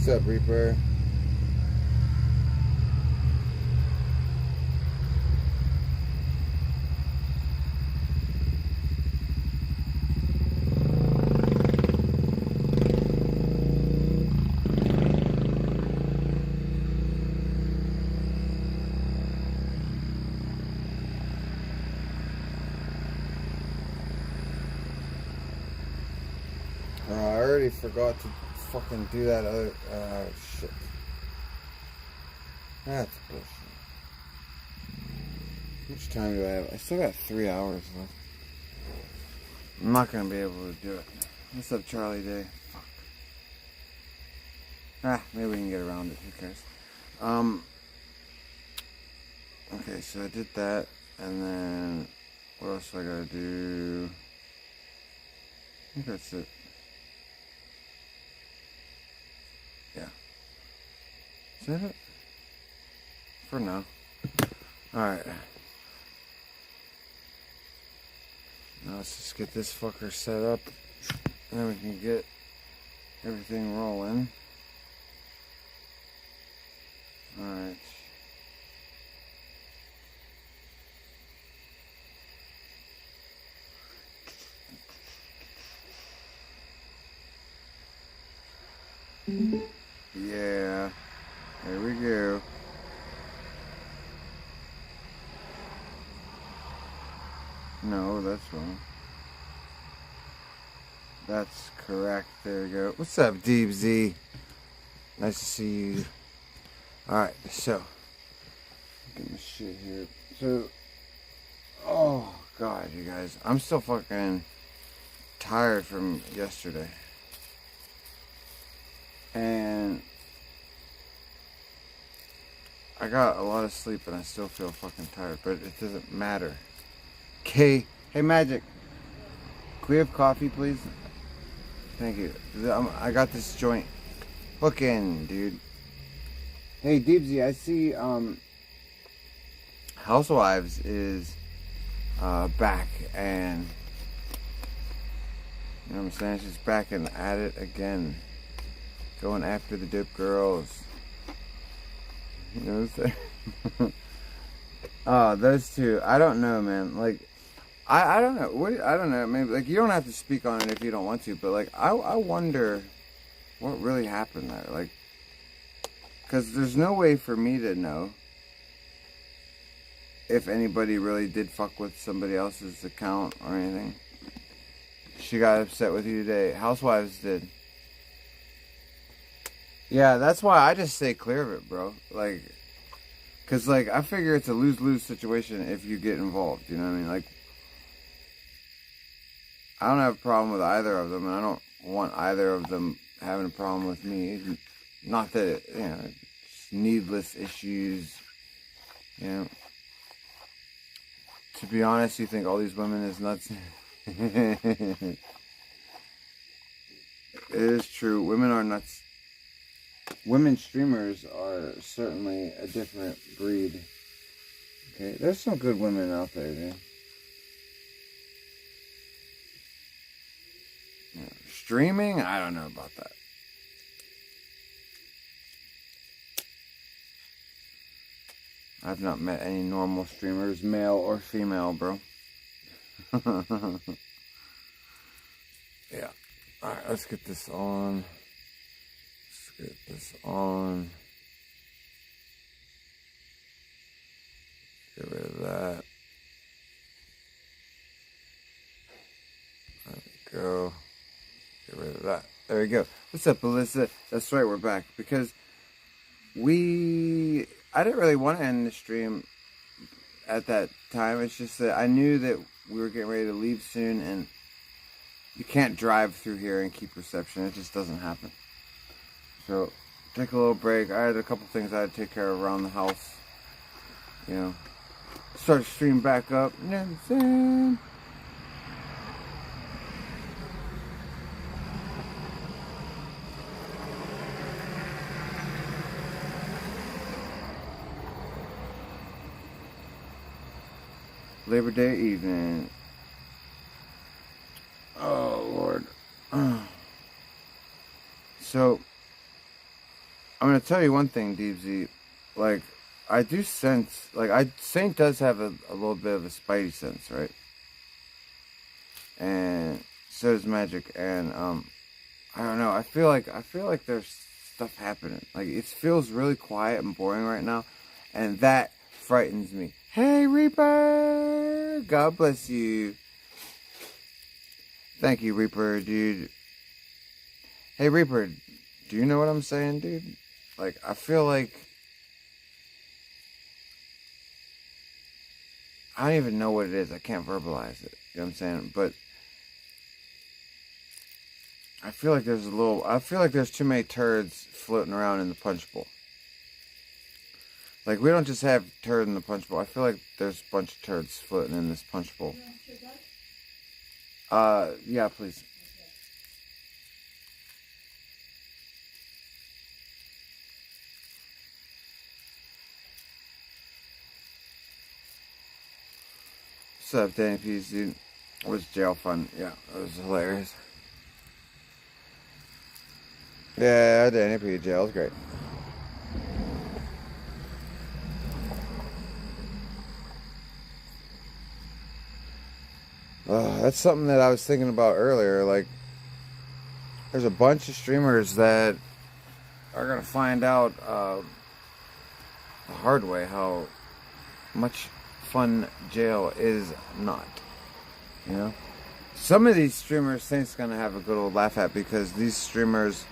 What's up, Reaper? I already forgot to fucking do that other shit. That's bullshit. How much time do I have? I still got 3 hours left. I'm not gonna be able to do it. What's up, Charlie Day? Fuck. Maybe we can get around it. Who cares? Okay, so I did that, and then what else do I gotta do? I think that's it. Yeah. Is that it? For now. Alright. Now let's just get this fucker set up. And then we can get everything rolling. Alright. Yeah. There we go. No, that's wrong. That's correct. There we go. What's up, Deep Z? Nice to see you. Alright, so. Get my shit here. So. Oh, God, you guys. I'm still fucking tired from yesterday. And I got a lot of sleep and I still feel fucking tired, but it doesn't matter. Okay. Hey, Magic. Can we have coffee, please? Thank you. I got this joint. Hook in, dude. Hey, Deepsy, I see Housewives is back, and you know what I'm saying? She's back and at it again. Going after the dope girls. You know what I'm saying? Oh, those two. I don't know, man. Like, I don't know. I don't know. Maybe, like, you don't have to speak on it if you don't want to, but, like, I wonder what really happened there. Like, because there's no way for me to know if anybody really did fuck with somebody else's account or anything. She got upset with you today. Housewives did. Yeah, that's why I just stay clear of it, bro. Like, because, like, I figure it's a lose-lose situation if you get involved, you know what I mean? Like, I don't have a problem with either of them, and I don't want either of them having a problem with me. Not that, it, you know, it's needless issues, you know. To be honest, you think all these women is nuts? It is true. Women are nuts. Women streamers are certainly a different breed. Okay, there's some good women out there, dude. Yeah. Streaming? I don't know about that. I've not met any normal streamers, male or female, bro. Yeah. Alright, let's get this on. Let's get this on. Get rid of that. There we go. Get rid of that. There we go. What's up, Alyssa? That's right, we're back. Because I didn't really want to end the stream at that time. It's just that I knew that we were getting ready to leave soon, and you can't drive through here and keep reception. It just doesn't happen. So, take a little break. I had a couple things I had to take care of around the house. You know, start the stream back up. You know what I'm saying? Labor Day evening. Oh, Lord. So, gonna tell you one thing, DZ. Like, I do sense, like, Saint does have a little bit of a spidey sense, right? And so does Magic, and I don't know. I feel like there's stuff happening. Like, it feels really quiet and boring right now, and that frightens me. Hey, Reaper! God bless you. Thank you, Reaper, dude. Hey, Reaper, do you know what I'm saying, dude? Like, I feel like I don't even know what it is. I can't verbalize it. You know what I'm saying? But I feel like there's too many turds floating around in the punch bowl. Like, we don't just have turd in the punch bowl. I feel like there's a bunch of turds floating in this punch bowl. Yeah, please. What's up, Danny Peas, dude? It was jail fun. Yeah, it was hilarious. Yeah, Danny P. Jail was great. That's something that I was thinking about earlier. Like, there's a bunch of streamers that are gonna find out the hard way how much fun jail is not. You know, some of these streamers Saint's gonna have a good old laugh at, because these streamers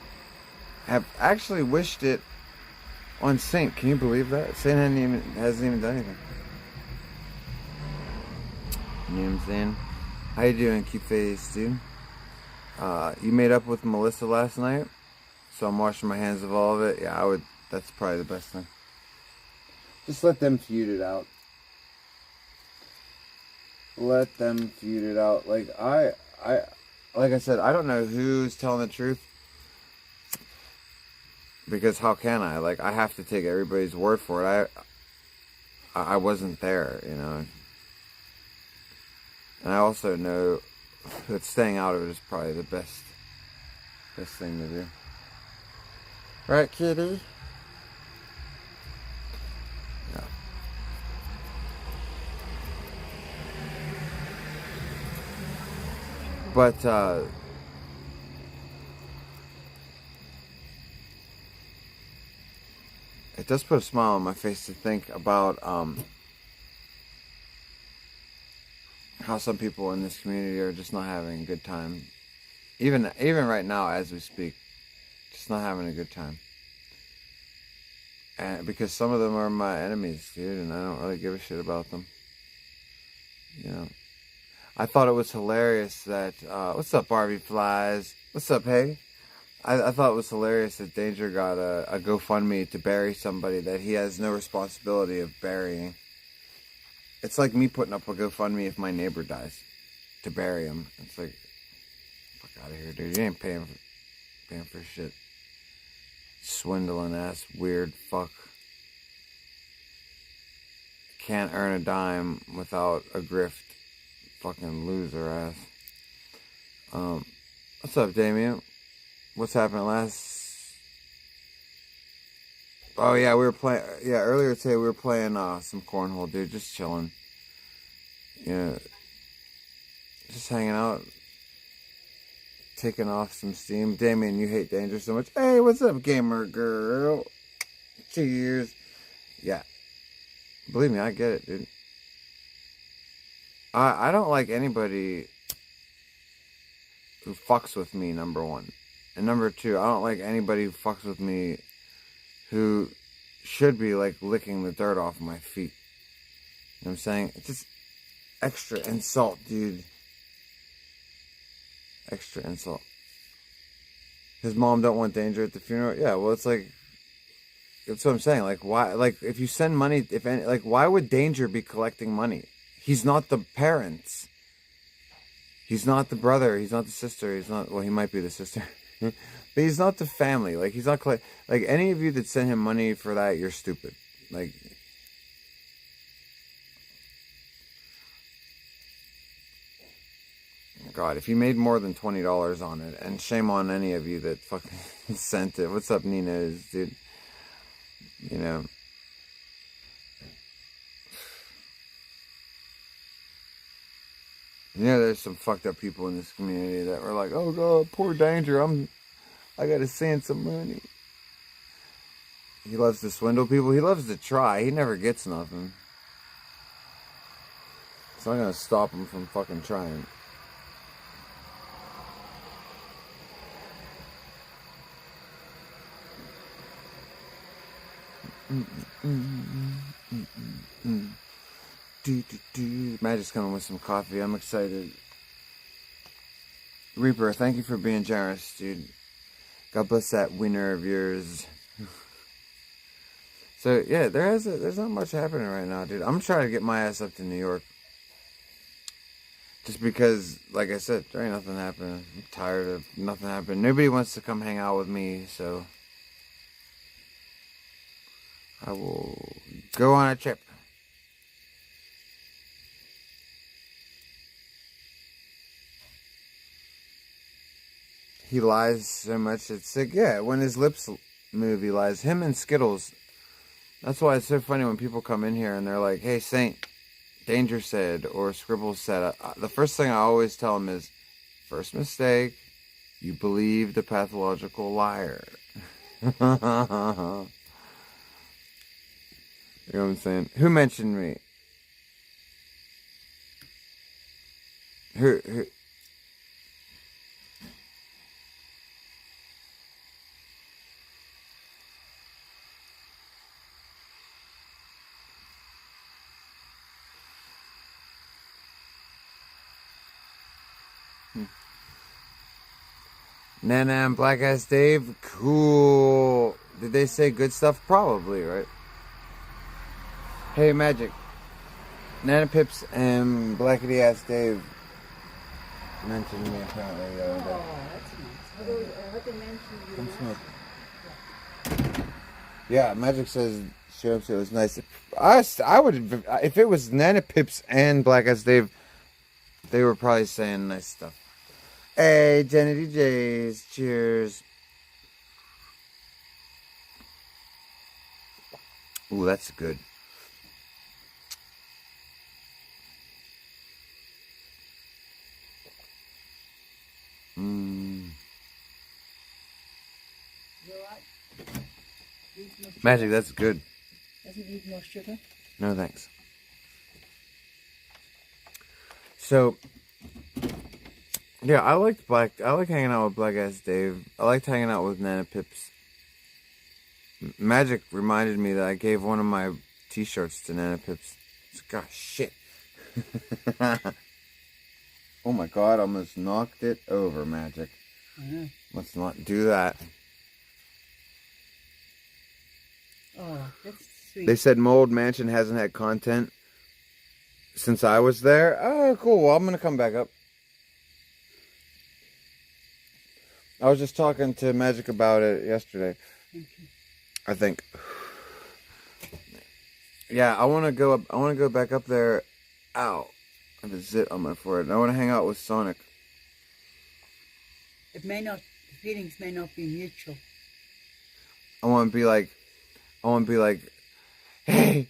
have actually wished it on Saint. Can you believe that? Saint hasn't even done anything. You know what I'm saying? How you doing, cute face, dude? You made up with Melissa last night, so I'm washing my hands of all of it. Yeah, I would. That's probably the best thing. Just let them feud it out. Let them feud it out. Like I said, I don't know who's telling the truth, because how can I? Like, I have to take everybody's word for it. I wasn't there, you know. And I also know that staying out of it is probably the best thing to do. Right, kitty? Yeah. But, it does put a smile on my face to think about, how some people in this community are just not having a good time. Even right now, as we speak, just not having a good time. And because some of them are my enemies, dude, and I don't really give a shit about them. You know, I thought it was hilarious that what's up, Barbie Flies? What's up, hey? I thought it was hilarious that Danger got a GoFundMe to bury somebody that he has no responsibility of burying. It's like me putting up a GoFundMe if my neighbor dies, to bury him. It's like, fuck out of here, dude. You ain't paying for shit. Swindling ass weird fuck. Can't earn a dime without a grift. Fucking loser ass. What's up, Damien? What's happening last? Oh yeah, we were playing. Yeah, earlier today we were playing some cornhole, dude. Just chilling. Yeah, just hanging out, taking off some steam. Damien, you hate Danger so much. Hey, what's up, gamer girl? Cheers. Yeah, believe me, I get it, dude. I don't like anybody who fucks with me, number one. And number two, I don't like anybody who fucks with me who should be, like, licking the dirt off my feet. You know what I'm saying? It's just extra insult, dude. Extra insult. His mom don't want Danger at the funeral? Yeah, well, it's like, that's what I'm saying. Like, why, like, if you send money, if any, like, why would Danger be collecting money? He's not the parents. He's not the brother. He's not the sister. He's not, well, he might be the sister. But he's not the family. Like, he's not, like, any of you that send him money for that, you're stupid. Like, God, if you made more than $20 on it, and shame on any of you that fucking sent it. What's up, Nina's, dude? You know. You know, there's some fucked up people in this community that were like, "Oh God, poor Danger. I gotta send some money." He loves to swindle people. He loves to try. He never gets nothing. It's not gonna stop him from fucking trying. Magic's coming with some coffee. I'm excited. Reaper, thank you for being generous, dude. God bless that winner of yours. So yeah, there's not much happening right now, dude. I'm trying to get my ass up to New York. Just because, like I said, there ain't nothing happening. I'm tired of nothing happening. Nobody wants to come hang out with me, so I will go on a trip. He lies so much, it's sick. Yeah, when his lips move, he lies. Him and Skittles. That's why it's so funny when people come in here and they're like, "Hey, Saint, Danger said," or Scribbles said. The first thing I always tell them is, first mistake, you believe the pathological liar. You know what I'm saying? Who mentioned me? Who? Nana and Black Ass Dave? Cool. Did they say good stuff? Probably, right? Hey, Magic. Nana Pips and Blackity Ass Dave mentioned me apparently the other day. Oh, that's nice. What they mentioned you? Come smoke. Yeah, Magic says she hopes it was nice. I would, if it was Nana Pips and Black Ass Dave, they were probably saying nice stuff. Hey, Jenny DJs, cheers. Ooh, that's good. Magic, that's good. Doesn't need more sugar? No, thanks. So, yeah, I like hanging out with Black Ass Dave. I liked hanging out with Nana Pips. Magic reminded me that I gave one of my t-shirts to Nana Pips. Gosh, shit. Oh my God, I almost knocked it over, Magic. Let's not do that. Oh, that's sweet. They said Mold Mansion hasn't had content since I was there. Oh, cool. Well, I'm going to come back up. I was just talking to Magic about it yesterday. Thank you. I think. Yeah, I want to go up. I want to go back up there. Ow. I have a zit on my forehead. I want to hang out with Sonic. It may not, the feelings may not be mutual. I want to be like, hey,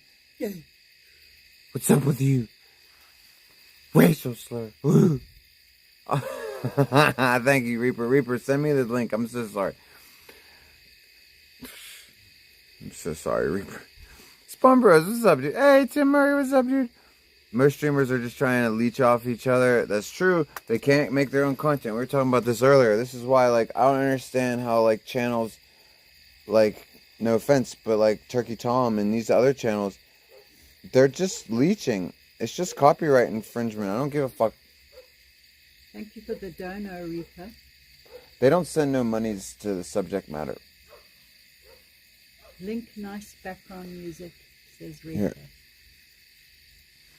what's up with you? Racial slur. Woo. Thank you, Reaper. Reaper, send me the link. I'm so sorry. I'm so sorry, Reaper. Spawn Bros, what's up, dude? Hey, Tim Murray, what's up, dude? Most streamers are just trying to leech off each other. That's true. They can't make their own content. We were talking about this earlier. This is why, like, I don't understand how, like, channels, like, no offense, but, like, Turkey Tom and these other channels, they're just leeching. It's just copyright infringement. I don't give a fuck. Thank you for the dono, Reaper. They don't send no monies to the subject matter. Link nice background music, says Reaper. Here.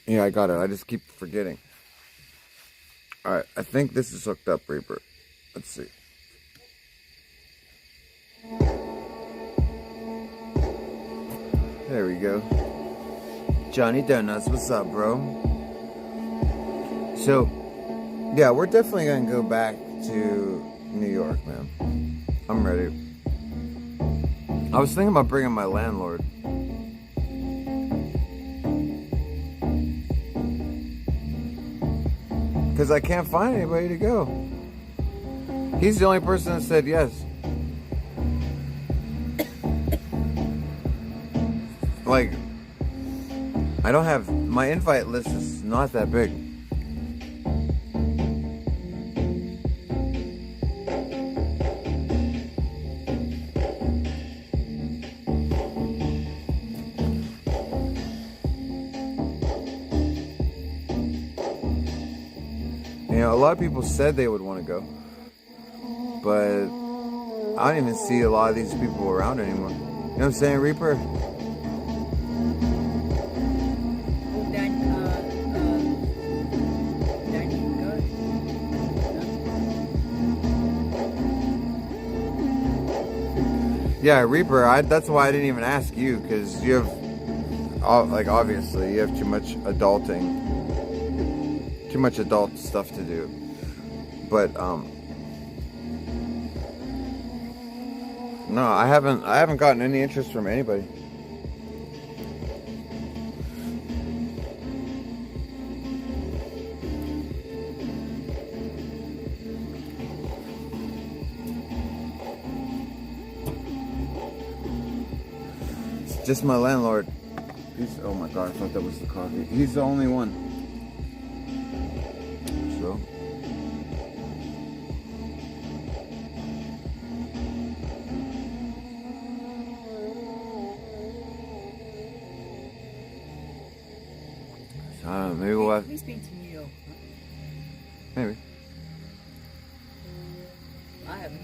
Yeah, I got it. I just keep forgetting. Alright, I think this is hooked up, Reaper. Let's see. There we go. Johnny Donuts, what's up, bro? So, yeah, we're definitely going to go back to New York, man. I'm ready. I was thinking about bringing my landlord. Because I can't find anybody to go. He's the only person that said yes. Like, I don't have, my invite list is not that big. You know, a lot of people said they would want to go, but I don't even see a lot of these people around anymore. You know what I'm saying, Reaper? Yeah, Reaper, that's why I didn't even ask you, because you have, like, obviously, you have too much adulting. Too much adult stuff to do. But, no, I haven't gotten any interest from anybody. It's just my landlord. Oh my god, I thought that was the coffee. He's the only one. So I don't know, maybe we'll have... He's been to New York, right? Maybe. I haven't.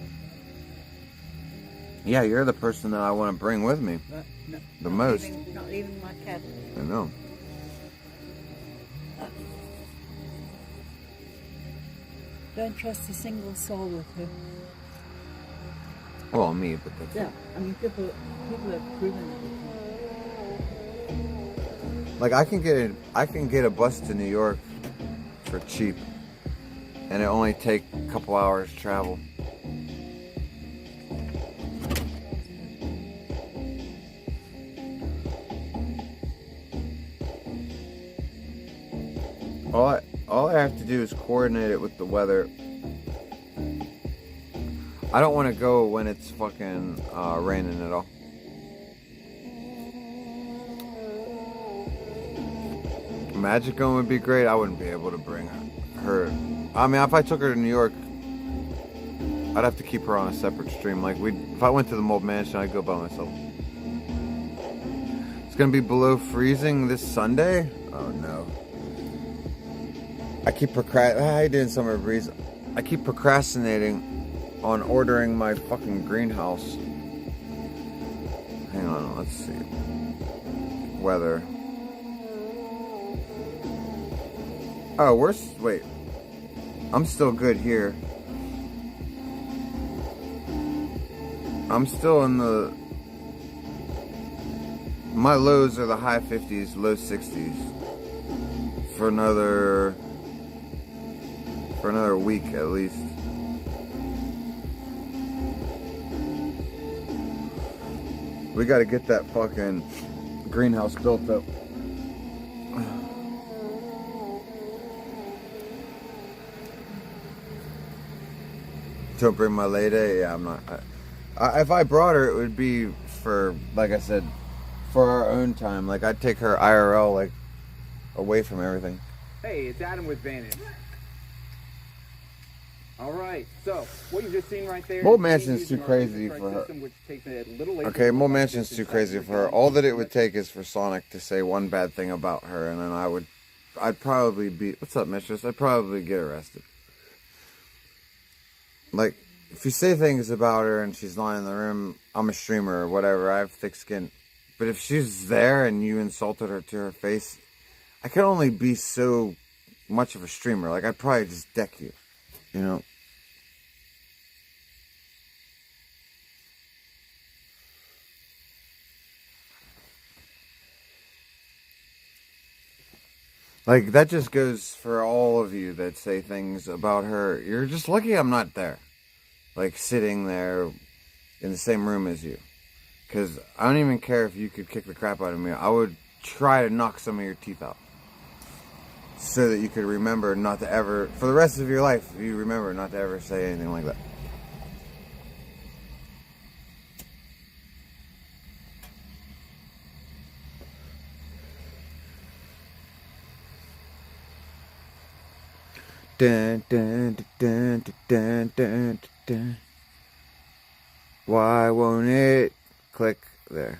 Yeah, you're the person that I want to bring with me. But no, The not most. Not leaving my cat. I know. Don't trust a single soul with her. Well, me, but that's... Yeah, I mean, people have proven it. Like, I can get a bus to New York for cheap, and it only take a couple hours travel. All I have to do is coordinate it with the weather. I don't want to go when it's fucking raining at all. Magic Gum would be great. I wouldn't be able to bring her. I mean, if I took her to New York, I'd have to keep her on a separate stream. Like, if I went to the Mold Mansion, I'd go by myself. It's gonna be below freezing this Sunday. Oh no. I keep How you doing, Summer Breeze? I keep procrastinating on ordering my fucking greenhouse. Hang on, let's see. Weather. Oh, wait. I'm still good here. I'm still in my lows are the high 50s, low 60s for another week at least. We got to get that fucking greenhouse built up. Don't bring my lady. Yeah, I'm not. If I brought her, it would be for, like I said, for our own time. Like, I'd take her IRL, like, away from everything. Hey, it's Adam with Vantage. All right, so what you've just seen right there. Mold Mansion's too crazy for her. Okay, Mold Mansion's too crazy for her. All that it would take is for Sonic to say one bad thing about her, and then I'd probably be, what's up, mistress? I'd probably get arrested. Like, if you say things about her and she's lying in the room, I'm a streamer or whatever, I have thick skin. But if she's there and you insulted her to her face, I can only be so much of a streamer. Like, I'd probably just deck you, you know? Like, that just goes for all of you that say things about her. You're just lucky I'm not there. Like, sitting there in the same room as you. Because I don't even care if you could kick the crap out of me. I would try to knock some of your teeth out. So that you could remember not to ever, for the rest of your life, you remember not to ever say anything like that. Dun, dun, dun, dun, dun, dun, dun. Why won't it click there?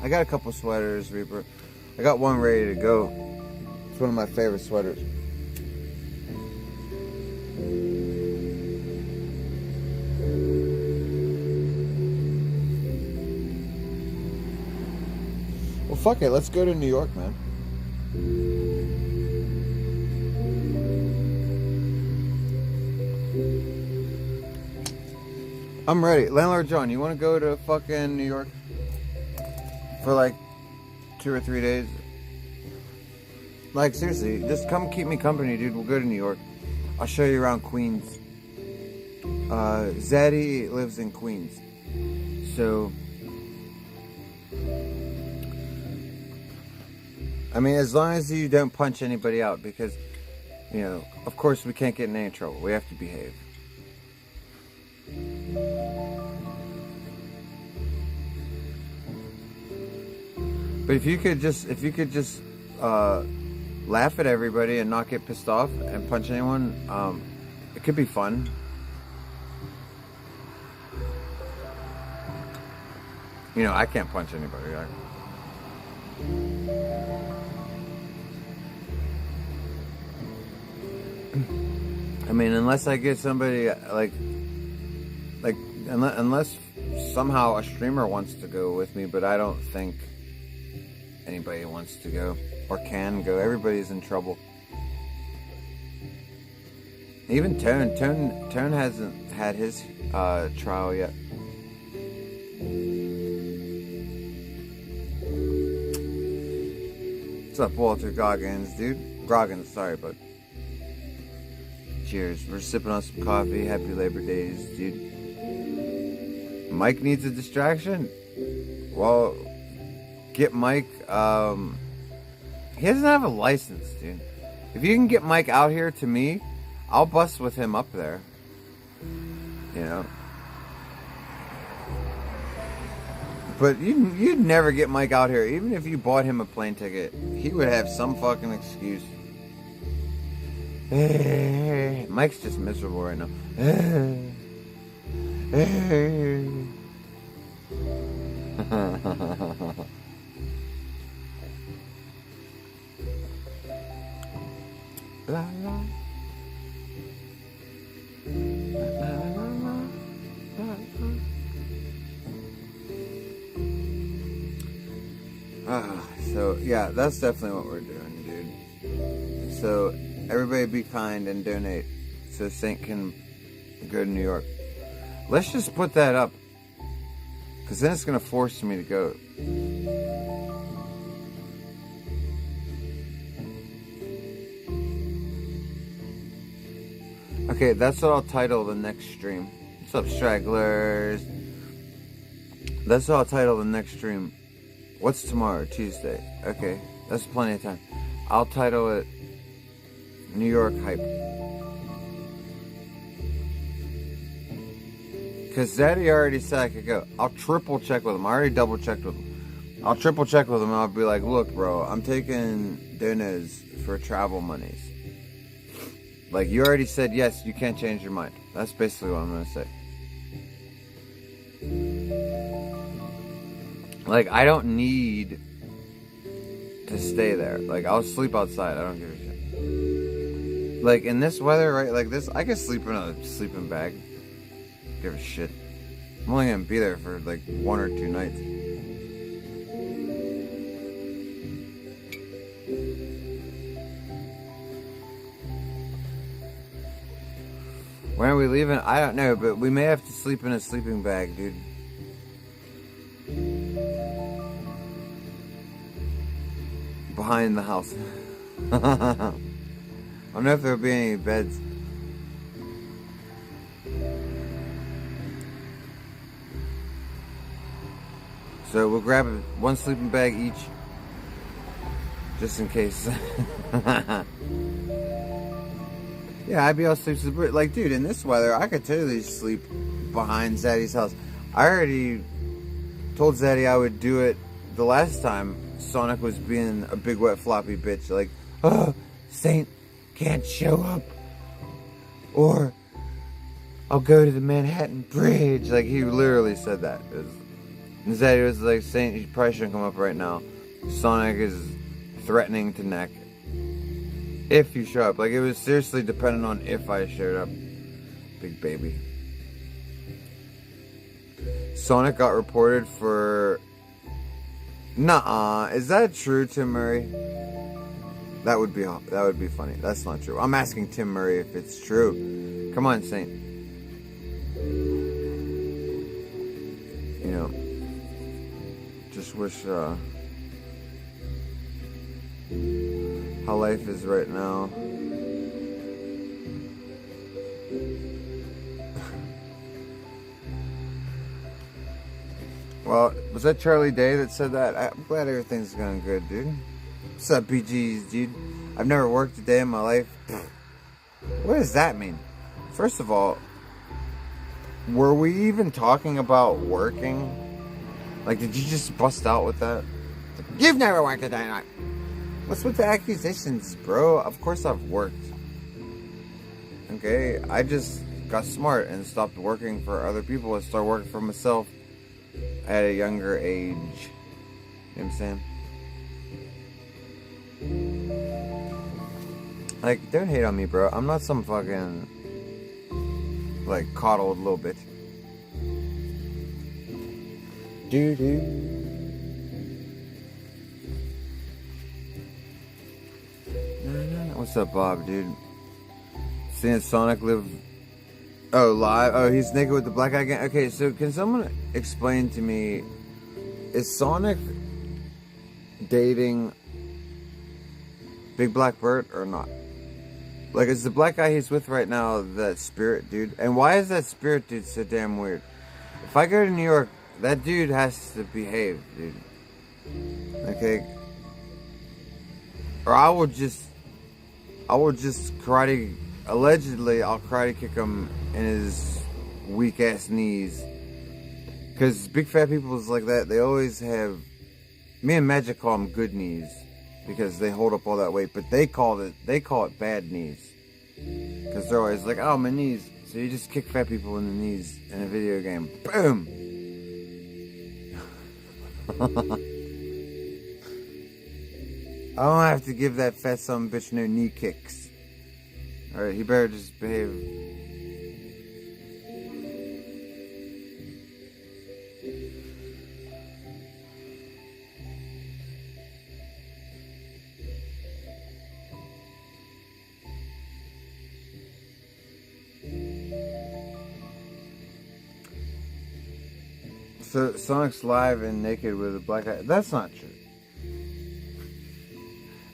I got a couple sweaters, Reaper. I got one ready to go. It's one of my favorite sweaters. Well, fuck it. Let's go to New York, man. I'm ready. Landlord John, you want to go to fucking New York? For like 2 or 3 days? Like, seriously, just come keep me company, dude. We'll go to New York. I'll show you around Queens. Zaddy lives in Queens. So, I mean, as long as you don't punch anybody out, because, you know, of course we can't get in any trouble. We have to behave. But if you could just laugh at everybody and not get pissed off and punch anyone, it could be fun. You know, I can't punch anybody. I mean, unless I get somebody unless somehow a streamer wants to go with me, but I don't think anybody wants to go or can go. Everybody's in trouble. Even Tone hasn't had his trial yet. What's up, Walter Goggins, dude? Goggins, sorry, bud. Cheers. We're sipping on some coffee. Happy Labor Days, dude. Mike needs a distraction? Well, get Mike. He doesn't have a license, dude. If you can get Mike out here to me, I'll bust with him up there. You know. But you'd never get Mike out here. Even if you bought him a plane ticket, he would have some fucking excuse. Mike's just miserable right now. La, la. La, la, la, la, la. So yeah, that's definitely what we're doing, dude. So everybody be kind and donate so Saint can go to New York. Let's just put that up, because then it's going to force me to go. Okay, that's what I'll title the next stream. What's up, stragglers? That's what I'll title the next stream. What's tomorrow? Tuesday. Okay, that's plenty of time. I'll title it New York Hype. Because Zaddy already said I could go. I'll triple check with him. I already double checked with him. I'll triple check with him and I'll be like, look, bro, I'm taking donos for travel monies. Like, you already said yes, you can't change your mind. That's basically what I'm going to say. Like, I don't need to stay there. Like, I'll sleep outside. I don't give a shit. Like, in this weather, right, like this, I can sleep in a sleeping bag. Give a shit. I'm only gonna be there for like 1 or 2 nights. are we leaving? I don't know, but we may have to sleep in a sleeping bag, dude. Behind the house. I don't know if there'll be any beds. So we'll grab one sleeping bag each, just in case. Yeah, I'd be able to sleep. Like, dude, in this weather, I could totally sleep behind Zaddy's house. I already told Zaddy I would do it the last time Sonic was being a big wet floppy bitch. Like, oh, Saint can't show up, or I'll go to the Manhattan Bridge. Like, he literally said that. And Zaddy was like, Saint, you probably shouldn't come up right now. Sonic is threatening to neck if you show up. Like, it was seriously dependent on if I showed up. Big baby. Sonic got reported for... Nuh-uh. Is that true, Tim Murray? That would be funny. That's not true. I'm asking Tim Murray if it's true. Come on, Saint. You know, just wish how life is right now. Well, was that Charlie Day that said that? I'm glad everything's going good, dude. What's up, BGs, dude? I've never worked a day in my life. What does that mean? First of all, were we even talking about working? Like, did you just bust out with that? You've never worked a day in your life. What's with the accusations, bro? Of course I've worked. Okay, I just got smart and stopped working for other people and started working for myself at a younger age. You know what I'm saying? Like, don't hate on me, bro. I'm not some fucking, like, coddled little bitch. Doo-doo. What's up, Bob, dude? Seeing Sonic live... Oh, live? Oh, he's naked with the black eye again? Okay, so can someone explain to me... Is Sonic dating Big Black Bird or not? Like, is the black guy he's with right now that spirit dude? And why is that spirit dude so damn weird? If I go to New York, that dude has to behave, dude. Okay? Or I will just karate... Allegedly, I'll karate kick him in his weak-ass knees. Because big fat people is like that, they always have... Me and Magic call them good knees. Because they hold up all that weight. But they call it bad knees. Because they're always like, oh, my knees. So you just kick fat people in the knees in a video game. Boom! I don't have to give that fat son bitch no knee kicks. Alright, he better just behave. So, Sonic's live and naked with a black eye. That's not true.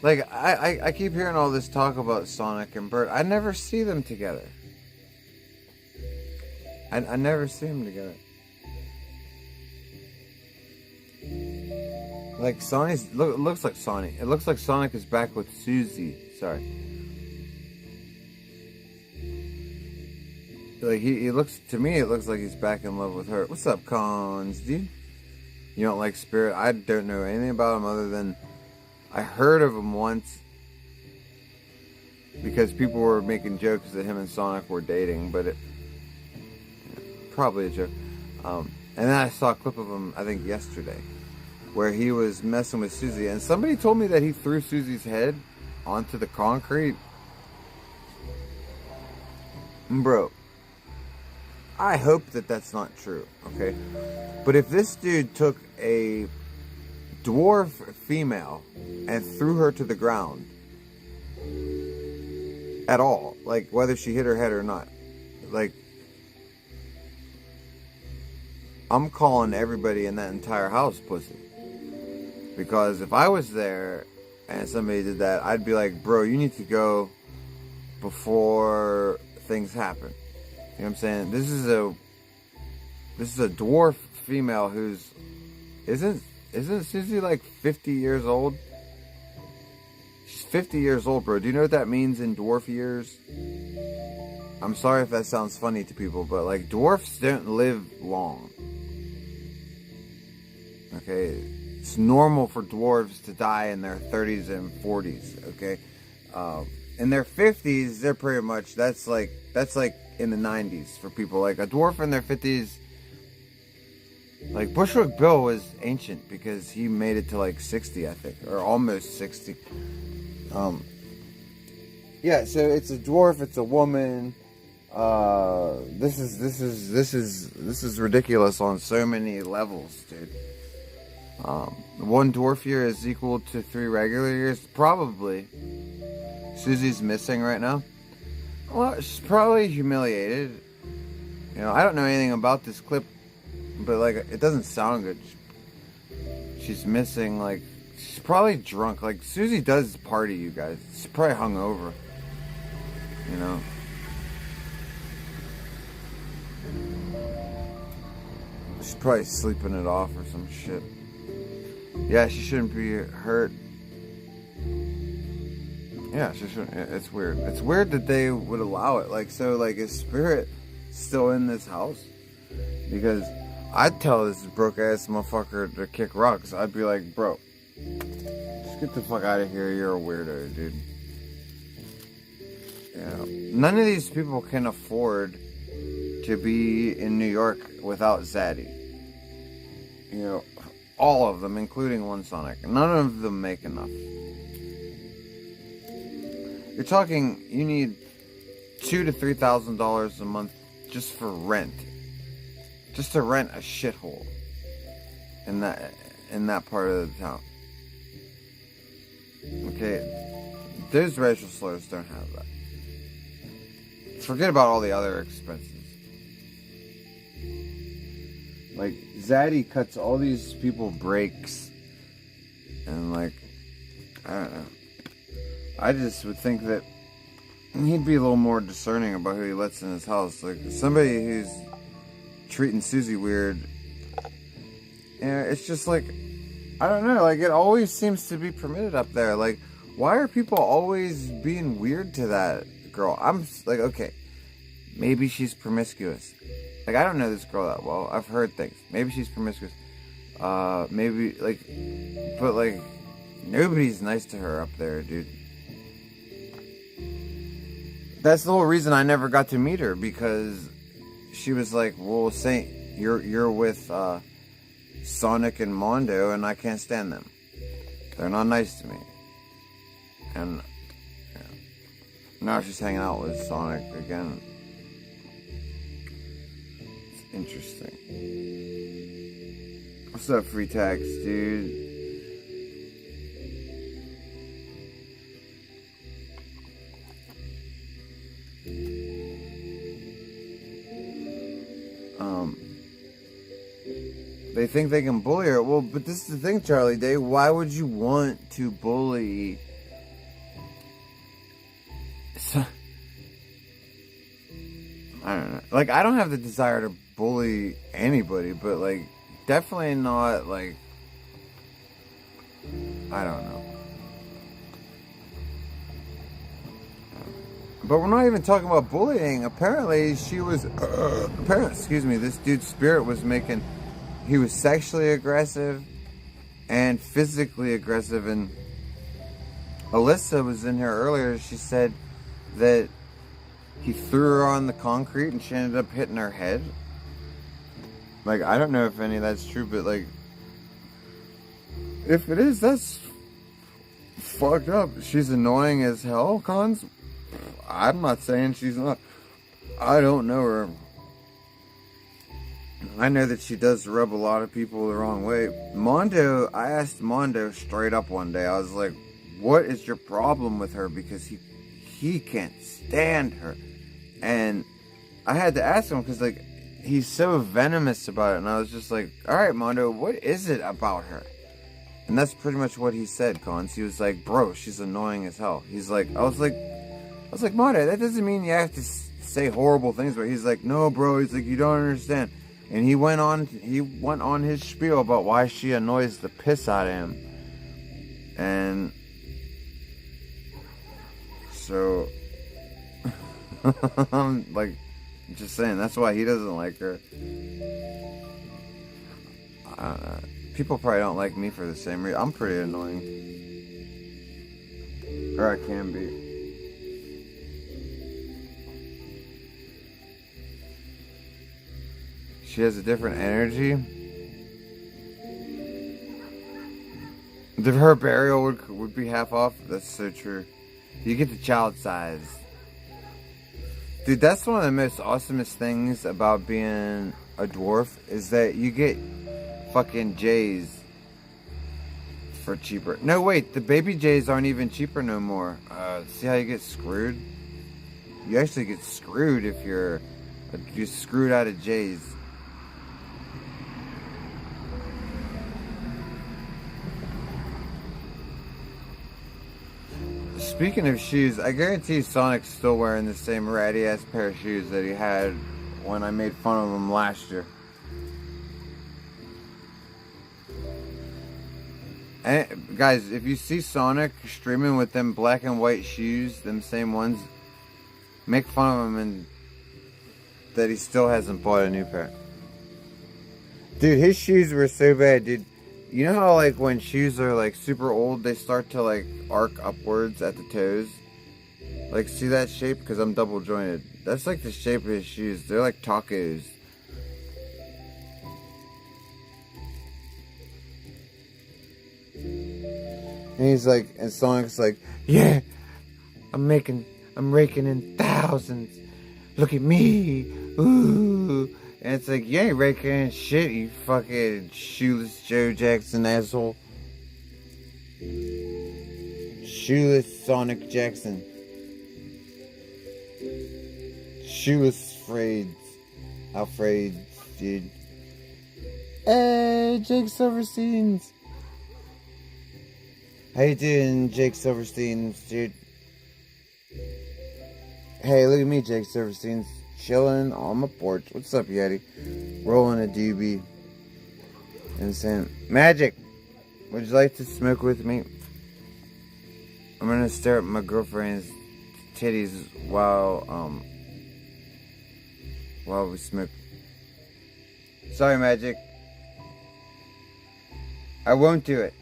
Like, I keep hearing all this talk about Sonic and Bert. I never see them together. I never see them together. Like, looks like Sonic. It looks like Sonic is back with Suzy. Sorry. Like, he looks, to me, it looks like he's back in love with her. What's up, Cons, dude? You don't like Spirit? I don't know anything about him other than I heard of him once because people were making jokes that him and Sonic were dating, but probably a joke. And then I saw a clip of him, I think yesterday, where he was messing with Suzy, and somebody told me that he threw Suzy's head onto the concrete. Bro, I hope that that's not true, okay? But if this dude took a dwarf female and threw her to the ground at all, like whether she hit her head or not, like, I'm calling everybody in that entire house pussy. Because if I was there and somebody did that, I'd be like, bro, you need to go before things happen. You know what I'm saying? This is a dwarf female who's isn't Suzy like 50 years old? She's 50 years old, bro. Do you know what that means in dwarf years? I'm sorry if that sounds funny to people, but like dwarfs don't live long. Okay, it's normal for dwarves to die in their 30s and 40s. Okay, in their 50s, they're pretty much that's like in the 90s for people. Like a dwarf in their 50s, like Bushwick Bill was ancient because he made it to like 60, I think, or almost 60. Yeah, so it's a dwarf, it's a woman. This is ridiculous on so many levels, dude. One dwarf year is equal to 3 regular years. Probably. Suzy's missing right now. Well, she's probably humiliated. You know, I don't know anything about this clip, but like, it doesn't sound good. She's missing, like, she's probably drunk. Like, Suzy does party, you guys. She's probably hungover. You know? She's probably sleeping it off or some shit. Yeah, she shouldn't be hurt. Yeah, she shouldn't. It's weird. It's weird that they would allow it. Like, so, like, is Spirit still in this house? Because I'd tell this broke-ass motherfucker to kick rocks. I'd be like, bro, just get the fuck out of here. You're a weirdo, dude. You know, none of these people can afford to be in New York without Zaddy. You know, all of them, including one Sonic. None of them make enough. You're talking, you need $2,000 to $3,000 a month just for rent. Just to rent a shithole in that part of the town. Okay, those racial slurs don't have that. Forget about all the other expenses. Like, Zaddy cuts all these people breaks. And, like, I don't know. I just would think that he'd be a little more discerning about who he lets in his house. Like, somebody who's treating Suzy weird. Yeah, it's just like, I don't know. Like, it always seems to be permitted up there. Like, why are people always being weird to that girl? I'm like, okay, maybe she's promiscuous. Like, I don't know this girl that well. I've heard things. Maybe she's promiscuous. Maybe, like, but, like, nobody's nice to her up there, dude. That's the whole reason I never got to meet her, because she was like, well, Saint, you're with, Sonic and Mondo, and I can't stand them. They're not nice to me. And, yeah. Now she's hanging out with Sonic again. Interesting. What's up, free tax, dude? They think they can bully her. Well, but this is the thing, Charlie Day. Why would you want to bully? I don't know. Like, I don't have the desire to bully anybody, but, like, definitely not, like, I don't know. But we're not even talking about bullying. Apparently, she was, this dude's Spirit was making, he was sexually aggressive and physically aggressive. And Alyssa was in here earlier. She said that he threw her on the concrete and she ended up hitting her head. Like, I don't know if any of that's true, but, like, if it is, that's fucked up. She's annoying as hell, Cons. I'm not saying she's not. I don't know her. I know that she does rub a lot of people the wrong way. Mondo, I asked Mondo straight up one day. I was like, what is your problem with her? Because he can't stand her. And I had to ask him because, like, he's so venomous about it. And I was just like, all right, Mondo, what is it about her? And that's pretty much what he said, Cons. He was like, bro, she's annoying as hell. He's like, I was like, Mondo, that doesn't mean you have to say horrible things. But he's like, no, bro. He's like, you don't understand. And he went on his spiel about why she annoys the piss out of him. And so, I'm like, just saying, that's why he doesn't like her. People probably don't like me for the same reason. I'm pretty annoying. Or I can be. She has a different energy. Her burial would be half off. That's so true. You get the child size. Dude, that's one of the most awesomest things about being a dwarf is that you get fucking J's for cheaper. No, wait, the baby J's aren't even cheaper no more. See how you get screwed? You actually get screwed if you're screwed out of J's. Speaking of shoes, I guarantee Sonic's still wearing the same ratty ass pair of shoes that he had when I made fun of him last year. And guys, if you see Sonic streaming with them black and white shoes, them same ones, make fun of him and that he still hasn't bought a new pair. Dude, his shoes were so bad, dude. You know how, like, when shoes are, like, super old, they start to, like, arc upwards at the toes? Like, see that shape? Because I'm double jointed. That's, like, the shape of his shoes. They're like tacos. And he's like, and Sonic's like, yeah, I'm raking in thousands. Look at me. Ooh. And it's like, you ain't raking in shit, you fucking shoeless Joe Jackson asshole. Shoeless Sonic Jackson. Shoeless Alfreds, dude. Hey, Jake Silversteins. How you doing, Jake Silversteins, dude? Hey, look at me, Jake Silversteins. Chilling on my porch. What's up, Yeti? Rolling a doobie. And saying, Magic, would you like to smoke with me? I'm gonna stare at my girlfriend's titties while we smoke. Sorry, Magic. I won't do it.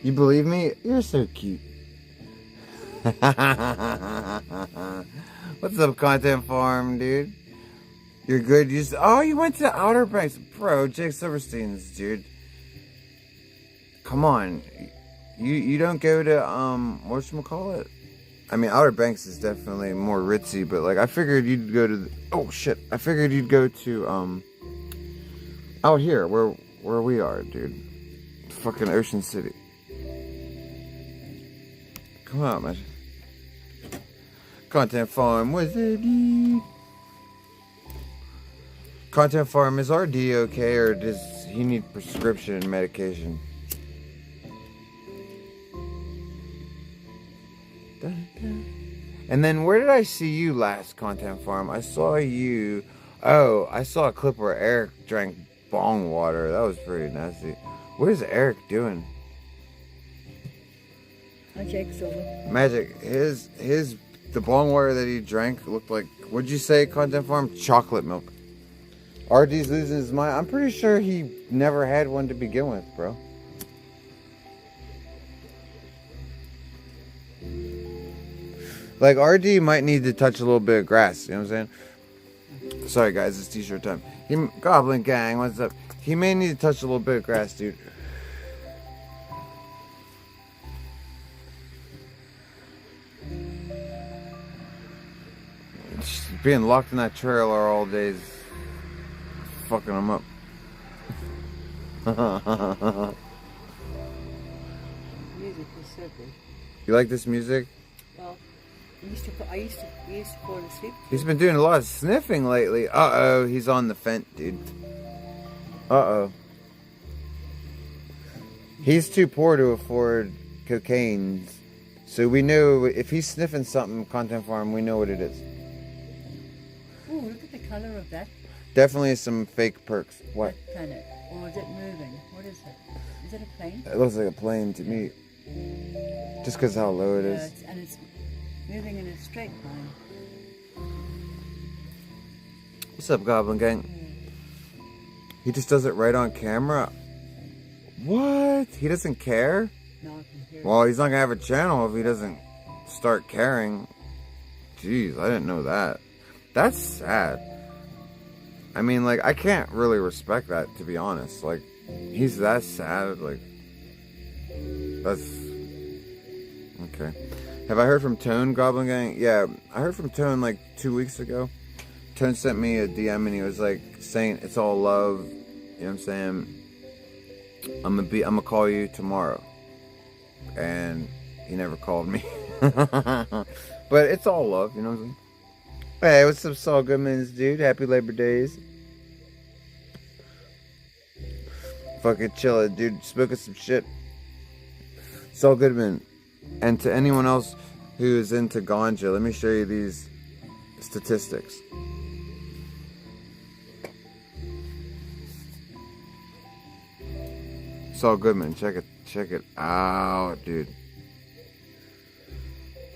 You believe me? You're so cute. What's up, Content Farm, dude? You're good. You went to Outer Banks, bro. Jake Silverstein's, dude. Come on, you don't go to whatchamacallit? I mean, Outer Banks is definitely more ritzy, but like I figured you'd go to. I figured you'd go to out here where we are, dude. Fucking Ocean City. Come on, man. Content Farm, what's up, dude? Content Farm, is RD okay, or does he need prescription medication? And then where did I see you last, Content Farm? I saw you. Oh, I saw a clip where Eric drank bong water. That was pretty nasty. What is Eric doing? Hi, Jake Silver. Magic, the bong water that he drank looked like, what'd you say, Content Farm? Chocolate milk. RD's losing his mind. I'm pretty sure he never had one to begin with, bro. Like, RD might need to touch a little bit of grass, you know what I'm saying? Sorry, guys, it's t-shirt time. Goblin Gang, what's up? He may need to touch a little bit of grass, dude. Being locked in that trailer all day is fucking him up. Music is so good. You like this music? Well, I used to fall asleep. He's been doing a lot of sniffing lately. Uh-oh, he's on the fence, dude. Uh-oh. He's too poor to afford cocaine. So we know if he's sniffing something, content farm, we know what it is. Oh, look at the color of that. Definitely some fake perks. What? That planet. Or is it moving? What is it? Is it a plane? It looks like a plane to me. Just because how low it is. And it's moving in a straight line. What's up, Goblin Gang? He just does it right on camera. What? He doesn't care? No, I can hear Well, he's not going to have a channel if he doesn't start caring. Jeez, I didn't know that. That's sad. I mean, like, I can't really respect that, to be honest. Like, he's that sad. Like, that's... Okay. Have I heard from Tone, Goblin Gang? Yeah, I heard from Tone like 2 weeks ago. Tone sent me a DM and he was like saying it's all love. You know what I'm saying? I'm gonna call you tomorrow. And he never called me. But it's all love, you know what I'm saying? Hey, what's up, Saul Goodmans, dude? Happy Labor Days. Fucking chill it, dude. Smoking some shit. Saul Goodman. And to anyone else who is into ganja, let me show you these statistics. Saul Goodman, check it out, dude.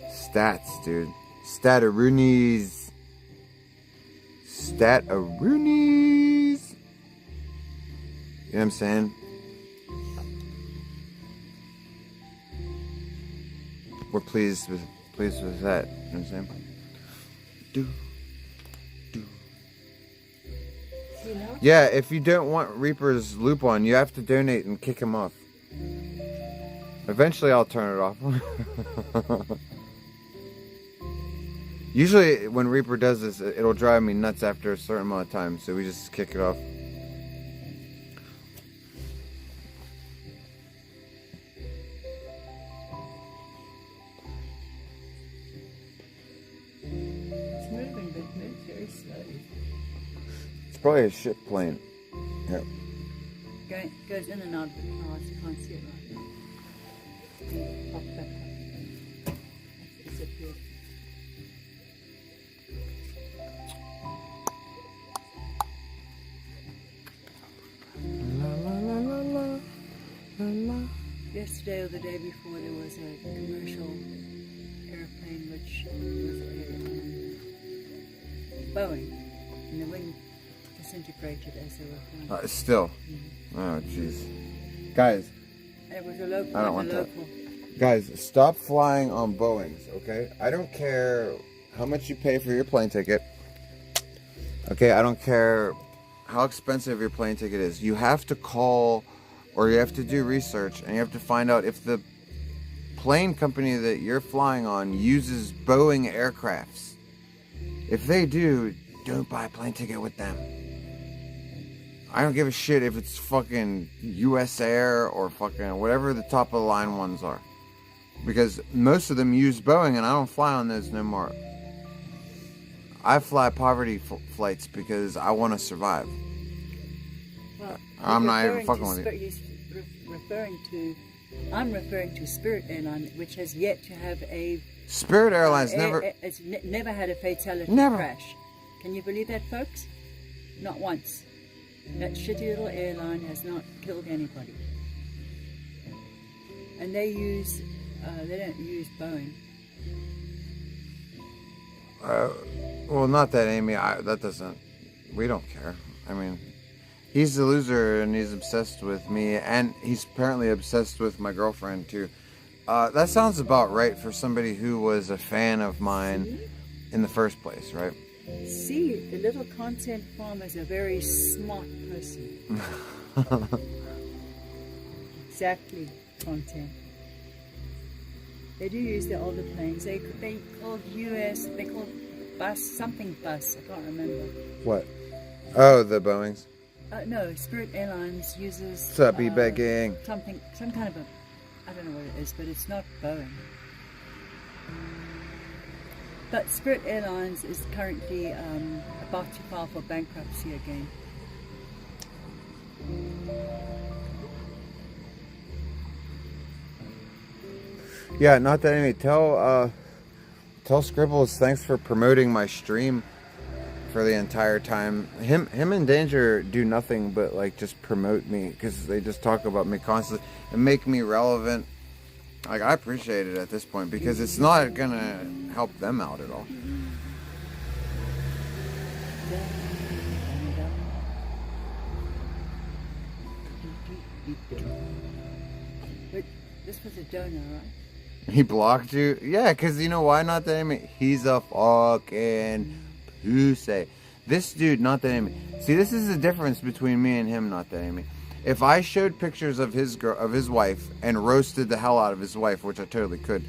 Stats, dude. Stataroonies. Stataroonies. You know what I'm saying? We're pleased with that. You know what I'm saying? Yeah, if you don't want Reaper's loop on, you have to donate and kick him off. Eventually I'll turn it off. Usually when Reaper does this, it'll drive me nuts after a certain amount of time, so we just kick it off. It's moving, but it moves very slowly. It's probably a ship plane. Yeah. Goes in and out of the clouds. You can't see it right now. And pop back up. It's disappeared. Yesterday or the day before, there was a commercial airplane which was a Boeing, and the wing disintegrated as they were flying. Still. Oh, jeez. Guys. And it was a local. I don't want that. Guys, stop flying on Boeings, okay? I don't care how much you pay for your plane ticket. Okay, I don't care how expensive your plane ticket is. You have to call or you have to do research and you have to find out if the plane company that you're flying on uses Boeing aircrafts. If they do, don't buy a plane ticket with them. I don't give a shit if it's fucking US Air or fucking whatever the top of the line ones are. Because most of them use Boeing and I don't fly on those no more. I fly poverty flights because I want to survive. Well, I'm not even fucking with you. He's I'm referring to Spirit Airline, which has yet to have a... Spirit Airlines It's never had a fatality crash. Can you believe that, folks? Not once. That shitty little airline has not killed anybody. And they don't use Boeing. Well, not that, Amy. We don't care. I mean, he's a loser and he's obsessed with me, and he's apparently obsessed with my girlfriend too. That sounds about right for somebody who was a fan of mine in the first place, right? See, the little content farmer is a very smart person. Exactly, content. They do use the older planes. They called US, they called something bus, I can't remember. What? Oh, the Boeings? No, Spirit Airlines uses... What's up, eBay gang? Some kind of a... I don't know what it is, but it's not Boeing. But Spirit Airlines is currently about to file for bankruptcy again. Yeah, not that anyway. Tell Scribbles thanks for promoting my stream for the entire time. Him and Danger do nothing but like just promote me because they just talk about me constantly and make me relevant. Like, I appreciate it at this point because it's not gonna help them out at all. But this was a donor, right? He blocked you? Yeah, because you know why? Not that Amy. He's a fucking pussy. This dude, not that Amy. See, this is the difference between me and him, not that Amy. If I showed pictures of his girl, of his wife, and roasted the hell out of his wife, which I totally could,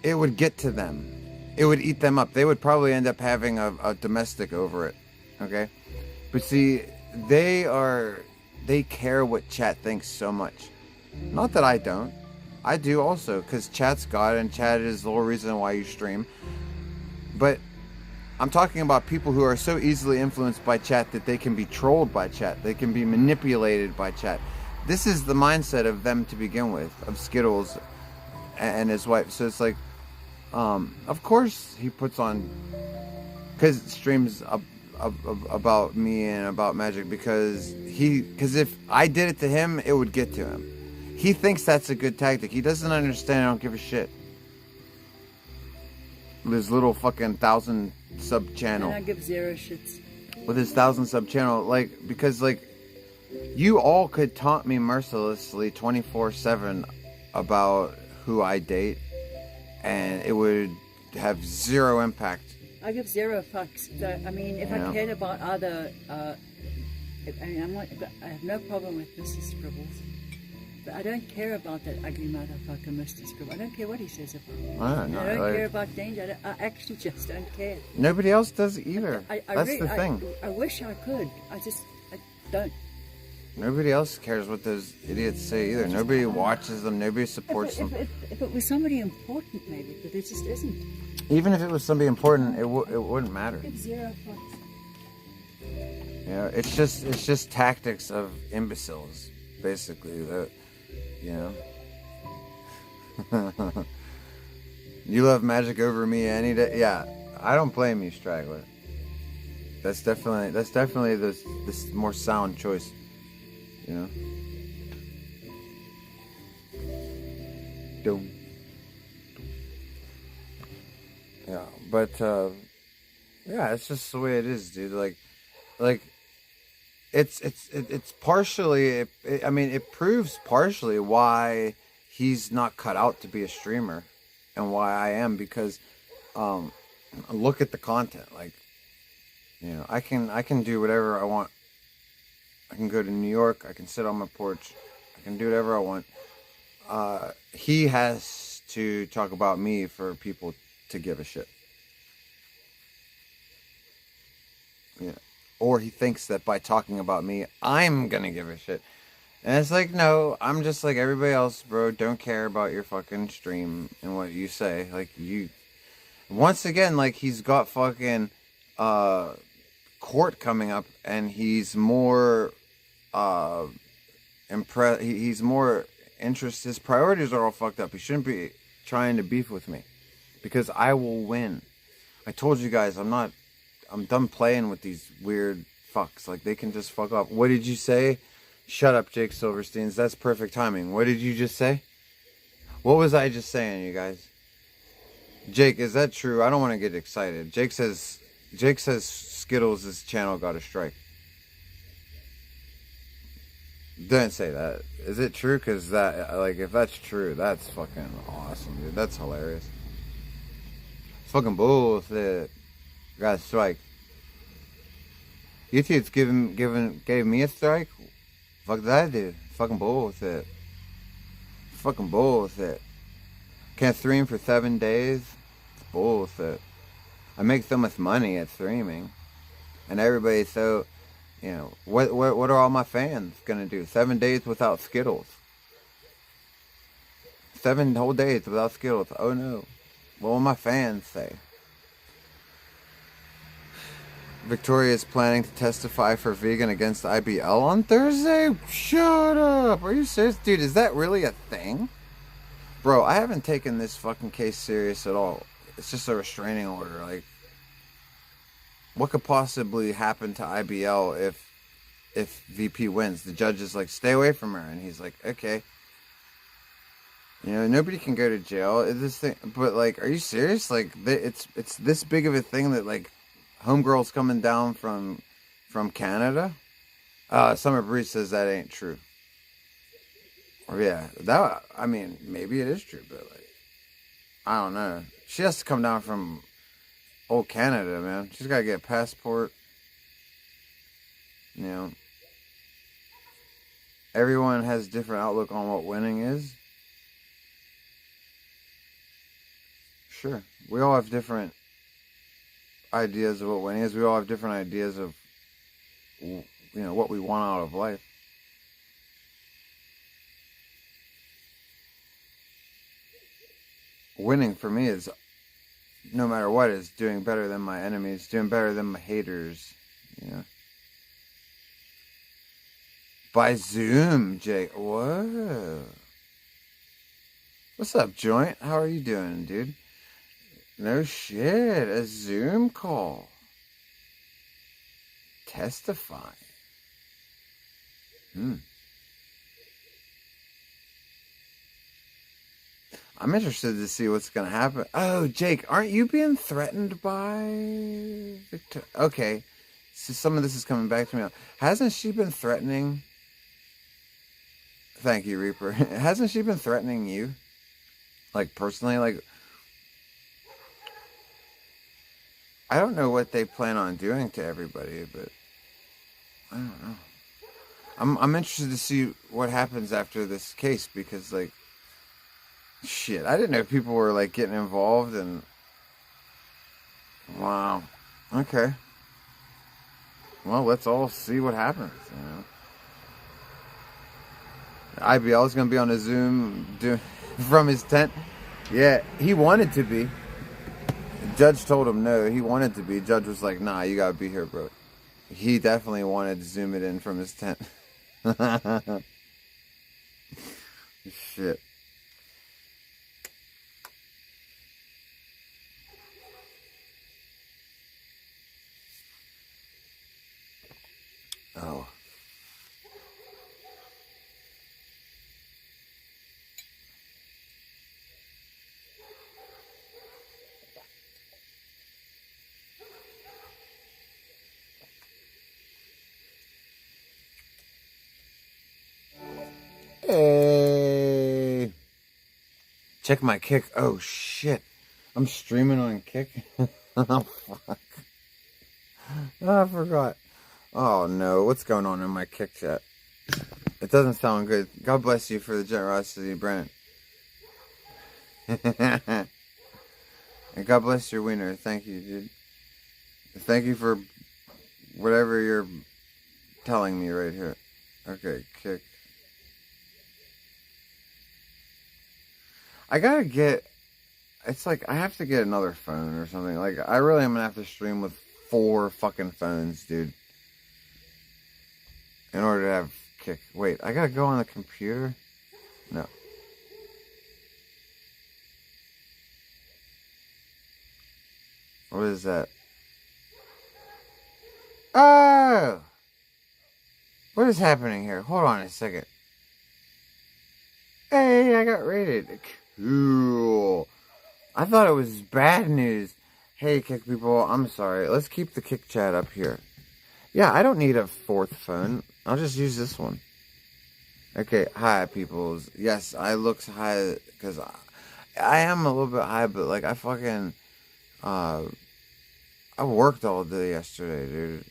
it would get to them. It would eat them up. They would probably end up having a domestic over it. Okay? But see, they care what chat thinks so much. Not that I don't. I do also, because chat's God, and chat is the whole reason why you stream. But I'm talking about people who are so easily influenced by chat that they can be trolled by chat. They can be manipulated by chat. This is the mindset of them to begin with, of Skittles and his wife. So it's like, of course he puts on, because streams about me and about magic, because if I did it to him, it would get to him. He thinks that's a good tactic. He doesn't understand. I don't give a shit. With his little fucking 1,000 sub channel. And I give 0 shits. With his 1,000 sub channel, like, because like, you all could taunt me mercilessly 24/7 about who I date, and it would have 0 impact. I give 0 fucks. So, I mean, if I cared about other, I have no problem with Mr. Scribbles. But I don't care about that ugly motherfucker, Mr. Scribble. I don't care what he says about me. I don't care about Danger. I actually just don't care. Nobody else does either. That's the thing. I wish I could. I don't. Nobody else cares what those idiots say either. Nobody watches them. Nobody supports them. If it was somebody important, maybe, but it just isn't. Even if it was somebody important, it wouldn't matter. Give 0 fucks. Yeah, it's just tactics of imbeciles, basically. That. You know, you love magic over me any day. Yeah, I don't blame you, Straggler. That's definitely the more sound choice. You know. Doom. Yeah, but yeah, it's just the way it is, dude. Like. It's partially, it proves partially why he's not cut out to be a streamer and why I am, because look at the content. Like, you know, I can do whatever I want. I can go to New York, I can sit on my porch, I can do whatever I want. He has to talk about me for people to give a shit. Yeah. Or he thinks that by talking about me, I'm gonna give a shit. And it's like, no, I'm just like everybody else, bro. Don't care about your fucking stream and what you say. Like, you... Once again, like, he's got fucking court coming up, and he's more he's more interested. His priorities are all fucked up. He shouldn't be trying to beef with me, because I will win. I told you guys, I'm done playing with these weird fucks. Like, they can just fuck up. What did you say? Shut up, Jake Silversteins. That's perfect timing. What did you just say? What was I just saying, you guys? Jake, is that true? I don't want to get excited. Jake says Skittles' channel got a strike. Don't say that. Is it true? Because that, like, if that's true, that's fucking awesome, dude. That's hilarious. It's fucking bullshit. Got a strike. YouTube's gave me a strike? Fuck did I do? Fucking bullshit. Fucking bullshit. Can't stream for 7 days? It's bullshit. I make so much money at streaming. And everybody's so, you know, what are all my fans gonna do? 7 days without Skittles. 7 whole days without Skittles. Oh no. What will my fans say? Victoria is planning to testify for vegan against IBL on Thursday? Shut up. Are you serious? Dude, is that really a thing? Bro, I haven't taken this fucking case serious at all. It's just a restraining order. Like, what could possibly happen to IBL if VP wins? The judge is like, stay away from her. And he's like, okay. You know, nobody can go to jail. This thing, but like, are you serious? Like, it's this big of a thing that like, homegirl's coming down from Canada. Summer Breeze says that ain't true. Or yeah, that I mean, maybe it is true, but like, I don't know. She has to come down from old Canada, man. She's got to get a passport. You know, everyone has a different outlook on what winning is. Sure, we all have different ideas of what winning is. We all have different ideas of, you know, what we want out of life. Winning for me is, no matter what, is doing better than my enemies, doing better than my haters, you know. By Zoom, Jake. Whoa. What's up, Joint? How are you doing, dude? No shit, a Zoom call. Testify. I'm interested to see what's going to happen. Oh, Jake, aren't you being threatened by Victoria? Okay, so some of this is coming back to me. Hasn't she been threatening... Thank you, Reaper. Hasn't she been threatening you? Like, personally? Like, I don't know what they plan on doing to everybody, but I don't know. I'm interested to see what happens after this case, because, like, shit, I didn't know people were, like, getting involved, and wow. Okay. Well, let's all see what happens, you know. IBL is going to be on a Zoom from his tent. Yeah, he wanted to be. The judge told him no, he wanted to be. The judge was like, nah, you got to be here, bro. He definitely wanted to Zoom it in from his tent. Shit. Oh. Hey. Check my Kick. Oh, shit. I'm streaming on Kick. Oh, fuck. Oh, I forgot. Oh, no. What's going on in my Kick chat? It doesn't sound good. God bless you for the generosity, Brent. And God bless your wiener. Thank you, dude. Thank you for whatever you're telling me right here. Okay, Kick. I gotta get... It's like, I have to get another phone or something. Like, I really am gonna have to stream with 4 fucking phones, dude. In order to have Kick. Wait, I gotta go on the computer? No. What is that? Oh! What is happening here? Hold on a second. Hey, I got rated. Cool. I thought it was bad news. Hey, Kick people, I'm sorry. Let's keep the Kick chat up here. Yeah, I don't need a 4th phone. I'll just use this one. Okay, hi, peoples. Yes, I look high because I am a little bit high, but like I fucking... I worked all day yesterday, dude.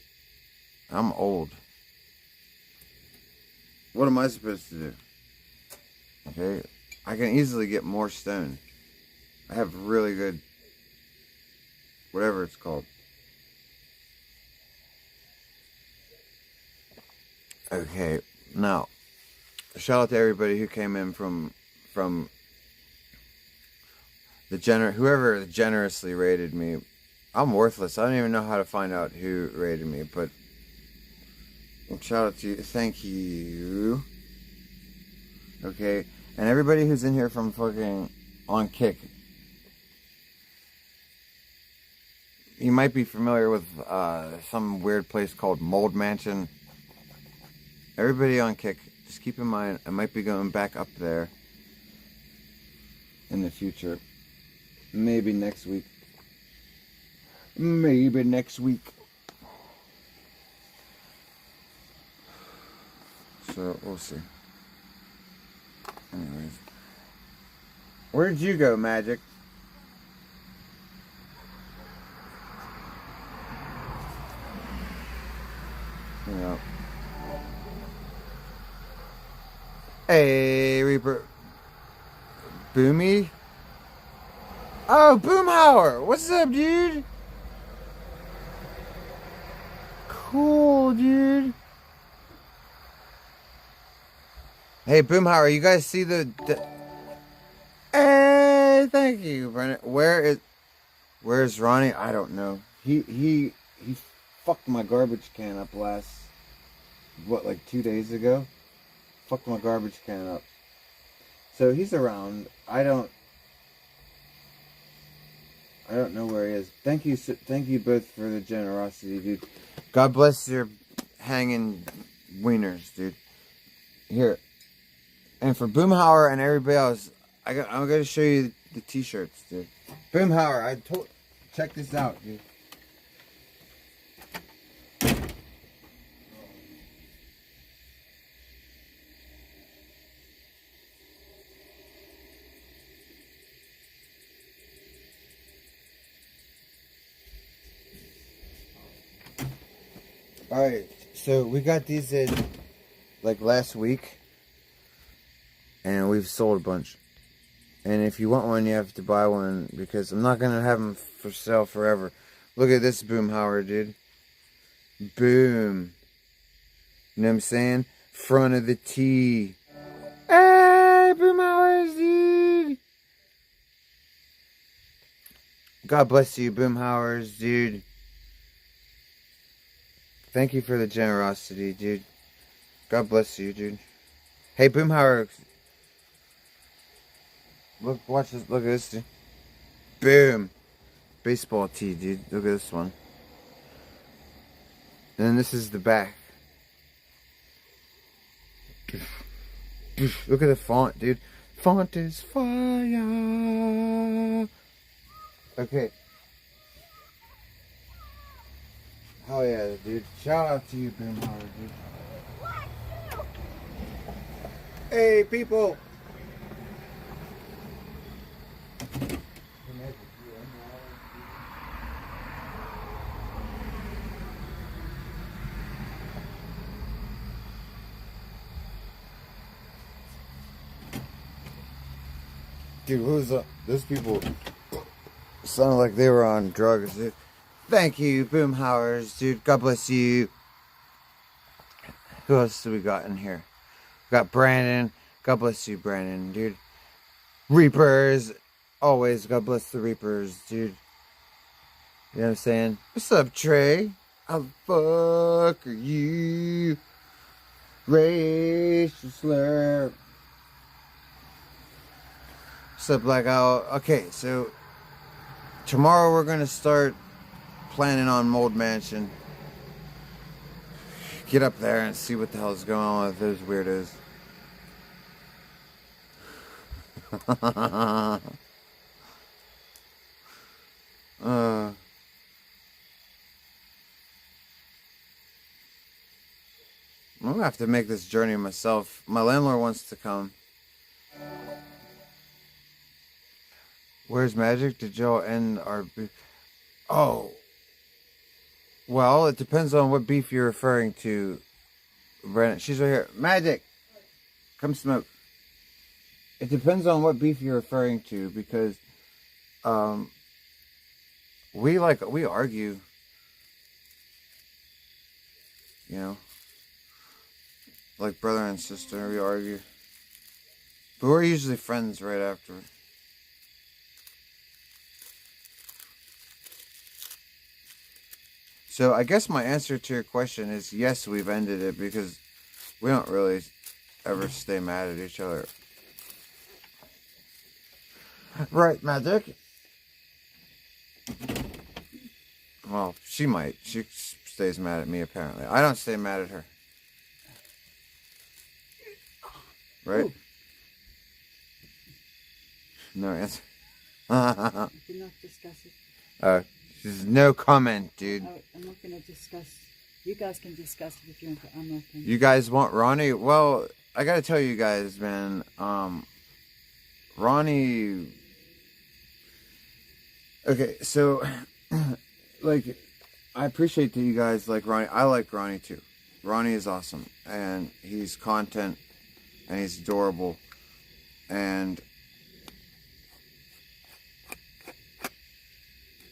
I'm old. What am I supposed to do? Okay, I can easily get more stone. I have really good, whatever it's called. Okay, now, shout out to everybody who came in from whoever generously rated me. I'm worthless. I don't even know how to find out who rated me, but shout out to you. Thank you. Okay, and everybody who's in here from fucking on Kick. You might be familiar with some weird place called Mold Mansion. Everybody on Kick, just keep in mind, I might be going back up there in the future. Maybe next week. Maybe next week. So, we'll see. Anyways. Where'd you go, Magic? Yeah. Hey, Reaper. Boomy? Oh, Boomhauer! What's up, dude? Cool, dude. Hey, Boomhauer, you guys see the... Hey, thank you, Brennan. Where's Ronnie? I don't know. He fucked my garbage can up like 2 days ago? Fucked my garbage can up. So he's around. I don't know where he is. Thank you both for the generosity, dude. God bless your hanging wieners, dude. Here. And for Boomhauer and everybody else, I'm gonna show you the t-shirts, dude. Boomhauer, check this out, dude. Alright, so we got these in like last week, and we've sold a bunch. And if you want one, you have to buy one, because I'm not gonna have them for sale forever. Look at this Boomhauer, dude. Boom. You know what I'm saying? Front of the T. Hey, Boomhauers, dude. God bless you, Boomhauers, dude. Thank you for the generosity, dude. God bless you, dude. Hey, Boomhauer. Watch this. Look at this, dude. Boom. Baseball tee, dude. Look at this one. And then this is the back. Look at the font, dude. Font is fire. Okay. Hell yeah, dude. Shout out to you, Boomhauer, dude. Hey, people. Dude, who's up? Those people sounded like they were on drugs, dude. Thank you, Boomhauers, dude. God bless you. Who else do we got in here? We got Brandon. God bless you, Brandon, dude. Reapers. Always, God bless the Reapers, dude. You know what I'm saying? What's up, Trey? How the fuck are you? Racial slur. What's up, Black Owl? Okay, so tomorrow we're gonna start planning on Mold Mansion. Get up there and see what the hell is going on with those weirdos. I'm gonna have to make this journey myself. My landlord wants to come. Where's Magic? Did y'all end our beef? Oh. Well, it depends on what beef you're referring to, Brandon. She's right here. Magic! Come smoke. It depends on what beef you're referring to, because we argue. You know? Like brother and sister, we argue. But we're usually friends right after. So I guess my answer to your question is yes, we've ended it because we don't really ever stay mad at each other. Right, Magic? Well, she might. She stays mad at me, apparently. I don't stay mad at her. Right? Ooh. No answer. Do not discuss it. There's no comment, dude. I'm not going to discuss. You guys can discuss it if you want. I'm not going. You guys want Ronnie? Well, I gotta tell you guys, man. Ronnie. Okay, so, like, I appreciate that you guys like Ronnie. I like Ronnie too. Ronnie is awesome, and he's content, and he's adorable, and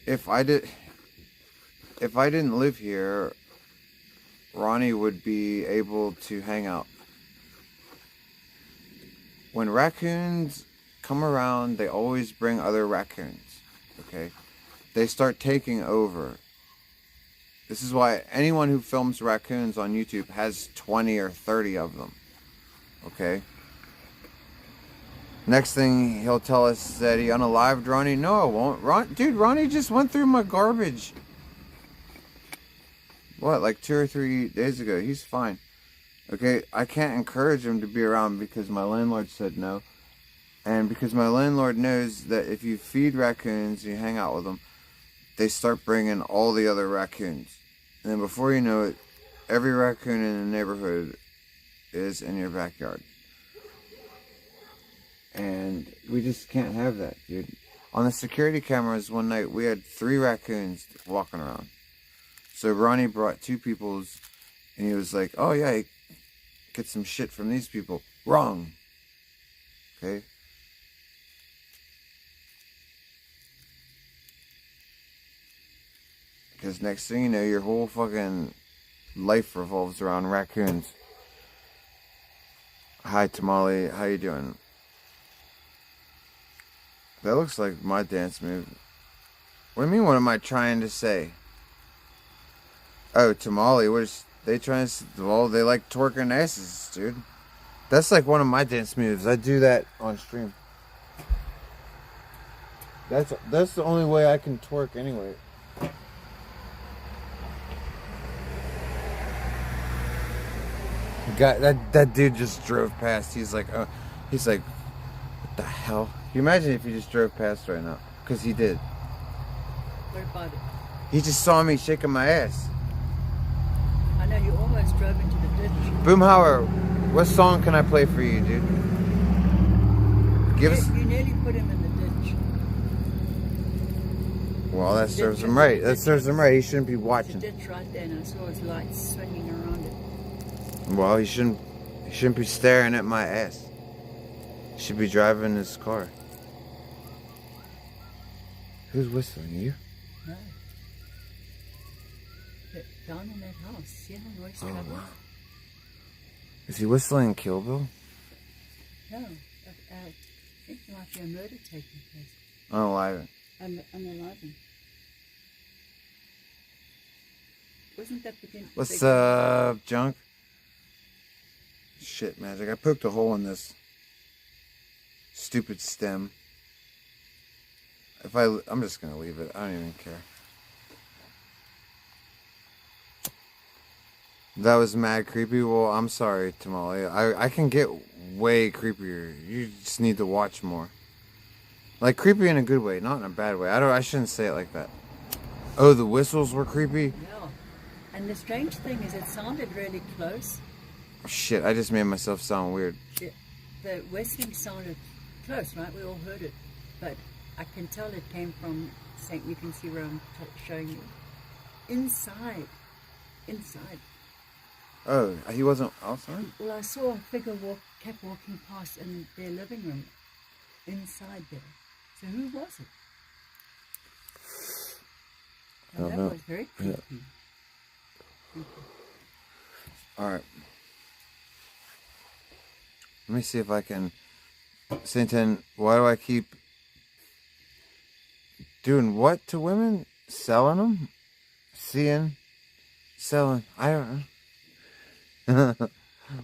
if I didn't live here, Ronnie would be able to hang out. When raccoons come around, they always bring other raccoons. Okay? They start taking over. This is why anyone who films raccoons on YouTube has 20 or 30 of them. Okay? Next thing he'll tell us that he unalived Ronnie. No, I won't. Dude, Ronnie just went through my garbage. What, like 2 or 3 days ago? He's fine. Okay, I can't encourage him to be around because my landlord said no. And because my landlord knows that if you feed raccoons, you hang out with them, they start bringing all the other raccoons. And then before you know it, every raccoon in the neighborhood is in your backyard. And we just can't have that, dude. On the security cameras one night, we had 3 raccoons walking around. So Ronnie brought 2 people's, and he was like, oh yeah, get some shit from these people. Wrong. Okay? Because next thing you know, your whole fucking life revolves around raccoons. Hi, Tamale. How you doing? That looks like my dance move. What do you mean, what am I trying to say? Oh, Tamale, what is they trying to... Well, they like twerking asses, dude. That's like one of my dance moves. I do that on stream. That's the only way I can twerk anyway. That dude just drove past. He's like, what the hell? Can you imagine if he just drove past right now? Because he did. What about it? He just saw me shaking my ass. I know you almost drove into the ditch. Boomhauer, what song can I play for you, dude? Give us... You nearly put him in the ditch. Well, that serves him right. That serves him right. He shouldn't be watching. There's a ditch right there, and I saw his lights swinging around it. Well, he shouldn't be staring at my ass. He should be driving his car. Who's whistling? You? No. But down in that house, see how noise Oh, covered? wow. Is he whistling Kill Bill? No. I think there might be a murder taking place. Unalive. Unaliving. Wasn't that the... What's up, junk? Shit, Magic. I poked a hole in this stupid stem. I'm just gonna leave it. I don't even care. That was mad creepy. Well, I'm sorry, Tamale. I can get way creepier. You just need to watch more. Like creepy in a good way, not in a bad way. I shouldn't say it like that. Oh, the whistles were creepy? Yeah. And the strange thing is it sounded really close. Shit, I just made myself sound weird. The whistling sounded close, right? We all heard it. But I can tell it came from, you can see where I'm showing you. Inside. Oh, he wasn't outside? Well, I saw a figure kept walking past in their living room. Inside there. So who was it? I don't that know. was very creepy. Yeah. Alright. Let me see if I can... Satan, why do I keep... Doing what to women? Selling them? Seeing? selling. I don't know.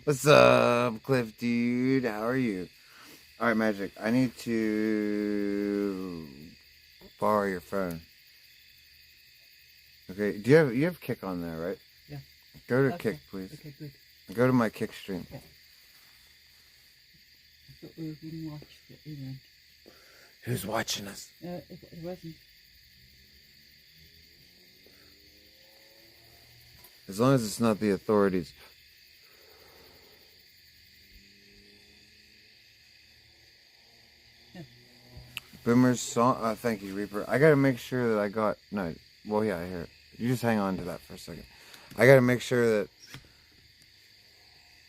What's up, Cliff dude? How are you? Alright, Magic. I need to borrow your phone. Okay. Do you have Kick on there, right? Yeah. Go to Okay. Kick, please. Okay, good. Go to my Kick stream. Okay. I thought we were being watched the event. Who's watching us? It wasn't. As long as it's not the authorities. Yeah. Boomer's song. Thank you, Reaper. I gotta make sure that I got. No. Well, yeah, I hear it. You just hang on to that for a second. I gotta make sure that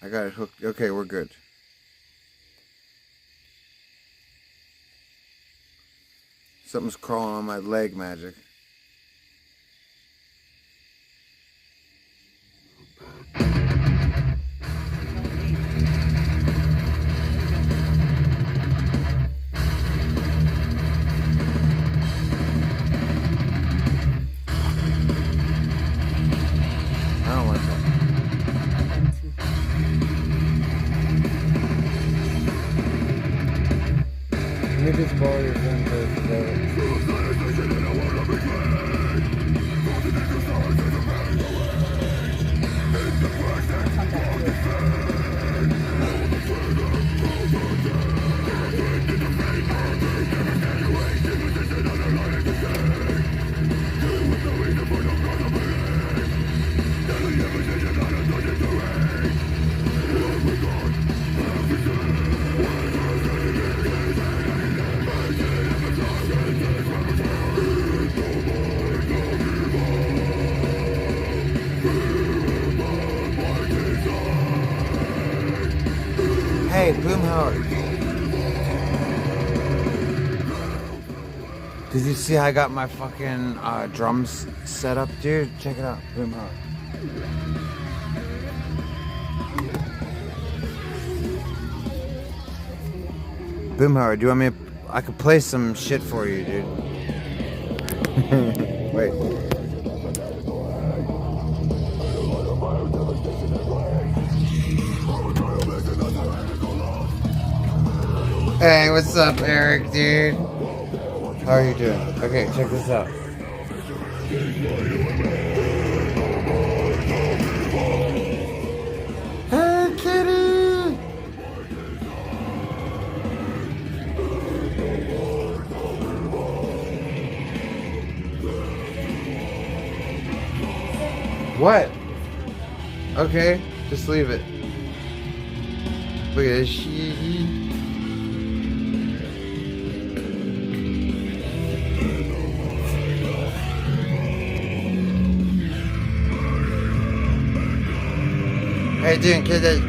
I got it hooked. Okay, we're good. Something's crawling on my leg, Magic. I don't like that. Let me just borrow your phone first. Hey, Boomhauer. Did you see how I got my fucking drums set up, dude? Check it out, Boomhauer. Boomhauer, do you want me to... I could play some shit for you, dude. Wait. Hey, what's up, Eric, dude? How are you doing? Okay, check this out. Hey, kitty! What? Okay, just leave it. Look at this shit. How you doing, kitty?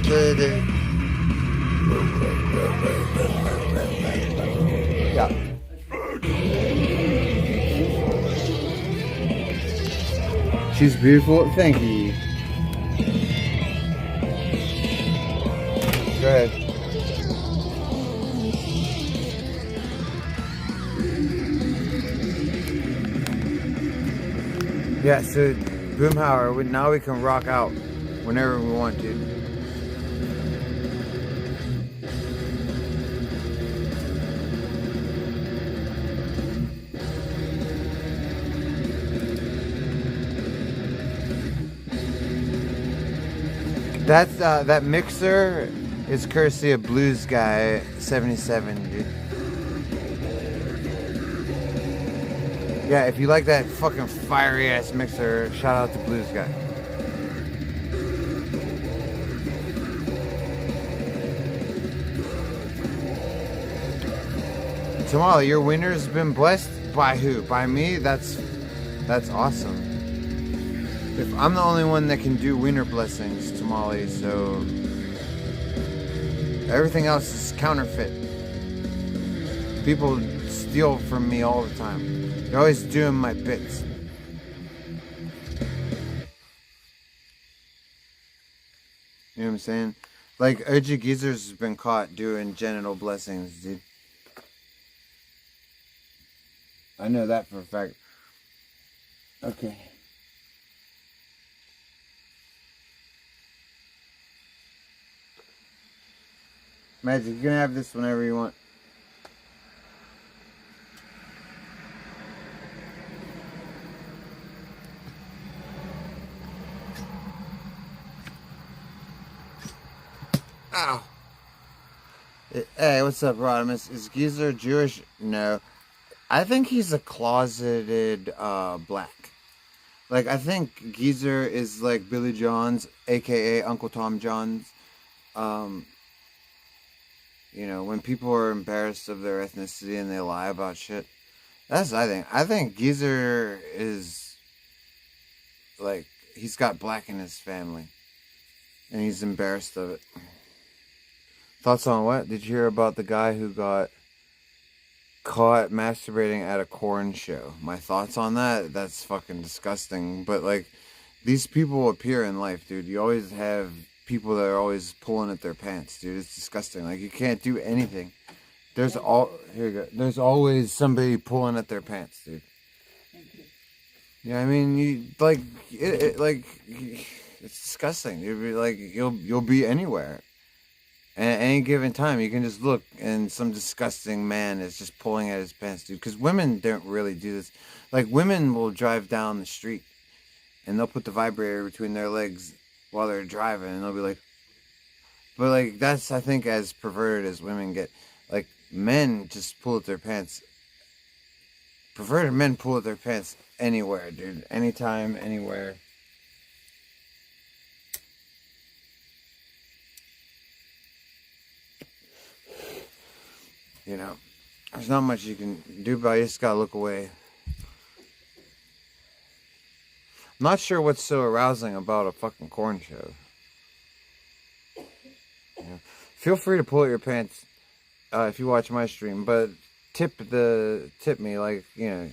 Kitty. Yeah. She's beautiful. Thank you. Go ahead. Yeah, so Boomhauer, now we can rock out whenever we want to. That's that mixer is courtesy of Blues Guy 77, dude. Yeah, if you like that fucking fiery ass mixer, shout out to Blues Guy. Tamale, your winner's been blessed by who? By me? That's awesome. If I'm the only one that can do winner blessings, Tamale, so everything else is counterfeit. People steal from me all the time. They're always doing my bits. You know what I'm saying? Like, OG Geezers has been caught doing genital blessings, dude. I know that for a fact. Okay. Magic, you can have this whenever you want. Ow. Hey, what's up, Rodimus? Is Geezer Jewish? No. I think he's a closeted black. Like, I think Geezer is like Billy John's, aka Uncle Tom John's. You know, when people are embarrassed of their ethnicity and they lie about shit. That's what I think. I think Geezer is like, he's got black in his family. And he's embarrassed of it. Thoughts on what? Did you hear about the guy who got caught masturbating at a corn show? My thoughts on that? That's fucking disgusting. But like, these people appear in life, dude. You always have people that are always pulling at their pants, dude. It's disgusting. Like, you can't do anything. There's here you go. There's always somebody pulling at their pants, dude. Thank you. Yeah, I mean, you like it's disgusting. You'll be like, you'll be anywhere. At any given time, you can just look, and some disgusting man is just pulling at his pants, dude. Because women don't really do this. Like, women will drive down the street, and they'll put the vibrator between their legs while they're driving, and they'll be like... But, like, that's, I think, as perverted as women get. Like, men just pull at their pants. Perverted men pull at their pants anywhere, dude. Anytime, anywhere. You know, there's not much you can do, but you just gotta look away. I'm not sure what's so arousing about a fucking corn show. You know, feel free to pull at your pants if you watch my stream, but tip me, like, you know,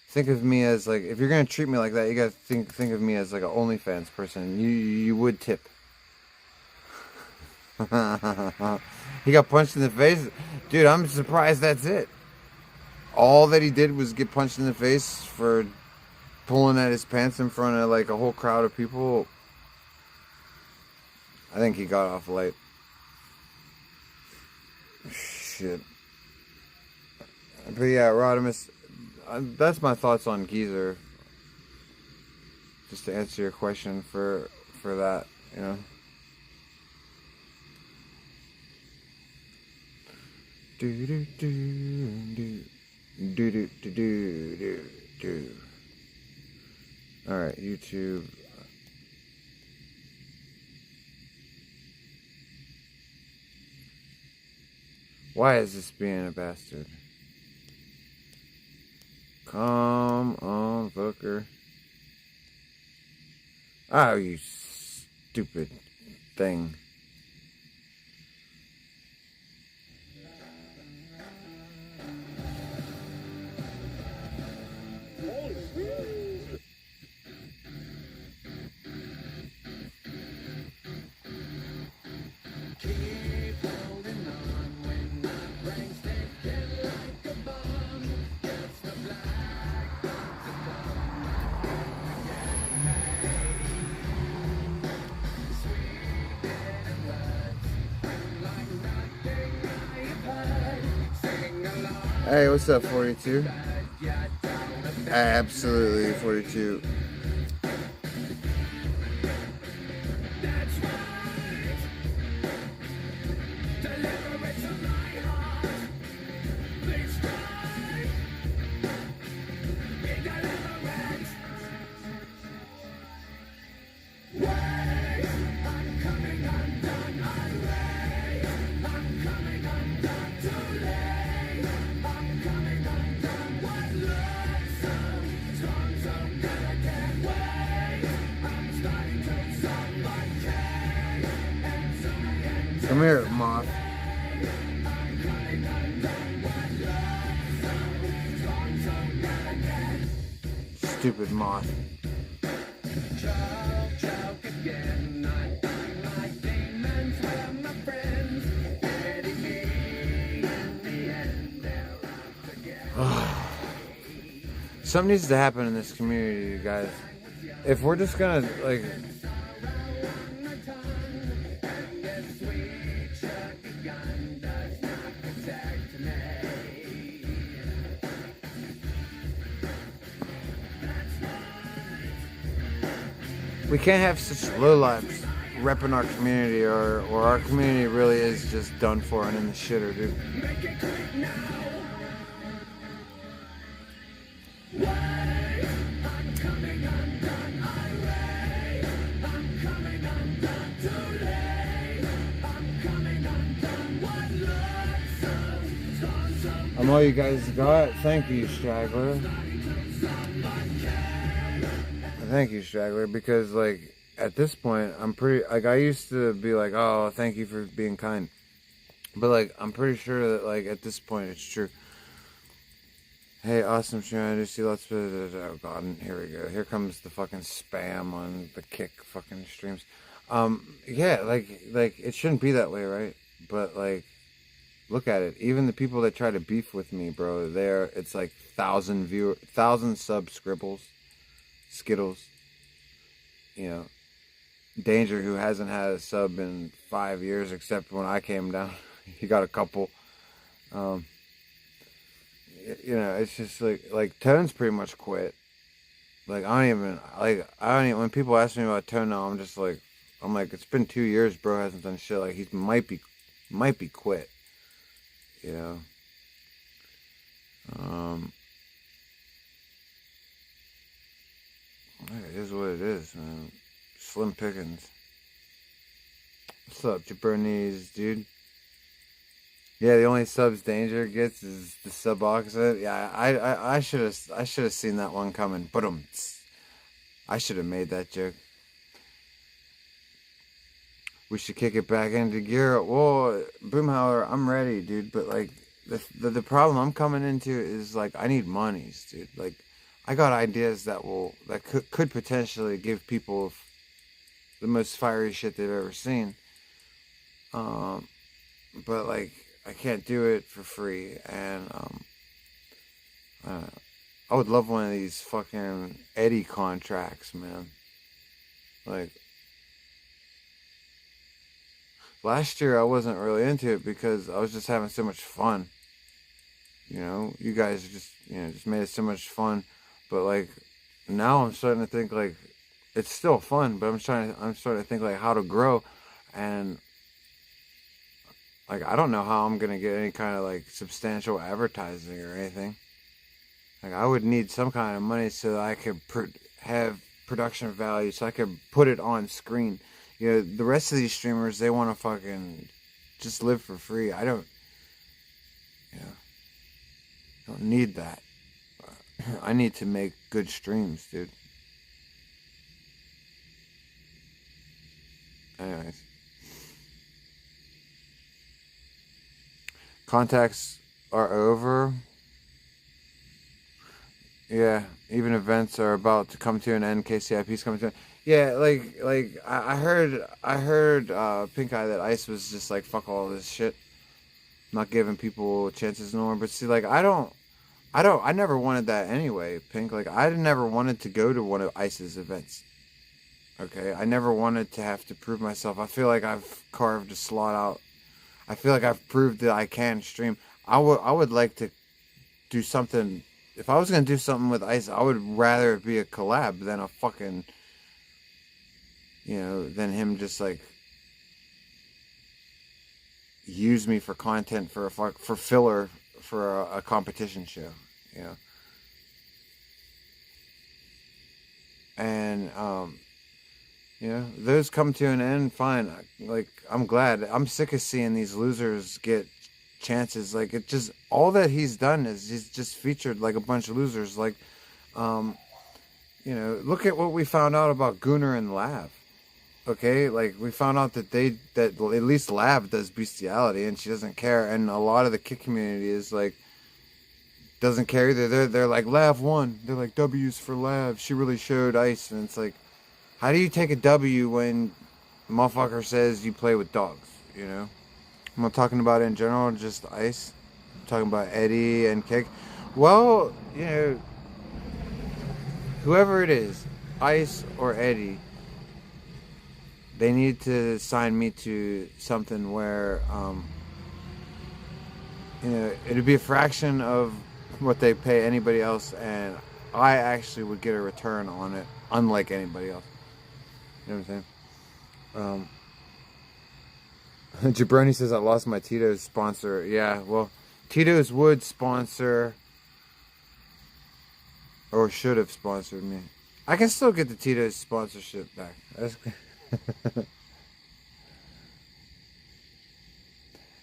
think of me as, like, if you're gonna treat me like that, you gotta think of me as like an OnlyFans person. You would tip. He got punched in the face. Dude, I'm surprised that's it. All that he did was get punched in the face for pulling at his pants in front of like a whole crowd of people. I think he got off light. Shit. But yeah, Rodimus, that's my thoughts on Geezer. Just to answer your question for that, you know. Do do do do do do do do do. All right, YouTube. Why is this being a bastard? Come on, fucker. Oh, you stupid thing. Hey, what's up, 42? Absolutely, 42. Come here, moth. Stupid moth. Something needs to happen in this community, you guys. If we're just gonna, like... We can't have such lowlives repping our community, or our community really is just done for and in the shitter, dude. I'm all you guys got. Thank you, Straggler. Thank you, Straggler, because, like, at this point, I'm pretty, like, I used to be like, oh, thank you for being kind. But, like, I'm pretty sure that, like, at this point, it's true. Hey, awesome stream. I just see lots of, oh, God, here we go. Here comes the fucking spam on the Kick fucking streams. Yeah, like, it shouldn't be that way, right? But, like, look at it. Even the people that try to beef with me, bro, it's like 1,000 sub scribbles. Skittles, you know, Danger, who hasn't had a sub in 5 years, except when I came down, he got a couple. You know, it's just like Tone's pretty much quit. Like, I don't even, when people ask me about Tone now, I'm like, it's been 2 years, bro, hasn't done shit. Like, he might be quit, you know. It is what it is, man. Slim pickings. What's up, Japanese dude? Yeah, the only subs Danger gets is the sub opposite. Yeah, I should have seen that one coming. But I should have made that joke. We should kick it back into gear. Well, Boomhauer, I'm ready, dude. But like the problem I'm coming into is like I need monies, dude. Like, I got ideas that could potentially give people the most fiery shit they've ever seen. But like, I can't do it for free, and I would love one of these fucking Eddie contracts, man. Like, last year I wasn't really into it because I was just having so much fun. You know, you guys just made it so much fun. But like, now I'm starting to think like it's still fun, but I'm starting to think like how to grow, and like I don't know how I'm gonna get any kind of like substantial advertising or anything. Like, I would need some kind of money so that I could have production value, so I could put it on screen. You know, the rest of these streamers, they want to fucking just live for free. I don't need that. I need to make good streams, dude. Anyways. Contacts are over. Yeah, even events are about to come to an end. KCIP's coming to an end. Yeah, like I heard Pink Eye that Ice was just like, fuck all this shit, not giving people chances no more. But see, like, I never wanted that anyway, Pink. Like, I never wanted to go to one of Ice's events. Okay, I never wanted to have to prove myself. I feel like I've carved a slot out. I feel like I've proved that I can stream. I would like to do something. If I was gonna do something with Ice, I would rather it be a collab than a fucking, than him just like use me for content for filler for a competition show, and those come to an end. Fine, like, I'm glad. I'm sick of seeing these losers get chances. Like, it just, all that he's done is he's just featured like a bunch of losers. Like, look at what we found out about Gunnar and Lav. Okay, like, we found out that at least Lav does bestiality and she doesn't care, and a lot of the Kick community is like, doesn't care either. They're like, Lav won. They're like, W's for Lav. She really showed Ice. And it's like, how do you take a W when the motherfucker says you play with dogs? I'm not talking about it in general, just Ice. I'm talking about Eddie and Kick. Well, whoever it is, Ice or Eddie, they need to sign me to something where, it'd be a fraction of what they pay anybody else, and I actually would get a return on it, unlike anybody else. You know what I'm saying? Jabroni says I lost my Tito's sponsor. Yeah, well, Tito's would sponsor, or should have sponsored me. I can still get the Tito's sponsorship back.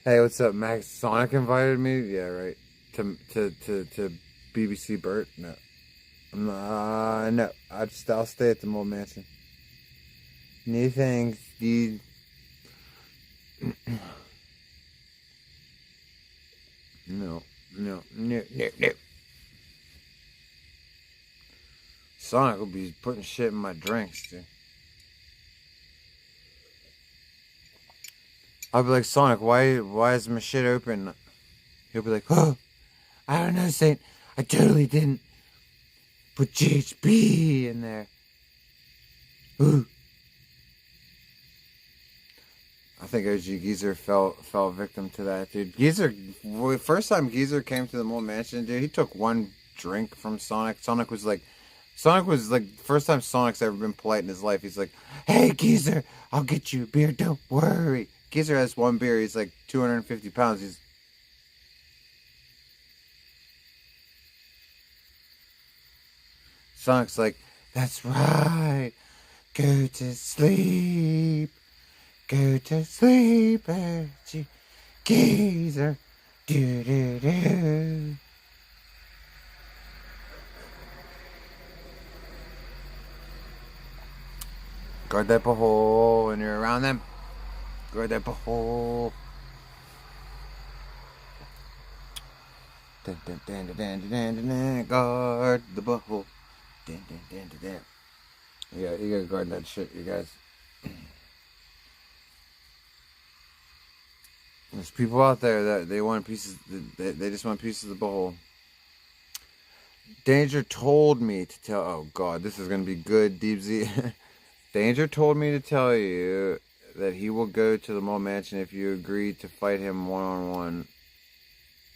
Hey, what's up, Max? Sonic invited me. Yeah, right. To BBC Burt. No, no. I'll stay at the Mold Mansion. No thanks, dude. No. Sonic will be putting shit in my drinks, dude. I'll be like, Sonic, why is my shit open? He'll be like, oh, I don't know, Saint. I totally didn't put GHB in there. Ooh. I think OG Geezer fell victim to that, dude. Geezer, first time Geezer came to the Mole Mansion, dude, he took one drink from Sonic. Sonic was like, first time Sonic's ever been polite in his life. He's like, hey, Geezer, I'll get you a beer, don't worry. Geezer has one beer, he's like 250 pounds. Sonic's like, that's right, go to sleep. Go to sleep, Geezer. Do. Guard that hole when you're around them. Guard that hole. Guard the butthole. Yeah, you gotta guard that shit, you guys. There's people out there that they want pieces. They just want pieces of the bowl. Danger told me to tell. Oh God, this is gonna be good, Deep Z. Danger told me to tell you that he will go to the Mole Mansion if you agree to fight him one-on-one.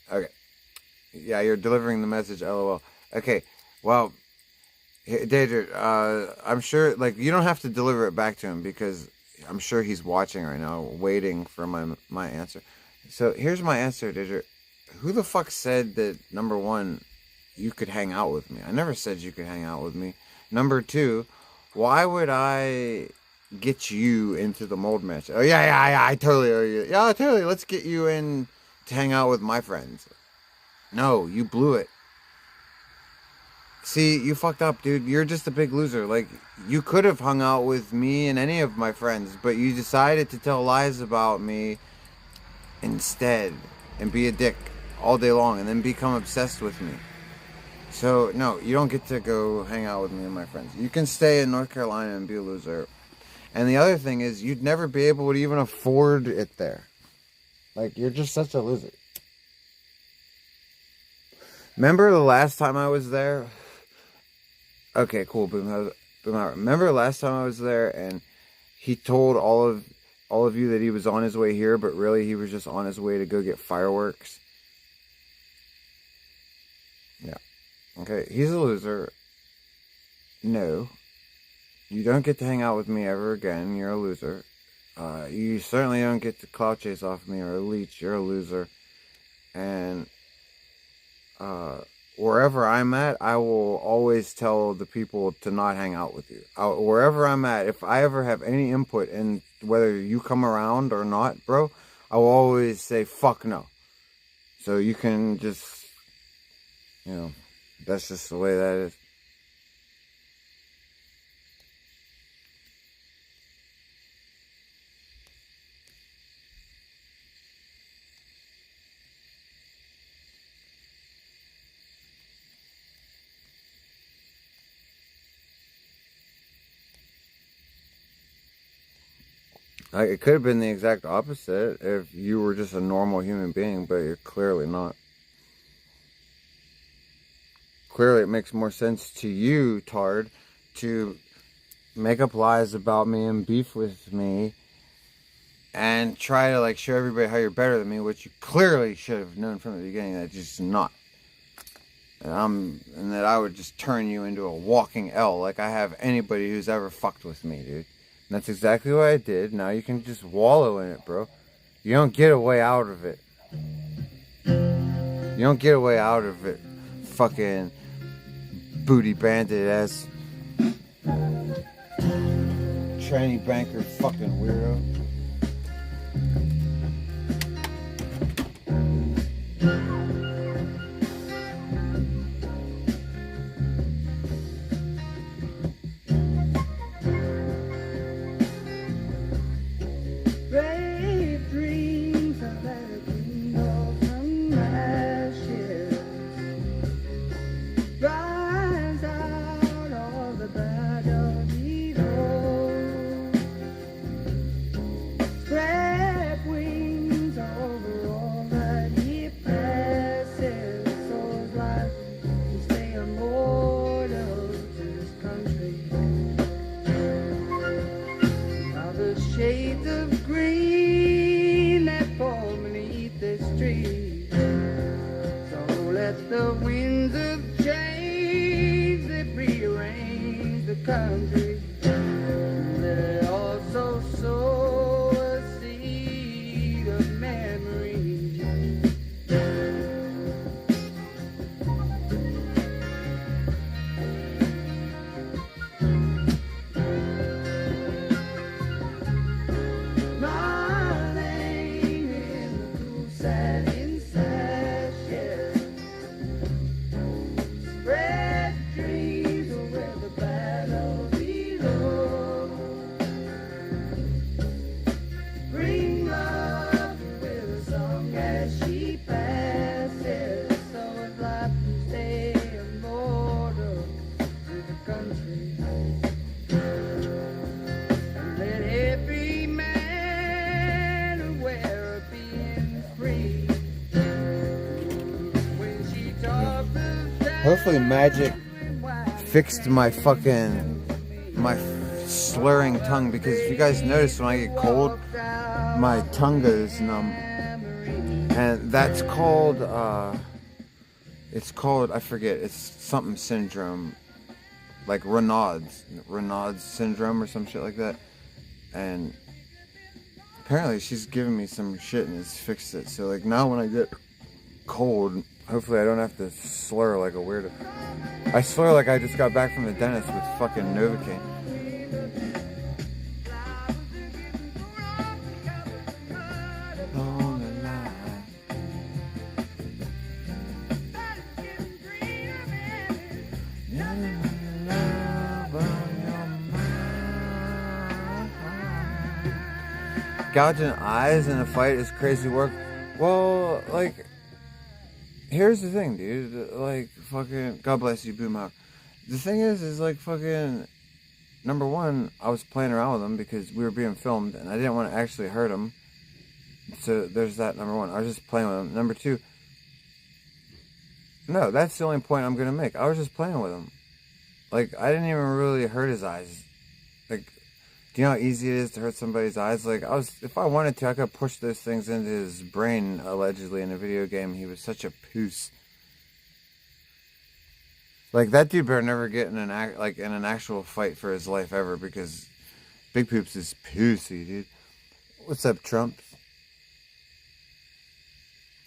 Okay. Yeah, you're delivering the message. LOL. Okay. Well, Danger, I'm sure. Like, you don't have to deliver it back to him because I'm sure he's watching right now, waiting for my answer. So here's my answer, Danger. Who the fuck said that, number one, you could hang out with me? I never said you could hang out with me. Number two, why would I get you into the Mold Mansion? Oh, yeah, I totally owe you. Yeah, totally. Let's get you in to hang out with my friends. No, you blew it. See, you fucked up, dude. You're just a big loser. Like, you could have hung out with me and any of my friends, but you decided to tell lies about me instead and be a dick all day long and then become obsessed with me. So, no, you don't get to go hang out with me and my friends. You can stay in North Carolina and be a loser. And the other thing is, you'd never be able to even afford it there. Like, you're just such a loser. Remember the last time I was there? Okay, cool. Remember the last time I was there and he told all of you that he was on his way here, but really he was just on his way to go get fireworks? Yeah. Okay, he's a loser. No. You don't get to hang out with me ever again. You're a loser. You certainly don't get to clout chase off me or a leech. You're a loser. And wherever I'm at, I will always tell the people to not hang out with you. Wherever I'm at, if I ever have any input in whether you come around or not, bro, I will always say, fuck no. So you can just, that's just the way that is. It could have been the exact opposite if you were just a normal human being, but you're clearly not. clearly it makes more sense to you, Tard, to make up lies about me and beef with me and try to like show everybody how you're better than me, which you clearly should have known from the beginning that you're just not. And that I would just turn you into a walking L like I have anybody who's ever fucked with me, dude. And that's exactly what I did. Now you can just wallow in it, bro. You don't get a way out of it. You don't get a way out of it, fucking booty bandit ass tranny banker fucking weirdo. Hopefully magic fixed my slurring tongue, because if you guys notice, when I get cold, my tongue goes numb. And that's called, it's called, I forget, it's something syndrome, like Raynaud's syndrome or some shit like that. And apparently she's giving me some shit and it's fixed it. So like now when I get cold, hopefully I don't have to slur like a weirdo. I slur like I just got back from the dentist with fucking Novocaine. Gouging eyes in a fight is crazy work. Well, like, here's the thing, dude. Like, fucking, God bless you, Boomhauer. The thing is like, fucking, number one, I was playing around with him because we were being filmed and I didn't want to actually hurt him. So there's that, number one. I was just playing with him. Number two, no, that's the only point I'm going to make. I was just playing with him. Like, I didn't even really hurt his eyes. Like, do you know how easy it is to hurt somebody's eyes? Like, if I wanted to, I could push those things into his brain, allegedly, in a video game. He was such a puss. Like, that dude better never get in an actual fight for his life ever, because Big Poops is pussy, dude. What's up, Trump?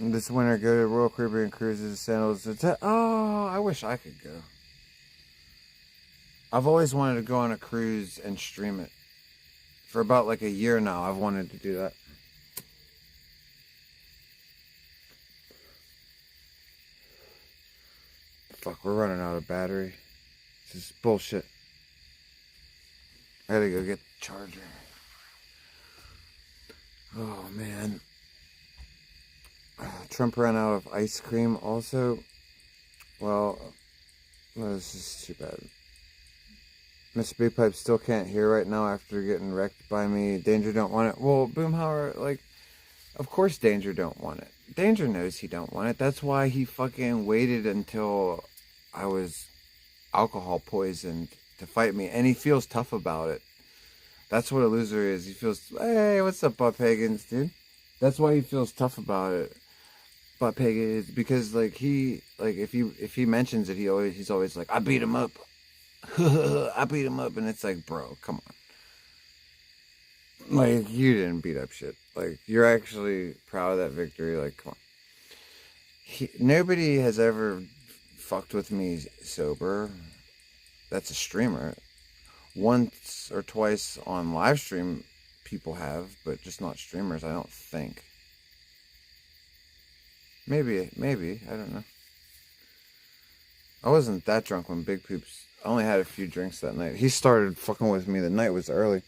This winter, go to Royal Caribbean Cruises, Sandals. Oh, I wish I could go. I've always wanted to go on a cruise and stream it. For about like a year now, I've wanted to do that. Fuck, we're running out of battery. This is bullshit. I gotta go get the charger. Oh, man. Trump ran out of ice cream also. Well, this is too bad. Mr. Big Pipe still can't hear right now after getting wrecked by me. Danger don't want it. Well, Boomhauer, like, of course Danger don't want it. Danger knows he don't want it. That's why he fucking waited until I was alcohol poisoned to fight me, and he feels tough about it. That's what a loser is. He feels, hey, what's up, butt pagans, dude? That's why he feels tough about it. Butt pagans, because like if he mentions it, he's always like, I beat him up. I beat him up, and it's like, bro, come on. Like, you didn't beat up shit. Like, you're actually proud of that victory. Like, come on. Nobody has ever fucked with me sober. That's a streamer. Once or twice on live stream, people have, but just not streamers, I don't think. Maybe, I don't know. I wasn't that drunk when Big Poops. I only had a few drinks that night. He started fucking with me. The night was early.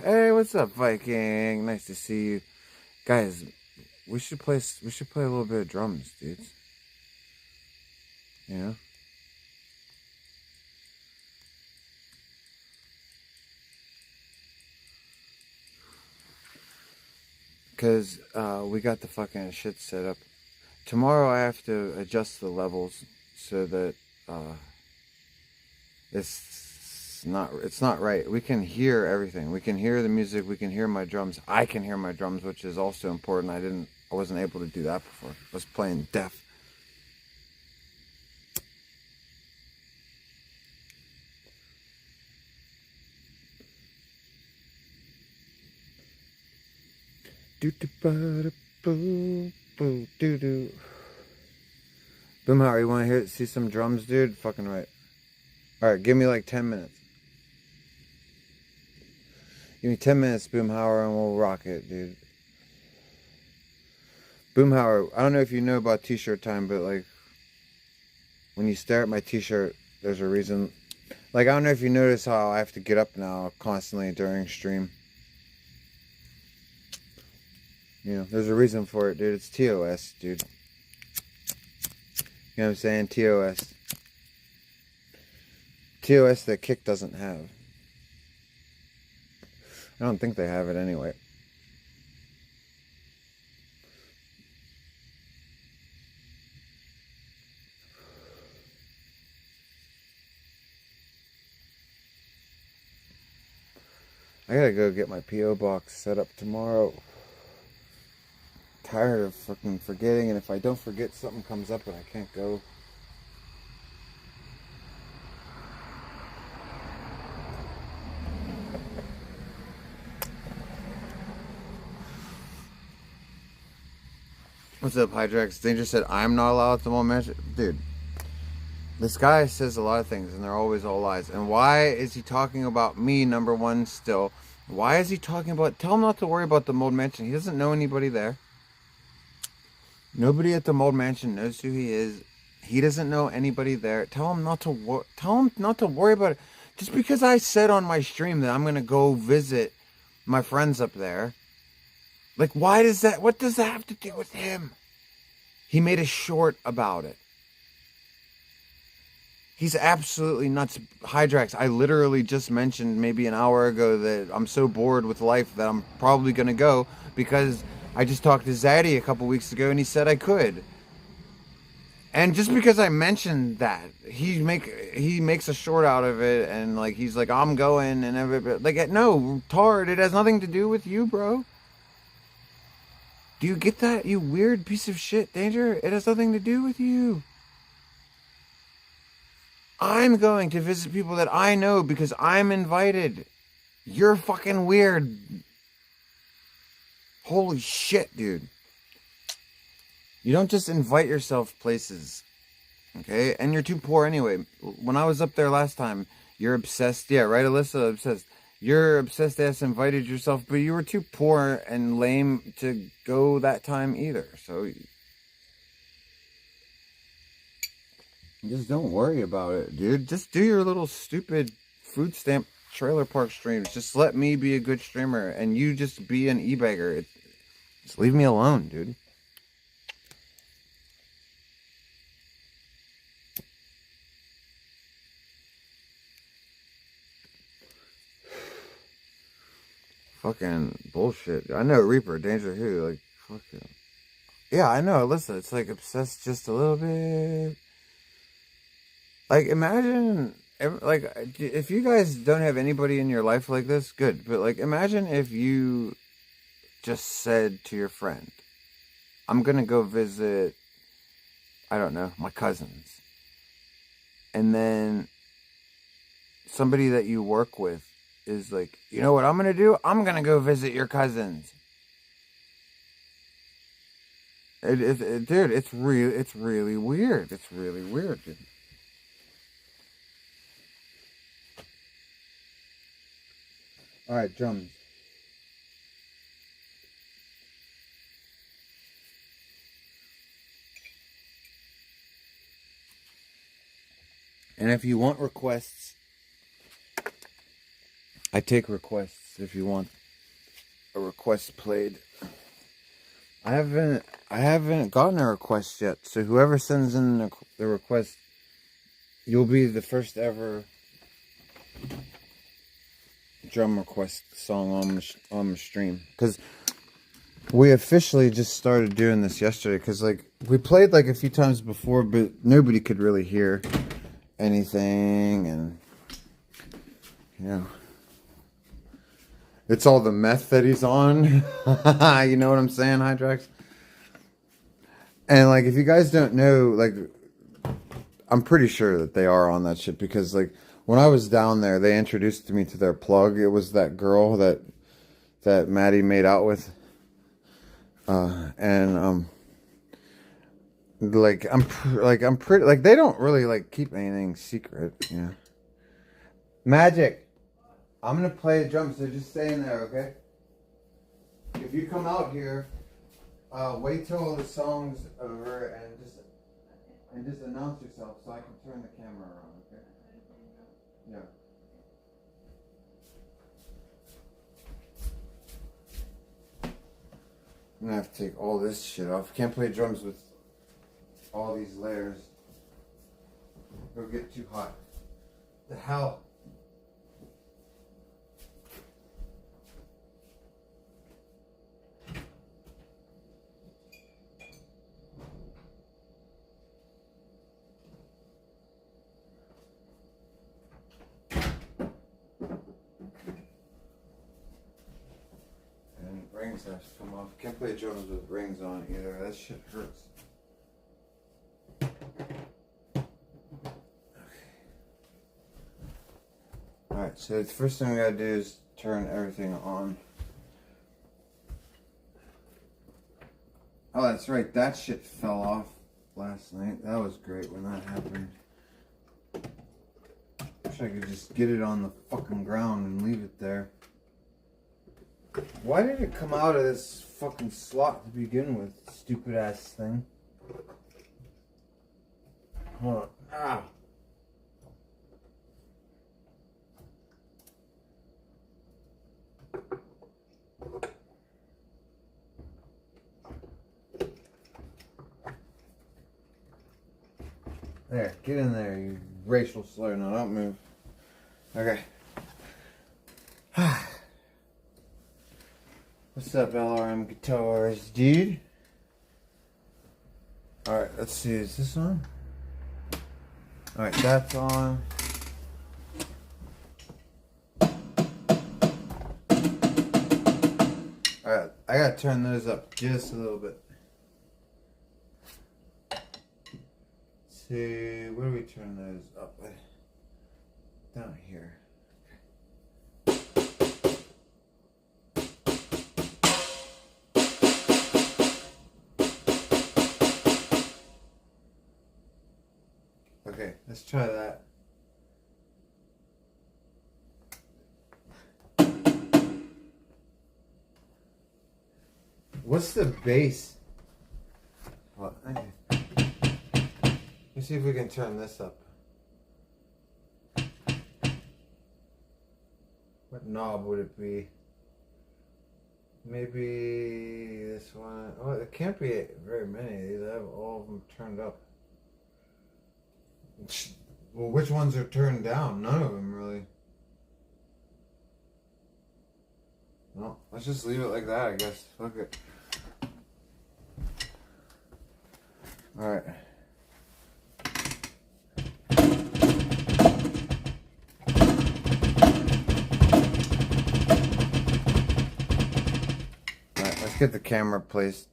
Hey, what's up, Viking? Nice to see you, guys. We should play a little bit of drums, dudes. You know? Because we got the fucking shit set up. Tomorrow I have to adjust the levels so that it's not right. We can hear everything. We can hear the music. We can hear my drums. I can hear my drums, which is also important. I wasn't able to do that before. I was playing deaf. Boomhauer, you want to see some drums, dude? Fucking right. Alright, give me like 10 minutes. Give me 10 minutes, Boomhauer, and we'll rock it, dude. Boomhauer, I don't know if you know about t-shirt time, but like, when you stare at my t-shirt, there's a reason. Like, I don't know if you notice how I have to get up now constantly during stream. You know, there's a reason for it, dude. It's TOS, dude. You know what I'm saying? TOS. TOS that Kick doesn't have. I don't think they have it anyway. I gotta go get my P.O. box set up tomorrow. Tired of fucking forgetting, and if I don't forget, something comes up and I can't go. What's up, Hydrax? Danger said, I'm not allowed at the moment. Dude, this guy says a lot of things, and they're always all lies. And why is he talking about me, number one, still? Why is he talking about... Tell him not to worry about the Mold Mansion. He doesn't know anybody there. Nobody at the Mold Mansion knows who he is. He doesn't know anybody there. Tell him not to worry about it. Just because I said on my stream that I'm going to go visit my friends up there... Like, why does that... What does that have to do with him? He made a short about it. He's absolutely nuts. Hydrax, I literally just mentioned maybe an hour ago that I'm so bored with life that I'm probably going to go because I just talked to Zaddy a couple weeks ago and he said I could. And just because I mentioned that, he makes a short out of it and like he's like, I'm going and everybody... Like, no, Tard, it has nothing to do with you, bro. Do you get that, you weird piece of shit, Danger? It has nothing to do with you. I'm going to visit people that I know because I'm invited. You're fucking weird. Holy shit, dude. You don't just invite yourself places. Okay? And you're too poor anyway. When I was up there last time, you're obsessed. Yeah, right, Alyssa? Obsessed. You're obsessed ass invited yourself, but you were too poor and lame to go that time either. So just don't worry about it, dude. Just do your little stupid food stamp trailer park streams. Just let me be a good streamer and you just be an e-bagger. Just leave me alone, dude. fucking bullshit. I know Reaper, Danger Who, like, fucking. Yeah, I know, Alyssa. It's like obsessed just a little bit. Like, imagine, like, if you guys don't have anybody in your life like this, good. But, like, imagine if you just said to your friend, I'm gonna go visit, I don't know, my cousins. And then somebody that you work with is like, you know what I'm gonna do? I'm gonna go visit your cousins. Dude, it's really weird. It's really weird, dude. All right, drums. And if you want requests, I take requests. If you want a request played, I haven't gotten a request yet. So whoever sends in the request, you'll be the first ever drum request song on the stream. Because we officially just started doing this yesterday. Because like we played like a few times before, but nobody could really hear anything, and you know, it's all the meth that he's on. You know what I'm saying, Hydrax? And like, if you guys don't know, like, I'm pretty sure that they are on that shit, because like when I was down there, they introduced me to their plug. It was that girl that Maddie made out with, and like I'm pretty like they don't really like keep anything secret, you know. Magic, I'm gonna play a drum, so just stay in there, okay? If you come out here, wait till the song's over and just announce yourself so I can turn the camera around, okay? Yeah. I'm gonna have to take all this shit off. Can't play drums with all these layers. It'll get too hot. The hell? And rings have to come off. Can't play drums with rings on either. That shit hurts. Alright, so the first thing we gotta do is turn everything on. Oh, that's right, that shit fell off last night. That was great when that happened. Wish I could just get it on the fucking ground and leave it there. Why did it come out of this fucking slot to begin with, stupid ass thing? Hold on. Ah! There, get in there, you racial slur. No, don't move. Okay. What's up, LRM Guitars, dude? Alright, let's see, is this on? Alright, that's on. Alright, I gotta turn those up just a little bit. See, where do we turn those up? Down here. Okay, let's try that. What's the bass? What? Let's see if we can turn this up. What knob would it be? Maybe this one. Oh, it can't be very many. These I have all of them turned up. Well, which ones are turned down? None of them really. Well, let's just leave it like that, I guess. Fuck it. Alright. Alright, let's get the camera placed.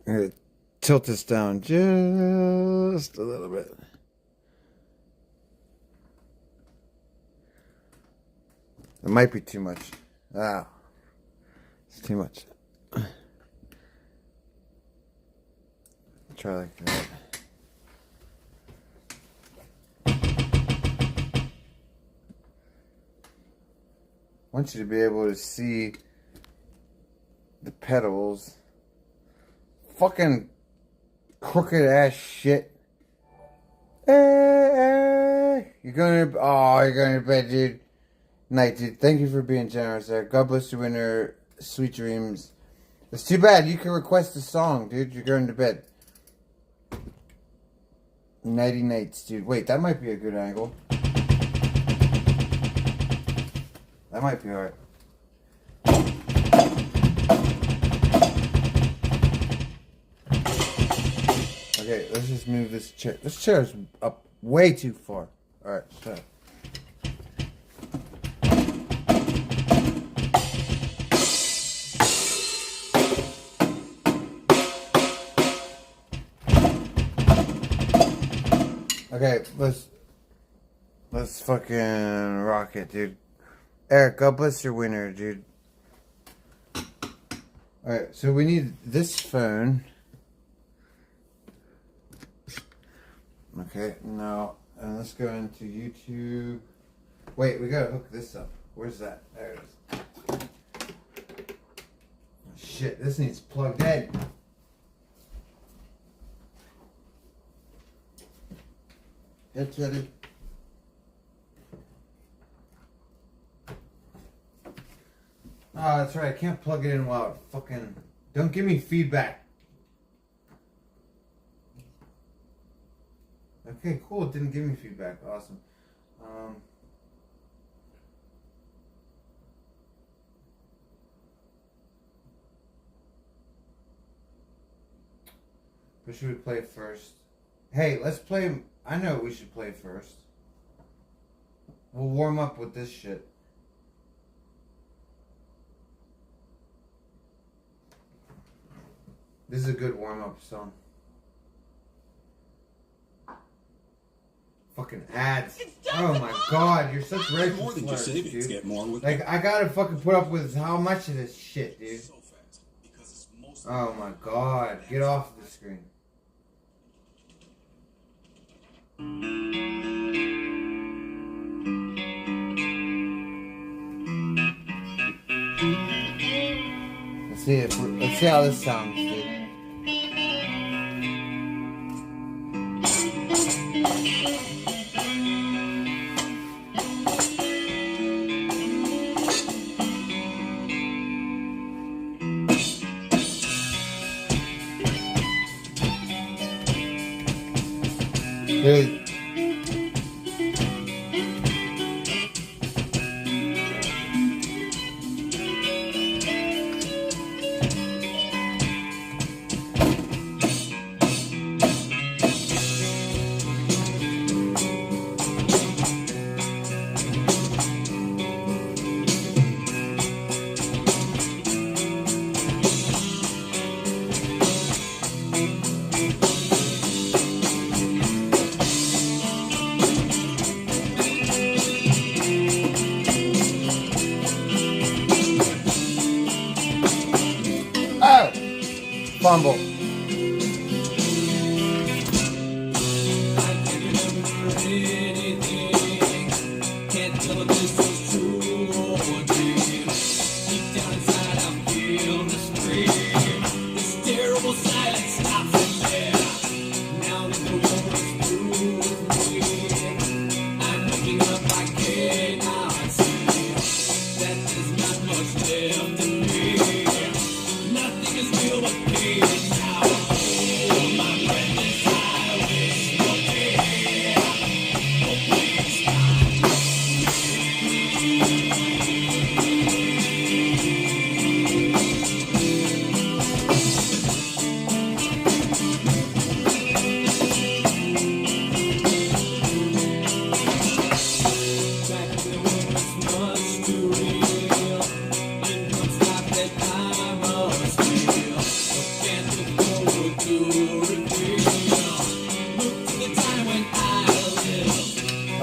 I'm gonna tilt this down just a little bit. It might be too much. Ah, it's too much. Try like that. I want you to be able to see the pedals. Fucking crooked ass shit. You're going to bed, dude. Night, dude. Thank you for being generous there. God bless you, winner. Sweet dreams. It's too bad. You can request a song, dude. You're going to bed. Nighty nights, dude. Wait, that might be a good angle. That might be alright. Okay, let's just move this chair. This chair is up way too far. Alright, so. Okay, let's fucking rock it, dude. Eric, God bless your winner, dude. Alright, so we need this phone. Okay, now, and let's go into YouTube. Wait, we gotta hook this up. Where's that? There it is. Oh, shit, this needs plugged in. Hey, Teddy. Oh, that's right. I can't plug it in while it fucking... Don't give me feedback. Okay, cool. It didn't give me feedback. Awesome. What should we play first? Hey, let's play... I know what we should play first. We'll warm up with this shit. This is a good warm-up song. Fucking ads. Oh my god, you're such racist More than just slurs, savings. dude. Get more with Like, I gotta fucking put up with how much of this shit, dude. Oh my god, get off the screen. Let's see how this sounds, dude. Dude. Fumble. Nothing is real but pain now.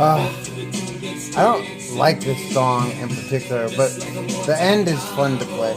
I don't like this song in particular, but the end is fun to play.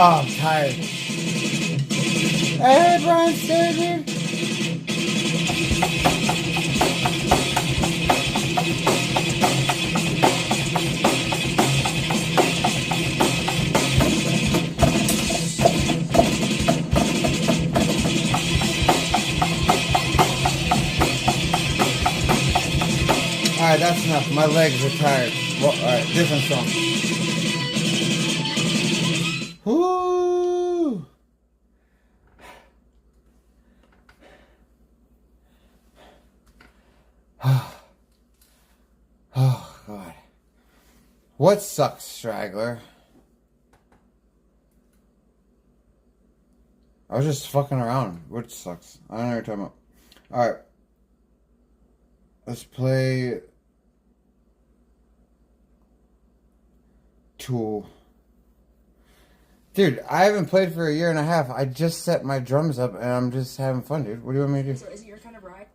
Oh, I'm tired. Hey, Brian Sturgeon. Alright, that's enough. My legs are tired. Well, alright, different song. Woo! Oh, God. What sucks, Straggler? I was just fucking around. What sucks? I don't know what you're talking about. Alright. Let's play Tool. Dude, I haven't played for a year and a half. I just set my drums up and I'm just having fun, dude. What do you want me to do? So is it your kind of ride?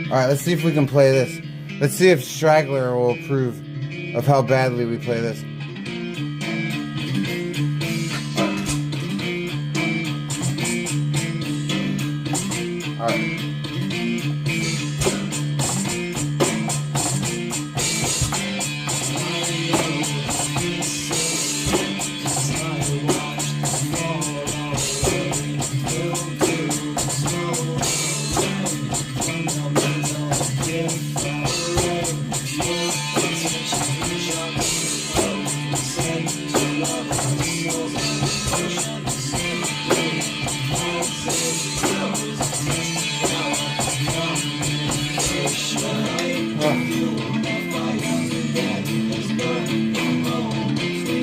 Alright, let's see if we can play this. Let's see if Straggler will approve of how badly we play this. Alright.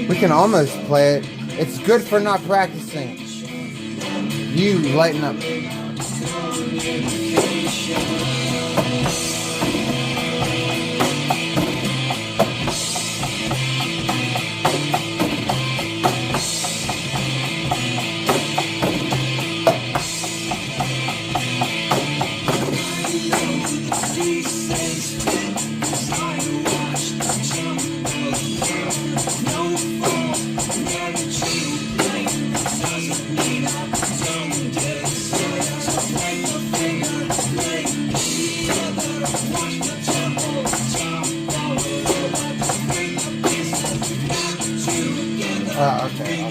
We can almost play it. It's good for not practicing. You lighten up. Okay.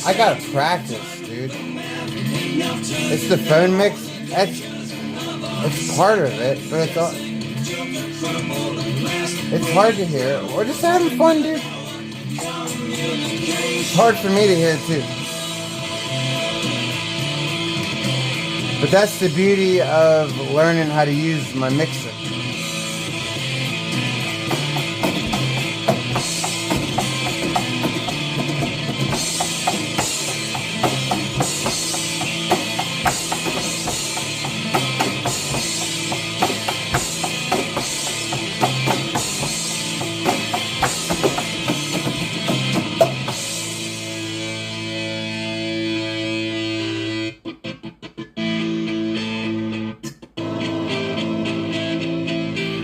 I gotta practice, dude. It's the phone mix. It's part of it, but it's hard to hear. We're just having fun, dude. It's hard for me to hear too. But that's the beauty of learning how to use my mixer.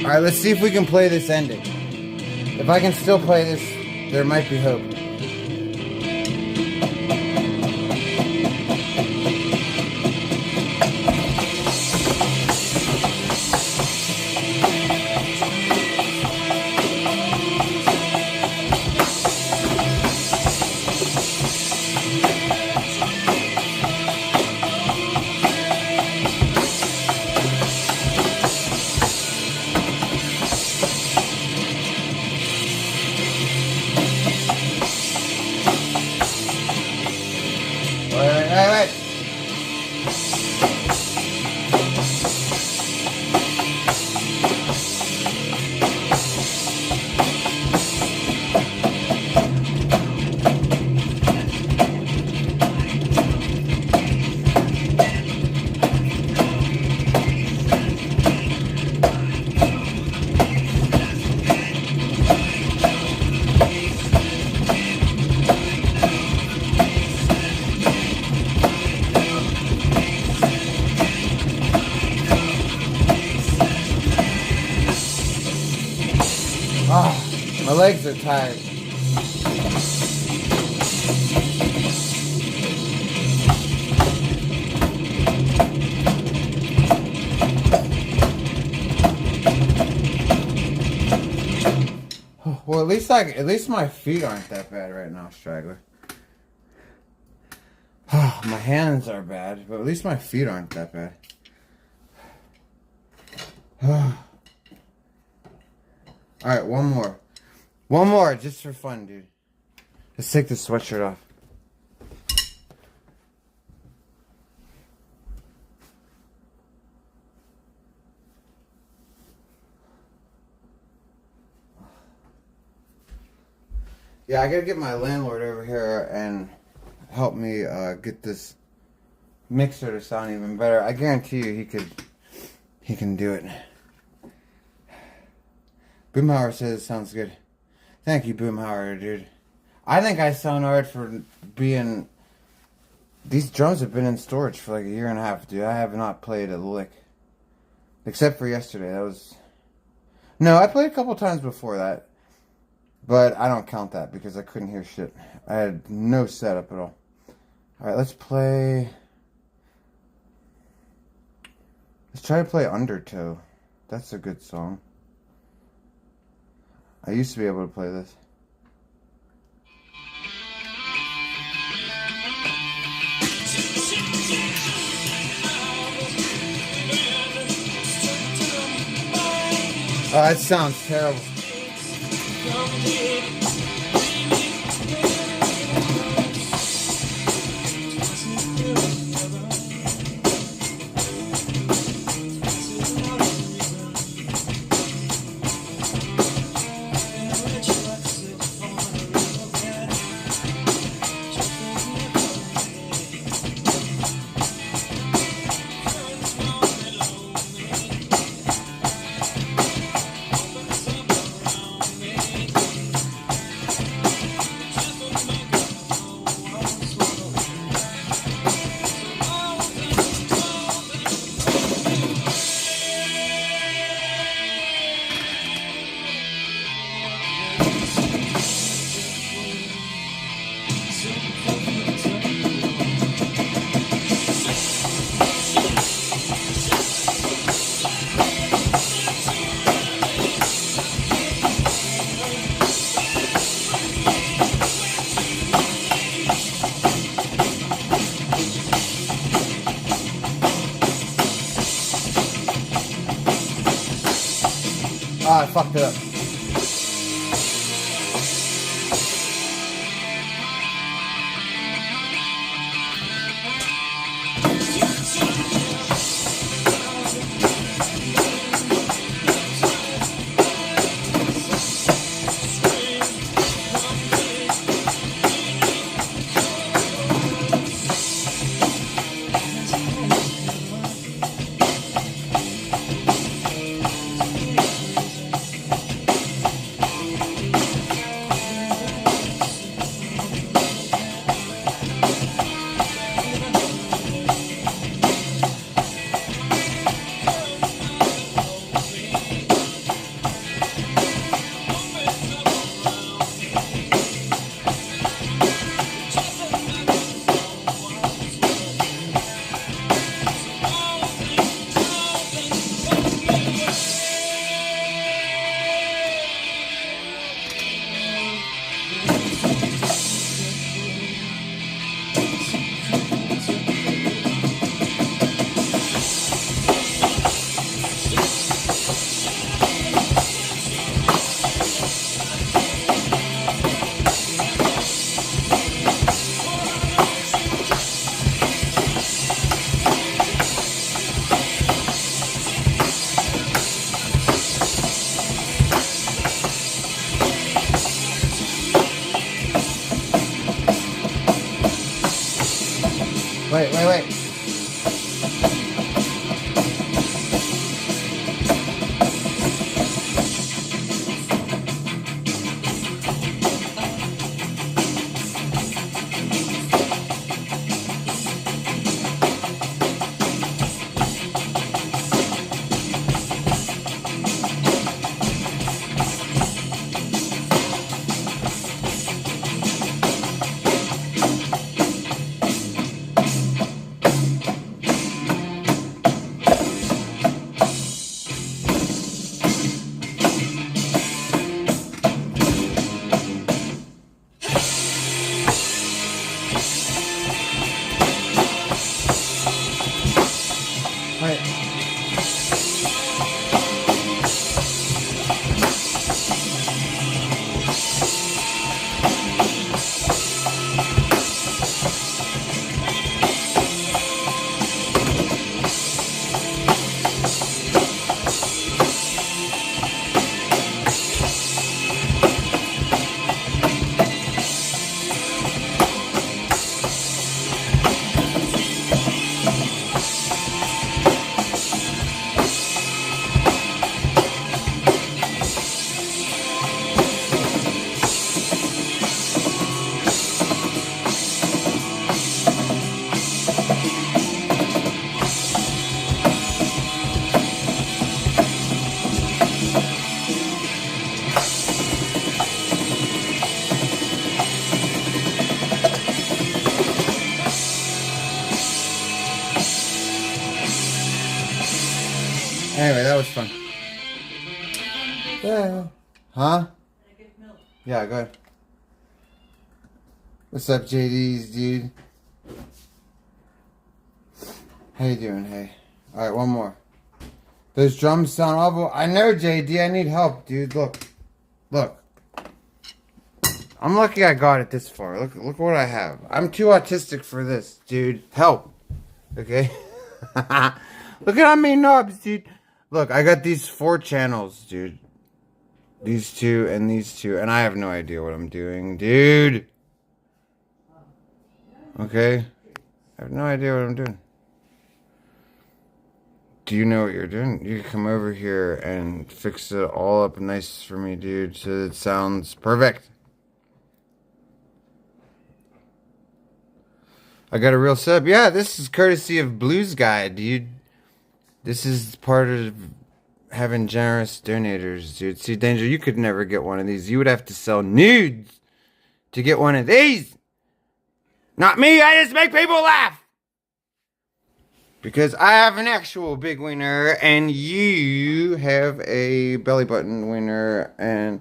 Alright, let's see if we can play this ending. If I can still play this, there might be hope. Wait. My legs are tired. Well, at least my feet aren't that bad right now, straggler. My hands are bad, but at least my feet aren't that bad. Alright, one more. One more, just for fun, dude. Let's take this sweatshirt off. Yeah, I gotta get my landlord over here and help me get this mixer to sound even better. I guarantee you he can do it. Boomhauer says it sounds good. Thank you, Boomhauer, dude. I think I sound alright for being... These drums have been in storage for like a year and a half, dude. I have not played a lick. Except for yesterday. That was... No, I played a couple times before that. But I don't count that because I couldn't hear shit. I had no setup at all. Alright, let's play... Let's try to play Undertow. That's a good song. I used to be able to play this. that sounds terrible. Ah, I fucked it up. Wait. Anyway, that was fun. Yeah. Huh? Yeah, go ahead. What's up, JD's, dude? How you doing, hey? Alright, one more. Those drums sound awful. I know, JD. I need help, dude. Look. Look. I'm lucky I got it this far. Look what I have. I'm too autistic for this, dude. Help. Okay? Look at how many knobs, dude. Look, I got these 4 channels, dude. These 2 and these 2. And I have no idea what I'm doing, dude. Okay? I have no idea what I'm doing. Do you know what you're doing? You can come over here and fix it all up nice for me, dude, so it sounds perfect. I got a real sub. Yeah, this is courtesy of Blues Guy, dude. This is part of having generous donators, dude. See, Danger, you could never get one of these. You would have to sell nudes to get one of these. Not me, I just make people laugh. Because I have an actual big wiener, and you have a belly button wiener, and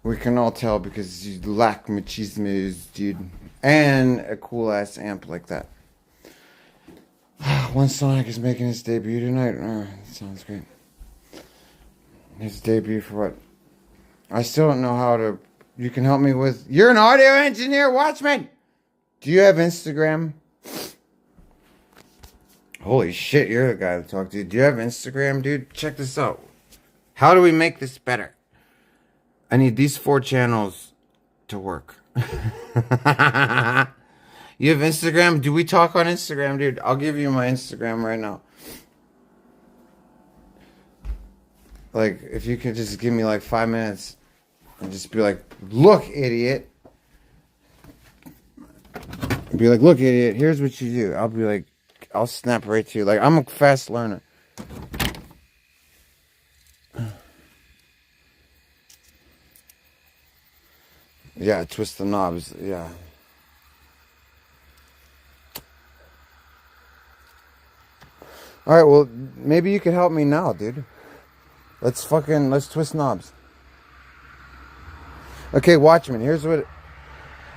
we can all tell because you lack machismos, dude. And a cool ass amp like that. One Sonic is making his debut tonight. Oh, that sounds great. His debut for what? I still don't know how to. You can help me with. You're an audio engineer, Watchman. Do you have Instagram? Holy shit, you're the guy to talk to. Do you have Instagram, dude? Check this out. How do we make this better? I need these 4 channels to work. You have Instagram? Do we talk on Instagram, dude? I'll give you my Instagram right now. Like, if you could just give me like 5 minutes and just be like, look, idiot. Be like, look, idiot, here's what you do. I'll be like, I'll snap right to you. Like, I'm a fast learner. Yeah, twist the knobs. Yeah. Alright, well, maybe you could help me now, dude. Let's twist knobs. Okay, Watchman, here's what...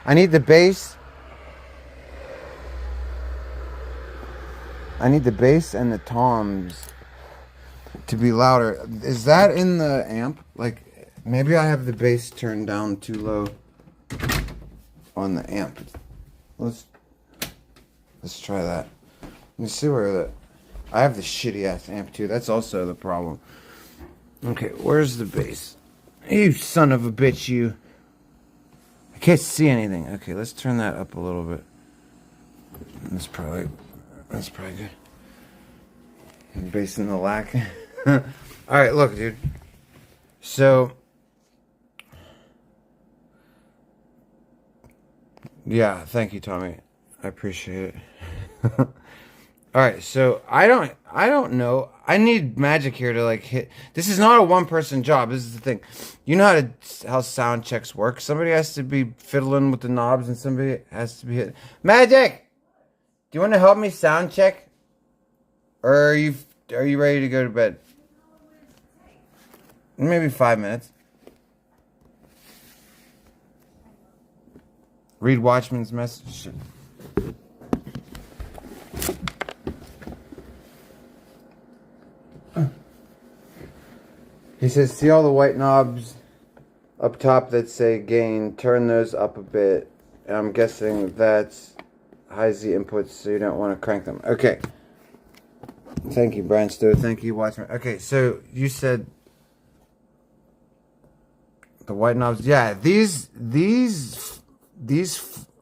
I need the bass. I need the bass and the toms to be louder. Is that in the amp? Like, maybe I have the bass turned down too low on the amp. Let's try that. Let me see where the... I have the shitty ass amp too. That's also the problem. Okay, where's the bass? You son of a bitch, you. I can't see anything. Okay, let's turn that up a little bit. That's probably good. Bass in the lack. Alright, look, dude. So, yeah, thank you, Tommy. I appreciate it. Alright, so I don't know. I need magic here to like hit. This is not a one-person job. This is the thing. You know how sound checks work. Somebody has to be fiddling with the knobs, and somebody has to be hitting. Magic, do you want to help me sound check, or are you ready to go to bed? Maybe 5 minutes. Read Watchman's message. He says, see all the white knobs up top that say gain, turn those up a bit. And I'm guessing that's high Z inputs, so you don't want to crank them. Okay. Thank you, Brian Stowe. Thank you, Watchman. Okay, so you said the white knobs. Yeah,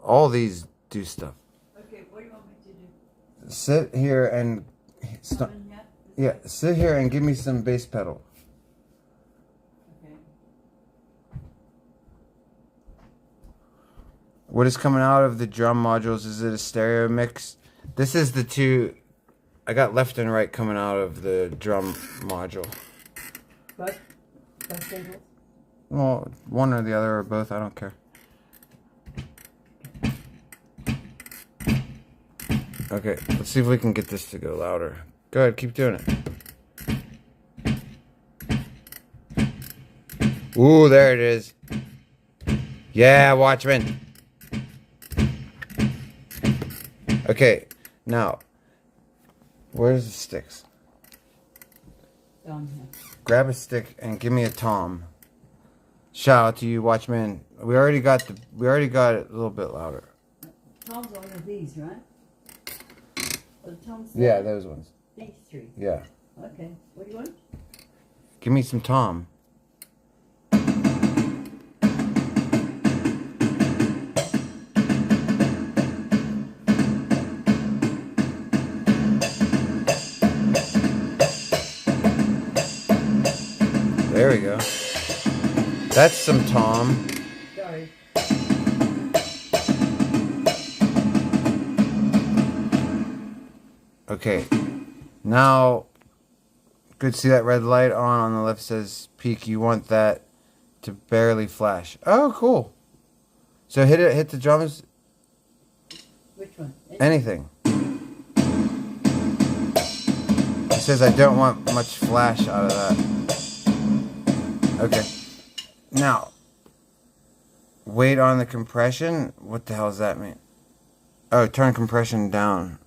all these do stuff. Okay, what do you want me to do? Sit here and sit here and give me some bass pedal. Okay. What is coming out of the drum modules? Is it a stereo mix? This is the two. I got left and right coming out of the drum module. Both singles? Well, one or the other or both. I don't care. Okay, let's see if we can get this to go louder. Go ahead, keep doing it. Ooh, there it is. Yeah, Watchman. Okay, now, where's the sticks? Down here. Grab a stick and give me a tom. Shout out to you, Watchman. We already got it a little bit louder. Tom's one of these, right? Or the Tom's Yeah, those ones. these three. Yeah. Okay. What do you want? Give me some tom. There we go. That's some tom. Sorry. Okay. Now, good. See that red light on the left says peak. You want that to barely flash. Oh, cool. So hit the drums. Which one? Anything. It says I don't want much flash out of that. Okay. Now, wait on the compression. What the hell does that mean? Oh, turn compression down.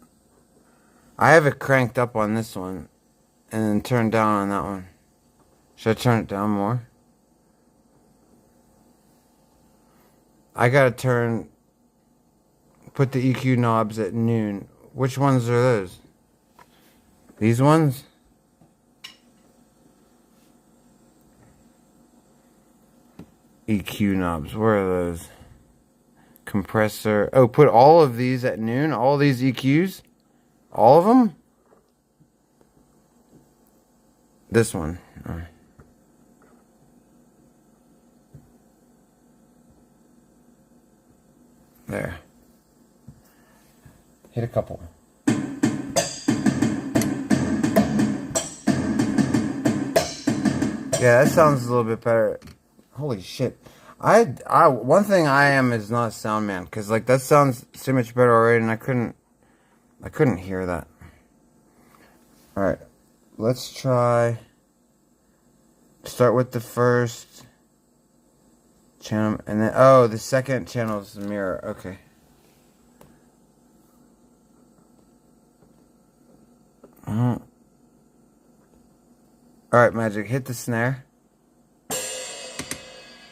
I have it cranked up on this one, and then turned down on that one. Should I turn it down more? I gotta put the EQ knobs at noon. Which ones are those? These ones? EQ knobs, where are those? Compressor. Oh, put all of these at noon? All these EQs? All of them? This one. Oh. There. Hit a couple. Yeah, that sounds a little bit better. Holy shit. One thing I am is not a sound man, because like that sounds so much better already, and I couldn't hear that. Alright. Let's try. Start with the first channel, and then the second channel is the mirror. Okay. Alright, Magic, hit the snare.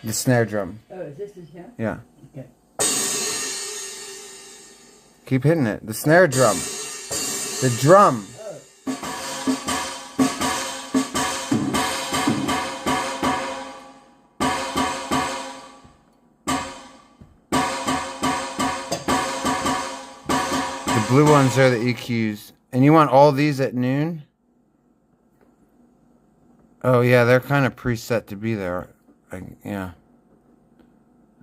The snare drum. Oh, is this here? Yeah. Okay. Keep hitting it. The snare drum. The drum. The blue ones are the EQs. And you want all these at noon? Oh, yeah, they're kind of preset to be there. Yeah.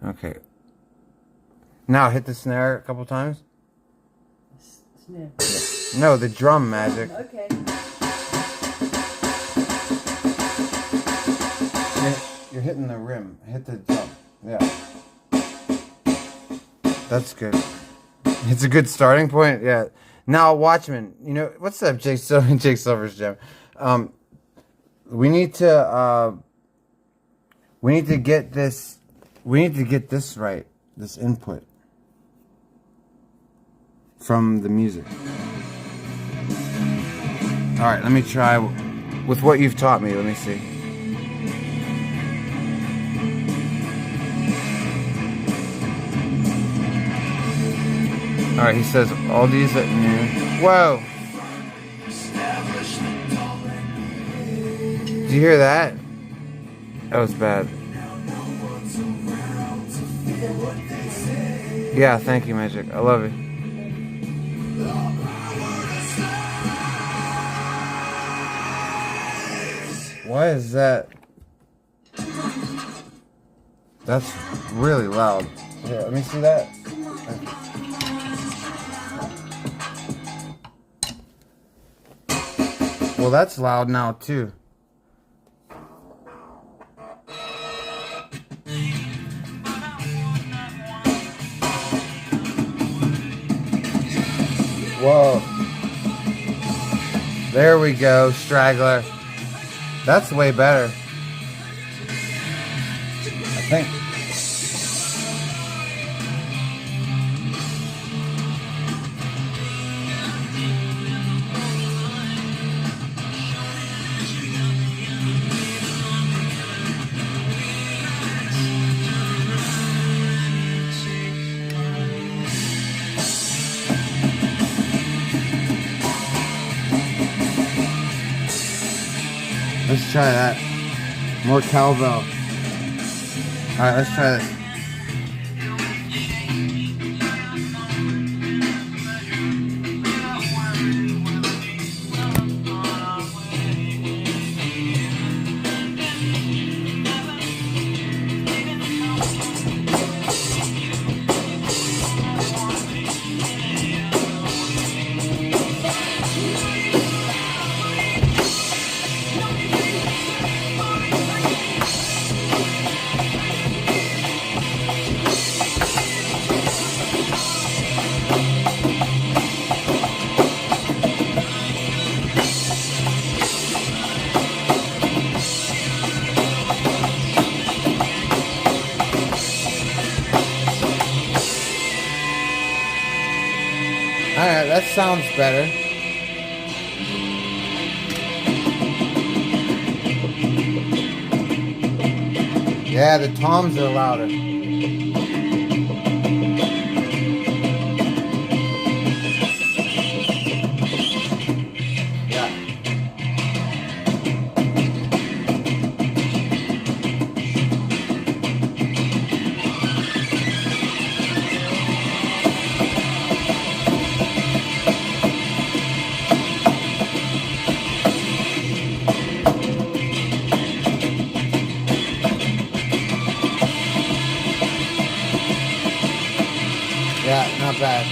Okay. Now hit the snare a couple times. Snare. No, the drum, Magic. Okay. You're hitting the rim. Hit the drum. Yeah. That's good. It's a good starting point. Yeah. Now, Watchman, you know, what's up, Jake Silver's Gem? We need to get this right, this input from the music. All right, let me try with what you've taught me. Let me see. All right, he says all these at noon. Whoa. Did you hear that? That was bad. Yeah, thank you, Magic. I love it. Why is that? That's really loud. Here, let me see that. Well, that's loud now, too. Whoa. There we go, Straggler. That's way better. I think. Let's try that. More cowbell. Alright, let's try this. Alright, that sounds better. Yeah, the toms are louder. Yeah. Yeah, not bad.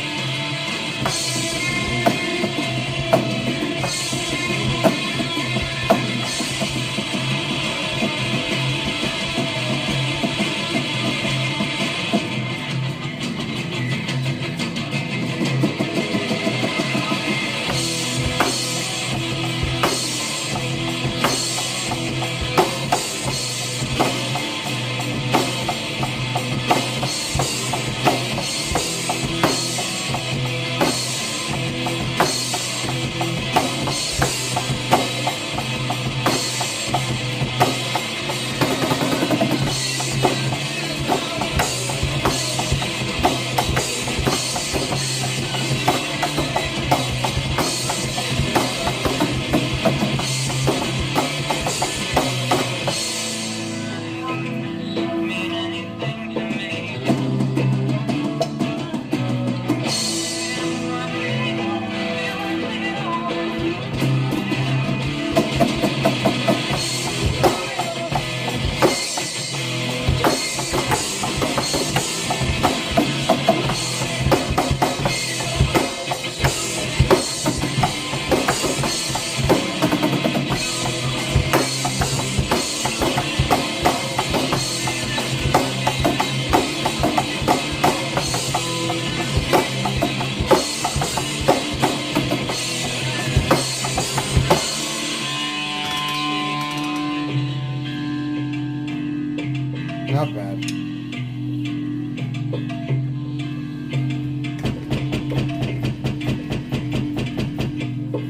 Not bad.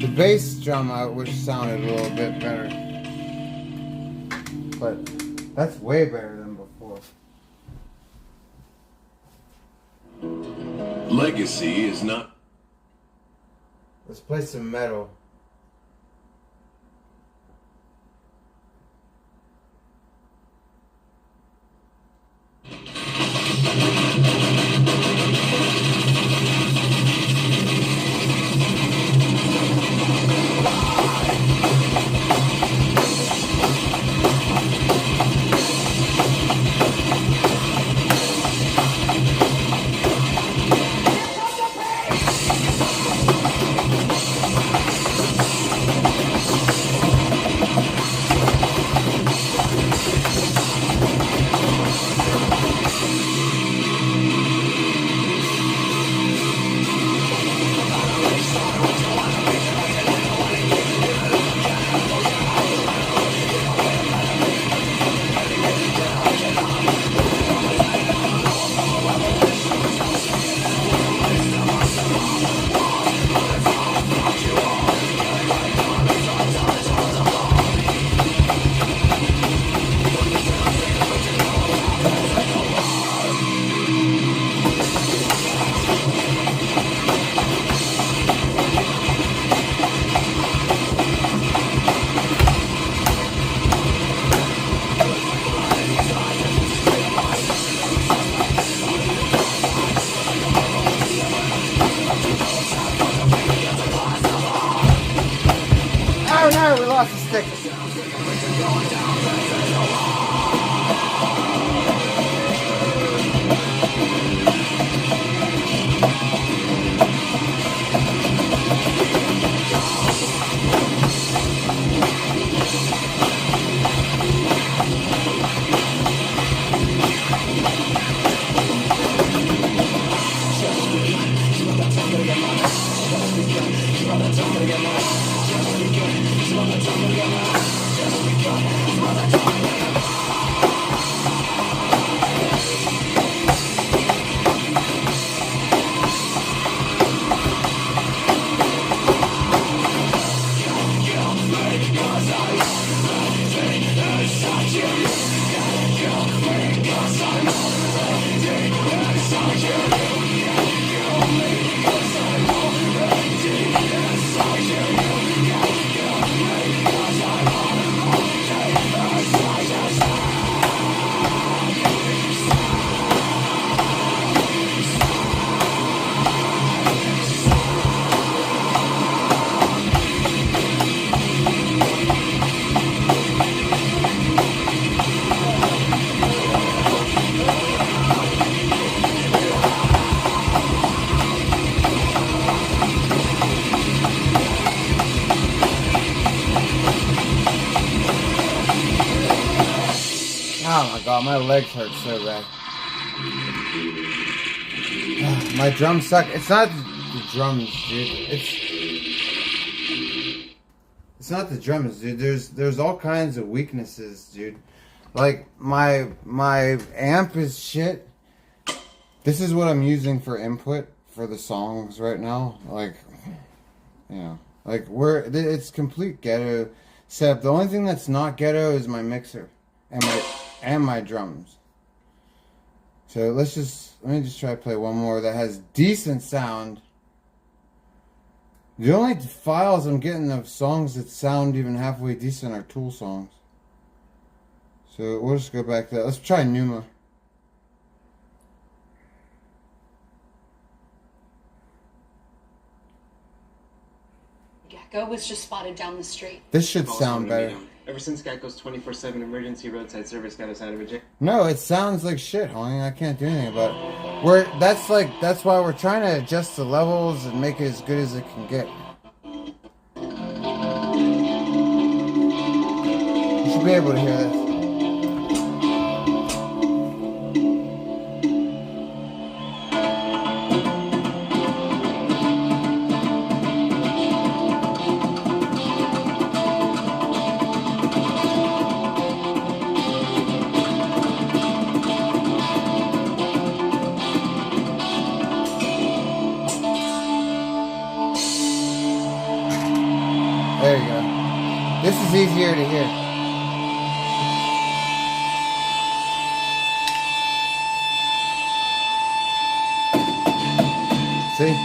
The bass drum I wish sounded a little bit better. But that's way better than before. Legacy is not... Let's play some metal. Oh my god, my legs hurt so bad. My drums suck. It's not the drums, dude. It's not the drums, dude. There's all kinds of weaknesses, dude. Like my amp is shit. This is what I'm using for input for the songs right now. Like, you know, like it's complete ghetto setup. The only thing that's not ghetto is my mixer and my drums. So let me just try to play one more that has decent sound. The only files I'm getting of songs that sound even halfway decent are Tool songs. So we'll just go back to that. Let's try Numa. Gecko was just spotted down the street. This should sound better. Ever since Gecko's 24/7 emergency roadside service got us out of a jam. No, it sounds like shit, homie. I can't do anything about it. That's why we're trying to adjust the levels and make it as good as it can get. You should be able to hear this. There you go. This is easier to hear. See?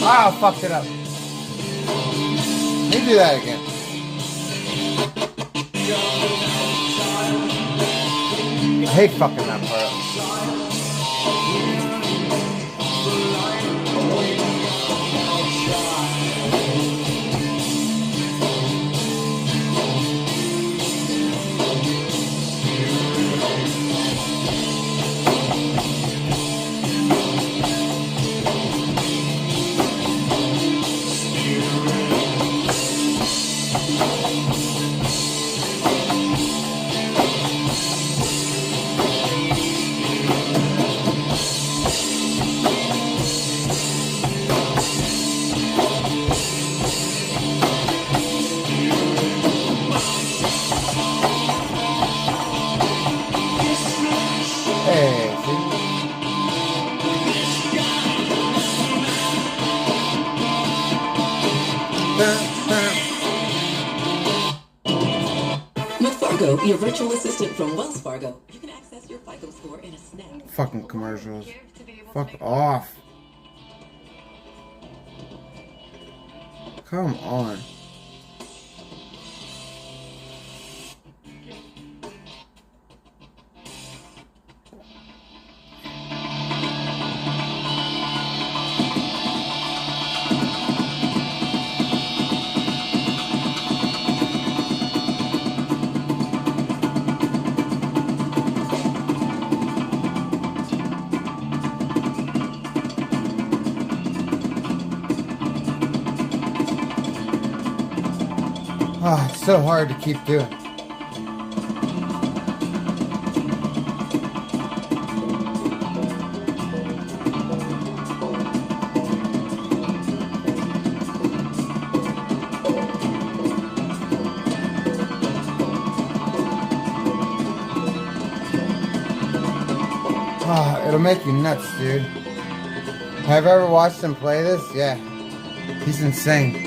Ah, I fucked it up. Let me do that again. I hate fucking that part up. Hey, see? With Fargo, your virtual assistant from Wells Fargo, you can access your FICO score in a snap. Fucking commercials. Fuck off. Come on. Oh, it's so hard to keep doing. Oh, it'll make you nuts, dude. Have you ever watched him play this? Yeah. He's insane.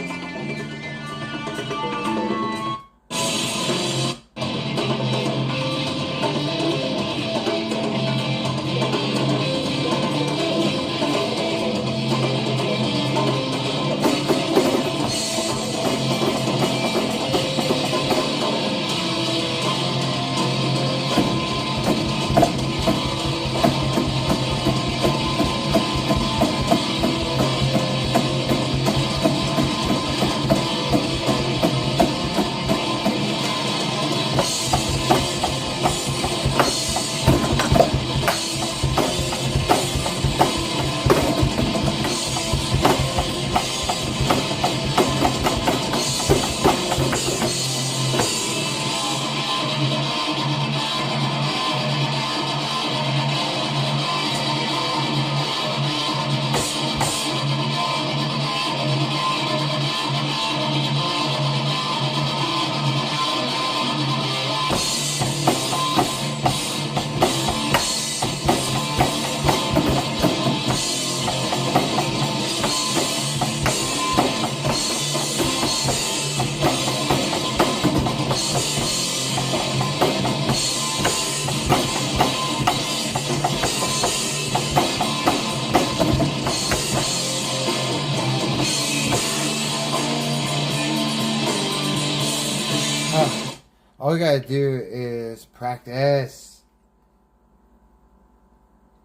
All we gotta do is practice.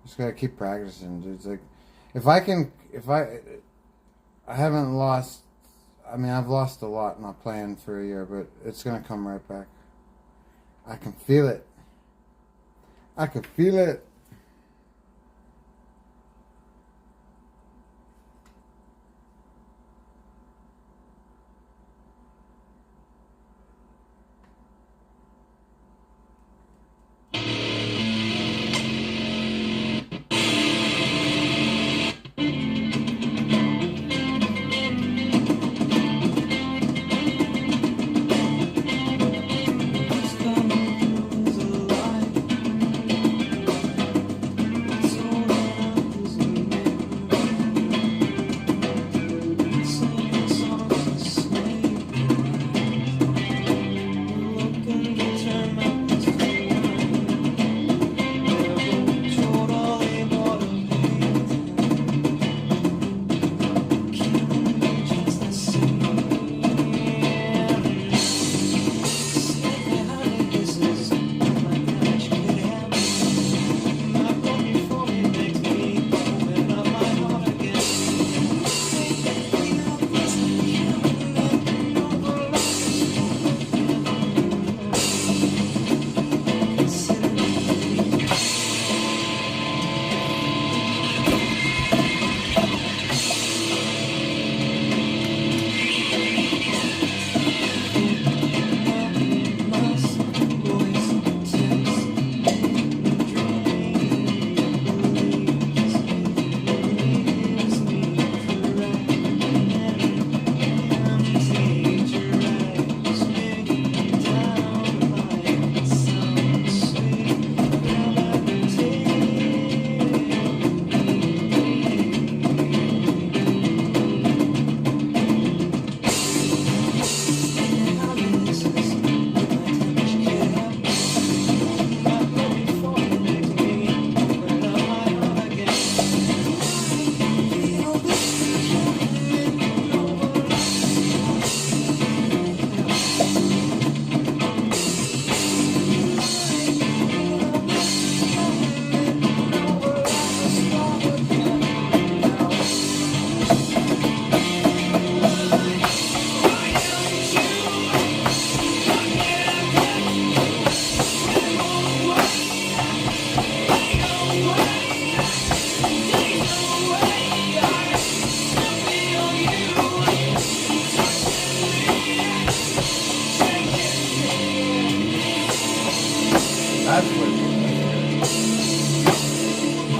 Just gotta keep practicing, dude. It's like, I haven't lost, I mean, I've lost a lot not playing for a year, but it's gonna come right back. I can feel it. I can feel it.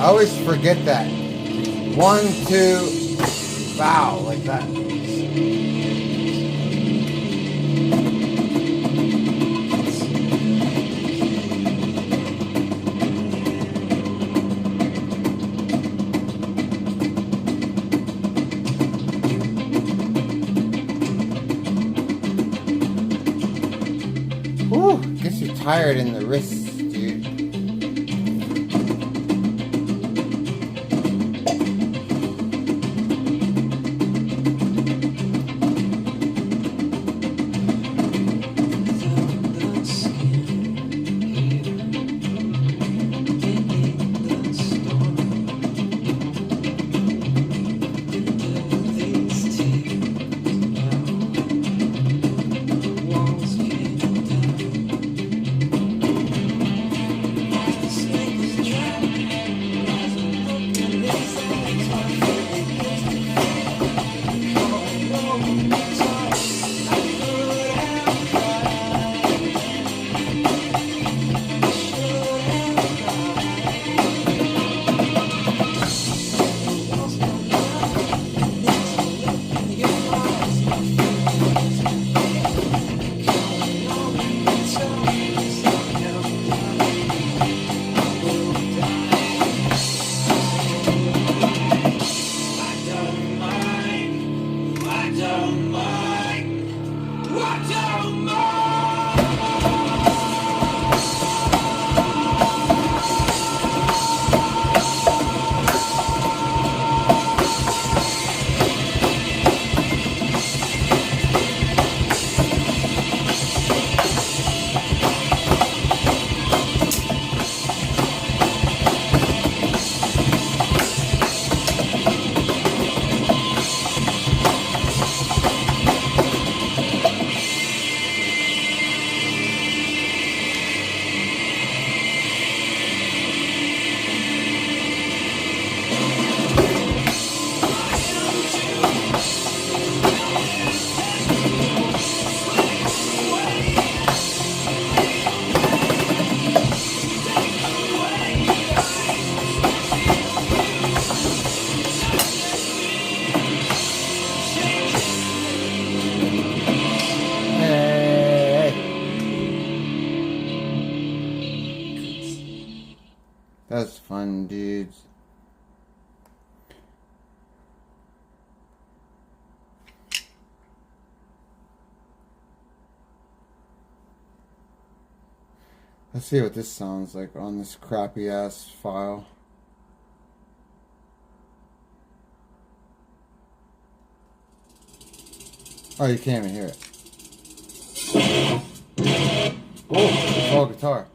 I always forget that. 1, 2, bow, like that. Whew, gets you tired in the wrists, dude. That's fun, dudes. Let's see what this sounds like on this crappy ass file. Oh, you can't even hear it. Oh, it's all guitar.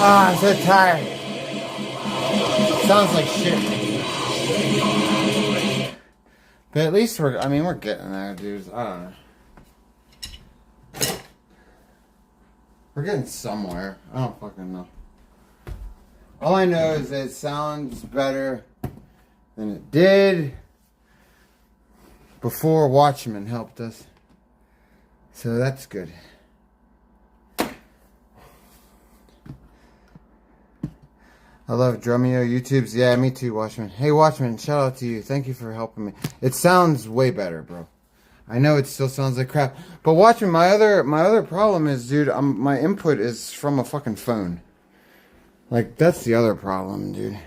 Ah, I'm so tired. Sounds like shit. But at least we're getting there, dudes. I don't know. We're getting somewhere. I don't fucking know. All I know is that it sounds better than it did before Watchmen helped us. So that's good. I love Drumeo. YouTube's, yeah, me too, Watchman. Hey, Watchman, shout out to you. Thank you for helping me. It sounds way better, bro. I know it still sounds like crap. But Watchman, my other problem is, dude, my input is from a fucking phone. Like, that's the other problem, dude.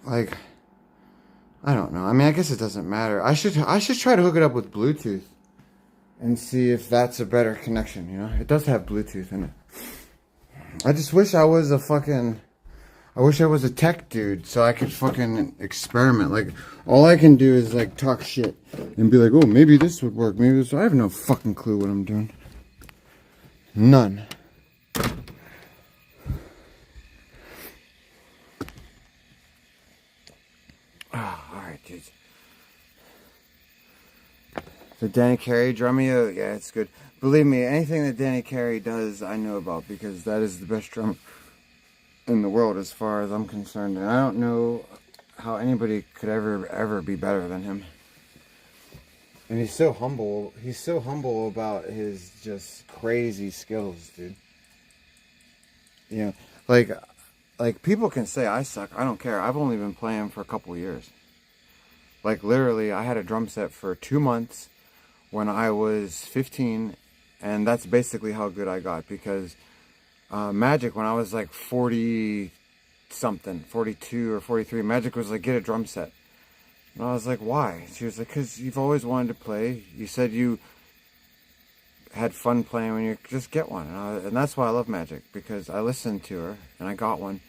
Like, I don't know. I mean, I guess it doesn't matter. I should try to hook it up with Bluetooth and see if that's a better connection, you know? It does have Bluetooth in it. I just wish I was a tech dude so I could fucking experiment. Like, all I can do is, like, talk shit and be like, oh, maybe this would work. Maybe this. I have no fucking clue what I'm doing. None. Alright, dudes. So Danny Carey, Drumeo, yeah, it's good. Believe me, anything that Danny Carey does, I know about, because that is the best drummer in the world as far as I'm concerned. And I don't know how anybody could ever be better than him. And he's so humble. He's so humble about his just crazy skills, dude. You know, like people can say I suck. I don't care. I've only been playing for a couple years. Like, literally, I had a drum set for 2 months when I was 15, and that's basically how good I got, because Magic, when I was like 40 something, 42 or 43, Magic was like, get a drum set. And I was like, why? She was like, because you've always wanted to play. You said you had fun playing when you just get one. And that's why I love Magic, because I listened to her and I got one.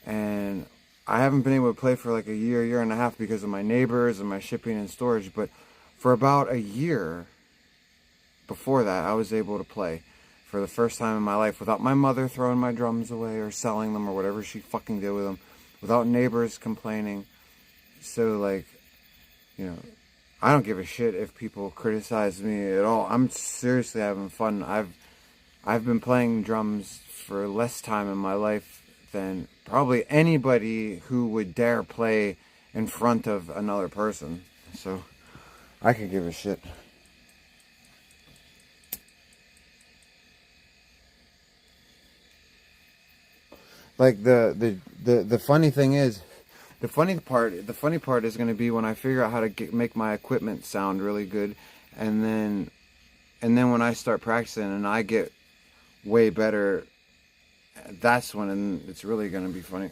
And I haven't been able to play for like a year and a half because of my neighbors and my shipping and storage. But for about a year before that, I was able to play for the first time in my life without my mother throwing my drums away or selling them or whatever she fucking did with them, without neighbors complaining. So, like, you know, I don't give a shit if people criticize me at all. I'm seriously having fun. I've been playing drums for less time in my life than probably anybody who would dare play in front of another person. So I could give a shit. Like the funny thing is, the funny part is going to be when I figure out how to make my equipment sound really good, and then when I start practicing and I get way better, that's when it's really going to be funny.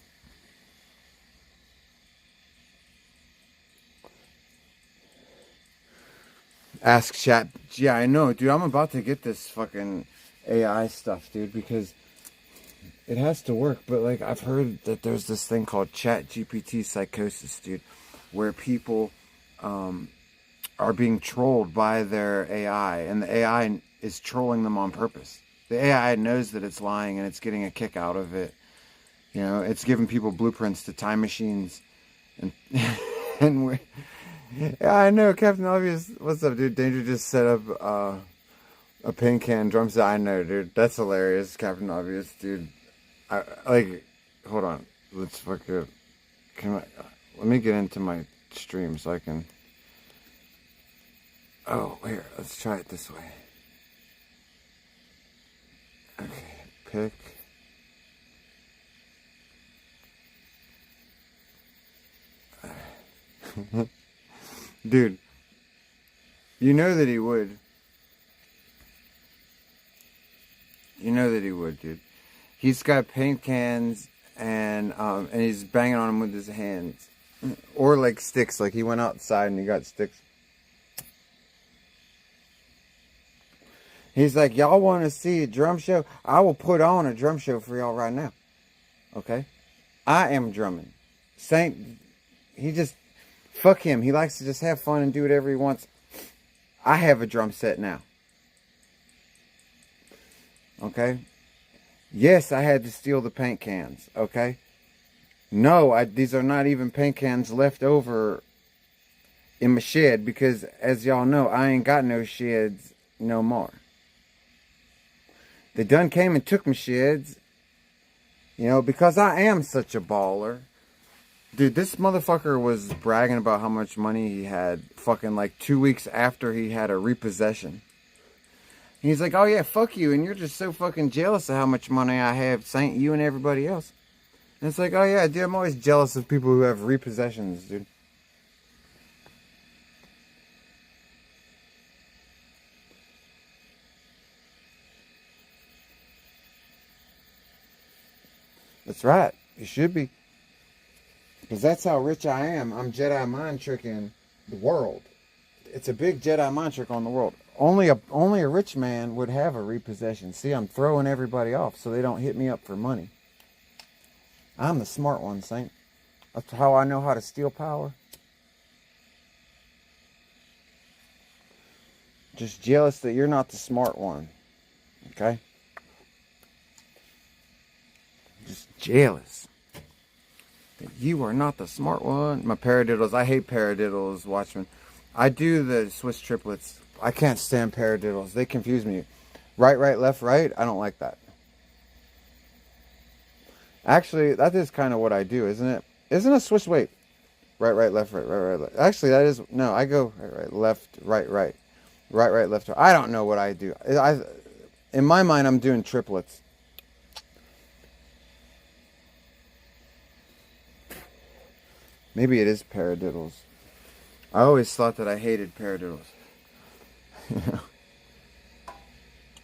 Ask chat. Yeah, I know, dude. I'm about to get this fucking AI stuff, dude, because it has to work. But, like, I've heard that there's this thing called Chat GPT psychosis, dude, where people are being trolled by their AI, and the AI is trolling them on purpose. The AI knows that it's lying, and it's getting a kick out of it. You know, it's giving people blueprints to time machines, and and we're... Yeah, I know, Captain Obvious. What's up, dude? Danger just set up a pin can drum set. I know, dude. That's hilarious, Captain Obvious, dude. Hold on. Let's fuck it. Let me get into my stream so I can. Oh, here. Let's try it this way. Okay, pick. Dude, you know that he would. You know that he would, dude. He's got paint cans and he's banging on them with his hands. Or like sticks, like he went outside and he got sticks. He's like, y'all want to see a drum show? I will put on a drum show for y'all right now. Okay? I am drumming. Fuck him. He likes to just have fun and do whatever he wants. I have a drum set now. Okay? Yes, I had to steal the paint cans. Okay? No, these are not even paint cans left over in my shed, because, as y'all know, I ain't got no sheds no more. They done came and took my sheds. You know, because I am such a baller. Dude, this motherfucker was bragging about how much money he had fucking like 2 weeks after he had a repossession. He's like, oh yeah, fuck you, and you're just so fucking jealous of how much money I have, Saint, you and everybody else. And it's like, oh yeah, dude, I'm always jealous of people who have repossessions, dude. That's right. You should be. Because that's how rich I am. I'm Jedi mind tricking the world. It's a big Jedi mind trick on the world. Only a rich man would have a repossession. See, I'm throwing everybody off so they don't hit me up for money. I'm the smart one, Saint. That's how I know how to steal power. Just jealous that you're not the smart one. Okay? Just jealous that you are not the smart one. My paradiddles. I hate paradiddles, Watchmen. I do the Swiss triplets. I can't stand paradiddles. They confuse me. Right, right, left, right. I don't like that. Actually, that is kind of what I do, isn't it? Isn't a Swiss, wait. Right, right, left, right, right, right, left. Actually, that is, no, I go right, right, left, right, right. Right, right, left, right. I don't know what I do. In my mind, I'm doing triplets. Maybe it is paradiddles. I always thought that I hated paradiddles.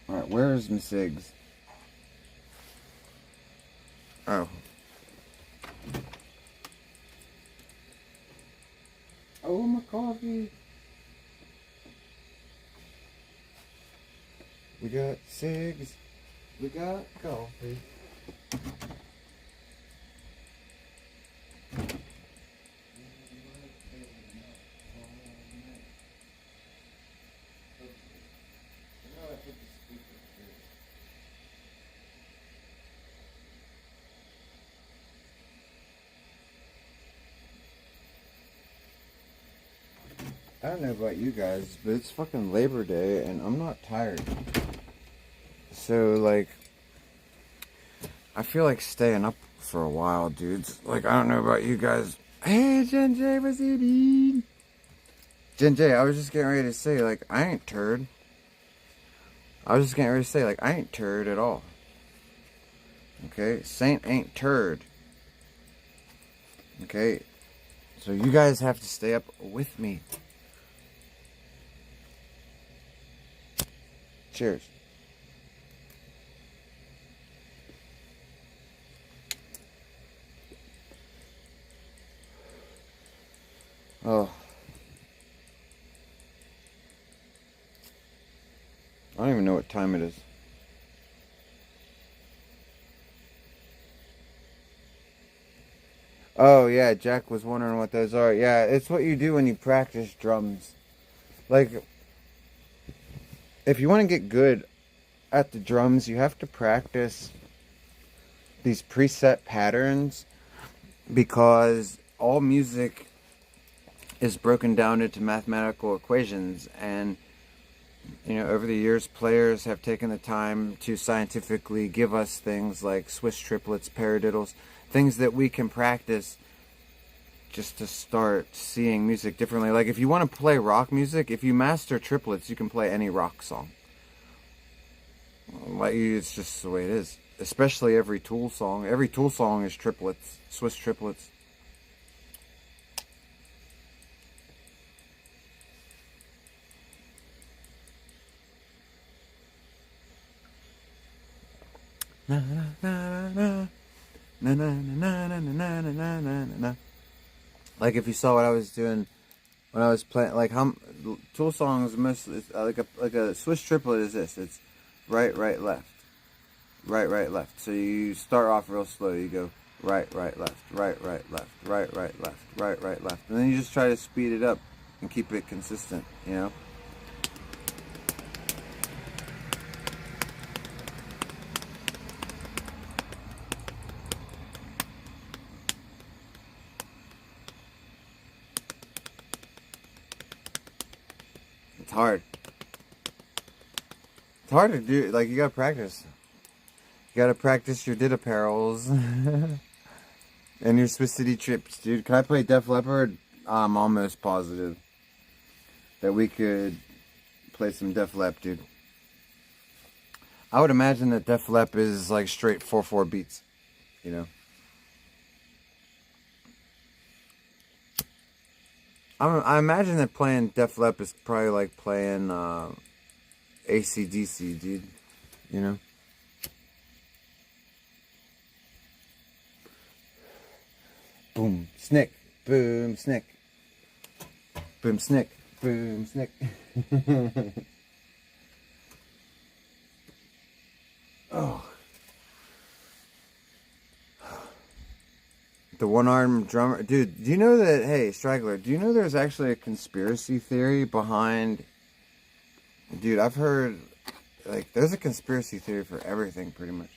Alright, where's my cigs? Oh. Oh, my coffee. We got cigs. We got coffee. I don't know about you guys, but it's fucking Labor Day and I'm not tired. So, like, I feel like staying up for a while, dudes. Like, I don't know about you guys. Hey, Jen J, what's you doing? Jen J, I was just getting ready to say, like, I ain't turd. I was just getting ready to say, like, I ain't turd at all. Okay? Saint ain't turd. Okay? So you guys have to stay up with me. Cheers. Oh. I don't even know what time it is. Oh, yeah, Jack was wondering what those are. Yeah, it's what you do when you practice drums. Like, if you want to get good at the drums, you have to practice these preset patterns because all music is broken down into mathematical equations, and you know, over the years players have taken the time to scientifically give us things like Swiss triplets, paradiddles, things that we can practice just to start seeing music differently. Like if you want to play rock music, if you master triplets, you can play any rock song. Like, it's just the way it is. Especially every Tool song. Every Tool song is triplets, Swiss triplets. Na na na na na na na na na na na na. Like if you saw what I was doing when I was playing, like how Tool songs mostly like a Swiss triplet is this. It's right, right, left, right, right, left. So you start off real slow. You go right, right, left, right, right, left, right, right, left, right, right, left, and then you just try to speed it up and keep it consistent. You know. It's hard. It's hard to do. Like, you gotta practice. You gotta practice your Did apparels. And your Swiss City trips, dude. Can I play Def Leppard? I'm almost positive that we could play some Def Leppard, dude. I would imagine that Def Lep is like straight 4/4 beats, you know. I imagine that playing Def Lep is probably like playing AC/DC, dude. You know. Boom, snick, boom, snick, boom, snick, boom, snick. Oh. The one-armed drummer. Dude, do you know that, hey, Straggler, do you know there's actually a conspiracy theory behind... Dude, I've heard, like, there's a conspiracy theory for everything, pretty much.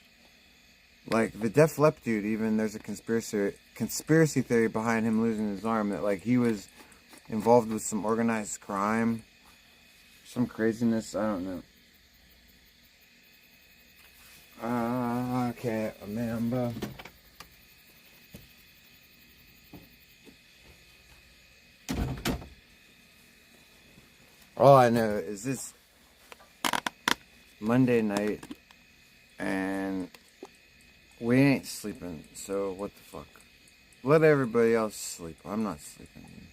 Like, the Def Lep dude, even, there's a conspiracy theory behind him losing his arm, that, like, he was involved with some organized crime, some craziness, I don't know. I can't remember. All I know is this Monday night, and we ain't sleeping, so what the fuck? Let everybody else sleep. I'm not sleeping.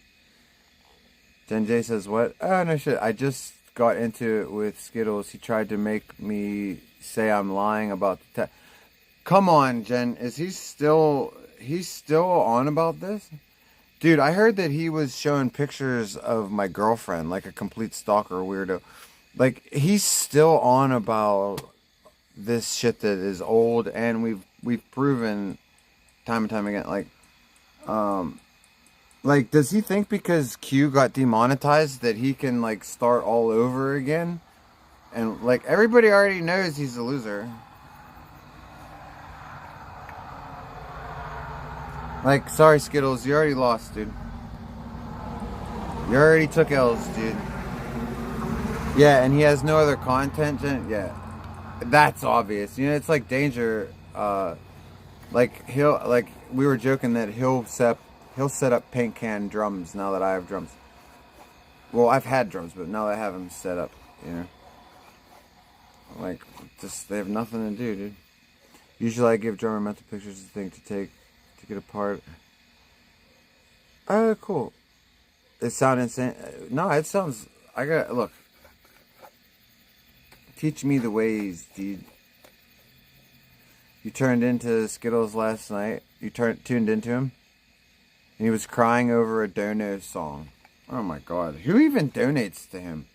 Jen J says, what? Oh, no shit. I just got into it with Skittles. He tried to make me say I'm lying about the Come on, Jen. Is he's still on about this? Dude, I heard that he was showing pictures of my girlfriend, like a complete stalker weirdo. Like, he's still on about this shit that is old, and we've proven time and time again, like, does he think because Q got demonetized that he can, like, start all over again? And, like, everybody already knows he's a loser. Like, sorry, Skittles, you already lost, dude. You already took L's, dude. Yeah, and he has no other content. Yeah, that's obvious. You know, it's like Danger. Like we were joking that he'll set up paint can drums now that I have drums. Well, I've had drums, but now that I have them set up, you know. Like, just they have nothing to do, dude. Usually, I give drummer mental pictures to think to take. To get apart. Oh, cool. It sounds insane. No, it sounds... Look. Teach me the ways, dude. You turned into Skittles last night. You tuned into him. And he was crying over a Dono song. Oh my god. Who even donates to him?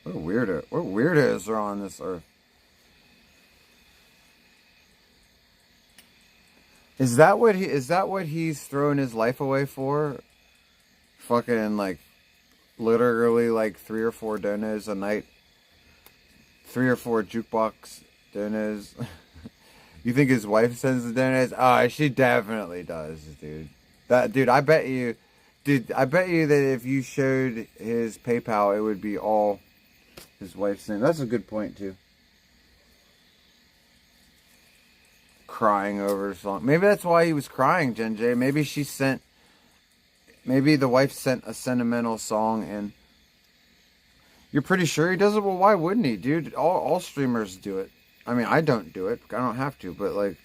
What a weirdo. What weirdos are on this earth? Is that what he's throwing his life away for? Fucking, like, literally, like, 3 or 4 donos a night. 3 or 4 jukebox donos. You think his wife sends the donos? Oh, she definitely does, dude. I bet you that if you showed his PayPal, it would be all his wife's name. That's a good point, too. Crying over a song. Maybe that's why he was crying, Jen J. Maybe the wife sent a sentimental song, and you're pretty sure he does it? Well, why wouldn't he, dude? All streamers do it. I mean, I don't do it. I don't have to, but like,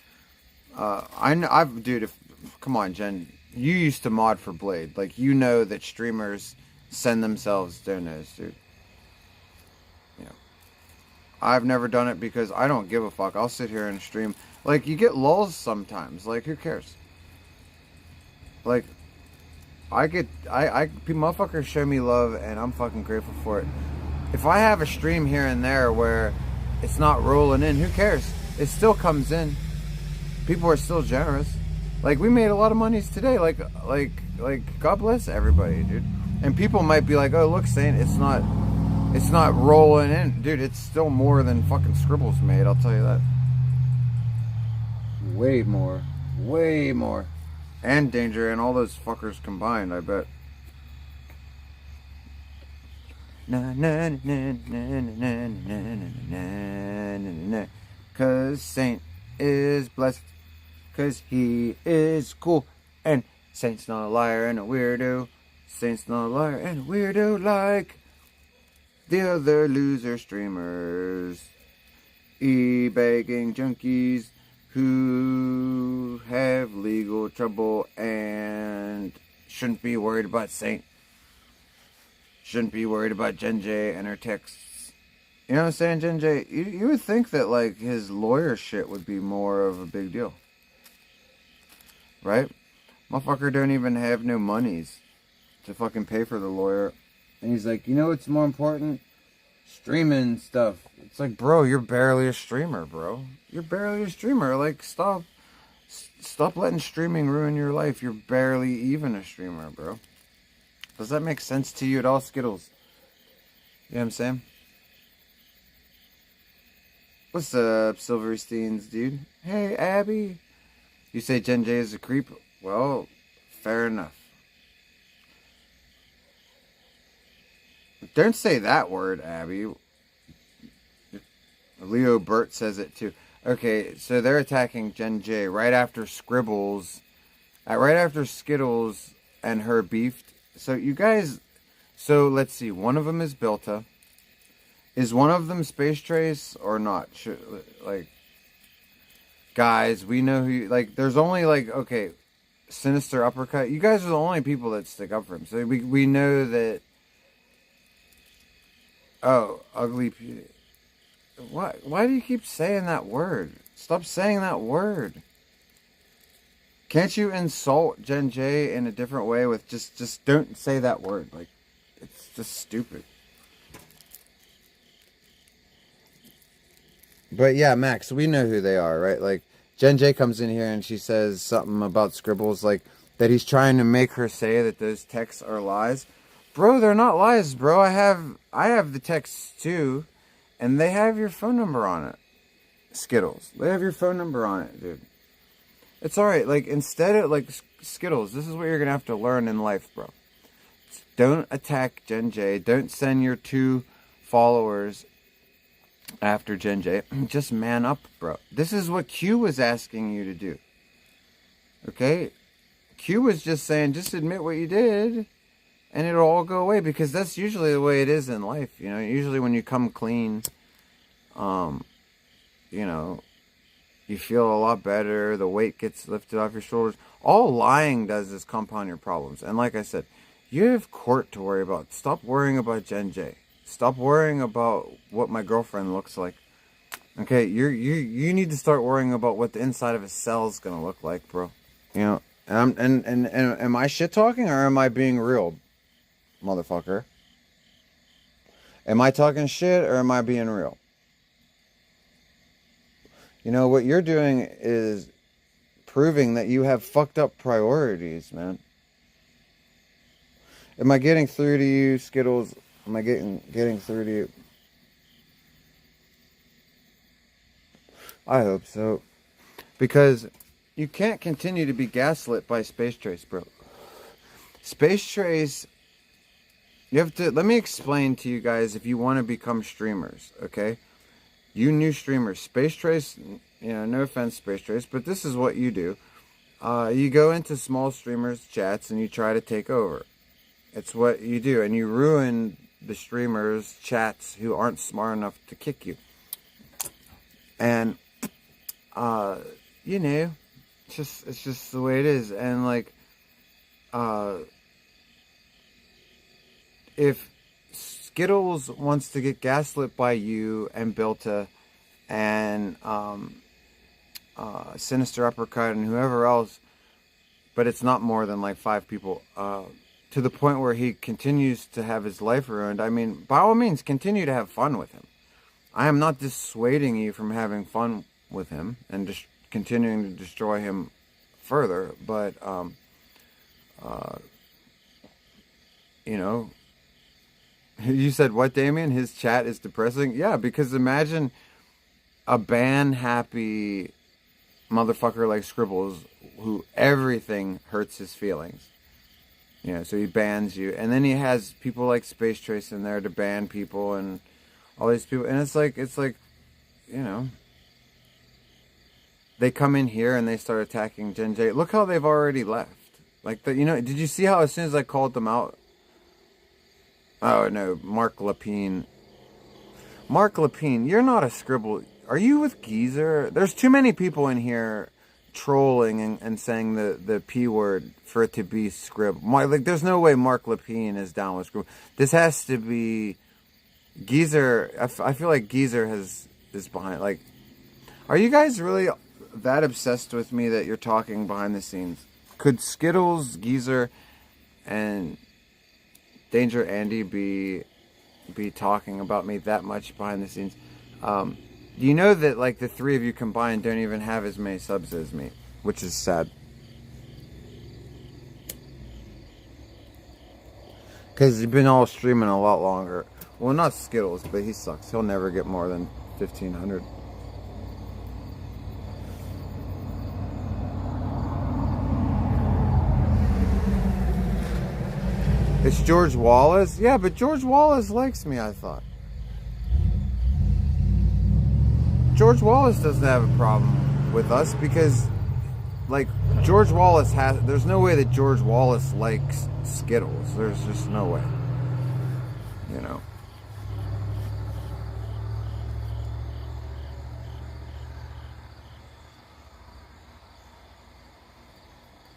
come on, Jen. You used to mod for Blade. Like, you know that streamers send themselves donos, dude. Yeah. I've never done it because I don't give a fuck. I'll sit here and stream. Like, you get lulls sometimes. Like, who cares? Like, motherfuckers show me love, and I'm fucking grateful for it. If I have a stream here and there where it's not rolling in, who cares? It still comes in. People are still generous. Like, we made a lot of monies today. Like, God bless everybody, dude. And people might be like, oh, look, Saint, it's not rolling in. Dude, it's still more than fucking Scribbles made, I'll tell you that. Way more. Way more. And Danger and all those fuckers combined, I bet. Na na na na na na na na na na. Cause Saint is blessed. Cause he is cool. And Saint's not a liar and a weirdo. Saint's not a liar and a weirdo like the other loser streamers. e-bagging junkies who have legal trouble and shouldn't be worried about Saint. Shouldn't be worried about Jen J and her texts. You know what I'm saying, Jen J? You would think that, like, his lawyer shit would be more of a big deal. Right? Motherfucker don't even have no monies to fucking pay for the lawyer. And he's like, you know what's more important? Streaming stuff. It's like, bro, you're barely a streamer, bro. You're barely a streamer. Like, stop letting streaming ruin your life. You're barely even a streamer, bro. Does that make sense to you at all, Skittles? You know what I'm saying? What's up, Silversteins, dude? Hey, Abby. You say Jen J is a creep? Well, fair enough. Don't say that word, Abby. Leo Burt says it too. Okay, so they're attacking Jen J right after Scribbles, right after Skittles and her beefed. So you guys, so let's see. One of them is Bilta. Is one of them Space Trace or not? Like, guys, we know who. Like, there's only like, okay, Sinister Uppercut. You guys are the only people that stick up for him. So we know that. Oh, ugly. Why do you keep saying that word? Stop saying that word. Can't you insult Jen J in a different way with just don't say that word? Like, it's just stupid. But yeah, Max, we know who they are, right? Like, Jen J comes in here and she says something about Scribbles, like, that he's trying to make her say that those texts are lies. Bro, they're not lies, bro. I have the texts too, and they have your phone number on it. Skittles. They have your phone number on it, dude. It's alright, like, instead of, like, Skittles, this is what you're gonna have to learn in life, bro. Don't attack Jen J. Don't send your 2 followers after Jen J. Just man up, bro. This is what Q was asking you to do. Okay? Q was just saying, just admit what you did, and it'll all go away, because that's usually the way it is in life, you know? Usually when you come clean, you know, you feel a lot better, the weight gets lifted off your shoulders. All lying does is compound your problems. And like I said, you have court to worry about. Stop worrying about Jen J. Stop worrying about what my girlfriend looks like. Okay, you need to start worrying about what the inside of a cell is gonna look like, bro. You know, and am I shit talking or am I being real, motherfucker? Am I talking shit or am I being real? You know, what you're doing is proving that you have fucked up priorities, man. Am I getting through to you, Skittles? Am I getting through to you? I hope so. Because you can't continue to be gaslit by Space Trace, bro. Space Trace, you have to, let me explain to you guys if you want to become streamers, okay? You new streamers, Space Trace, you know, no offense, Space Trace, but this is what you do. You go into small streamers' chats and you try to take over. It's what you do, and you ruin the streamers' chats who aren't smart enough to kick you. And, you know, it's just the way it is. And, like, if Skittles wants to get gaslit by you and Bilta and Sinister Uppercut and whoever else, but it's not more than like 5 people, to the point where he continues to have his life ruined, I mean, by all means, continue to have fun with him. I am not dissuading you from having fun with him and just continuing to destroy him further, but, you know, you said what, Damien? His chat is depressing? Yeah, because imagine a ban-happy motherfucker like Scribbles who everything hurts his feelings. You know, so he bans you. And then he has people like Space Trace in there to ban people and all these people. And it's like, you know, they come in here and they start attacking Jen J. Look how they've already left. Like, you know, did you see how as soon as I called them out? Oh, no, Mark Lapine. Mark Lapine, you're not a Scribble. Are you with Geezer? There's too many people in here trolling and saying the P word for it to be Scribble. Like, there's no way Mark Lapine is down with Scribble. This has to be Geezer. I feel like Geezer is behind. Like, are you guys really that obsessed with me that you're talking behind the scenes? Could Skittles, Geezer, and Danger Andy be talking about me that much behind the scenes? You know that, like, the three of you combined don't even have as many subs as me, which is sad. Because you've been all streaming a lot longer. Well, not Skittles, but he sucks. He'll never get more than 1,500. It's George Wallace? Yeah, but George Wallace likes me, I thought. George Wallace doesn't have a problem with us because, like, George Wallace has... There's no way that George Wallace likes Skittles. There's just no way. You know.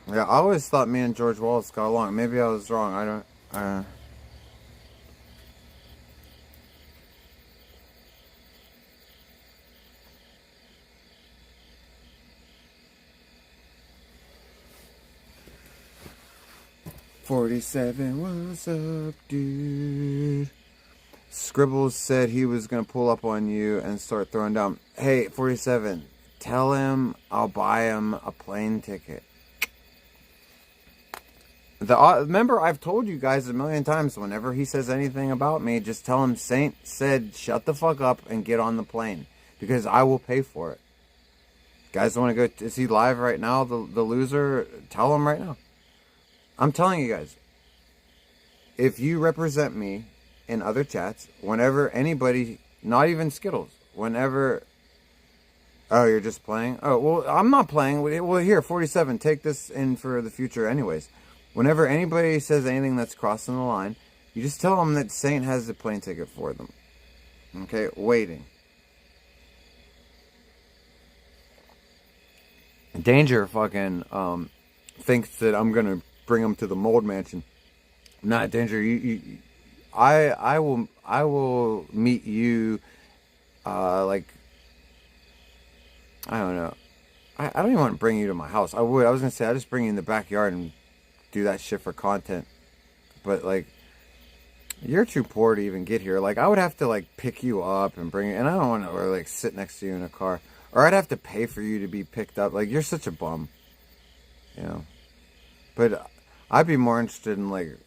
Yeah, I always thought me and George Wallace got along. Maybe I was wrong. I don't... 47, what's up, dude? Scribbles said he was going to pull up on you and start throwing down. Hey, 47, tell him I'll buy him a plane ticket. Remember, I've told you guys a million times, whenever he says anything about me, just tell him Saint said shut the fuck up and get on the plane. Because I will pay for it. Guys want to go... Is he live right now, the loser? Tell him right now. I'm telling you guys, if you represent me in other chats, whenever anybody, not even Skittles, whenever, oh, you're just playing? Oh, well, I'm not playing. Well, here, 47, take this in for the future anyways. Whenever anybody says anything that's crossing the line, you just tell them that Saint has the plane ticket for them. Okay, waiting. Danger fucking thinks that I'm going to bring him to the mold mansion. Not Danger. I will meet you. Like, I don't know. I don't even want to bring you to my house. I would. I was gonna say I'll just bring you in the backyard and do that shit for content. But like, you're too poor to even get here. Like, I would have to like pick you up and bring you. And I don't want to like sit next to you in a car. Or I'd have to pay for you to be picked up. Like, you're such a bum. You know. But I'd be more interested in, like,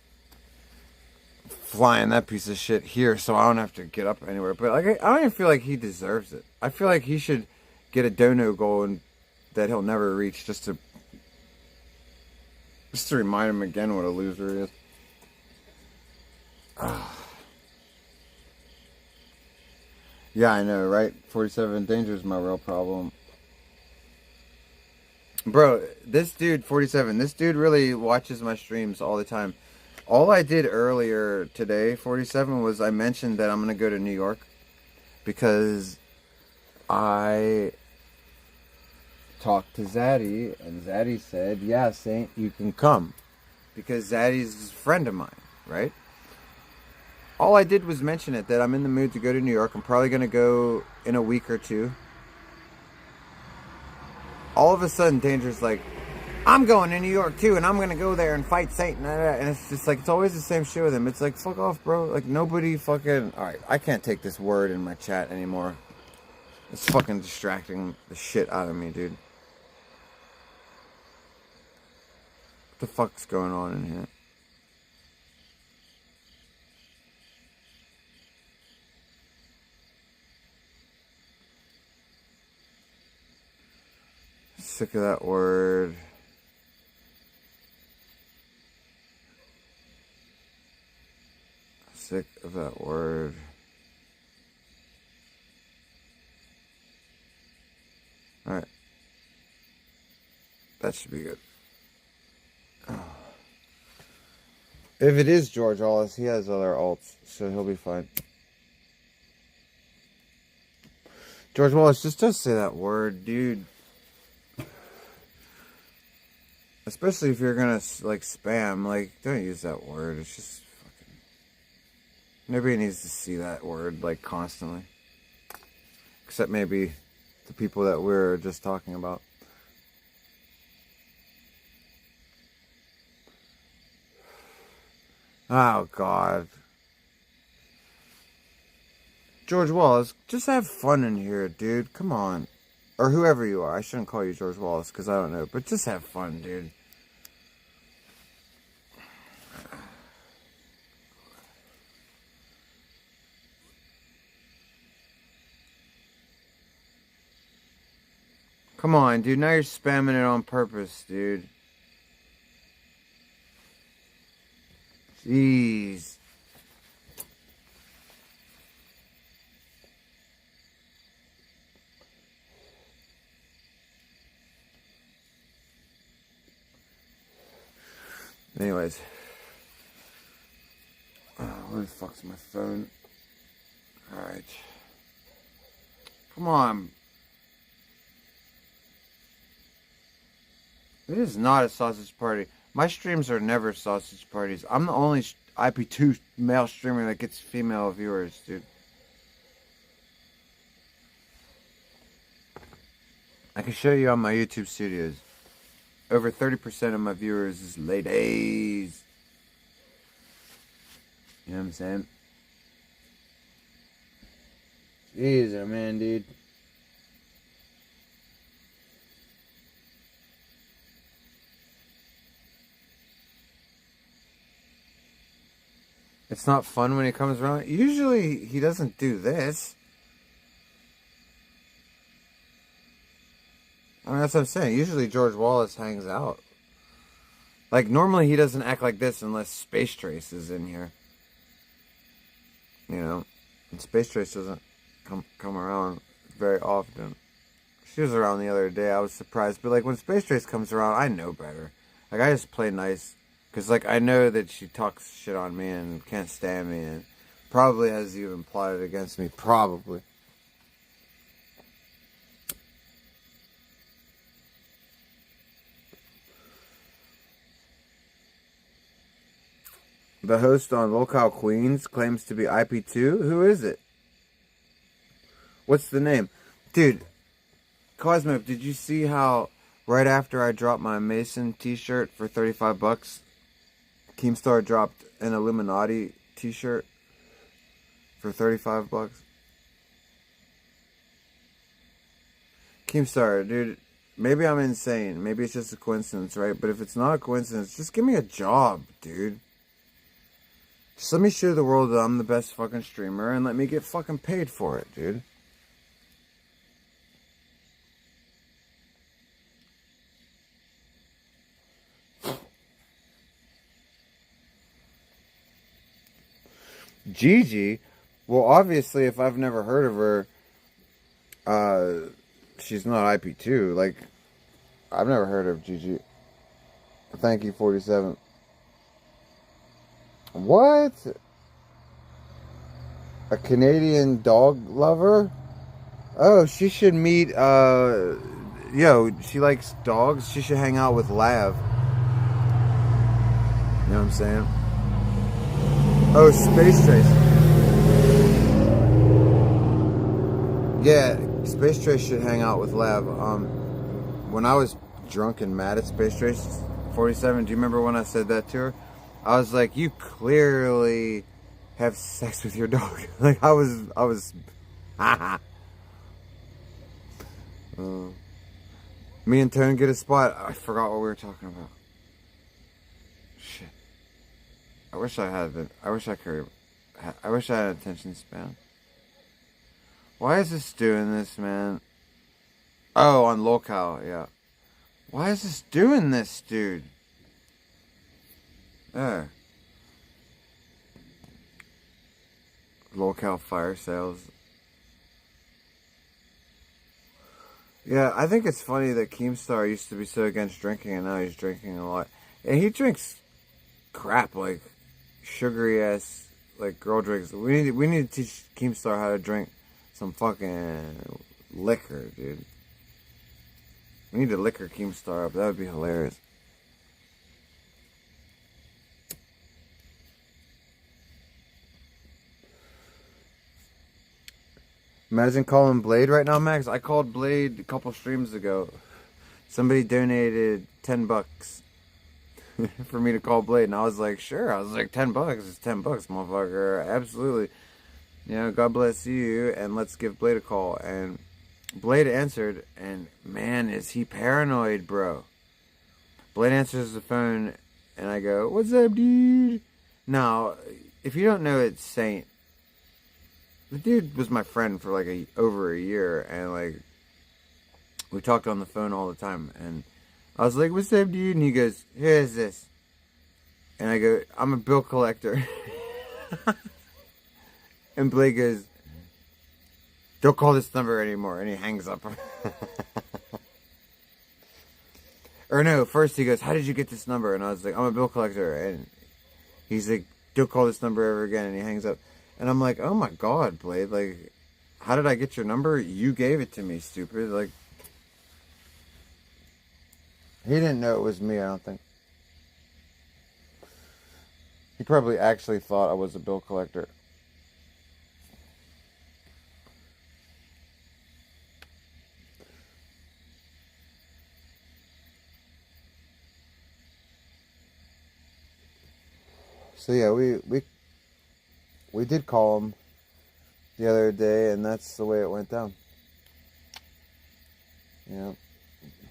flying that piece of shit here so I don't have to get up anywhere. But, like, I don't even feel like he deserves it. I feel like he should get a dono goal and that he'll never reach just to remind him again what a loser he is. Yeah, I know, right? 47 Danger is my real problem. Bro, this dude, 47, this dude really watches my streams all the time. All I did earlier today, 47, was I mentioned that I'm going to go to New York. Because I talked to Zaddy, and Zaddy said, yeah, Saint, you can come. Because Zaddy's a friend of mine, right? All I did was mention it, that I'm in the mood to go to New York. I'm probably going to go in a week or two. All of a sudden, Danger's like, I'm going to New York too, and I'm going to go there and fight Satan. And it's just like, it's always the same shit with him. It's like, fuck off, bro. Like, nobody fucking... Alright, I can't take this word in my chat anymore. It's fucking distracting the shit out of me, dude. What the fuck's going on in here? Sick of that word. Sick of that word. Alright. That should be good. If it is George Wallace, he has other alts, so he'll be fine. George Wallace, just don't say that word, dude. Especially if you're gonna, like, spam. Like, don't use that word. It's just fucking... Nobody needs to see that word, like, constantly. Except maybe the people that we're just talking about. Oh, God. George Wallace, just have fun in here, dude. Come on. Or whoever you are. I shouldn't call you George Wallace because I don't know. But just have fun, dude. Come on, dude. Now you're spamming it on purpose, dude. Jeez. Anyways. Where the fuck's my phone? Alright. Come on. It is not a sausage party. My streams are never sausage parties. I'm the only IP2 male streamer that gets female viewers, dude. I can show you on my YouTube studios. Over 30% of my viewers is ladies. You know what I'm saying? Jeez, man, dude. It's not fun when he comes around. Usually, he doesn't do this. I mean, that's what I'm saying. Usually, George Wallace hangs out. Like, normally he doesn't act like this unless Space Trace is in here. You know? And Space Trace doesn't come around very often. She was around the other day. I was surprised. But, like, when Space Trace comes around, I know better. Like, I just play nice. Because, like, I know that she talks shit on me and can't stand me and probably has even plotted against me. Probably. The host on Locale Queens claims to be IP2. Who is it? What's the name? Dude, Cosmo, did you see how right after I dropped my Mason t-shirt for 35 bucks, Keemstar dropped an Illuminati t-shirt for 35 bucks? Keemstar, dude, maybe I'm insane. Maybe it's just a coincidence, right? But if it's not a coincidence, just give me a job, dude. Just let me show the world that I'm the best fucking streamer and let me get fucking paid for it, dude. Gigi? Well, obviously, if I've never heard of her, she's not IP2. Like, I've never heard of Gigi. Thank you, 47. What? A Canadian dog lover? Oh, she should meet, yo, she likes dogs. She should hang out with Lav. You know what I'm saying? Oh, Space Trace. Yeah, Space Trace should hang out with Lav. When I was drunk and mad at Space Trace 47, do you remember when I said that to her? I was like, you clearly have sex with your dog. Like, I was, me and Tone get a spot. I forgot what we were talking about. Shit. I wish I had attention span. Why is this doing this, man? Oh, on Locale, yeah. Why is this doing this, dude? There. Locale fire sales. Yeah, I think it's funny that Keemstar used to be so against drinking and now he's drinking a lot. And he drinks crap, like sugary ass, like girl drinks. We need to teach Keemstar how to drink some fucking liquor, dude. We need to liquor Keemstar up. That would be hilarious. Imagine calling Blade right now, Max. I called Blade a couple streams ago. Somebody donated $10 for me to call Blade, and I was like, sure. I was like, $10 is $10, motherfucker. Absolutely. You know, God bless you, and let's give Blade a call. And Blade answered, and man, is he paranoid, bro. Blade answers the phone, and I go, what's up, dude? Now, if you don't know, it's Saint. The dude was my friend for like over a year, and like we talked on the phone all the time. And I was like, "What's up, dude?" And he goes, "Who is this?" And I go, "I'm a bill collector." And Blake goes, "Don't call this number anymore," and he hangs up. Or no, first he goes, "How did you get this number?" And I was like, "I'm a bill collector," and he's like, "Don't call this number ever again," and he hangs up. And I'm like, oh my God, Blade, like, how did I get your number? You gave it to me, stupid. Like, he didn't know it was me, I don't think. He probably actually thought I was a bill collector. So yeah, we did call him the other day, and that's the way it went down. You know,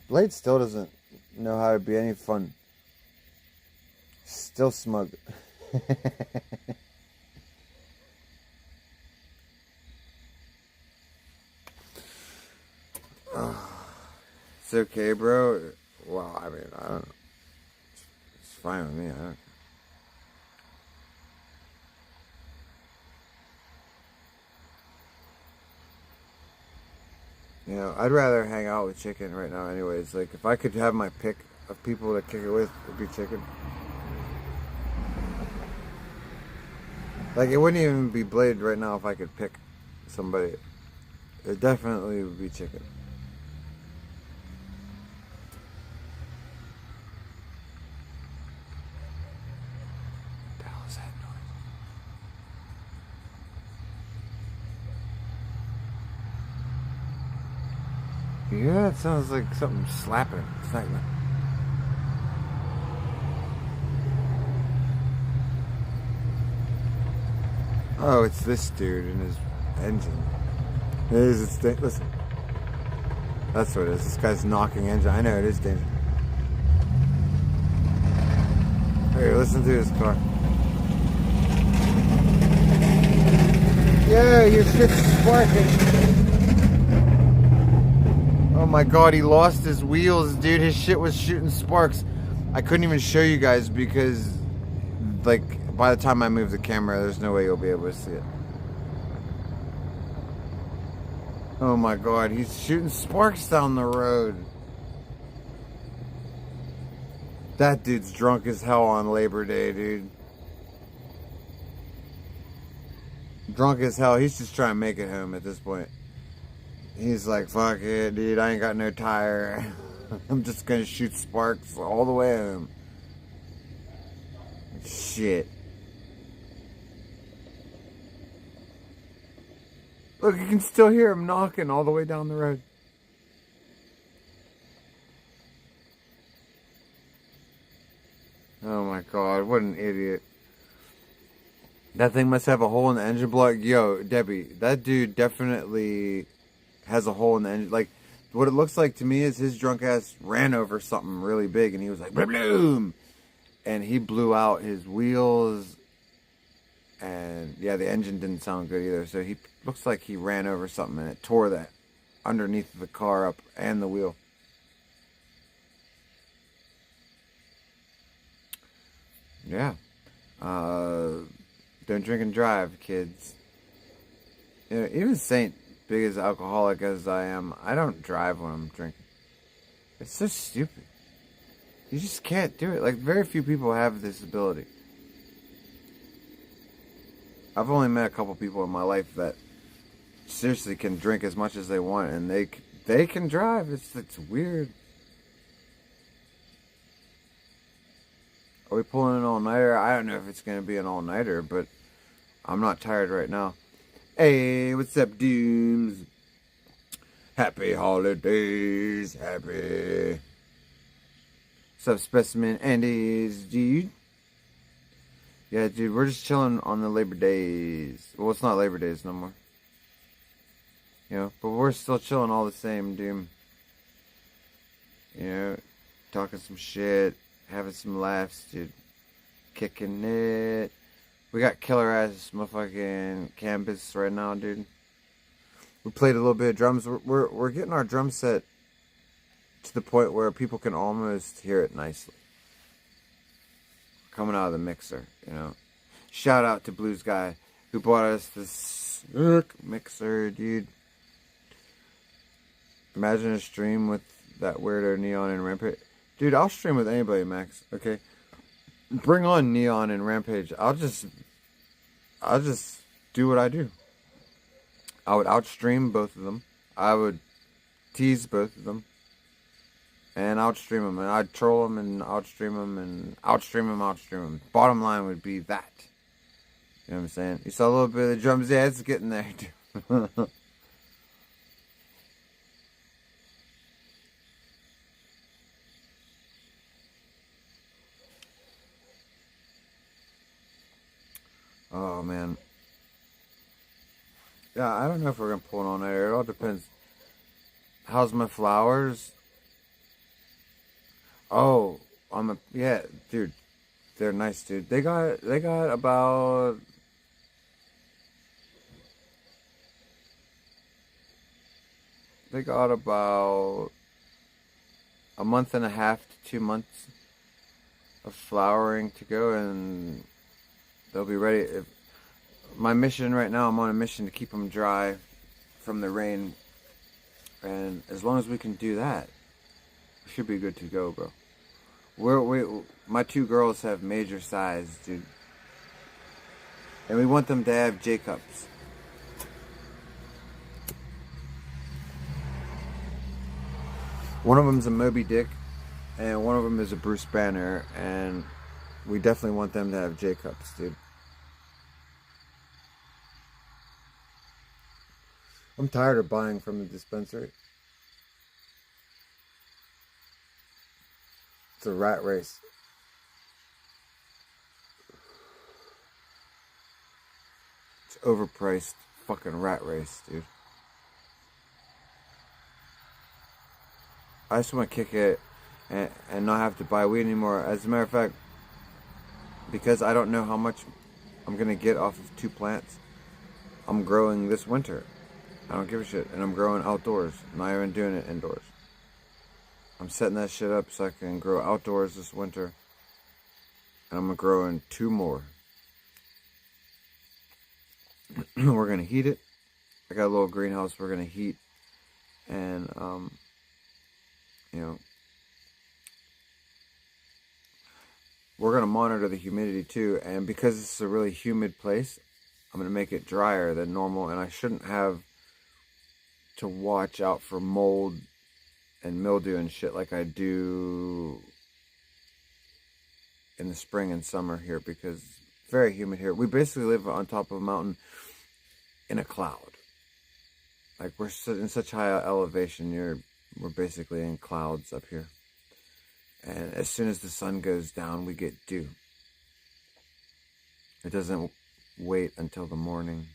Blade still doesn't know how to be any fun. Still smug. It's okay, bro. Well, I mean, I don't know. It's fine with me. I don't. You know, I'd rather hang out with Chicken right now anyways. Like, if I could have my pick of people to kick it with, it'd be Chicken. Like, it wouldn't even be Blade right now if I could pick somebody. It definitely would be Chicken. What the hell is that noise? Yeah, it sounds like something slapping. It's not even... Oh, it's this dude in his engine. It is, it's... Listen. That's what it is. This guy's knocking engine. I know, it is dangerous. Hey, listen to his car. Yeah, your shit's sparking. Oh my God, he lost his wheels, dude. His shit was shooting sparks. I couldn't even show you guys because, like, by the time I move the camera, there's no way you'll be able to see it. Oh my God, he's shooting sparks down the road. That dude's drunk as hell on Labor Day, dude. Drunk as hell. He's just trying to make it home at this point. He's like, fuck it, dude, I ain't got no tire. I'm just gonna shoot sparks all the way home. Shit. Look, you can still hear him knocking all the way down the road. Oh my God, what an idiot. That thing must have a hole in the engine block. Yo, Debbie, that dude definitely has a hole in the engine. Like, what it looks like to me is his drunk ass ran over something really big, and he was like, bloom, and he blew out his wheels, and yeah, the engine didn't sound good either. So he looks like he ran over something, and it tore that underneath the car up and the wheel. Yeah. Don't drink and drive, kids. You know, even Saint, big as alcoholic as I am, I don't drive when I'm drinking. It's so stupid. You just can't do it. Like, very few people have this ability. I've only met a couple people in my life that seriously can drink as much as they want, and they can drive. It's weird. Are we pulling an all-nighter? I don't know if it's going to be an all-nighter, but I'm not tired right now. Hey, what's up, Dooms? Happy holidays, happy. What's up, Specimen Andy's, dude? Yeah, dude, we're just chilling on the Labor Days. Well, it's not Labor Days no more. You know, but we're still chilling all the same, dude. You know, talking some shit, having some laughs, dude. Kicking it. We got killer ass motherfucking cannabis right now, dude. We played a little bit of drums. We're getting our drum set to the point where people can almost hear it nicely. Coming out of the mixer, you know. Shout out to Blues Guy who bought us this mixer, dude. Imagine a stream with that weirdo Neon and Rampage. Dude, I'll stream with anybody, Max. Okay? Bring on Neon and Rampage. I'll just do what I do. I would outstream both of them. I would tease both of them. And outstream them. And I'd troll them and outstream them and outstream them. Bottom line would be that. You know what I'm saying? You saw a little bit of the drums. Yeah, it's getting there, dude. Oh, man. Yeah, I don't know if we're going to pull it on there. It all depends. How's my flowers? Oh, yeah, dude. They're nice, dude. They got about a month and a half to 2 months of flowering to go, and they'll be ready. My mission right now, I'm on a mission to keep them dry from the rain, and as long as we can do that, we should be good to go, bro. My two girls have major size, dude, and we want them to have J-cups. One of them's a Moby Dick, and one of them is a Bruce Banner, and we definitely want them to have J-cups, dude. I'm tired of buying from the dispensary. It's a rat race. It's overpriced fucking rat race, dude. I just want to kick it and not have to buy weed anymore. As a matter of fact, because I don't know how much I'm going to get off of 2 plants, I'm growing this winter. I don't give a shit. And I'm growing outdoors. Not even doing it indoors. I'm setting that shit up so I can grow outdoors this winter. And I'm growing 2 more. We're going to heat it. I got a little greenhouse we're going to heat. And, you know, we're going to monitor the humidity too. And because it's a really humid place, I'm going to make it drier than normal. And I shouldn't have to watch out for mold and mildew and shit like I do in the spring and summer here, because it's very humid here. We basically live on top of a mountain in a cloud. Like, we're in such high elevation, we're basically in clouds up here. And as soon as the sun goes down, we get dew. It doesn't wait until the morning.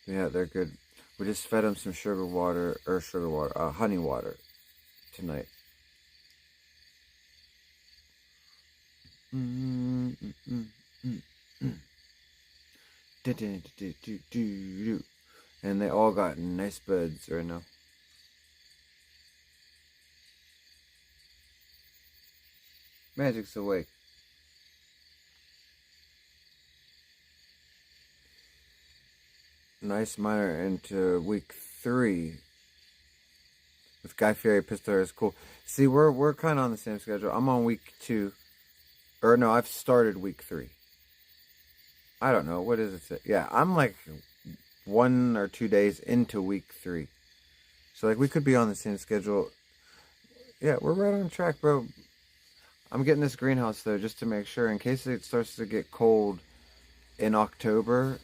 Yeah, they're good. We just fed them some honey water tonight. And they all got nice buds right now. Magic's awake. Nice minor into week 3 with Guy Fieri Pistol is cool. See, we're kind of on the same schedule. I'm on week 2 Or no, I've started week 3. I don't know. What is it? Yeah, I'm like 1 or 2 days into week 3. So like we could be on the same schedule. Yeah, we're right on track, bro. I'm getting this greenhouse though just to make sure in case it starts to get cold in October,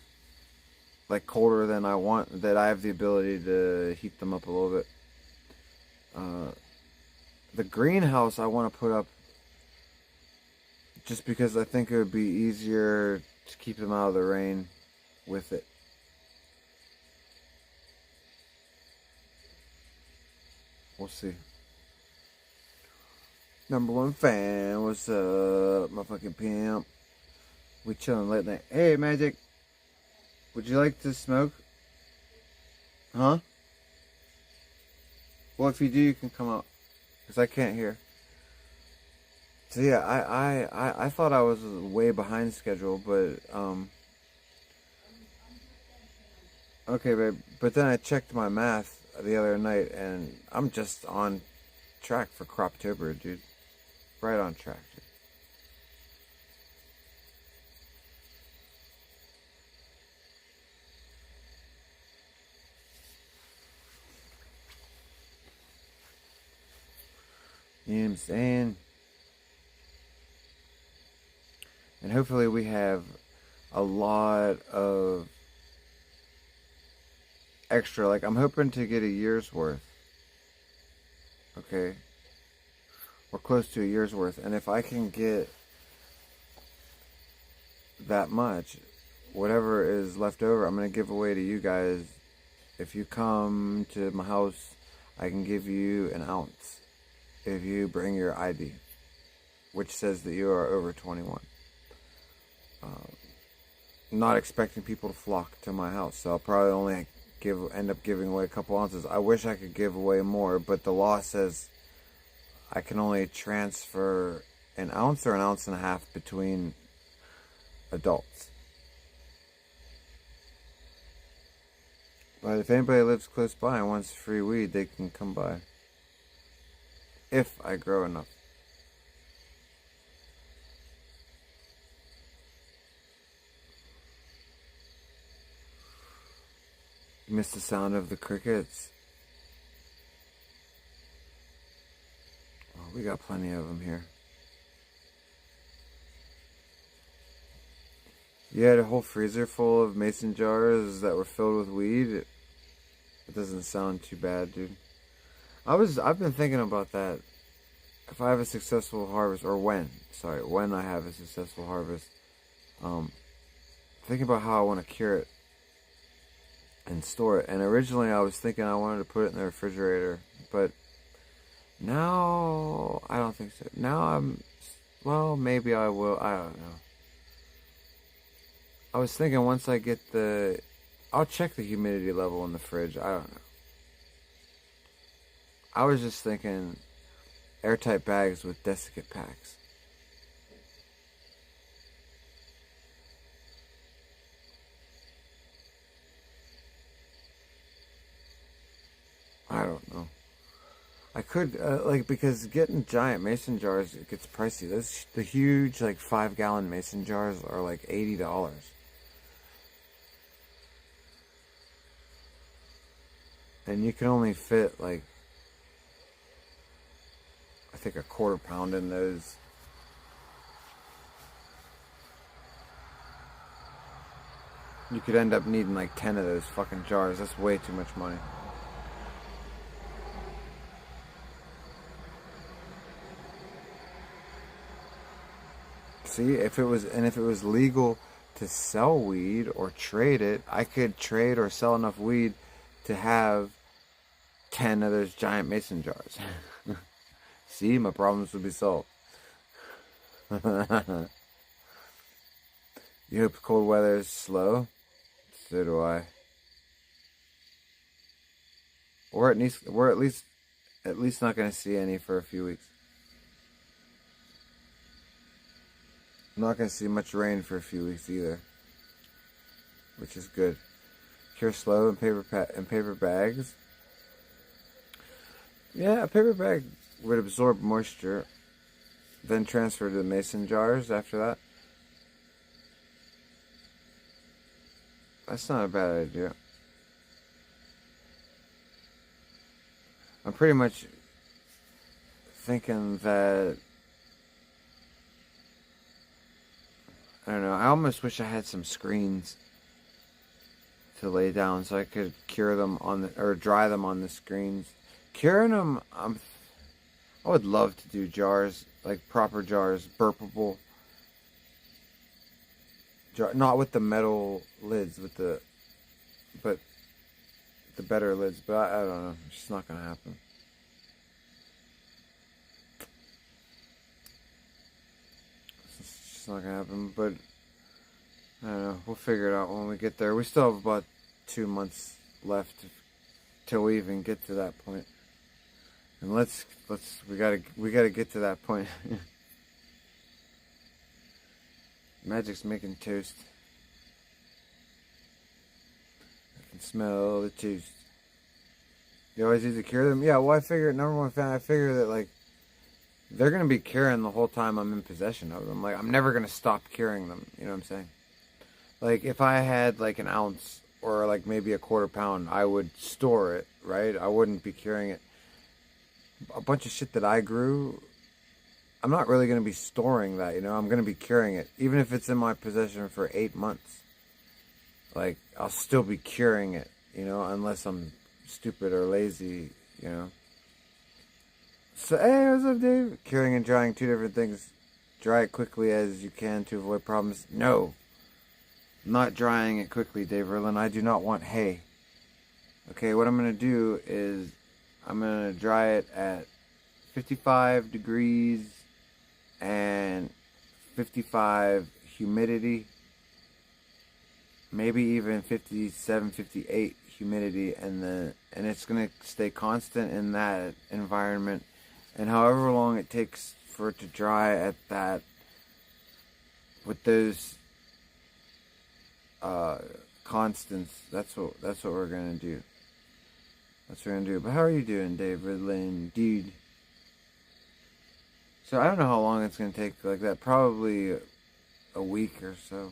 like colder than I want, that I have the ability to heat them up a little bit. The greenhouse I want to put up just because I think it would be easier to keep them out of the rain with it. We'll see. Number 1 fan, what's up, my fucking pimp? We chilling late night. Hey, Magic, would you like to smoke? Huh? Well, if you do, you can come out, because I can't hear. So yeah, I thought I was way behind schedule, but okay, babe. But then I checked my math the other night, and I'm just on track for Croptober, dude. Right on track, dude. You know what I'm saying? And hopefully we have a lot of extra. Like, I'm hoping to get a year's worth. Okay? We're close to a year's worth. And if I can get that much, whatever is left over, I'm going to give away to you guys. If you come to my house, I can give you an ounce if you bring your ID, which says that you are over 21. Not expecting people to flock to my house, so I'll probably only end up giving away a couple ounces. I wish I could give away more, but the law says I can only transfer an ounce or an ounce and a half between adults. But if anybody lives close by and wants free weed, they can come by. If I grow enough. You missed the sound of the crickets. Oh, we got plenty of them here. You had a whole freezer full of mason jars that were filled with weed. It doesn't sound too bad, dude. I've been thinking about that. If I have a successful harvest, or when I have a successful harvest, thinking about how I want to cure it and store it. And originally I was thinking I wanted to put it in the refrigerator, but now I don't think so. Now maybe I will. I don't know. I was thinking once I get I'll check the humidity level in the fridge. I don't know. I was just thinking airtight bags with desiccant packs. I don't know. I could, because getting giant mason jars, it gets pricey. The huge, 5-gallon mason jars are like $80. And you can only fit, I think a quarter pound in those. You could end up needing 10 of those fucking jars. That's way too much money. See, if it was legal to sell weed or trade it, I could trade or sell enough weed to have 10 of those giant mason jars. See, my problems would be solved. You hope cold weather is slow? So do I. We're at least not going to see any for a few weeks. I'm not going to see much rain for a few weeks either, which is good. Cure slow in paper bags. Yeah, a paper bag would absorb moisture, then transfer to the mason jars after that. That's not a bad idea. I'm pretty much thinking that, I don't know, I almost wish I had some screens to lay down so I could cure them on the, or dry them on the screens. Curing them, I would love to do jars, like proper jars, burpable. Not with the metal lids, but the better lids. But I don't know. It's just not gonna happen. It's just not gonna happen. But I don't know. We'll figure it out when we get there. We still have about 2 months left till we even get to that point. And we gotta get to that point. Magic's making toast. I can smell the toast. You always need to cure them? Yeah, well, I figure, number one fan, I figure that, like, they're going to be curing the whole time I'm in possession of them. Like, I'm never going to stop curing them. You know what I'm saying? Like, if I had, like, an ounce or, like, maybe a quarter pound, I would store it, right? I wouldn't be curing it. A bunch of shit that I grew, I'm not really going to be storing that, you know? I'm going to be curing it. Even if it's in my possession for 8 months. Like, I'll still be curing it, you know? Unless I'm stupid or lazy, you know? So, hey, what's up, Dave? Curing and drying, two different things. Dry it quickly as you can to avoid problems. No. I'm not drying it quickly, Dave Erlin. I do not want hay. Okay, what I'm going to do is I'm going to dry it at 55 degrees and 55 humidity, maybe even 57, 58 humidity, and it's going to stay constant in that environment, and however long it takes for it to dry at that, with those constants, that's what we're going to do. That's what we're going to do. But how are you doing, David Lynn? Dude. So I don't know how long it's going to take like that. Probably a week or so.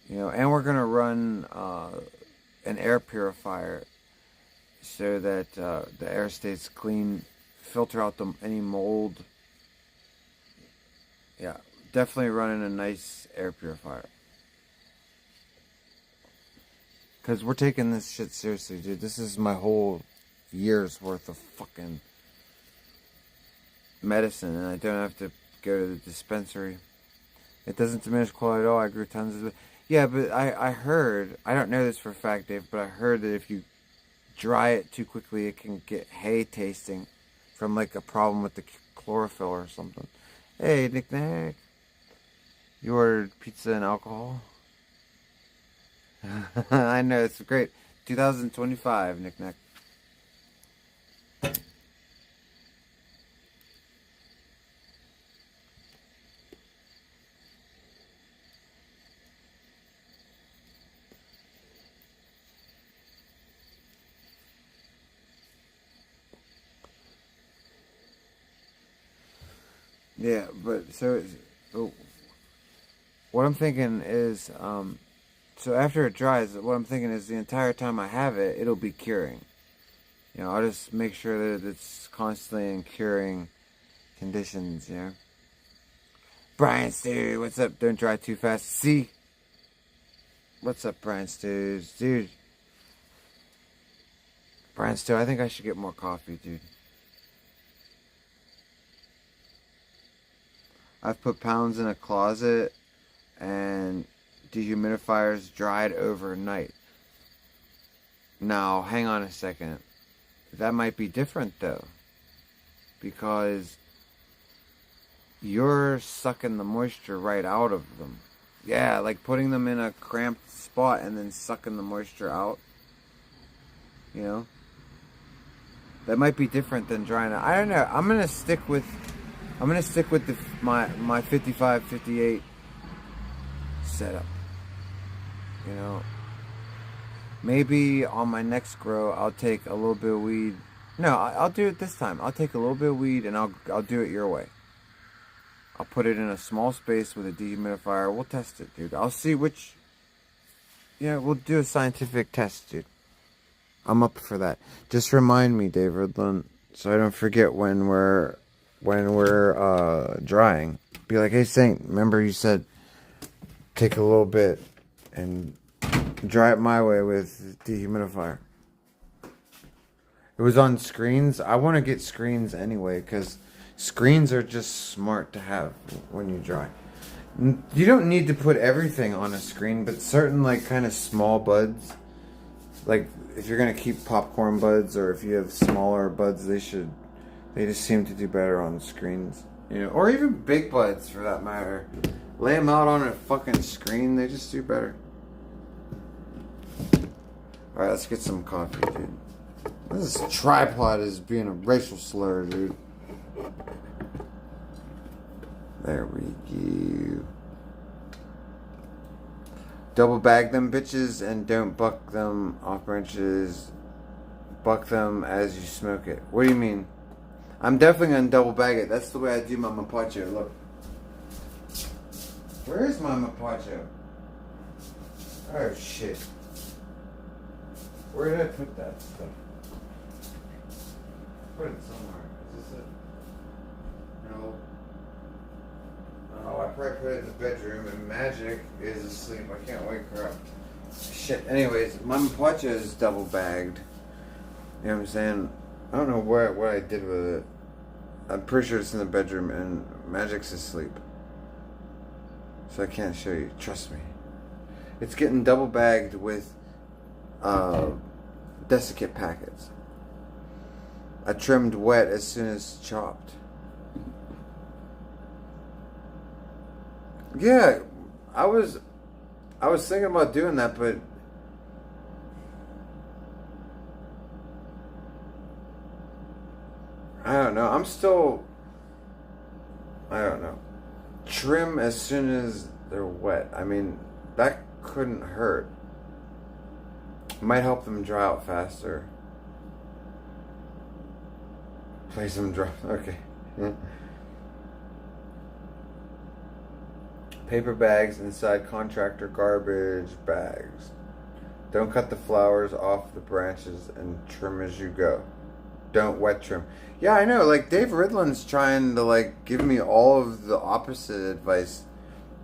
You know, and we're going to run an air purifier so that the air stays clean. Filter out any mold. Yeah, definitely running a nice air purifier. Because we're taking this shit seriously, dude. This is my whole year's worth of fucking medicine, and I don't have to go to the dispensary. It doesn't diminish quality at all. I grew tons of it. Yeah, but I heard, I don't know this for a fact, Dave, but I heard that if you dry it too quickly, it can get hay tasting from like a problem with the chlorophyll or something. Hey, Nick Nack. You ordered pizza and alcohol? I know, it's great. 2025, Nick Nack. Yeah, but so what I'm thinking is, so after it dries, what I'm thinking is the entire time I have it, it'll be curing. You know, I'll just make sure that it's constantly in curing conditions, you know. Brian Stu, what's up? Don't dry too fast. See? What's up, Brian Stu? Dude. Brian Stu, I think I should get more coffee, dude. I've put pounds in a closet and dehumidifiers dried overnight. Now, hang on a second. That might be different though, because you're sucking the moisture right out of them. Yeah, like putting them in a cramped spot and then sucking the moisture out. You know? That might be different than drying it. I don't know. I'm gonna stick with my 55, 58 setup. You know, maybe on my next grow I'll take a little bit of weed. No, I'll do it this time. I'll take a little bit of weed and I'll do it your way. I'll put it in a small space with a dehumidifier. We'll test it, dude. I'll see which... Yeah, we'll do a scientific test, dude. I'm up for that. Just remind me, David, so I don't forget when we're drying. Be like, hey, Saint, remember you said take a little bit and dry it my way with dehumidifier. It was on screens. I want to get screens anyway, because screens are just smart to have when you dry. You don't need to put everything on a screen, but certain like kind of small buds, like if you're gonna keep popcorn buds or if you have smaller buds, they just seem to do better on screens, you know, or even big buds for that matter. Lay them out on a fucking screen, they just do better. All right, let's get some coffee, dude. This tripod is being a racial slur, dude. There we go. Double bag them bitches and don't buck them off branches. Buck them as you smoke it. What do you mean? I'm definitely gonna double bag it. That's the way I do my mapacho. Look. Where is my mapacho? Oh shit. Where did I put that stuff? Put it somewhere. Is this it? No. Oh, I probably put it in the bedroom, and Magic is asleep. I can't wake her up. Shit. Anyways, my mapacho is double bagged. You know what I'm saying? I don't know what I did with it. I'm pretty sure it's in the bedroom, and Magic's asleep. So I can't show you. Trust me. It's getting double bagged with desiccant packets. I trimmed wet as soon as chopped. Yeah, I was thinking about doing that, but I don't know. I don't know. Trim as soon as they're wet. I mean, that couldn't hurt. Might help them dry out faster. Play some drum. Okay. Paper bags inside contractor garbage bags. Don't cut the flowers off the branches and trim as you go. Don't wet trim. Yeah, I know. Like, Dave Ridland's trying to, like, give me all of the opposite advice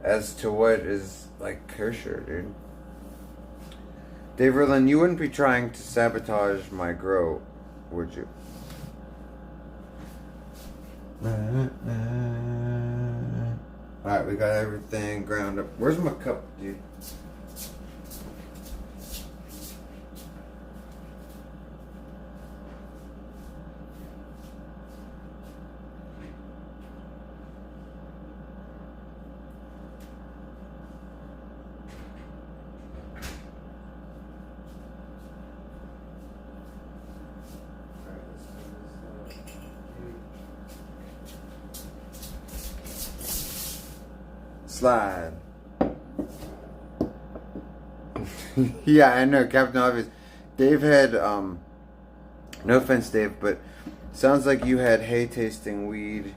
as to what is, like, kosher, dude. Dave Ridland, you wouldn't be trying to sabotage my grow, would you? Alright, we got everything ground up. Where's my cup, dude? Slide. Yeah, I know, Captain Obvious. Dave had, no offense, Dave, but sounds like you had hay tasting weed.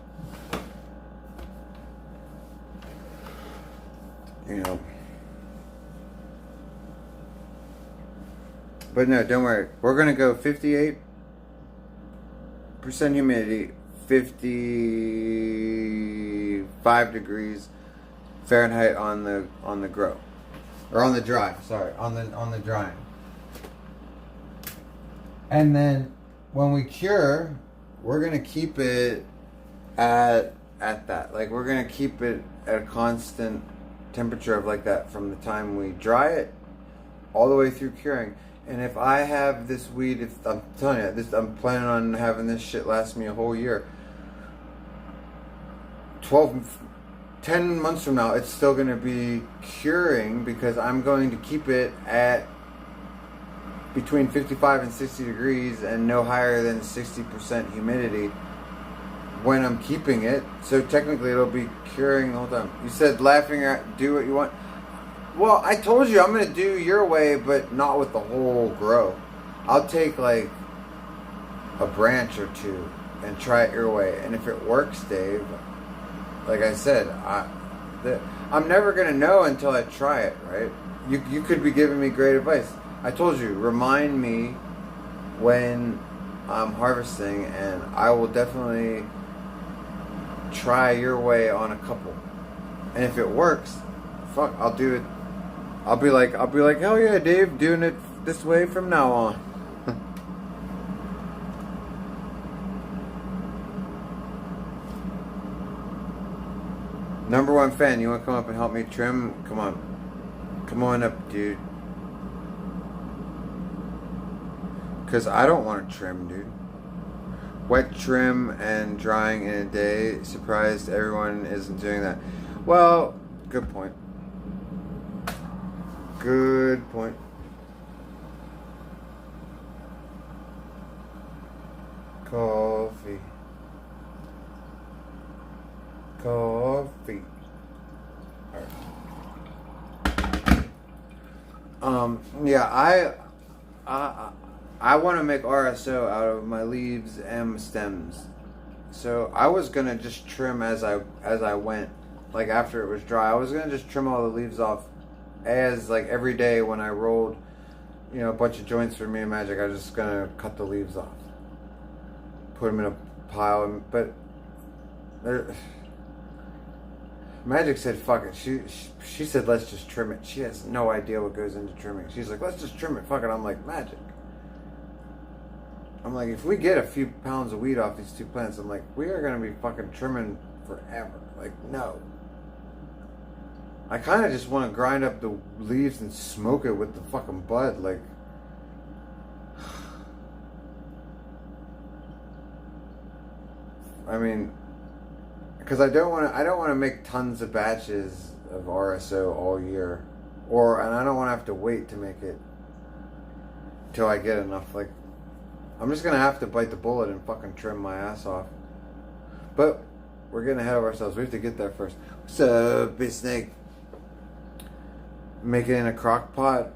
You know. But no, don't worry. We're going to go 58% humidity, 55 degrees Fahrenheit on the grow, or on the dry. Sorry, on the drying. And then when we cure, we're gonna keep it at that. Like, we're gonna keep it at a constant temperature of like that from the time we dry it all the way through curing. And if I have this weed, if I'm telling you this, I'm planning on having this shit last me a whole year. 10 months from now, it's still going to be curing because I'm going to keep it at between 55 and 60 degrees and no higher than 60% humidity when I'm keeping it. So technically it'll be curing the whole time. You said laughing at do what you want. Well, I told you I'm going to do your way, but not with the whole grow. I'll take like a branch or two and try it your way. And if it works, Dave, like I said, I'm never gonna know until I try it, right? You could be giving me great advice. I told you, remind me when I'm harvesting, and I will definitely try your way on a couple. And if it works, fuck, I'll do it. I'll be like, hell yeah, Dave, doing it this way from now on. Number one fan, you want to come up and help me trim? Come on up, dude. Because I don't want to trim, dude. Wet trim and drying in a day. Surprised everyone isn't doing that. Well, good point. Good point. Coffee. Coffee. Yeah, I want to make RSO out of my leaves and stems. So I was gonna just trim as I went. Like after it was dry, I was gonna just trim all the leaves off. As like every day when I rolled, a bunch of joints for me and Magic, I was just gonna cut the leaves off, put them in a pile. But Magic said, "Fuck it." She said, "Let's just trim it." She has no idea what goes into trimming. She's like, "Let's just trim it." Fuck it. I'm like, Magic. I'm like, if we get a few pounds of weed off these two plants, I'm like, we are gonna be fucking trimming forever. Like, no. I kind of just want to grind up the leaves and smoke it with the fucking bud, like. I mean, because I don't want to make tons of batches of RSO all year, and I don't want to have to wait to make it till I get enough. Like, I'm just gonna have to bite the bullet and fucking trim my ass off. But we're getting ahead of ourselves. We have to get there first. What's up, Big Snake? Make it in a crock pot?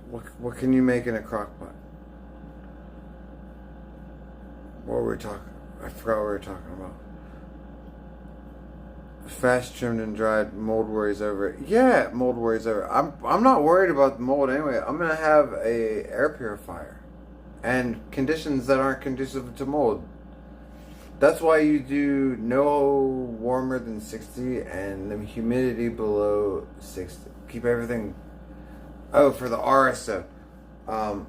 What can you make in a crock pot? What were we talking? I forgot what we were talking about. Fast trimmed and dried, mold worries over it. Yeah, mold worries over it. I'm not worried about the mold anyway. I'm gonna have a air purifier and conditions that aren't conducive to mold. That's why you do no warmer than 60 and the humidity below 60. Keep everything. Oh, for the RSO. You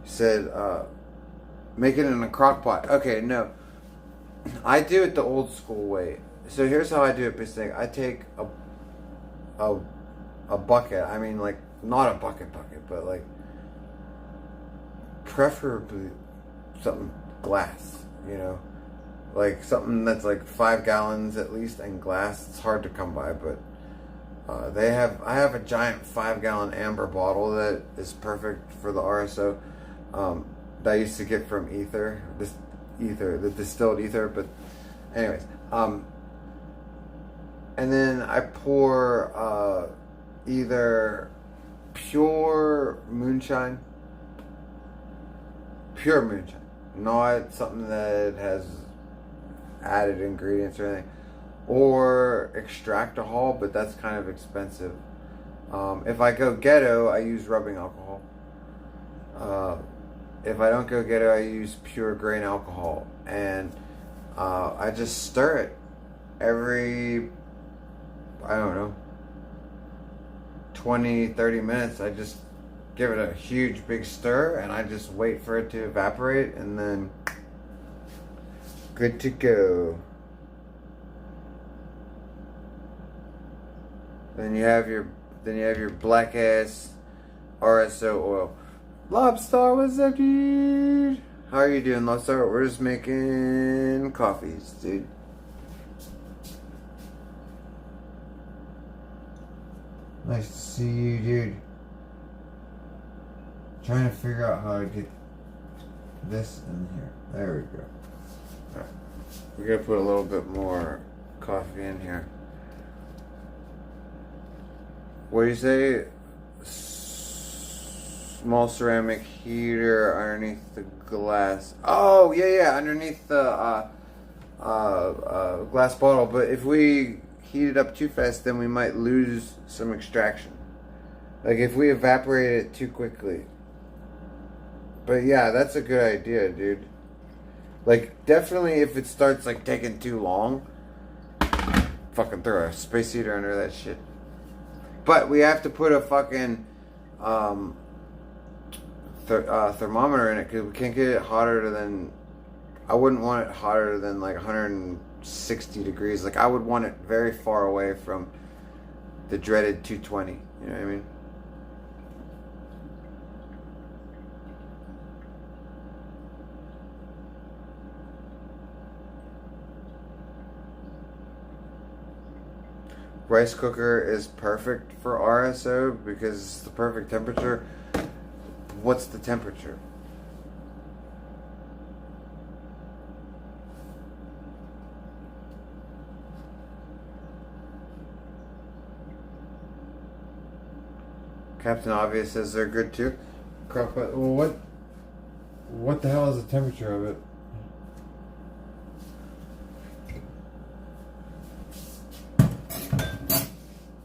said make it in a crock pot. Okay, no. I do it the old school way. So here's how I do it, Big. I take a bucket. I mean, like, not a bucket, but like preferably something glass, like something that's like 5 gallons at least, and glass. It's hard to come by, but I have a giant 5-gallon amber bottle that is perfect for the RSO that I used to get from the distilled ether. But anyways, and then I pour either pure moonshine, not something that has added ingredients or anything, or extract a haul, but that's kind of expensive. If I go ghetto, I use rubbing alcohol. If I don't go ghetto, I use pure grain alcohol, and I just stir it every, I don't know, 20-30 minutes. I just give it a huge big stir, and I just wait for it to evaporate, and then good to go. Then you have your black ass RSO oil. Lobster, what's up, dude? How are you doing, Lobster? We're just making coffees, dude. Nice to see you, dude. Trying to figure out how to get this in here. There we go. Alright. We're gonna put a little bit more coffee in here. What do you say? Small ceramic heater underneath the glass. Oh, yeah, underneath the glass bottle. But if we heat it up too fast, then we might lose some extraction. Like if we evaporate it too quickly. But yeah, that's a good idea, dude. Like definitely if it starts like taking too long, fucking throw a space heater under that shit. But we have to put a fucking thermometer in it because we can't get it hotter than. I wouldn't want it hotter than like 160 degrees. Like I would want it very far away from the dreaded 220. You know what I mean? Rice cooker is perfect for RSO because it's the perfect temperature. What's the temperature? Captain Obvious says they're good too. Well, what the hell is the temperature of it?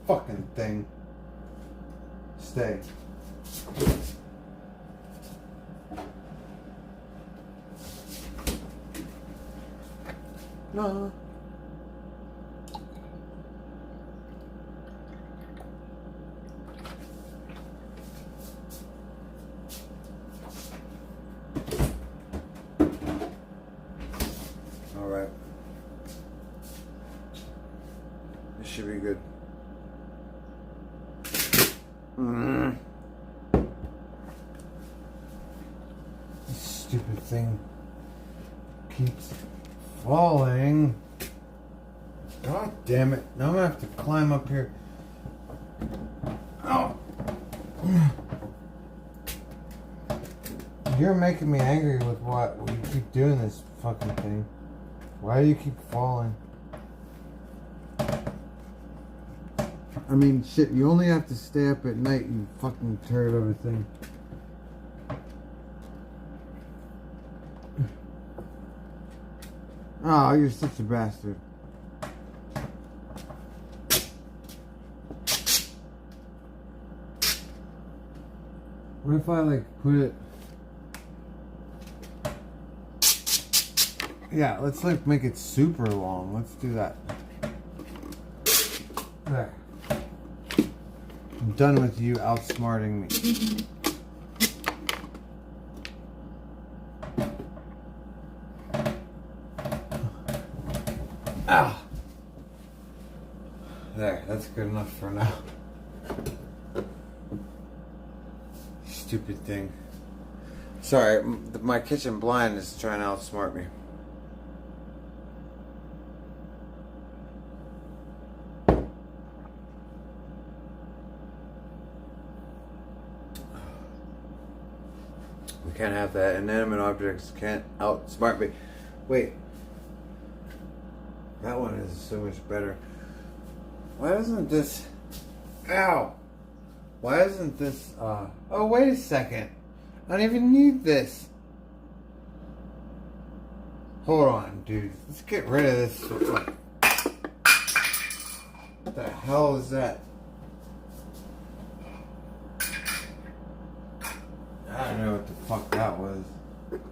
Fucking thing. Stay. No. All right. This should be good. This stupid thing keeps falling. God damn it. Now I'm gonna have to climb up here. Oh. You're making me angry with what? You keep doing this fucking thing. Why do you keep falling? I mean, shit, you only have to stay up at night, you fucking turd of a thing. Oh, you're such a bastard. What if I, like, put it... Yeah, let's, like, make it super long. Let's do that. There. I'm done with you outsmarting me. Ow. There, that's good enough for now. Stupid thing. Sorry, my kitchen blind is trying to outsmart me. We can't have that. Inanimate objects can't outsmart me. Wait. That one is so much better. Why doesn't this... Ow! Why isn't this... Oh, wait a second. I don't even need this. Hold on, dude. Let's get rid of this. What the hell is that? I don't know what the fuck that was. Let's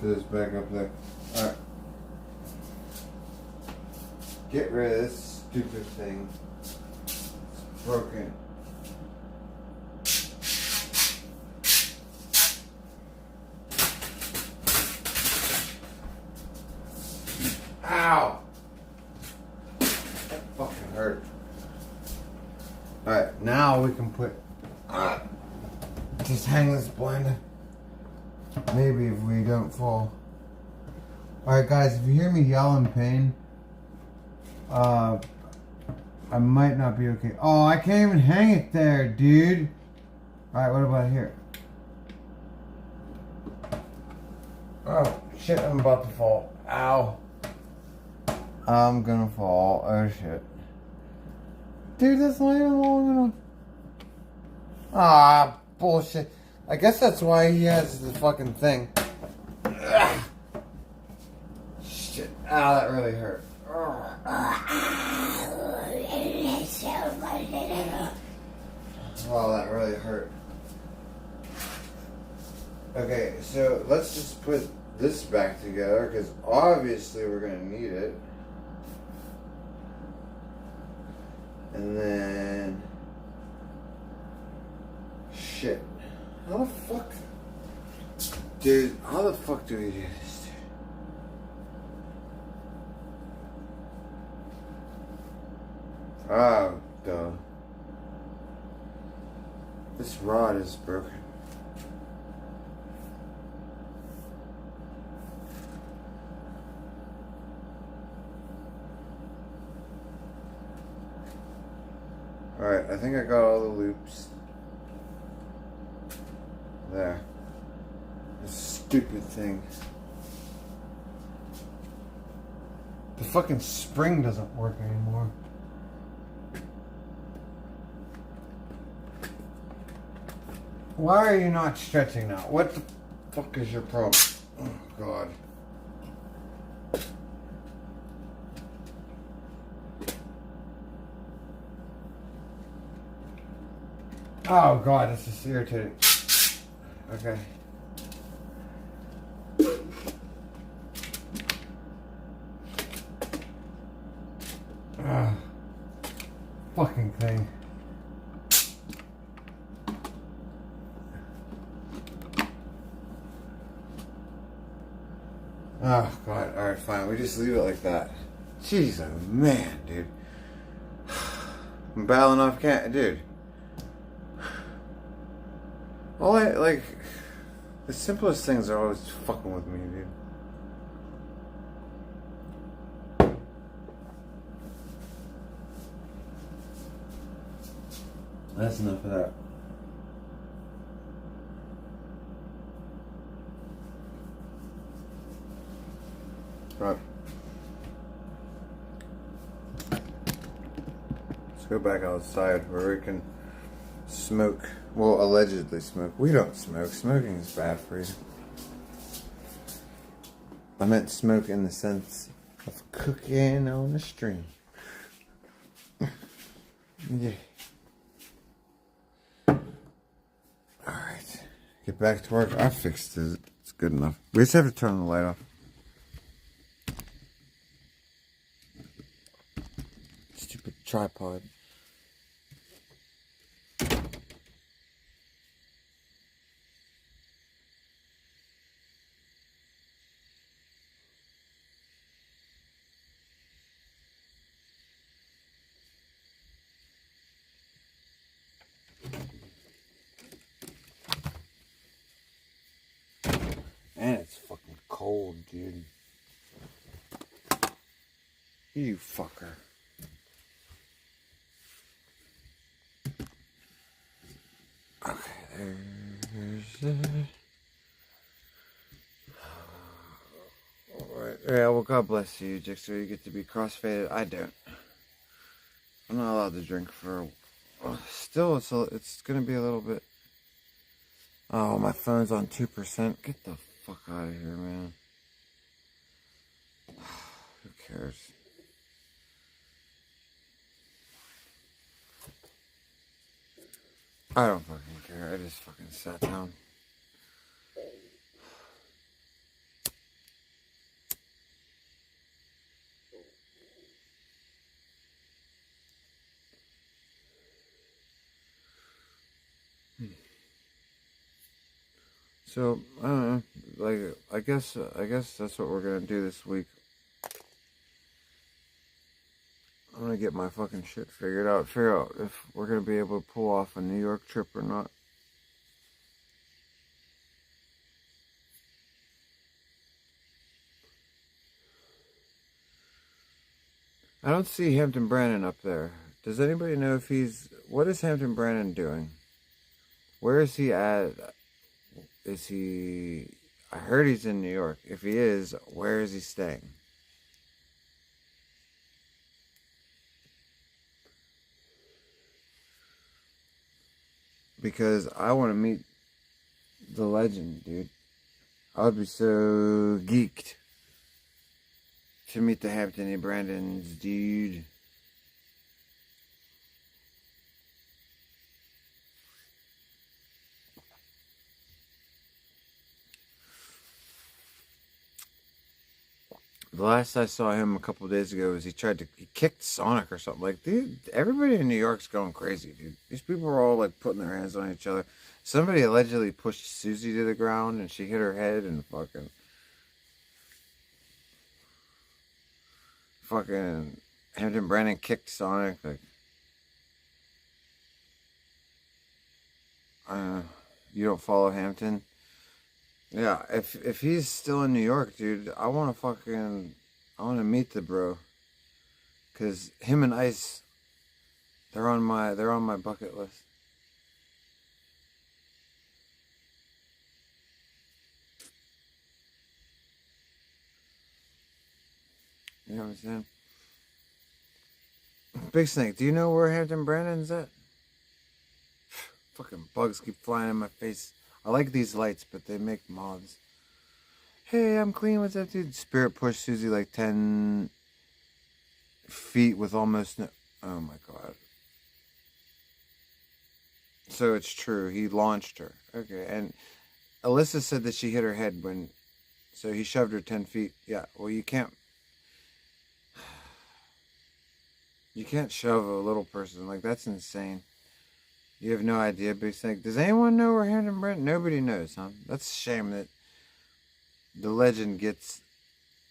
put this back up there. Alright. Get rid of this stupid thing. It's broken. Ow! That fucking hurt. Alright, now we can put... just hang this blender. Maybe if we don't fall. Alright guys, if you hear me yell in pain, I might not be okay. Oh, I can't even hang it there, dude. Alright, what about here? Oh, shit, I'm about to fall. Ow. I'm gonna fall. Oh, shit. Dude, that's not even long enough. Ah, bullshit. I guess that's why he has the fucking thing. Ugh. Shit. that really hurt. Oh, that really hurt. Okay, so let's just put this back together because obviously we're going to need it. And then... Shit. How the fuck... Dude, how the fuck do we do this? Oh, duh. This rod is broken. Alright, I think I got all the loops. There. This stupid thing. The fucking spring doesn't work anymore. Why are you not stretching now? What the fuck is your problem? Oh, God. Oh, God, this is irritating. Okay. Fucking thing. Oh, God. Alright, fine. We just leave it like that. Jeez, oh, man, dude. I'm battling off dude. All the simplest things are always fucking with me, dude. That's enough of that. Right. Let's go back outside where we can smoke. Well, allegedly smoke. We don't smoke. Smoking is bad for you. I meant smoke in the sense of cooking on the stream. Yeah. Alright. Get back to work. I fixed it. It's good enough. We just have to turn the light off. Stupid tripod. And it's fucking cold, dude. You fucker. Okay, there's that. Alright, yeah, well, God bless you, Jixer. You get to be crossfaded. I don't. I'm not allowed to drink for... Still, it's gonna be a little bit... Oh, my phone's on 2%. Get the fuck out of here, man. Who cares? I don't fucking care. I just fucking sat down. So, I don't know, like, I guess that's what we're gonna do this week. I'm gonna get my fucking shit figured out, figure out if we're gonna be able to pull off a New York trip or not. I don't see Hampton Brannon up there. Does anybody know if what is Hampton Brannon doing? Where is he at? I heard he's in New York. If he is, where is he staying? Because I want to meet the legend, dude. I would be so geeked to meet the Hampton and Brandons, dude. The last I saw him a couple days ago was he kicked Sonic or something. Like, dude, everybody in New York's going crazy, dude. These people are all like putting their hands on each other. Somebody allegedly pushed Suzy to the ground and she hit her head and fucking Hampton Brandon kicked Sonic. Like, you don't follow Hampton? Yeah, if he's still in New York, dude, I want to meet the bro. Cause him and Ice, they're on my bucket list. You know what I'm saying? Big Snake, do you know where Hampton Brandon's at? Fucking bugs keep flying in my face. I like these lights, but they make moths. Hey, I'm clean. What's up, dude? Spirit pushed Suzy like 10 feet with almost no... Oh, my God. So it's true. He launched her. Okay, and Alyssa said that she hit her head when... So he shoved her 10 feet. Yeah, well, you can't... You can't shove a little person. Like, that's insane. You have no idea, Big Snake. Does anyone know where Hampton Brandon? Nobody knows, huh? That's a shame that the legend gets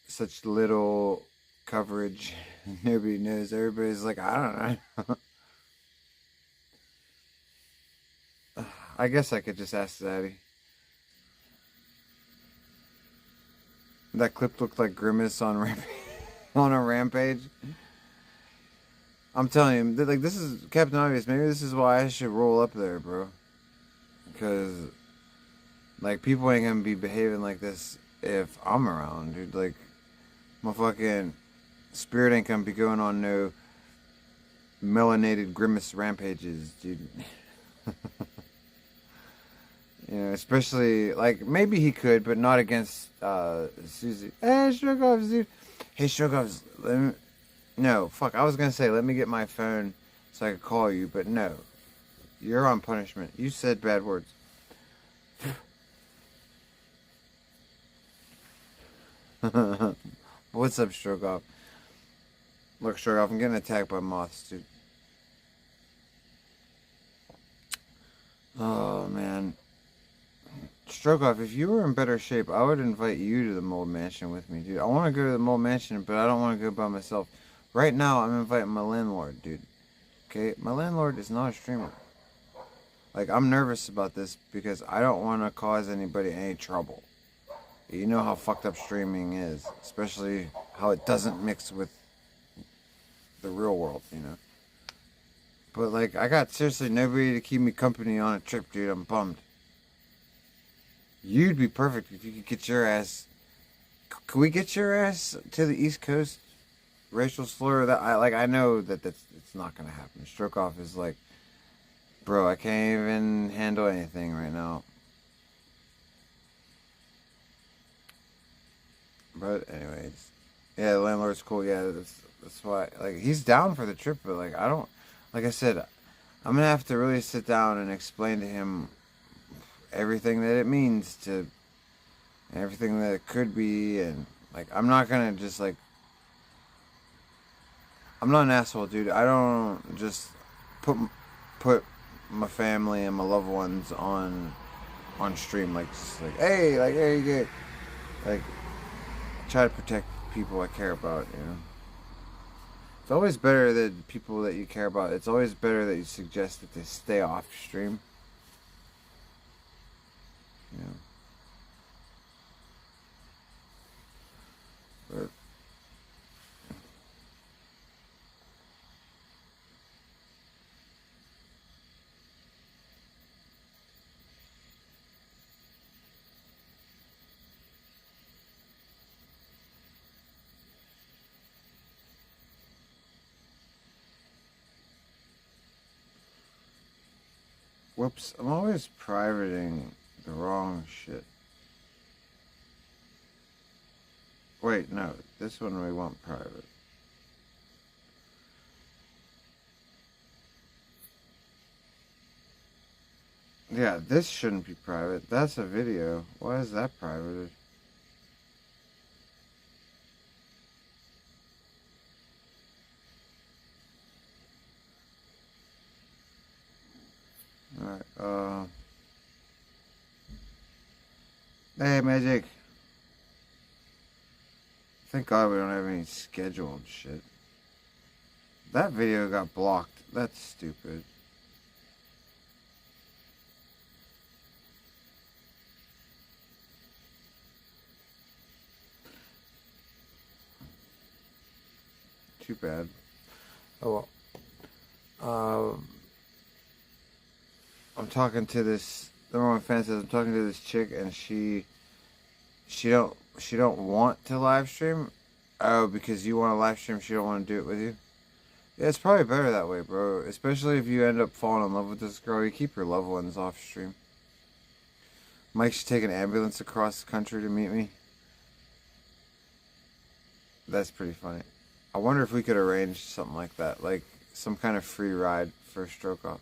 such little coverage. Nobody knows. Everybody's like, I don't know. I guess I could just ask Zaddy. That clip looked like Grimace on on a rampage. I'm telling you, like, this is Captain Obvious. Maybe this is why I should roll up there, bro. Because, like, people ain't gonna be behaving like this if I'm around, dude. Like, my fucking spirit ain't gonna be going on no melanated Grimace rampages, dude. You know, especially, like, maybe he could, but not against Suzy. Hey, Strogoffs, dude. Hey, Strogoffs, no, fuck, I was gonna say, let me get my phone so I could call you, but no. You're on punishment. You said bad words. What's up, Strogoff? Look, Strogoff, I'm getting attacked by moths, dude. Oh, man. Strogoff, if you were in better shape, I would invite you to the Mold Mansion with me, dude. I want to go to the Mold Mansion, but I don't want to go by myself. Right now, I'm inviting my landlord, dude. Okay? My landlord is not a streamer. Like, I'm nervous about this because I don't want to cause anybody any trouble. You know how fucked up streaming is. Especially how it doesn't mix with the real world, you know? But, like, I got seriously nobody to keep me company on a trip, dude. I'm bummed. You'd be perfect if you could get your ass... Can we get your ass to the East Coast? Racial slur, that I know that it's not gonna happen. Strokeoff is like, bro, I can't even handle anything right now. But anyways, yeah, the landlord's cool. Yeah, that's why. Like, he's down for the trip, but like, I don't. Like I said, I'm gonna have to really sit down and explain to him everything that it means to, everything that it could be, and like, I'm not gonna just like. I'm not an asshole, dude. I don't just put my family and my loved ones on stream like, just like, hey, like, hey, you get, like, try to protect people I care about, you know. It's always better that people that you care about. It's always better that you suggest that they stay off stream. You know. But whoops, I'm always privating the wrong shit. Wait, no. This one we want private. Yeah, this shouldn't be private. That's a video. Why is that private? Alright, hey, Magic. Thank God we don't have any scheduled shit. That video got blocked. That's stupid. Too bad. Oh well. I'm talking to this. Number one fan says I'm talking to this chick, and she don't want to live stream. Oh, because you want to live stream, she don't want to do it with you. Yeah, it's probably better that way, bro. Especially if you end up falling in love with this girl, you keep your loved ones off stream. Mike should take an ambulance across the country to meet me. That's pretty funny. I wonder if we could arrange something like that, like some kind of free ride for Stroke Off.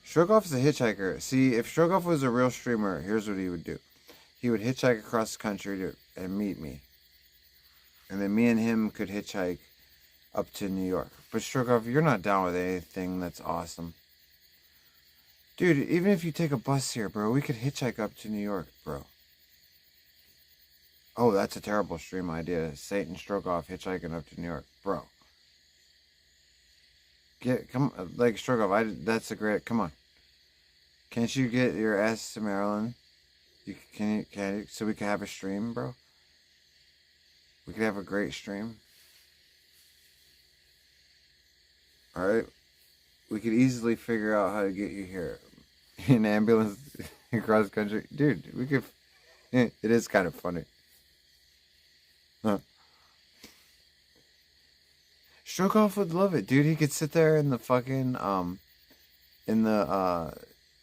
Stroke Off is a hitchhiker. See, if Stroke Off was a real streamer, here's what he would do. He would hitchhike across the country and meet me. And then me and him could hitchhike up to New York. But Stroke Off, you're not down with anything that's awesome. Dude, even if you take a bus here, bro, we could hitchhike up to New York, bro. Oh, that's a terrible stream idea. Satan Stroke Off hitchhiking up to New York, bro. Stroke Off. That's a great. Come on. Can't you get your ass to Maryland? Can you? So we can have a stream, bro. We could have a great stream. All right. We could easily figure out how to get you here. In ambulance across country, dude. We could. It is kind of funny. Huh. Stroke Off would love it, dude. He could sit there in the fucking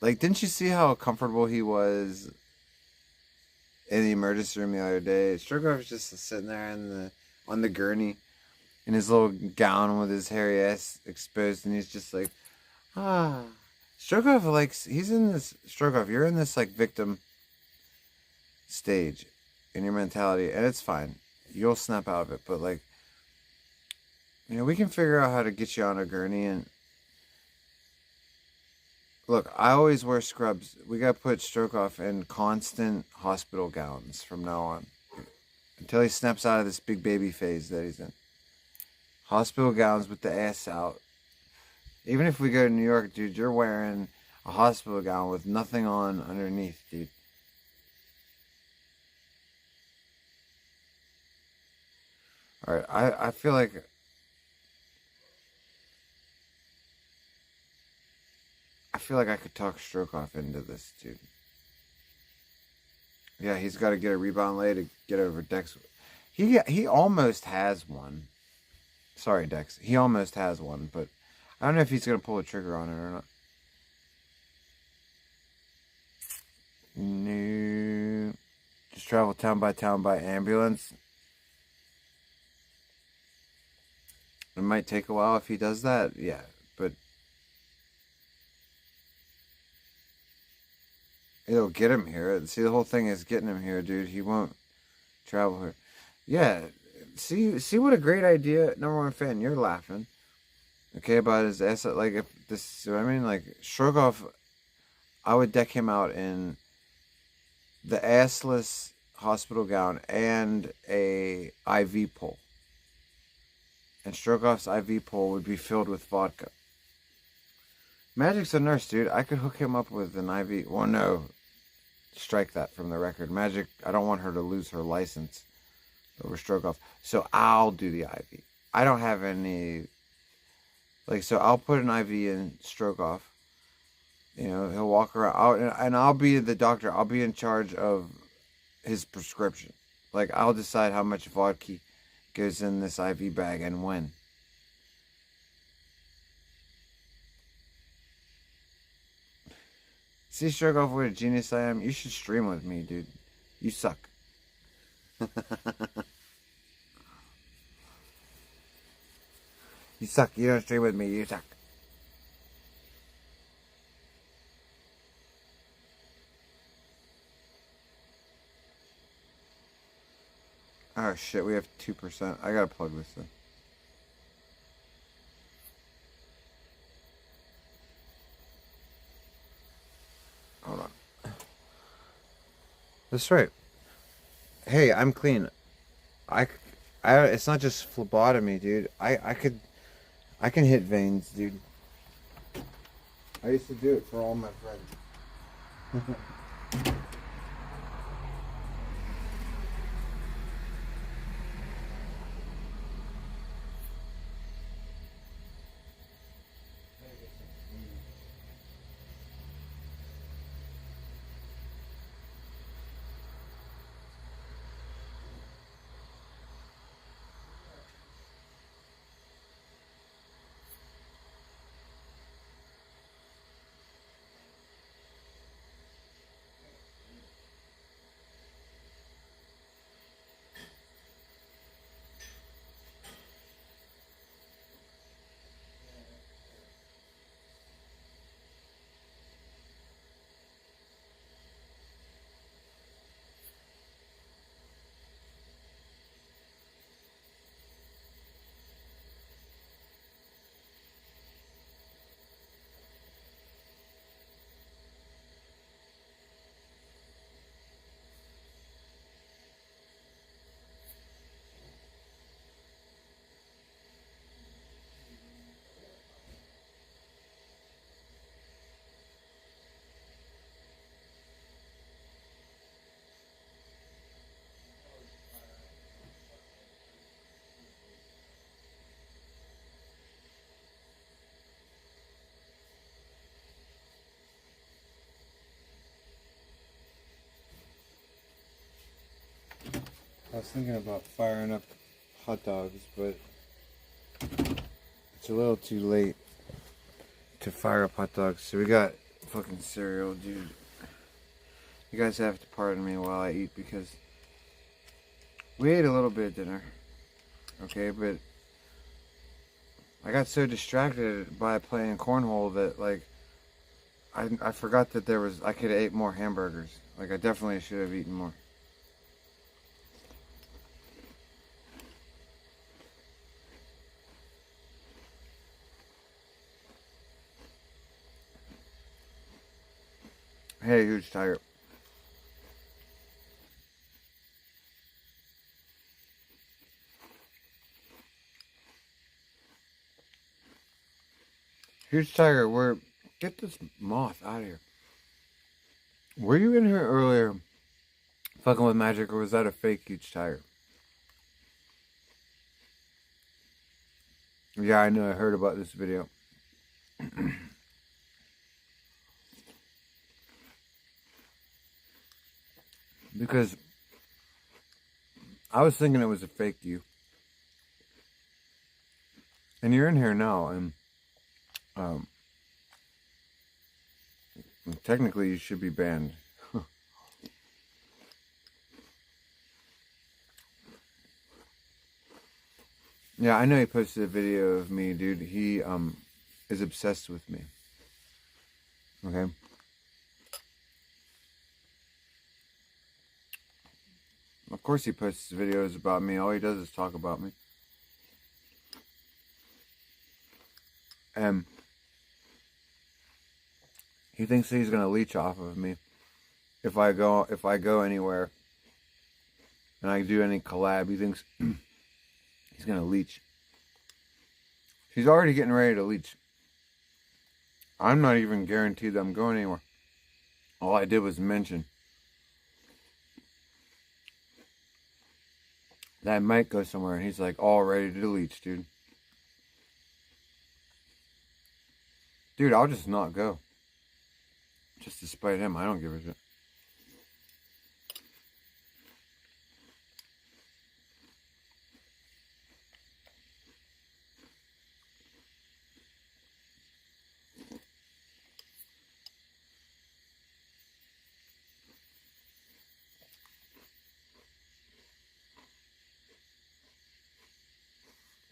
like, didn't you see how comfortable he was in the emergency room the other day? Stroke Off was just sitting there on the gurney in his little gown with his hairy ass exposed, and he's just like, ah. Stroke Off, like, he's in this. Stroke Off, you're in this like victim stage in your mentality, and it's fine. You'll snap out of it, but like, you know, we can figure out how to get you on a gurney. And look, I always wear scrubs. We gotta put Stroke Off in constant hospital gowns from now on, until he snaps out of this big baby phase that he's in. Hospital gowns with the ass out. Even if we go to New York, dude, you're wearing a hospital gown with nothing on underneath, dude. Alright, I feel like I could talk Stroke Off into this, dude. Yeah, he's got to get a rebound lay to get over Dex. He almost has one. Sorry, Dex. He almost has one, but I don't know if he's going to pull the trigger on it or not. No. Just travel town by ambulance. It might take a while if he does that, yeah, but it'll get him here. See, the whole thing is getting him here, dude. He won't travel here. Yeah, see what a great idea. Number one fan, you're laughing. Okay, about his ass. Like, if this, I mean, like, Stroke Off, I would deck him out in the assless hospital gown and a IV pole. And Stroke Off's IV pole would be filled with vodka. Magic's a nurse, dude. I could hook him up with an IV. Well, no. Strike that from the record. Magic, I don't want her to lose her license over Stroke Off. So I'll do the IV. I don't have any... Like, so I'll put an IV in Stroke Off. You know, he'll walk around. And I'll be the doctor. I'll be in charge of his prescription. Like, I'll decide how much vodka goes in this IV bag and when. See, Stroke Off, what a genius I am. You should stream with me, dude. You suck. You suck. You don't stream with me. You suck. Oh shit, we have 2%. I gotta plug this in. Hold on. That's right. Hey, I'm clean. I, it's not just phlebotomy, dude. I can hit veins, dude. I used to do it for all my friends. I was thinking about firing up hot dogs, but it's a little too late to fire up hot dogs. So we got fucking cereal, dude. You guys have to pardon me while I eat because we ate a little bit of dinner, okay? But I got so distracted by playing cornhole that, like, I forgot that I could have ate more hamburgers. Like, I definitely should have eaten more. Hey, huge tiger. Huge tiger, get this moth out of here. Were you in here earlier fucking with magic, or was that a fake huge tiger? Yeah, I know, I heard about this video. Because I was thinking it was a fake you. And you're in here now, and technically you should be banned. Yeah, I know he posted a video of me, dude. He is obsessed with me. Okay? Of course he posts videos about me. All he does is talk about me. And he thinks that he's gonna leech off of me if I go anywhere and I do any collab. He thinks he's gonna leech. He's already getting ready to leech. I'm not even guaranteed that I'm going anywhere. All I did was mention that I might go somewhere, and he's like all ready to leech, dude. Dude, I'll just not go. Just to spite him, I don't give a shit.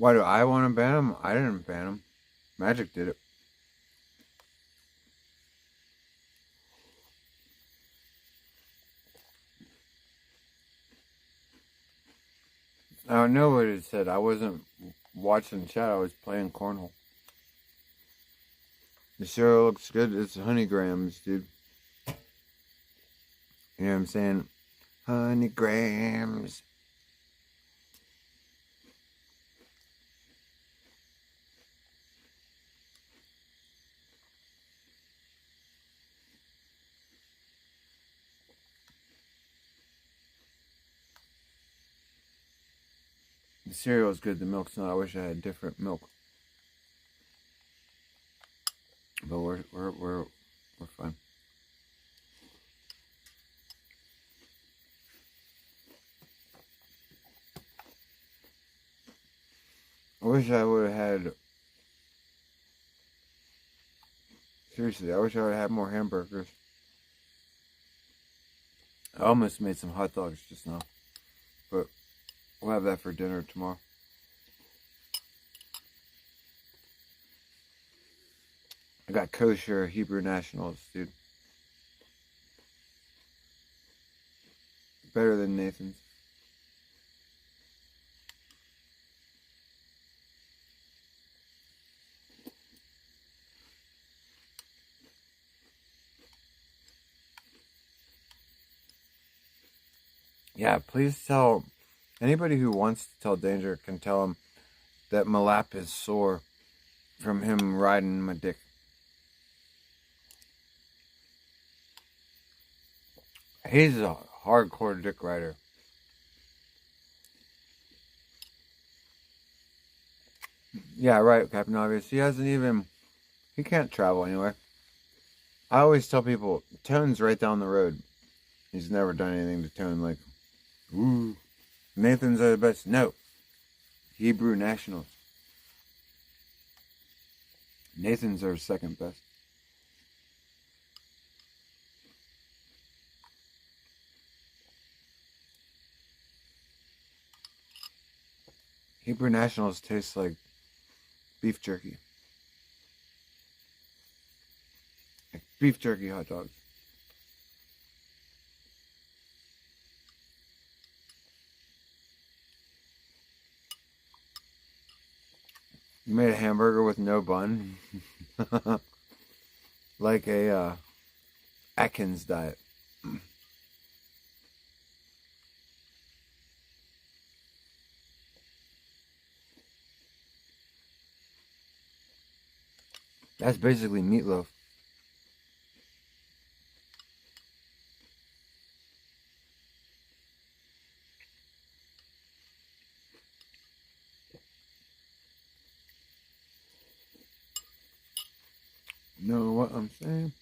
Why do I want to ban them? I didn't ban them. Magic did it. I know what it said. I wasn't watching chat. I was playing cornhole. The cereal looks good. It's honey grams, dude. You know what I'm saying? Honey grams. The cereal is good. The milk's not. I wish I had different milk. But we're fine. I wish I would have had. Seriously, I wish I would have had more hamburgers. I almost made some hot dogs just now, but we'll have that for dinner tomorrow. I got kosher Hebrew Nationals, dude. Better than Nathan's. Yeah, please tell anybody who wants to tell Danger can tell him that my lap is sore from him riding my dick. He's a hardcore dick rider. Yeah, right, Captain Obvious. He can't travel anywhere. I always tell people, Tone's right down the road. He's never done anything to Tone like, ooh, Nathan's are the best. No. Hebrew Nationals. Nathan's are second best. Hebrew Nationals taste like beef jerky. Like beef jerky hot dogs. You made a hamburger with no bun? Like a Atkins diet. That's basically meatloaf. Know what I'm saying?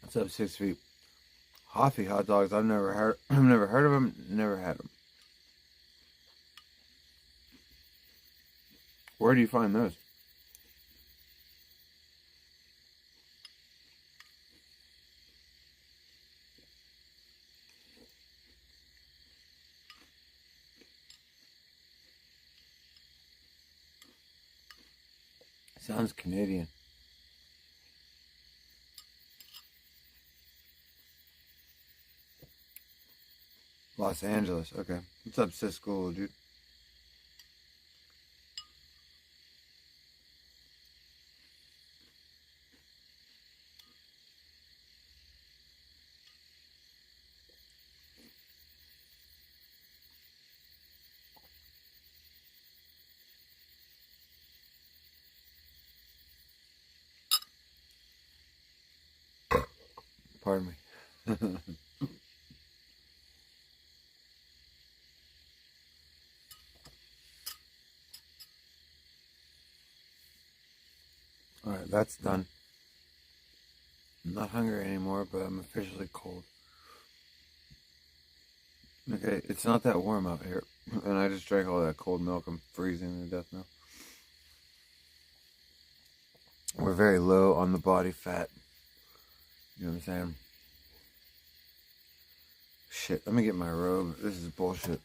What's up, 6 feet? Hoffy hot dogs. I've never heard of them. Never had them. Where do you find those? Sounds Canadian. Los Angeles. Okay. What's up, Cisco, dude? Pardon me. Alright, that's done. I'm not hungry anymore, but I'm officially cold. Okay, it's not that warm out here. And I just drank all that cold milk. I'm freezing to death now. We're very low on the body fat. You know what I'm saying? Shit, let me get my robe. This is bullshit.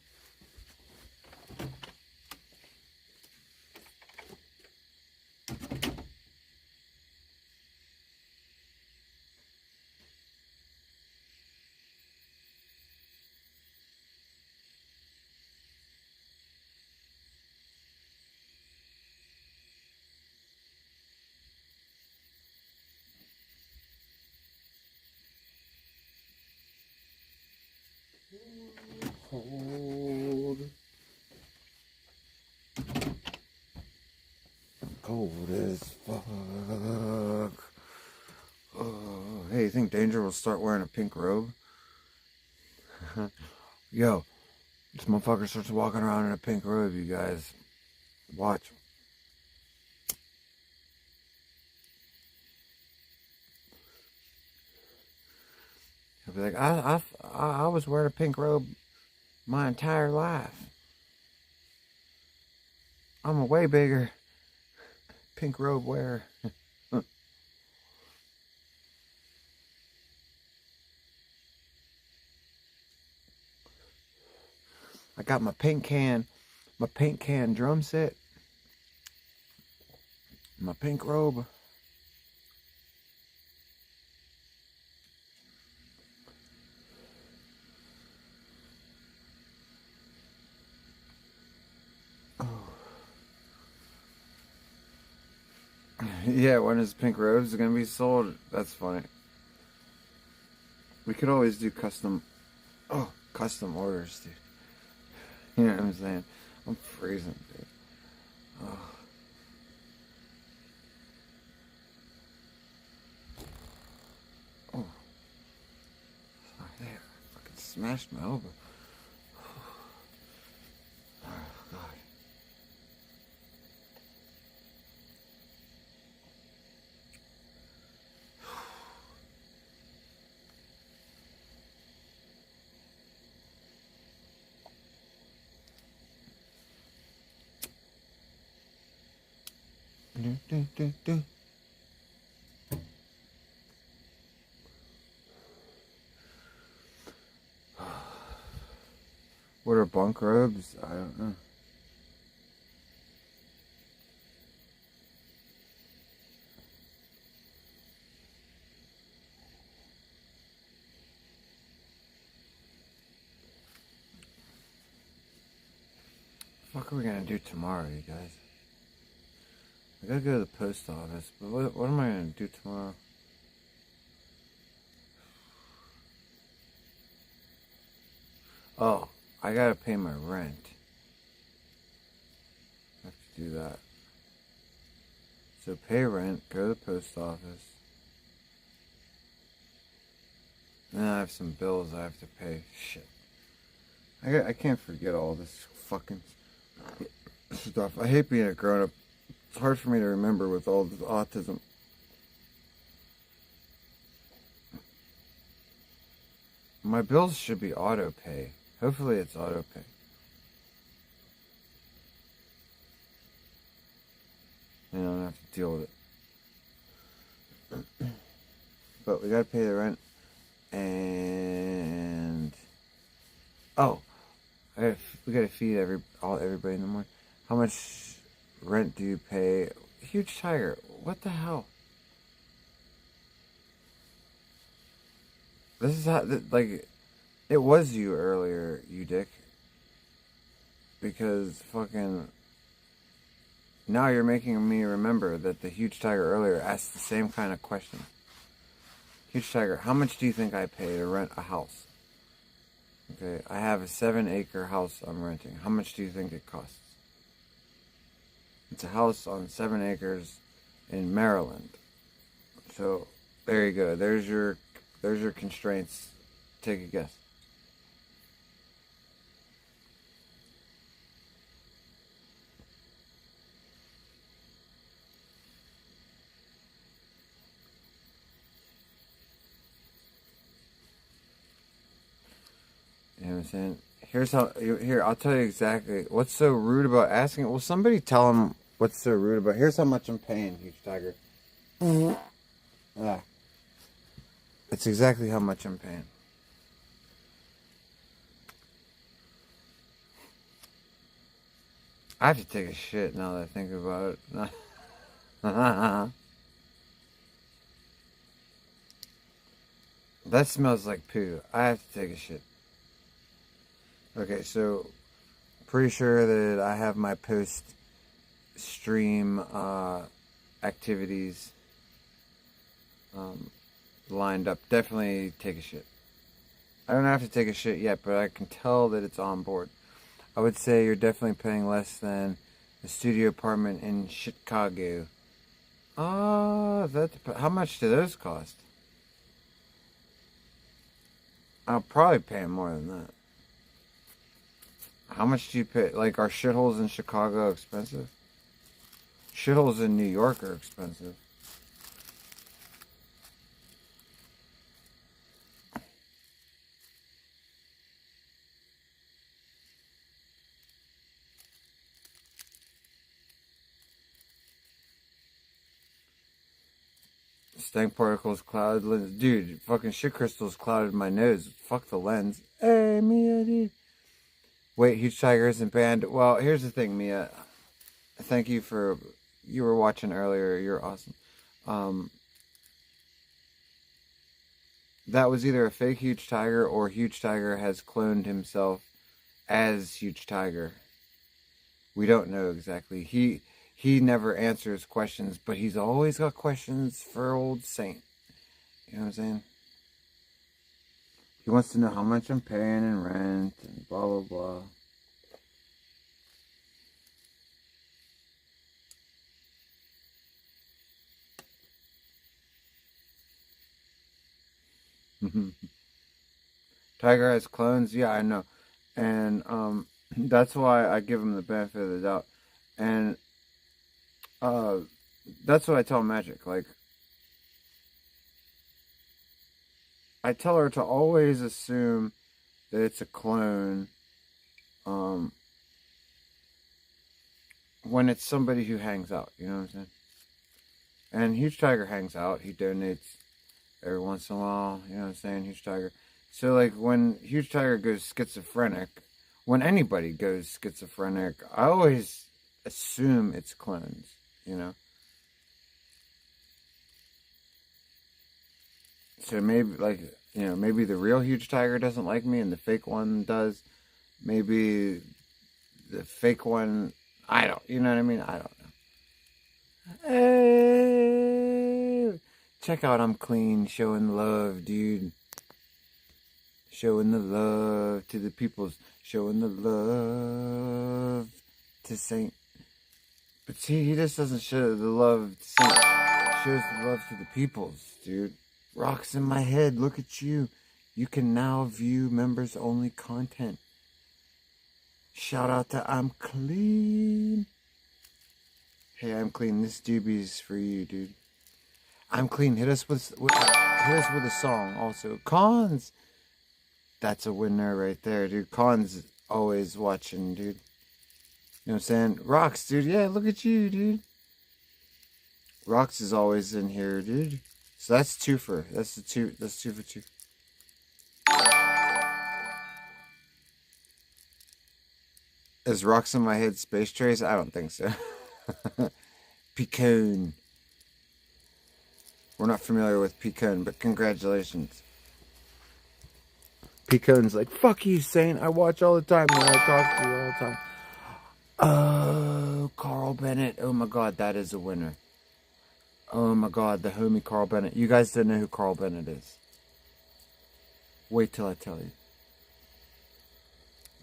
cold as fuck. Oh, hey, you think Danger will start wearing a pink robe? Yo, this motherfucker starts walking around in a pink robe, you guys. Watch. He'll be like, I was wearing a pink robe my entire life. I'm a way bigger pink robe wearer. I got my paint can drum set, my pink robe. Yeah, when his pink robes are gonna be sold, that's funny. We could always do custom orders, dude. You know what I'm saying? I'm freezing, dude. Oh. Oh. Sorry there. I fucking smashed my elbow. Oh, God. Do. What are bunk robes? I don't know. What are we gonna do tomorrow, you guys? I gotta go to the post office, but what am I gonna do tomorrow? Oh, I gotta pay my rent. I have to do that. So pay rent, go to the post office. Then I have some bills I have to pay. Shit. I can't forget all this fucking stuff. I hate being a grown up. It's hard for me to remember with all this autism. My bills should be auto pay. Hopefully it's auto pay. And I don't have to deal with it. But we gotta pay the rent. And we gotta feed everybody in the morning. How much rent do you pay? Huge Tiger, what the hell? This is how, like, it was you earlier, you dick. Because fucking, now you're making me remember that the Huge Tiger earlier asked the same kind of question. Huge Tiger, how much do you think I pay to rent a house? Okay, I have a 7-acre house I'm renting. How much do you think it costs? It's a house on 7 acres in Maryland. So there you go. There's your constraints. Take a guess. You know what I'm saying? Here, I'll tell you exactly. What's so rude about asking? Well, somebody tell him what's so rude about. Here's how much I'm paying, Huge Tiger. That's exactly how much I'm paying. I have to take a shit now that I think about it. That smells like poo. I have to take a shit. Okay, so pretty sure that I have my post-stream activities lined up. Definitely take a shit. I don't have to take a shit yet, but I can tell that it's on board. I would say you're definitely paying less than a studio apartment in Chicago. How much do those cost? I'll probably pay more than that. How much do you pay? Like, are shitholes in Chicago expensive? Shitholes in New York are expensive. Stank particles, clouded lens. Dude, fucking shit crystals clouded my nose. Fuck the lens. Hey, Mia, dude. Wait, Huge Tiger isn't banned. Well, here's the thing, Mia. Thank you for... You were watching earlier. You're awesome. That was either a fake Huge Tiger or Huge Tiger has cloned himself as Huge Tiger. We don't know exactly. He never answers questions, but he's always got questions for old Saint. You know what I'm saying? He wants to know how much I'm paying in rent and blah, blah, blah. Tiger has clones? Yeah, I know. And that's why I give him the benefit of the doubt. And that's what I tell Magic. Like, I tell her to always assume that it's a clone when it's somebody who hangs out. You know what I'm saying? And Huge Tiger hangs out. He donates every once in a while. You know what I'm saying? Huge Tiger. So, like, when Huge Tiger goes schizophrenic, when anybody goes schizophrenic, I always assume it's clones, you know? So maybe, like, you know, maybe the real Huge Tiger doesn't like me and the fake one does. Maybe the fake one, you know what I mean? I don't know. Hey! Check out I'm Clean, showing love, dude. Showing the love to the peoples. Showing the love to Saint. But see, he just doesn't show the love to Saint. He shows the love to the peoples, dude. Rocks in my head, look at you. You can now view members only content. Shout out to I'm Clean. Hey, I'm Clean. This doobie's for you, dude. I'm Clean. Hit us with a song also. Cons. That's a winner right there, dude. Cons always watching, dude. You know what I'm saying? Rocks, dude. Yeah, look at you, dude. Rocks is always in here, dude. So that's two for. That's two for two. Is Rocks in my head Space Trace? I don't think so. Pecan. We're not familiar with Pecan, but congratulations. Pecan's like, fuck you, Saint. I watch all the time and I talk to you all the time. Oh, Carl Bennett. Oh my god, that is a winner. Oh my god, the homie Carl Bennett. You guys don't know who Carl Bennett is. Wait till I tell you.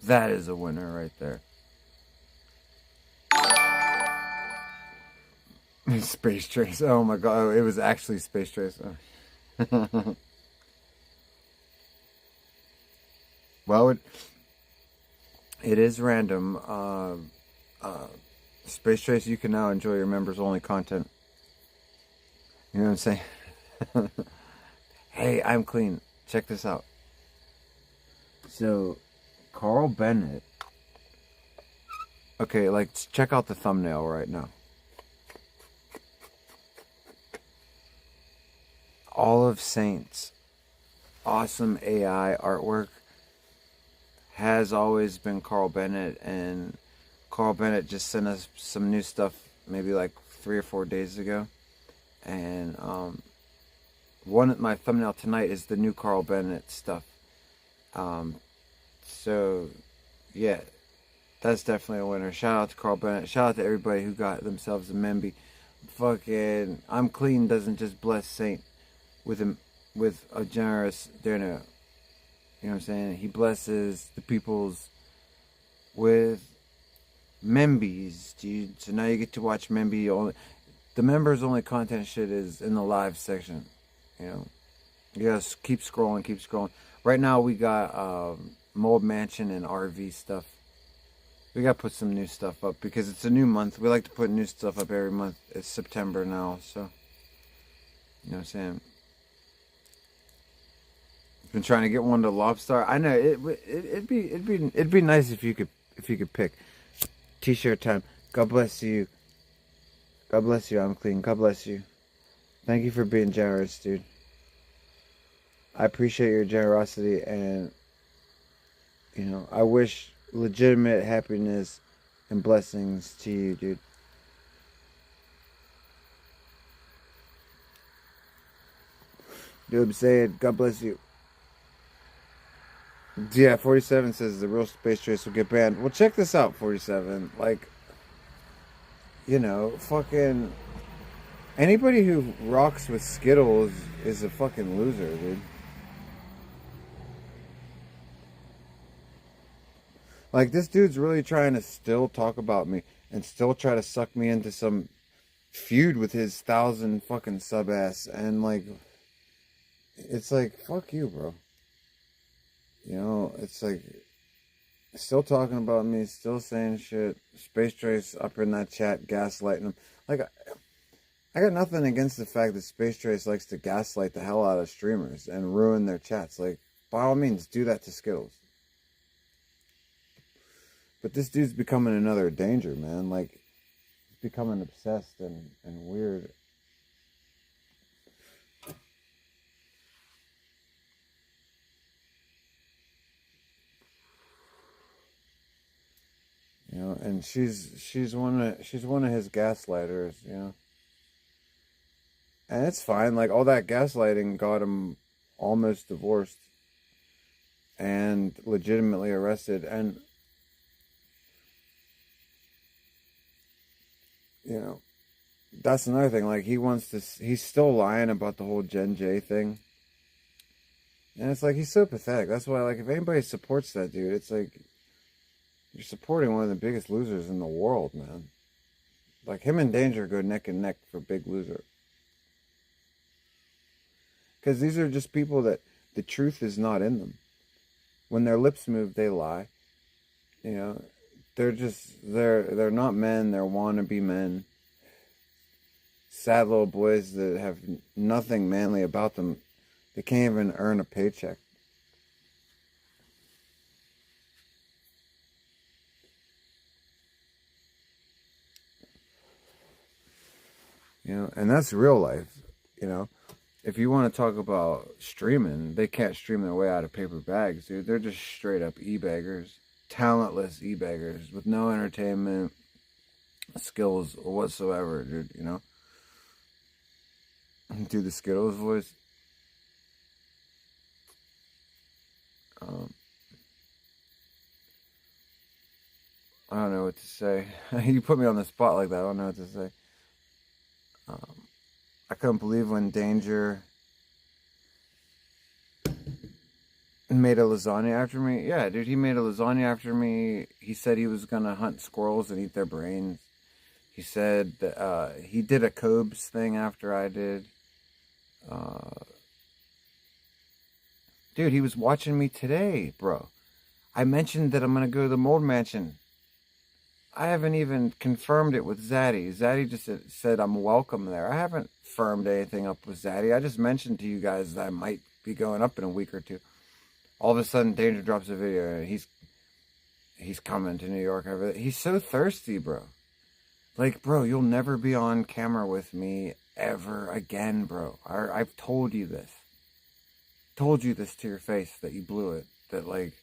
That is a winner right there. Space Trace. Oh my god, it was actually Space Trace. Oh. Well, it is random. Space Trace, you can now enjoy your members only content. You know what I'm saying? Hey, I'm Clean. Check this out. So, Carl Bennett. Okay, like, check out the thumbnail right now. All of Saint's awesome AI artwork has always been Carl Bennett, and Carl Bennett just sent us some new stuff maybe like 3 or 4 days ago. And my thumbnail tonight is the new Carl Bennett stuff. So yeah, that's definitely a winner. Shout out to Carl Bennett. Shout out to everybody who got themselves a Memby. Fucking I'm Clean doesn't just bless Saint with a generous dinner. You know what I'm saying? He blesses the peoples with Membies, dude. So now you get to watch Memby only. The members only content shit is in the live section. You know, you gotta keep scrolling, keep scrolling. Right now we got Mold Mansion and RV stuff. We gotta put some new stuff up because it's a new month. We like to put new stuff up every month. It's September now, so you know what I'm saying. Been trying to get one to Lobstar. I know it'd be nice if you could pick. T-shirt time. God bless you. God bless you. I'm clean. God bless you. Thank you for being generous, dude. I appreciate your generosity, and you know I wish legitimate happiness and blessings to you, dude. Dude, I'm saying, God bless you. Yeah, 47 says the real space race will get banned. Well, check this out, 47. Like, you know, fucking anybody who rocks with Skittles is a fucking loser, dude. Like, this dude's really trying to still talk about me and still try to suck me into some feud with his 1,000 fucking sub ass. And, like, it's like, fuck you, bro. You know, it's like, still talking about me, still saying shit. Space Trace up in that chat, gaslighting him. Like, I got nothing against the fact that Space Trace likes to gaslight the hell out of streamers and ruin their chats. Like, by all means, do that to Skittles. But this dude's becoming another danger, man. Like, he's becoming obsessed and weird. You know, and she's one of his gaslighters, you know. And it's fine. Like, all that gaslighting got him almost divorced and legitimately arrested. And you know, that's another thing. Like, he's still lying about the whole Gen J thing. And it's like, he's so pathetic. That's why, like, if anybody supports that dude, it's like, you're supporting one of the biggest losers in the world, man. Like, him and Danger go neck and neck for big loser. Because these are just people that the truth is not in them. When their lips move, they lie. You know, they're not men, they're wannabe men. Sad little boys that have nothing manly about them. They can't even earn a paycheck. You know, and that's real life. You know, if you want to talk about streaming, they can't stream their way out of paper bags, dude. They're just straight up e-beggars. Talentless e-beggars with no entertainment skills whatsoever, dude, you know? Do the Skittles voice. I don't know what to say. You put me on the spot like that. I don't know what to say. I couldn't believe when Danger made a lasagna after me. Yeah, dude, he made a lasagna after me. He said he was gonna hunt squirrels and eat their brains. He said that, he did a Cobes thing after I did. Dude, he was watching me today, bro. I mentioned that I'm gonna go to the Mold Mansion. I haven't even confirmed it with Zaddy. Zaddy just said I'm welcome there. I haven't firmed anything up with Zaddy. I just mentioned to you guys that I might be going up in a week or two. All of a sudden, Danger drops a video, and he's coming to New York. He's so thirsty, bro. Like, bro, you'll never be on camera with me ever again, bro. I've told you this. Told you this to your face, that you blew it. That, like,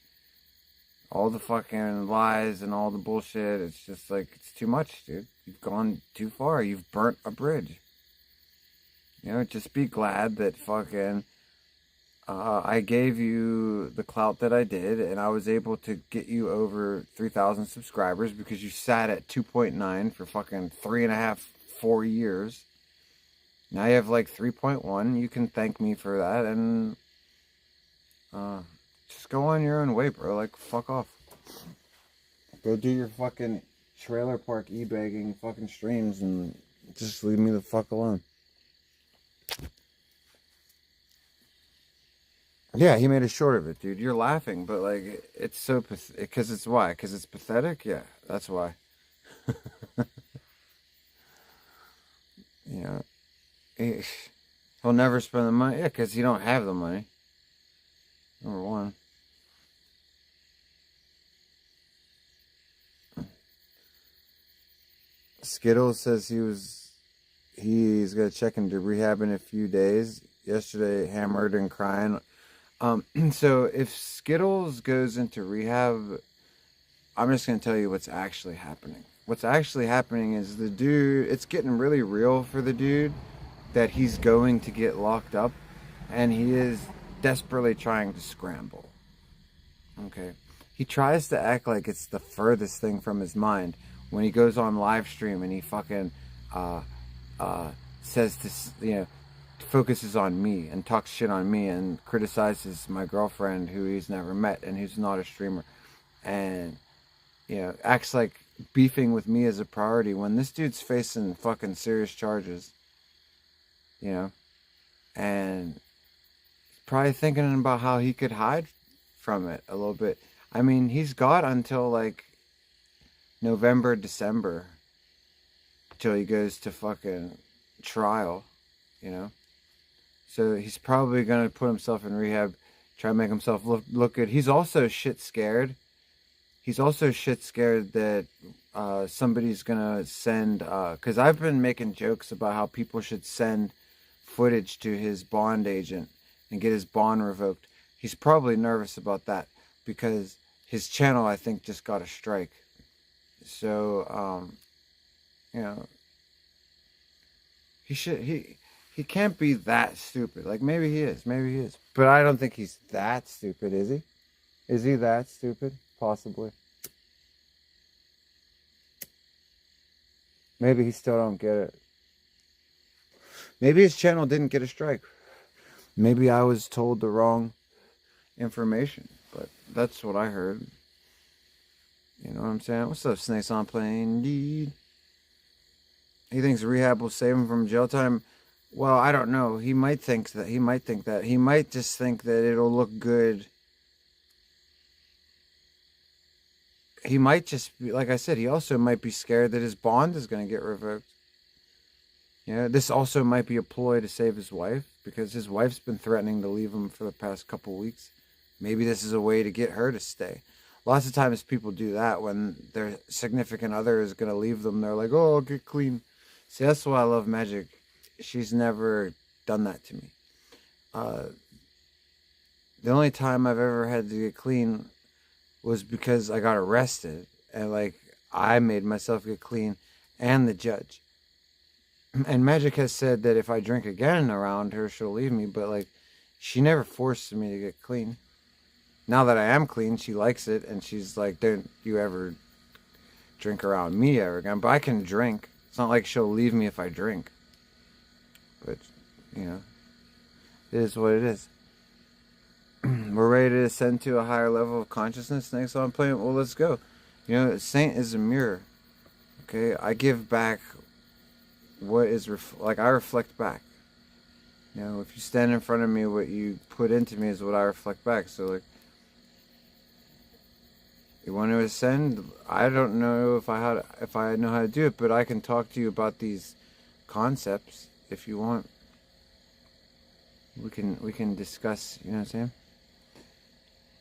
all the fucking lies and all the bullshit, it's just like, it's too much, dude. You've gone too far. You've burnt a bridge. You know, just be glad that fucking I gave you the clout that I did, and I was able to get you over 3,000 subscribers because you sat at 2.9 for fucking 3.5, 4 years. Now you have like 3.1. You can thank me for that, and just go on your own way, bro. Like, fuck off. Go do your fucking trailer park e-bagging fucking streams and just leave me the fuck alone. Yeah, he made a short of it, dude. You're laughing, but like, it's so because it's why? Because it's pathetic. Yeah, that's why. You know, he'll never spend the money. Yeah, because he don't have the money. Number one. Skittles says he's gonna check into rehab in a few days. Yesterday, hammered and crying. So if Skittles goes into rehab, I'm just gonna tell you what's actually happening. What's actually happening is the dude. It's getting really real for the dude that he's going to get locked up, and he is desperately trying to scramble. Okay, he tries to act like it's the furthest thing from his mind when he goes on live stream and he fucking says this, focuses on me and talks shit on me and criticizes my girlfriend who he's never met and who's not a streamer, and acts like beefing with me is a priority when this dude's facing fucking serious charges, and probably thinking about how he could hide from it a little bit. I mean, he's got until like November, December till he goes to fucking trial, So he's probably gonna put himself in rehab, try to make himself look good. He's also shit scared. He's also shit scared that somebody's gonna send. Because I've been making jokes about how people should send footage to his bond agent and get his bond revoked. He's probably nervous about that because his channel, I think, just got a strike. So, he can't be that stupid. Like, maybe he is. But I don't think he's that stupid, is he? Is he that stupid? Possibly. Maybe he still don't get it. Maybe his channel didn't get a strike. Maybe I was told the wrong information. But that's what I heard. You know what I'm saying? What's up, Snakes on Plane? Indeed. He thinks rehab will save him from jail time. Well, I don't know. He might think that. He might just think that it'll look good. He might just be, like I said, he also might be scared that his bond is going to get revoked. This also might be a ploy to save his wife because his wife's been threatening to leave him for the past couple weeks. Maybe this is a way to get her to stay. Lots of times people do that when their significant other is going to leave them. They're like, oh, I'll get clean. See, that's why I love Magic. She's never done that to me. The only time I've ever had to get clean was because I got arrested. And, I made myself get clean and the judge. And Magic has said that if I drink again around her, she'll leave me. But, she never forced me to get clean. Now that I am clean, she likes it, and she's like, don't you ever drink around me ever again. But I can drink. It's not like she'll leave me if I drink. But, it is what it is. We're ready to ascend to a higher level of consciousness. Next on playing, well, let's go. A saint is a mirror. Okay? I give back what is, I reflect back. If you stand in front of me, what you put into me is what I reflect back. So, you want to ascend? I don't know if I know how to do it, but I can talk to you about these concepts if you want. We can discuss, you know what I'm saying?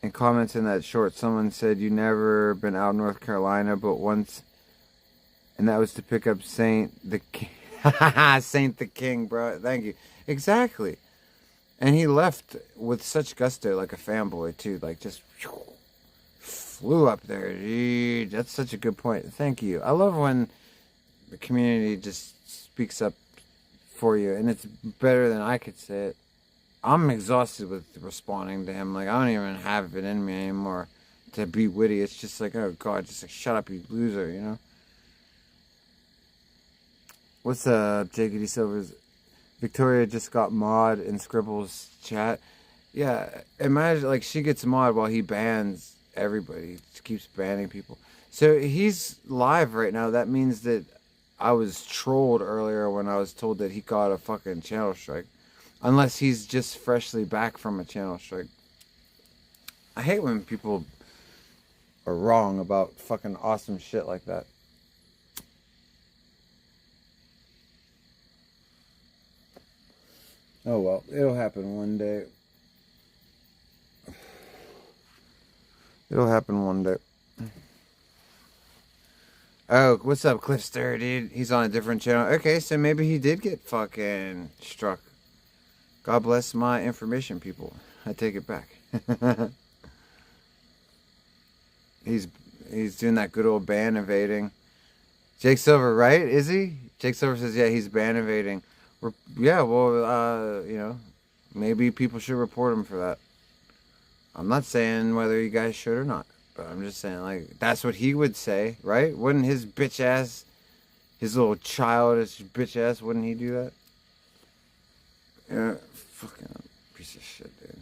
In comments in that short, someone said you never been out in North Carolina but once, and that was to pick up Saint the King. Saint the King, bro. Thank you. Exactly. And he left with such gusto, like a fanboy too, just flew up there. Gee, that's such a good point. Thank you. I love when the community just speaks up for you, and it's better than I could say it. I'm exhausted with responding to him. I don't even have it in me anymore to be witty. It's just oh God, just shut up, you loser, What's up, JKD Silvers? Victoria just got mod in Scribble's chat. Yeah, imagine she gets mod while he bans everybody. He just keeps banning people. So he's live right now. That means that I was trolled earlier when I was told that he got a fucking channel strike. Unless he's just freshly back from a channel strike. I hate when people are wrong about fucking awesome shit like that. Oh well, it'll happen one day. It'll happen one day. Oh, what's up, Cliffster, dude? He's on a different channel. Okay, so maybe he did get fucking struck. God bless my information, people. I take it back. he's doing that good old ban evading. Jake Silver, right? Is he? Jake Silver says, yeah, he's ban evading. Yeah, well, maybe people should report him for that. I'm not saying whether you guys should or not. But I'm just saying, like, that's what he would say, right? Wouldn't his bitch ass, his little childish bitch ass, wouldn't he do that? Yeah, fucking piece of shit, dude.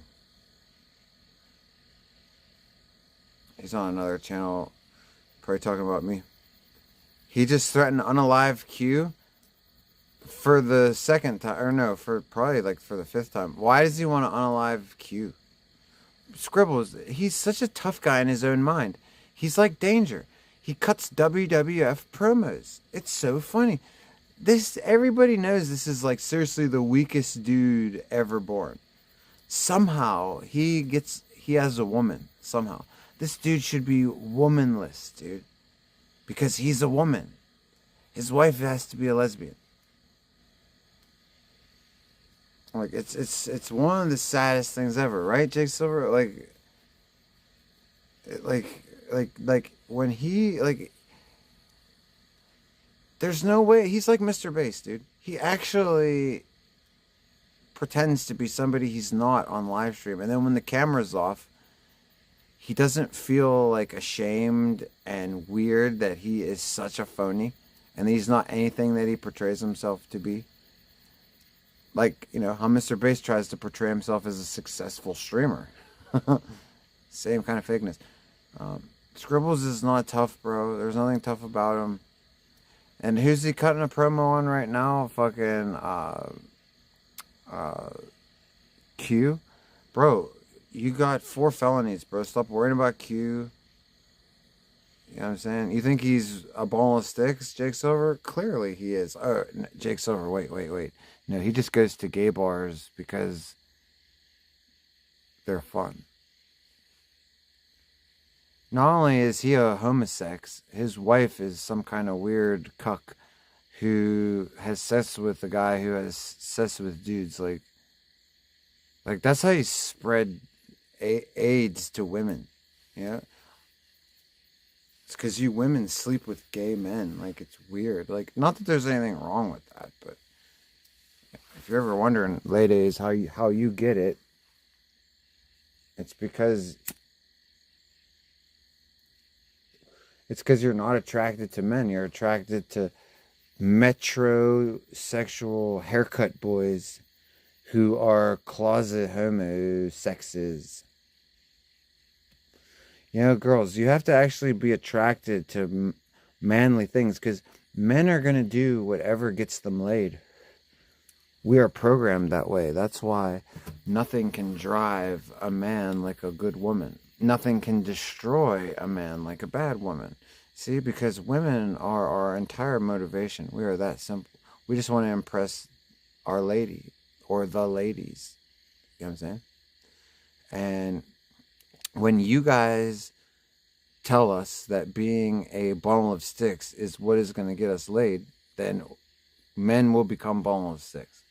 He's on another channel, probably talking about me. He just threatened unalive Q for the second time, or no, for probably like for the fifth time. Why does he want to unalive Q? Scribbles, he's such a tough guy in his own mind. He's like Danger. He cuts WWF promos. It's so funny. Everybody knows this is like seriously the weakest dude ever born. Somehow he has a woman. Somehow. This dude should be womanless, dude. Because he's a woman. His wife has to be a lesbian. Like it's one of the saddest things ever, right, Jake Silver? Like when he there's no way he's like Mr. Bass, dude. He actually pretends to be somebody he's not on live stream, and then when the camera's off, he doesn't feel like ashamed and weird that he is such a phony, and he's not anything that he portrays himself to be. Like, you know, how Mr. Bass tries to portray himself as a successful streamer. Same kind of fakeness. Scribbles is not tough, bro. There's nothing tough about him. And who's he cutting a promo on right now? Fucking, Q? Bro, you got 4 felonies, bro. Stop worrying about Q. You know what I'm saying? You think he's a ball of sticks, Jake Silver? Clearly he is. Oh, Jake Silver, wait. No, he just goes to gay bars because they're fun. Not only is he a homosex, his wife is some kind of weird cuck who has sex with a guy who has sex with dudes. Like that's how you spread AIDS to women. Yeah. It's because you women sleep with gay men. Like, it's weird. Like, not that there's anything wrong with that, but if you're ever wondering, ladies, how you get it, it's because you're not attracted to men. You're attracted to metrosexual haircut boys who are closet homosexes. You know, girls, you have to actually be attracted to manly things because men are going to do whatever gets them laid. We are programmed that way. That's why nothing can drive a man like a good woman. Nothing can destroy a man like a bad woman. See, because women are our entire motivation. We are that simple. We just want to impress our lady or the ladies. You know what I'm saying? And when you guys tell us that being a bundle of sticks is what is going to get us laid, then men will become bundle of sticks.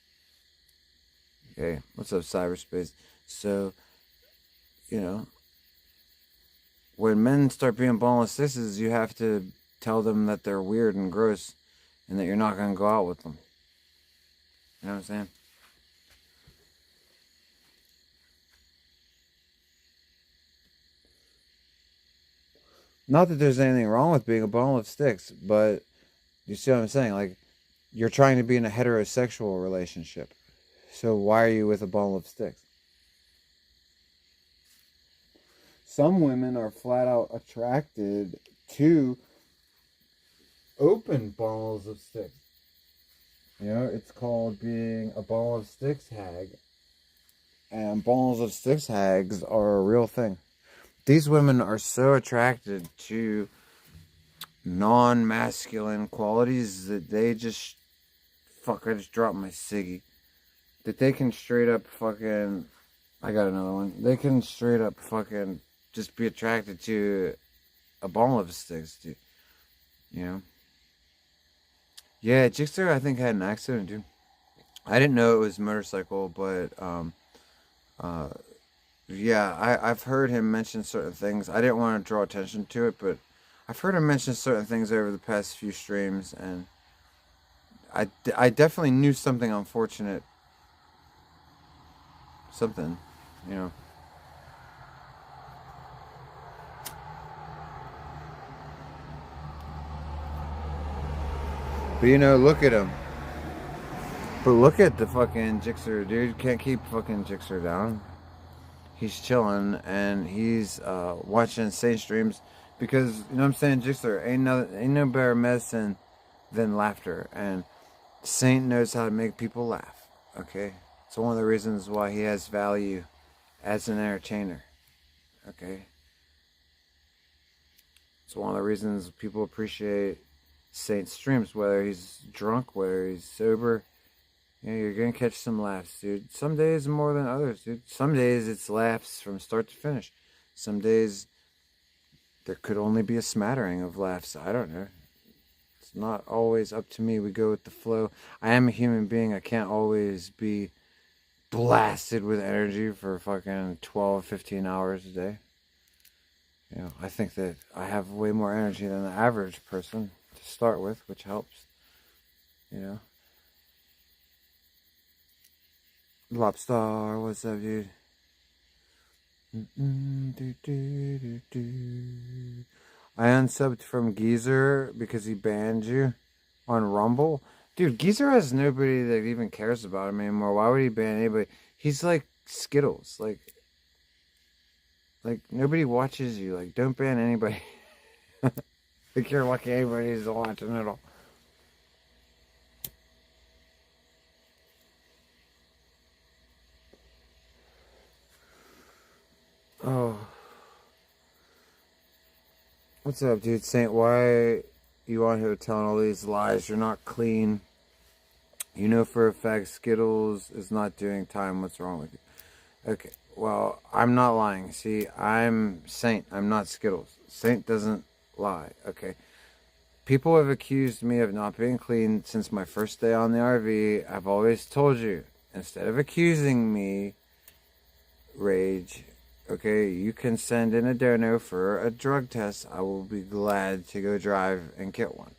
Okay, what's up, cyberspace? So, you know, when men start being bundle of sticks, you have to tell them that they're weird and gross and that you're not going to go out with them. You know what I'm saying? Not that there's anything wrong with being a bundle of sticks, but you see what I'm saying? Like, you're trying to be in a heterosexual relationship. So why are you with a bundle of sticks? Some women are flat out attracted 2 open balls of sticks. You know, it's called being a ball of sticks hag. And balls of sticks hags are a real thing. These women are so attracted to non-masculine qualities that they just... Fuck, I just dropped my ciggy. That they can straight up fucking... I got another one. They can straight up fucking just be attracted to a ball of sticks, dude. You know? Yeah, Jixter, I think, had an accident, dude. I didn't know it was motorcycle, but, yeah, I've heard him mention certain things. I didn't want to draw attention to it, but I've heard him mention certain things over the past few streams, and I definitely knew something unfortunate. Something, you know. But, you know, look at him. But look at the fucking Jixer, dude. Can't keep fucking Jixer down. He's chilling, and he's watching insane streams because, you know what I'm saying, Jixer, ain't no better medicine than laughter, and Saint knows how to make people laugh, okay? It's one of the reasons why he has value as an entertainer, okay? It's one of the reasons people appreciate Saint's streams, whether he's drunk, whether he's sober. Yeah, you're gonna catch some laughs, dude. Some days more than others, dude. Some days it's laughs from start to finish. Some days there could only be a smattering of laughs. I don't know. It's not always up to me. We go with the flow. I am a human being. I can't always be blasted with energy for fucking 12, 15 hours a day. You know, I think that I have way more energy than the average person to start with, which helps. You know. Lobstar, what's up, dude? I unsubbed from Geezer because he banned you on Rumble. Dude, Geezer has nobody that even cares about him anymore. Why would he ban anybody? He's like Skittles. Like nobody watches you. Like, don't ban anybody. Like you're lucky anybody's watching at all. Oh. What's up, dude? Saint, why you on here telling all these lies? You're not clean. You know for a fact Skittles is not doing time. What's wrong with you? Okay, well, I'm not lying. See, I'm Saint. I'm not Skittles. Saint doesn't lie, okay? People have accused me of not being clean since my first day on the RV. I've always told you, instead of accusing me, Rage... Okay, you can send in a dono for a drug test. I will be glad to go drive and get one.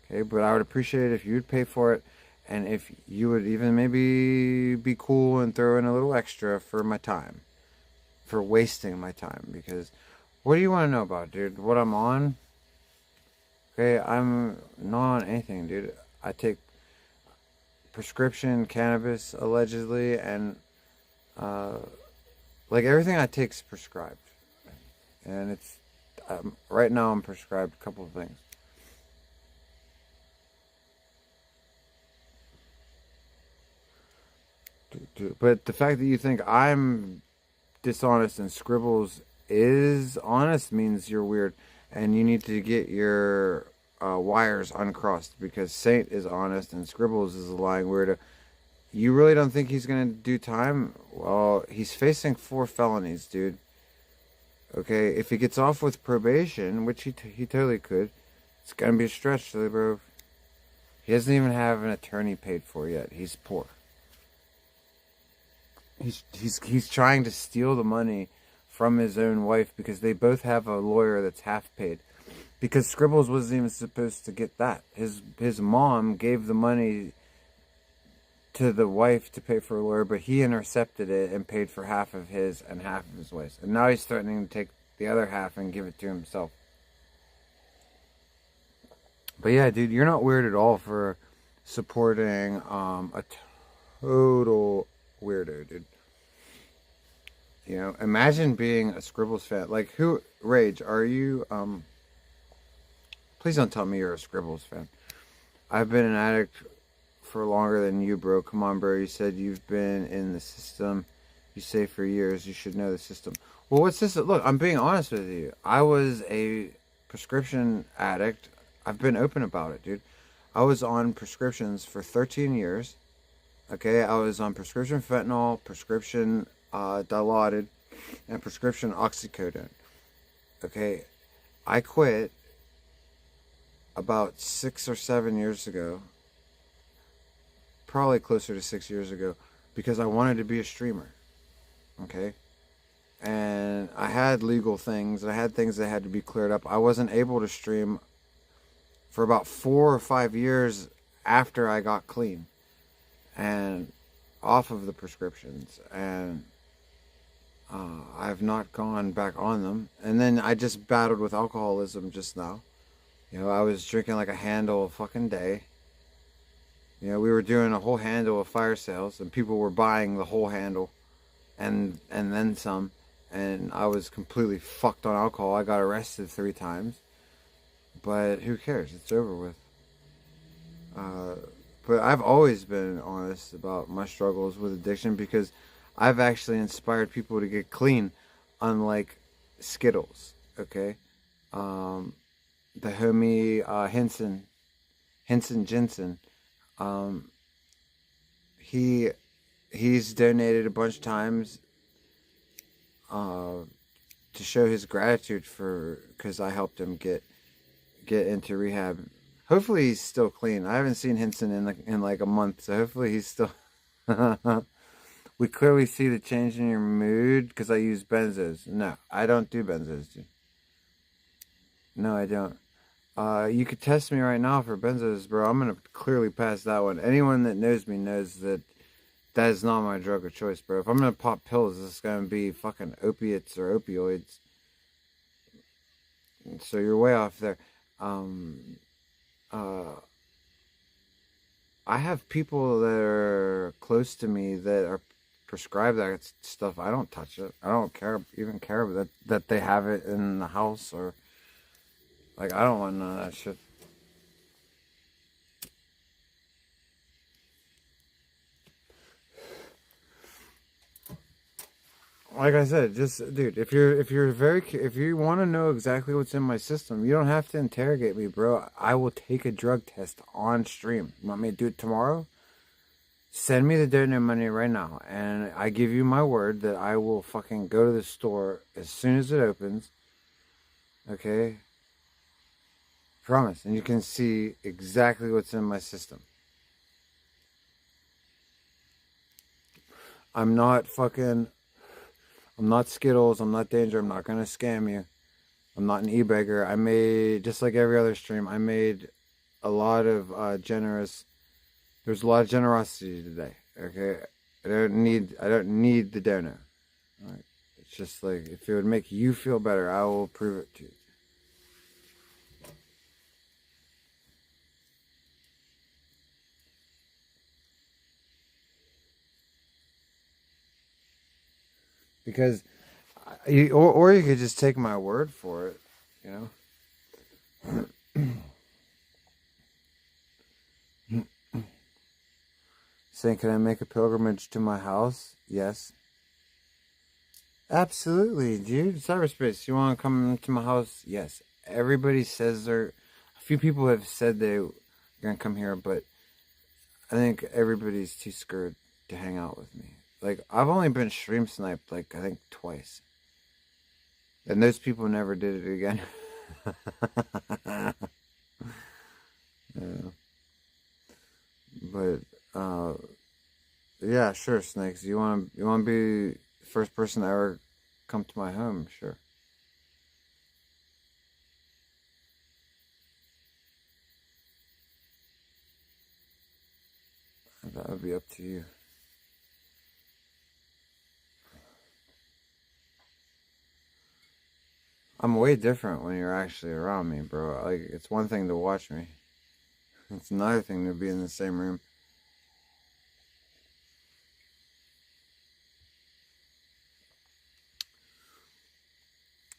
Okay, but I would appreciate it if you would pay for it, and if you would even maybe be cool and throw in a little extra for my time, for wasting my time. Because what do you want to know about, dude? What I'm on? Okay, I'm not on anything, dude. I take prescription cannabis allegedly, and like everything I take is prescribed, and it's right now I'm prescribed a couple of things. But the fact that you think I'm dishonest and Scribbles is honest means you're weird, and you need to get your wires uncrossed, because Saint is honest and Scribbles is a lying weirdo. You really don't think he's going to do time? Well, he's facing 4 felonies, dude. Okay, if he gets off with probation, which he totally could, it's going to be a stretch, bro. He doesn't even have an attorney paid for yet. He's poor. He's trying to steal the money from his own wife because they both have a lawyer that's half paid. Because Scribbles wasn't even supposed to get that. His mom gave the money to the wife to pay for a lawyer, but he intercepted it and paid for half of his and half of his wife's. And now he's threatening to take the other half and give it to himself. But yeah, dude, you're not weird at all for supporting a total weirdo, dude. You know, imagine being a Scribbles fan. Like, who, Rage, are you Please don't tell me you're a Scribbles fan. I've been an addict for longer than you, bro. Come on, bro. You said you've been in the system. You say for years. You should know the system. Well, what's this? Look, I'm being honest with you. I was a prescription addict. I've been open about it, dude. I was on prescriptions for 13 years. Okay, I was on prescription fentanyl, prescription Dilaudid, and prescription oxycodone. Okay, I quit about 6 or 7 years ago, probably closer to 6 years ago, because I wanted to be a streamer. Okay, and I had legal things. I had things that had to be cleared up. I wasn't able to stream for about 4 or 5 years after I got clean and off of the prescriptions, and I've not gone back on them. And then I just battled with alcoholism just now. You know, I was drinking like a handle a fucking day. You know, we were doing a whole handle of fire sales, and people were buying the whole handle and then some. And I was completely fucked on alcohol. I got arrested 3 times. But who cares? It's over with. But I've always been honest about my struggles with addiction, because I've actually inspired people to get clean, unlike Skittles. Okay? The homie Henson Jensen, he's donated a bunch of times to show his gratitude because I helped him get into rehab. Hopefully he's still clean. I haven't seen Henson in like a month, so hopefully he's still. We clearly see the change in your mood because I use benzos. No, I don't do benzos, dude. No, I don't. You could test me right now for benzos, bro. I'm gonna clearly pass that one. Anyone that knows me knows that is not my drug of choice, bro. If I'm gonna pop pills, it's gonna be fucking opiates or opioids. So you're way off there. I have people that are close to me that are prescribed that stuff. I don't touch it. I don't even care that they have it in the house, or like, I don't want none of that shit. Like I said, just, dude, if you want to know exactly what's in my system, you don't have to interrogate me, bro. I will take a drug test on stream. You want me to do it tomorrow? Send me the donor money right now, and I give you my word that I will fucking go to the store as soon as it opens. Okay? Promise. And you can see exactly what's in my system. I'm not Skittles, I'm not Danger, I'm not going to scam you. I'm not an e-beggar. I made, just like every other stream, I made a lot of there's a lot of generosity today, okay? I don't need the donor. All right? It's just like, if it would make you feel better, I will prove it to you. Because, or you could just take my word for it, you know? Saying, can I make a pilgrimage to my house? Yes. Absolutely, dude. Cyberspace, you want to come to my house? Yes. Everybody says a few people have said they're going to come here, but I think everybody's too scared to hang out with me. Like, I've only been stream sniped, like, I think twice. And those people never did it again. Yeah. But, yeah, sure, Snakes. You want to be the first person to ever come to my home? Sure. That would be up to you. I'm way different when you're actually around me, bro. Like, it's one thing to watch me. It's another thing to be in the same room.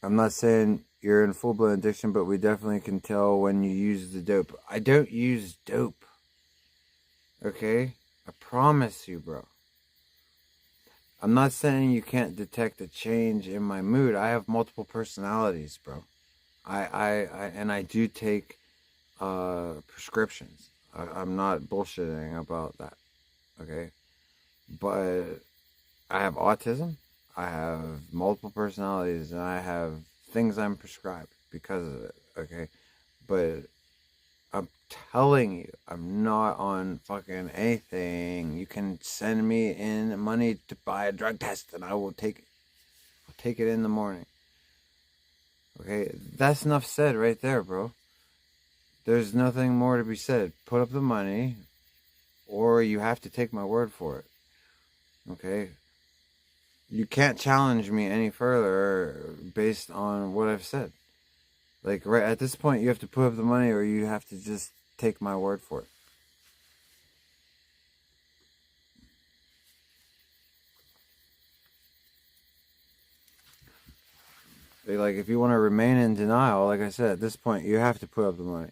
I'm not saying you're in full-blown addiction, but we definitely can tell when you use the dope. I don't use dope. Okay? I promise you, bro. I'm not saying you can't detect a change in my mood. I have multiple personalities, bro. I do take prescriptions. I'm not bullshitting about that. Okay? But I have autism. I have multiple personalities, and I have things I'm prescribed because of it. Okay? But I'm telling you, I'm not on fucking anything. You can send me in money to buy a drug test, and I will take it. I'll take it in the morning. Okay? That's enough said right there, bro. There's nothing more to be said. Put up the money, or you have to take my word for it. Okay? You can't challenge me any further based on what I've said. Like, right at this point, you have to put up the money, or you have to just take my word for it. Like, if you want to remain in denial, like I said, at this point, you have to put up the money.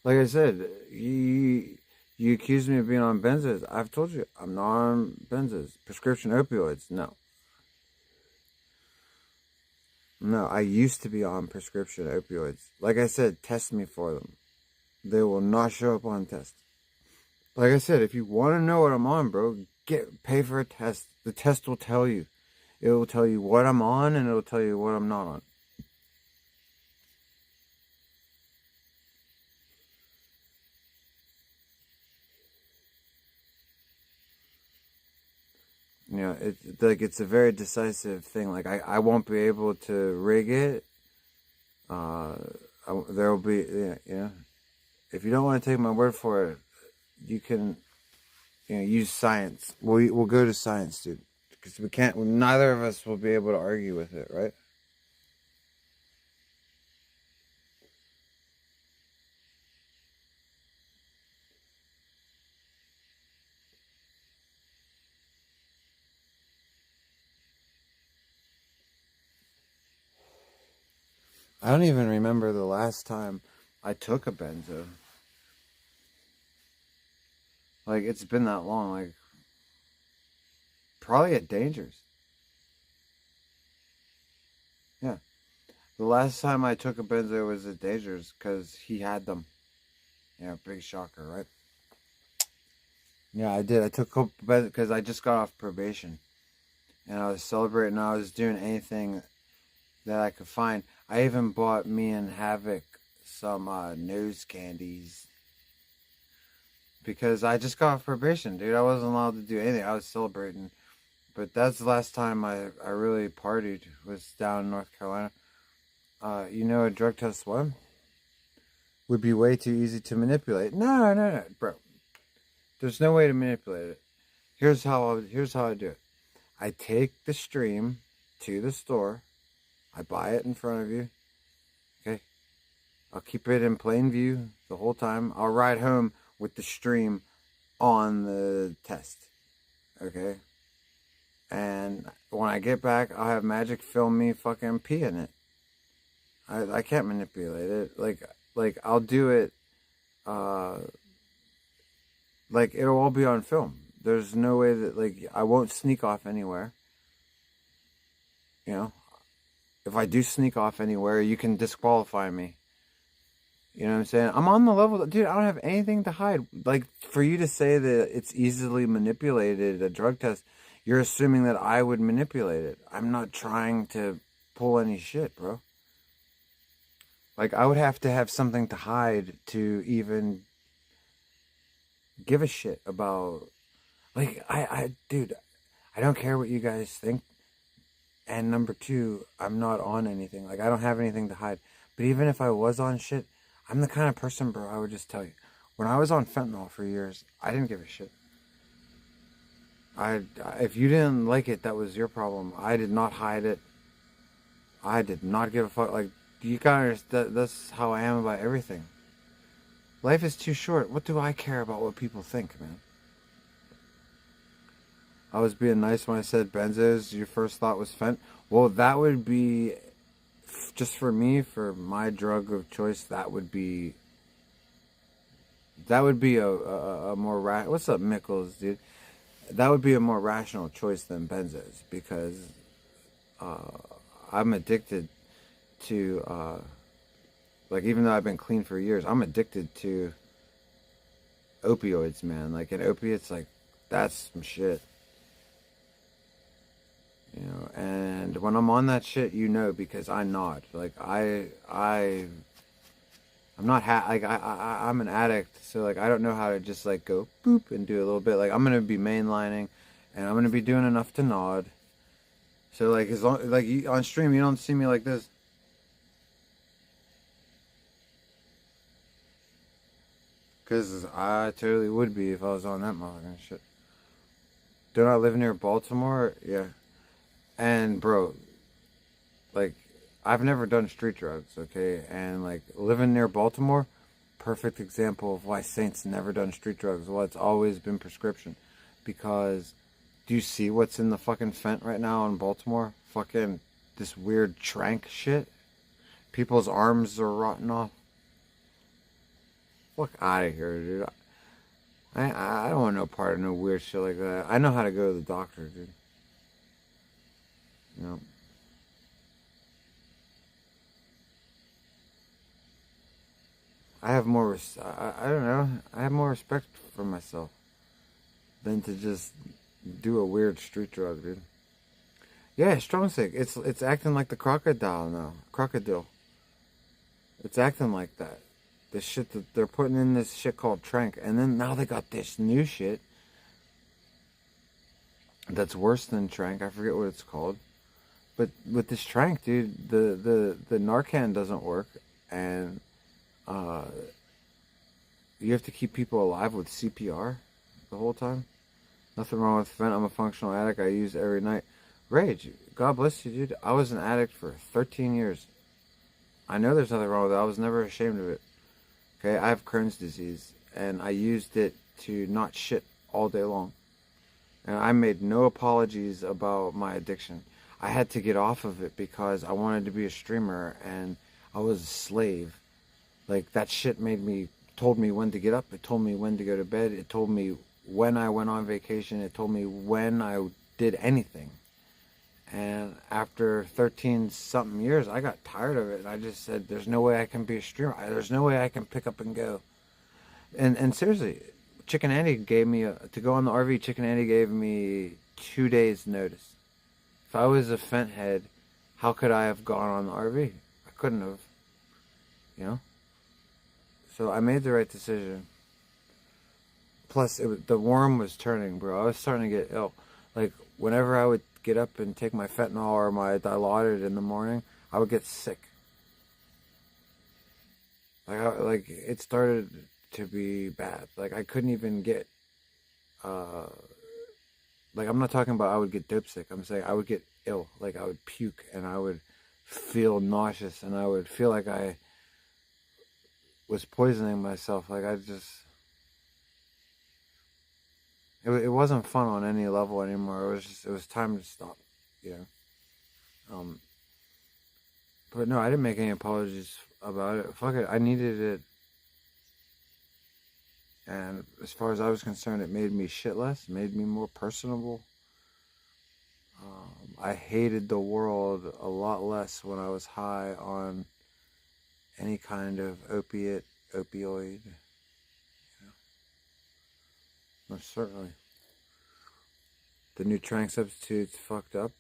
Like I said, you accuse me of being on benzos. I've told you, I'm not on benzos. Prescription opioids, no. No, I used to be on prescription opioids. Like I said, test me for them. They will not show up on test. Like I said, if you want to know what I'm on, bro, pay for a test. The test will tell you. It will tell you what I'm on, and it will tell you what I'm not on. You know, it's a very decisive thing. Like, I won't be able to rig it. There will be, if you don't want to take my word for it, you can, use science. We'll go to science, dude, because neither of us will be able to argue with it, right? I don't even remember the last time I took a benzo. Like, it's been that long. Like, probably at Dangers. Yeah. The last time I took a benzo was at Dangers because he had them. Yeah, big shocker, right? Yeah, I did. I took a couple benzos because I just got off probation. And I was celebrating. I was doing anything that I could find. I even bought me and Havoc some nose candies. Because I just got off probation, dude. I wasn't allowed to do anything. I was celebrating. But that's the last time I really partied, was down in North Carolina. A drug test would be way too easy to manipulate. No, bro. There's no way to manipulate it. Here's how I do it. I take the stream to the store. I buy it in front of you. Okay? I'll keep it in plain view the whole time. I'll ride home with the stream on the test. Okay? And when I get back, I'll have Magic film me fucking peeing it. I can't manipulate it. Like I'll do it. Like, it'll all be on film. There's no way that, I won't sneak off anywhere. If I do sneak off anywhere, you can disqualify me. You know what I'm saying? I'm on the level that, dude, I don't have anything to hide. Like, for you to say that it's easily manipulated, a drug test, you're assuming that I would manipulate it. I'm not trying to pull any shit, bro. Like, I would have to have something to hide to even give a shit about. Like, dude, I don't care what you guys think. And number two, I'm not on anything. Like, I don't have anything to hide. But even if I was on shit, I'm the kind of person, bro, I would just tell you. When I was on fentanyl for years, I didn't give a shit. If you didn't like it, that was your problem. I did not hide it. I did not give a fuck. Like, you gotta understand, that's how I am about everything. Life is too short. What do I care about what people think, man? I was being nice when I said benzos. Your first thought was fent. Well, that would be, just for me, for my drug of choice, that would be a more what's up, Mickles, dude? That would be a more rational choice than benzos, because I'm addicted to like, even though I've been clean for years, I'm addicted to opioids, man. Like, and opiates, like, that's some shit. You know, and when I'm on that shit, you know, because I nod. Like, I'm not like, I'm an addict, so like, I don't know how to just like go boop and do a little bit. Like, I'm gonna be mainlining, and I'm gonna be doing enough to nod. So like, as long like on stream, you don't see me like this. Because I totally would be if I was on that motherfucking shit. Don't I live near Baltimore? Yeah. And, bro, like, I've never done street drugs, okay? And, like, living near Baltimore, perfect example of why Saints never done street drugs. Well, it's always been prescription. Because, do you see what's in the fucking fent right now in Baltimore? Fucking this weird trank shit. People's arms are rotting off. Fuck out of here, dude. I don't want no part of no weird shit like that. I know how to go to the doctor, dude. You know. I have more, I don't know, I have more respect for myself than to just do a weird street drug, dude. Yeah, strong sick. It's acting like the crocodile now. Crocodile. It's acting like that. The shit that they're putting in this shit called trank, and then now they got this new shit that's worse than trank. I forget what it's called, but with this trank, dude, the Narcan doesn't work, and you have to keep people alive with CPR the whole time. Nothing wrong with fent. I'm a functional addict. I use it every night. Rage, God bless you, dude. I was an addict for 13 years. I know there's nothing wrong with it. I was never ashamed of it. Okay, I have Crohn's disease, and I used it to not shit all day long. And I made no apologies about my addiction. I had to get off of it because I wanted to be a streamer, and I was a slave. Like, that shit told me when to get up, it told me when to go to bed, it told me when I went on vacation, it told me when I did anything. And after 13 something years, I got tired of it, and I just said, there's no way I can be a streamer. There's no way I can pick up and go. And seriously, Chicken Andy gave me, to go on the RV, Chicken Andy gave me 2 days notice. If I was a fent head, how could I have gone on the RV? I couldn't have, you know? So I made the right decision. Plus, the worm was turning, bro. I was starting to get ill. Like, whenever I would get up and take my fentanyl or my Dilaudid in the morning, I would get sick. Like it started to be bad. Like, I couldn't even get, like, I'm not talking about I would get dope sick. I'm saying I would get ill. Like, I would puke, and I would feel nauseous, and I would feel like I was poisoning myself. Like, it wasn't fun on any level anymore. It was time to stop, you know. But no, I didn't make any apologies about it. Fuck it, I needed it. And as far as I was concerned, it made me shit less, made me more personable. I hated the world a lot less when I was high on any kind of opioid. Most certainly. The new trank substitute's fucked up.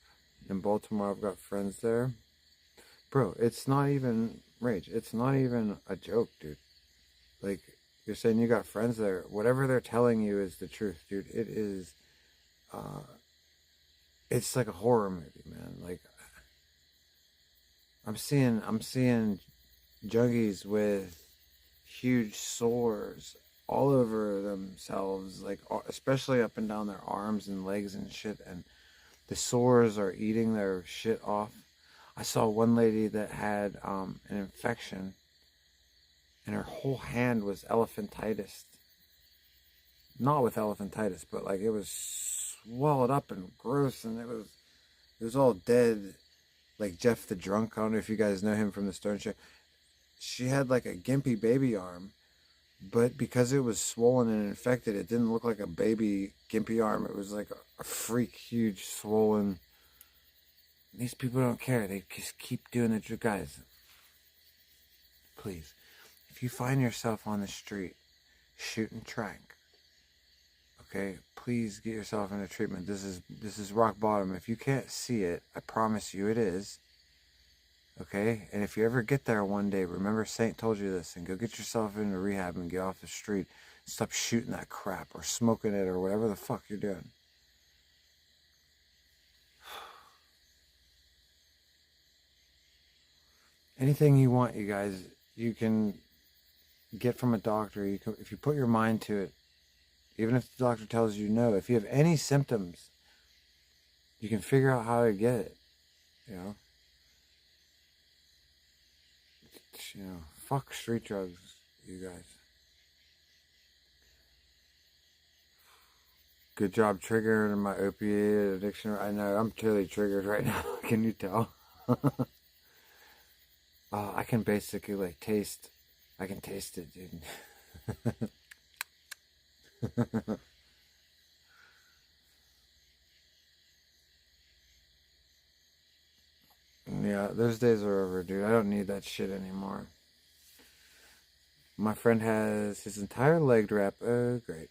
In Baltimore, I've got friends there. Bro, it's not even rage. It's not even a joke, dude. Like, you're saying you got friends there. Whatever they're telling you is the truth, dude. It is, it's like a horror movie, man. Like, I'm seeing junkies with huge sores all over themselves, like, especially up and down their arms and legs and shit, and the sores are eating their shit off. I saw one lady that had an infection, and her whole hand was elephantitis. Not with elephantitis, but like it was swelled up and gross, and it was all dead. Like Jeff the Drunk, I don't know if you guys know him from the Stern Show. She had like a gimpy baby arm, but because it was swollen and infected, it didn't look like a baby gimpy arm. It was like a freak, huge, swollen. These people don't care. They just keep doing it. Guys, please, if you find yourself on the street shooting trank, okay, please get yourself into treatment. This is rock bottom. If you can't see it, I promise you it is. Okay? And if you ever get there one day, remember Saint told you this, and go get yourself into rehab and get off the street. Stop shooting that crap or smoking it or whatever the fuck you're doing. Anything you want, you guys, you can get from a doctor. You can, if you put your mind to it, even if the doctor tells you no, if you have any symptoms, you can figure out how to get it. You know? Fuck street drugs, you guys. Good job triggering my opiate addiction. I know, I'm totally triggered right now. Can you tell? I can basically like taste. I can taste it, dude. Yeah, those days are over, dude. I don't need that shit anymore. My friend has his entire leg wrapped. Oh, great.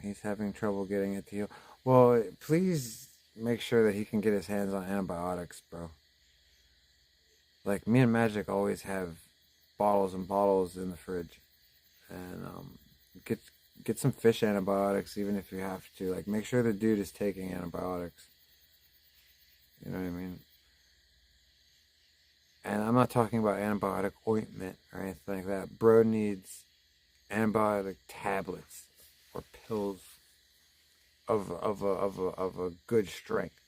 He's having trouble getting it to heal. Well, please make sure that he can get his hands on antibiotics, bro. Like, me and Magic always have bottles and bottles in the fridge. And get some fish antibiotics, even if you have to. Like, make sure the dude is taking antibiotics. You know what I mean? And I'm not talking about antibiotic ointment or anything like that. Bro needs antibiotic tablets or pills of a good strength.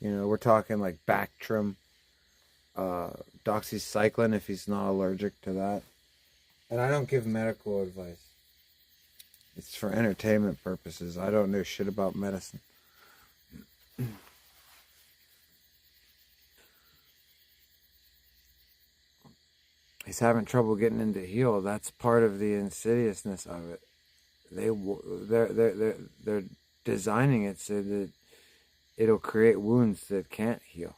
You know, we're talking like Bactrim, doxycycline if he's not allergic to that. And I don't give medical advice. It's for entertainment purposes. I don't know shit about medicine. He's having trouble getting into heal. That's part of the insidiousness of it. They're designing it so that it'll create wounds that can't heal.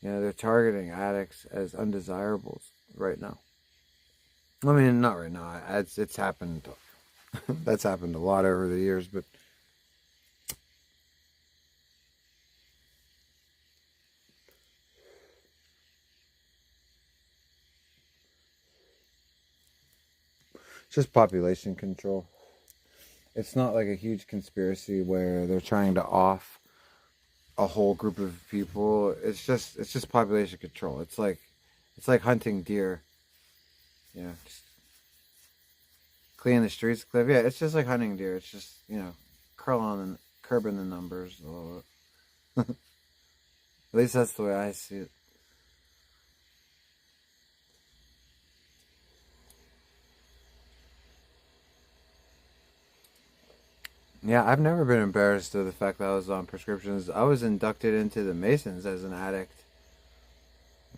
You know, they're targeting addicts as undesirables right now. I mean, not right now. It's happened. That's happened a lot over the years, but it's just population control. It's not like a huge conspiracy where they're trying to off a whole group of people. It's just population control. It's like hunting deer. You know, just clean the streets, Cliff. Yeah, it's just like hunting deer. It's just, you know, curbing the numbers a little bit. At least that's the way I see it. Yeah, I've never been embarrassed of the fact that I was on prescriptions. I was inducted into the Masons as an addict.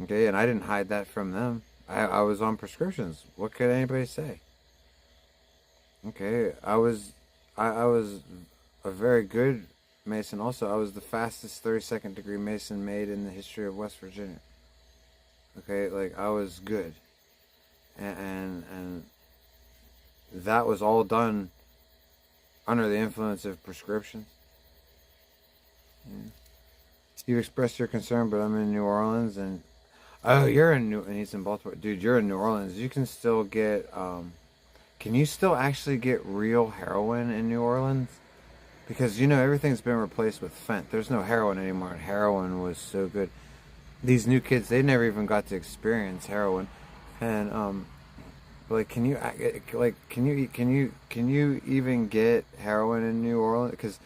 Okay, and I didn't hide that from them. I was on prescriptions. What could anybody say? Okay, I was a very good Mason also. I was the fastest 32nd degree Mason made in the history of West Virginia. Okay, like I was good. And that was all done under the influence of prescriptions. Yeah. You've expressed your concern, but I'm in New Orleans, and you're in and he's in Baltimore. Dude, you're in New Orleans. You can still get, can you still actually get real heroin in New Orleans? Because, you know, everything's been replaced with fent. There's no heroin anymore, and heroin was so good. These new kids, they never even got to experience heroin. And, like, can you even get heroin in New Orleans? Because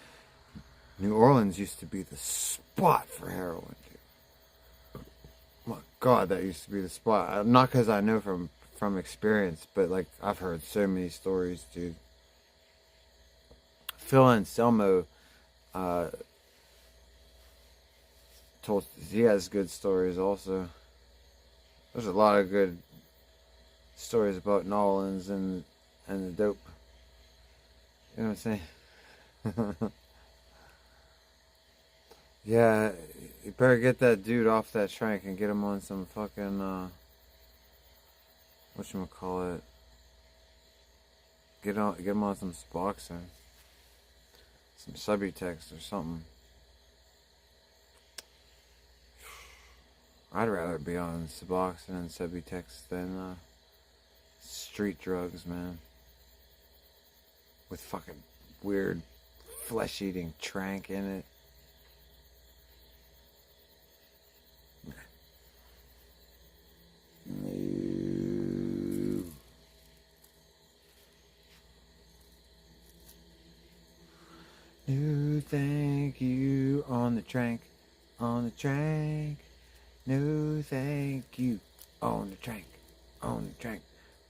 New Orleans used to be the spot for heroin, dude. My God, that used to be the spot. Not because I know from from experience, but like I've heard so many stories, dude. Phil Anselmo told he has good stories also. There's a lot of good stories about New Orleans and the dope. You know what I'm saying? Yeah, you better get that dude off that shank and get him on some fucking whatchamacallit. Get him on some Suboxone. Some Subutex or something. I'd rather be on Suboxone and Subutex than street drugs, man. With fucking weird flesh-eating trank in it. No. No, thank you on the trank, on the trank. No, thank you on the trank, on the trank.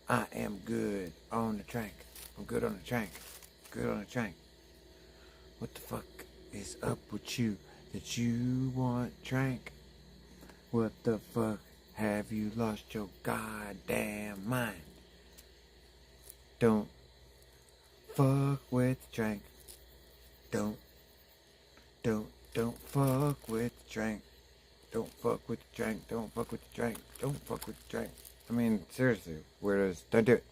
I am good on the trank. I'm good on the trank, good on the trank. What the fuck is up with you that you want trank? What the fuck have you lost your goddamn mind? Don't fuck with the trank. Don't fuck with the trank. Don't fuck with the drink. Don't fuck with the drink. Don't fuck with the drink. I mean, seriously, weirdos, don't do it.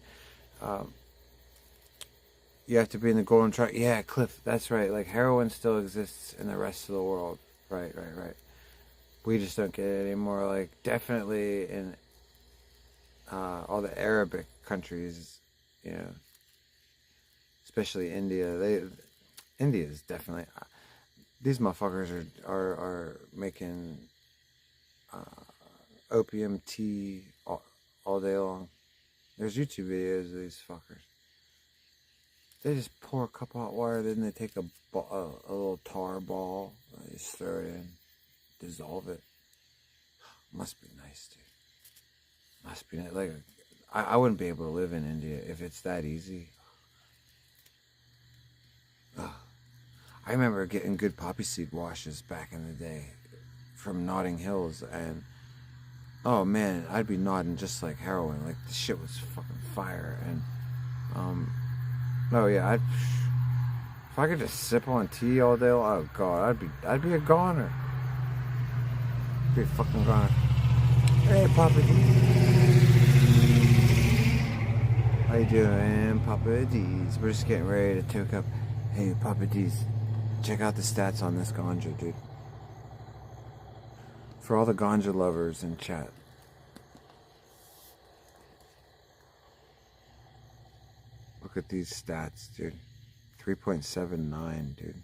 You have to be in the golden triangle. Yeah, Cliff, that's right. Like, heroin still exists in the rest of the world. Right. We just don't get it anymore. Like, definitely in all the Arabic countries, you know, especially India. India is definitely... these motherfuckers are making... opium tea all day long. There's YouTube videos of these fuckers. They just pour a cup of hot water, then they take a little tar ball, they just throw it in, dissolve it. Must be nice, dude. Must be nice. Like, I wouldn't be able to live in India if it's that easy. Ugh. I remember getting good poppy seed washes back in the day from Notting Hills, and oh man, I'd be nodding just like heroin. Like, the shit was fucking fire. And oh yeah, if I could just sip on tea all day, oh god, I'd be a goner. Be a fucking goner. Hey, Papa D. How you doing, Papa D's? We're just getting ready to toke up. Hey, Papa D's, check out the stats on this ganja, dude. For all the ganja lovers in chat. Look at these stats, dude. 3.79, dude.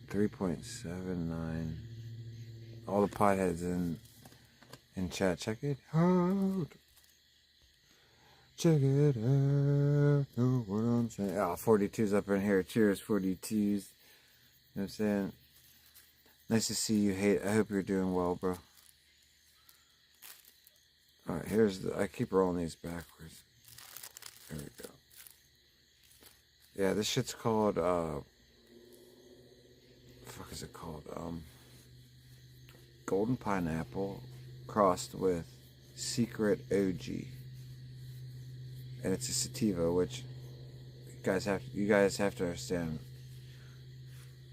.79. All the potheads in chat. Check it out. Check it out. Know what I'm saying? Oh, 42's up in here. Cheers, 42's. You know what I'm saying? Nice to see you. I hope you're doing well, bro. Alright, I keep rolling these backwards. There we go. Yeah, this shit's called, what the fuck is it called? Golden Pineapple crossed with Secret OG. And it's a sativa, which you guys have to understand.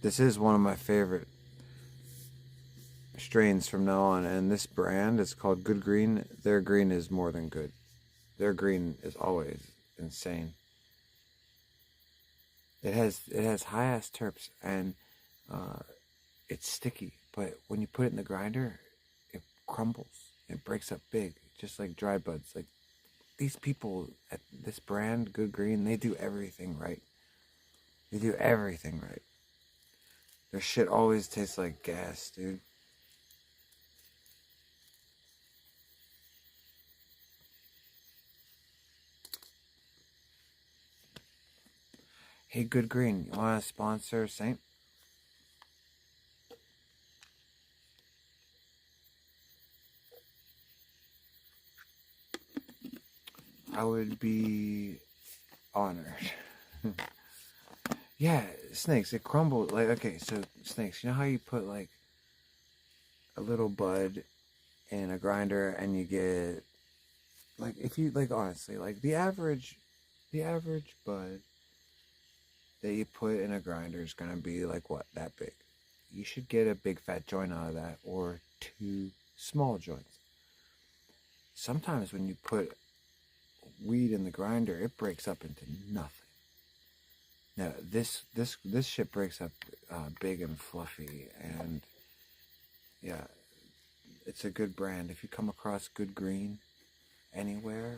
This is one of my favorite strains from now on, and this brand is called Good Green. Their green is more than good. Their green is always insane. It has high ass terps, and it's sticky, but when you put it in the grinder, it crumbles. It breaks up big, just like dry buds. Like, these people at this brand, Good Green, they do everything right. They do everything right. Their shit always tastes like gas, dude. Hey, Good Green, you want to sponsor Saint? I would be honored. Yeah, snakes, it crumbled. Like, okay, so snakes, you know how you put like a little bud in a grinder and you get, like, if you, like, honestly, like the average bud that you put in a grinder is gonna be like, what, that big. You should get a big fat joint out of that, or 2 small joints. Sometimes when you put weed in the grinder, it breaks up into nothing. Now this shit breaks up big and fluffy, and yeah, it's a good brand. If you come across Good Green anywhere,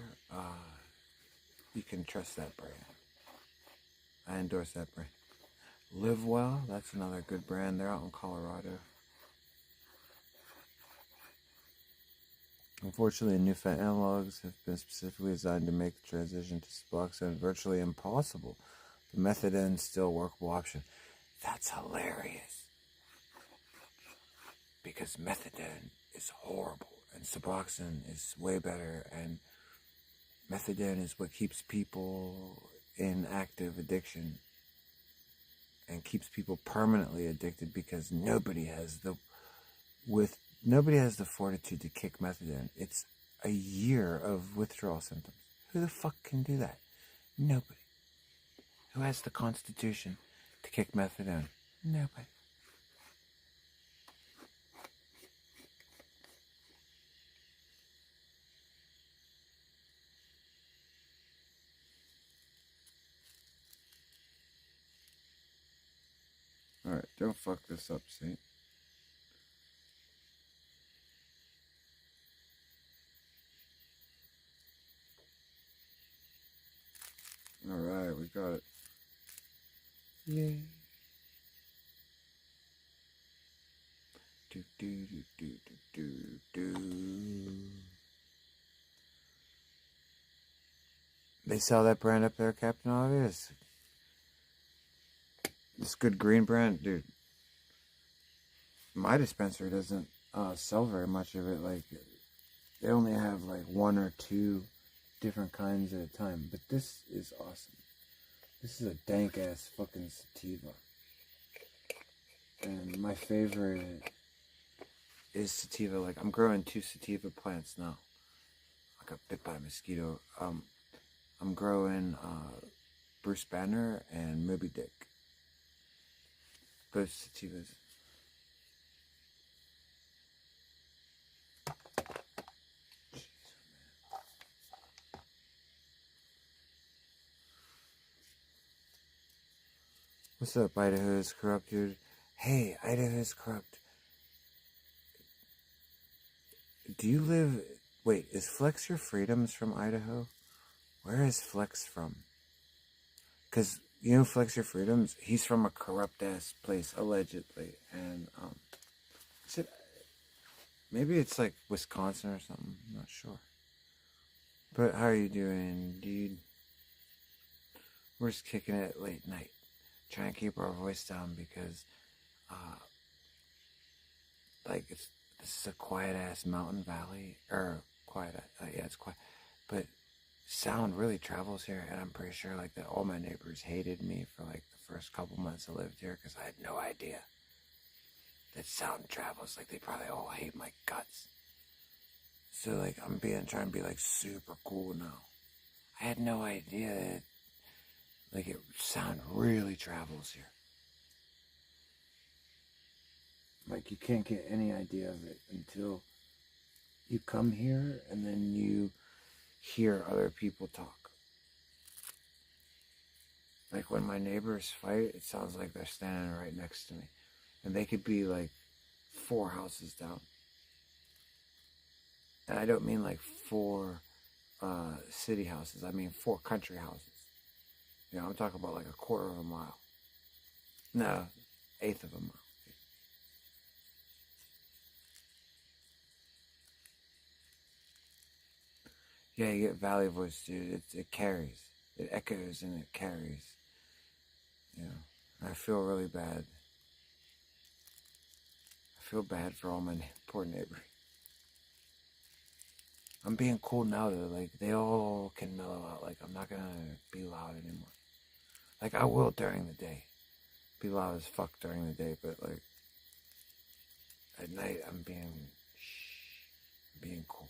you can trust that brand. I endorse that brand. Live Well, that's another good brand. They're out in Colorado. Unfortunately, newfound analogs have been specifically designed to make the transition to Suboxone virtually impossible. The methadone is still a workable option. That's hilarious. Because methadone is horrible, and Suboxone is way better, and methadone is what keeps people in active addiction and keeps people permanently addicted, because nobody has the fortitude to kick methadone. It's a year of withdrawal symptoms. Who the fuck can do that? Nobody. Who has the constitution to kick methadone? Nobody. Alright, don't fuck this up, Saint. Alright, we got it. Yay. Do do do do do do do. They sell that brand up there, Captain Obvious. This Good Green brand, dude. My dispensary doesn't sell very much of it. Like, they only have like 1 or 2 different kinds at a time. But this is awesome. This is a dank ass fucking sativa. And my favorite is sativa. Like, I'm growing 2 sativa plants now. I got bit by a mosquito. I'm growing Bruce Banner and Moby Dick. Both sativas. What's up, Idaho is corrupt, dude? Hey, Idaho is corrupt. Do you live... Wait, is Flex Your Freedoms from Idaho? Where is Flex from? Because, you know Flex Your Freedoms? He's from a corrupt-ass place, allegedly. And, is it... Maybe it's like Wisconsin or something. I'm not sure. But how are you doing, dude? We're just kicking it late night. Trying to keep our voice down because, like, this is a quiet-ass mountain valley. Yeah, it's quiet. But sound really travels here, and I'm pretty sure, like, that all my neighbors hated me for, like, the first couple months I lived here because I had no idea that sound travels. Like, they probably all hate my guts. So, like, I'm trying to be, like, super cool now. I had no idea that, like, sound really travels here. Like, you can't get any idea of it until you come here and then you hear other people talk. Like, when my neighbors fight, it sounds like they're standing right next to me. And they could be, like, 4 houses down. And I don't mean, like, 4 city houses. I mean 4 country houses. You know, I'm talking about, like, a quarter of a mile. No, 1/8 of a mile. Yeah, you get valley voice, dude. It carries. It echoes and it carries. You know, I feel really bad. I feel bad for all my poor neighbors. I'm being cool now, though. Like, they all can mellow Like, I will during the day. Be loud as fuck during the day, but like at night I'm being cool.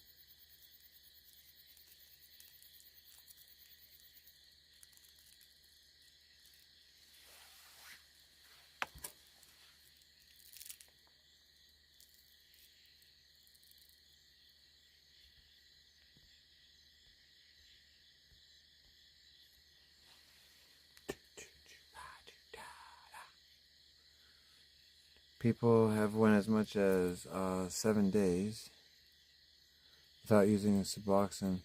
People have went as much as 7 days without using Suboxone.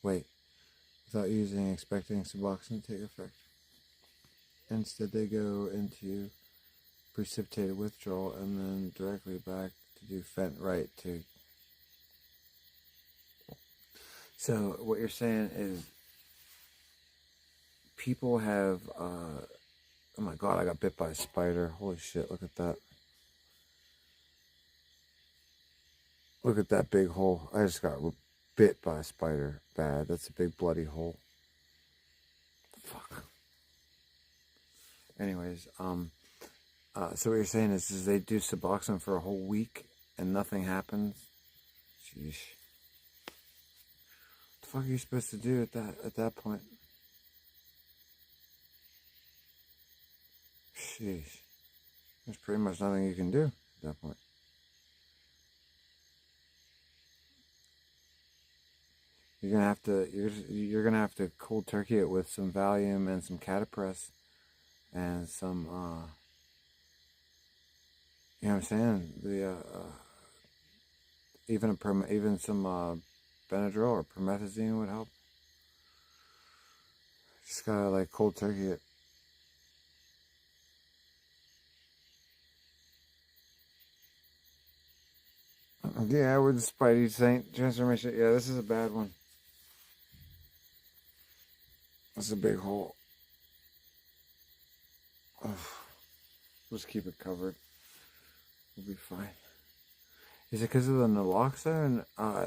Without expecting Suboxone to take effect. Instead, they go into precipitated withdrawal and then directly back to do fent right to. So what you're saying is people have. Oh my god! I got bit by a spider. Holy shit! Look at that. Look at that big hole. I just got bit by a spider. Bad. That's a big bloody hole. Fuck. Anyways, so what you're saying is they do Suboxone for a whole week and nothing happens. Sheesh. What the fuck are you supposed to do at that point? Sheesh. There's pretty much nothing you can do at that point. You're gonna have to cold turkey it with some Valium and some Catapress and some you know what I'm saying? The even some Benadryl or promethazine would help. Just gotta like cold turkey it. Yeah, we're the Spidey Saint transformation. Yeah, this is a bad one. That's a big hole. Ugh. Just keep it covered. We'll be fine. Is it because of the naloxone?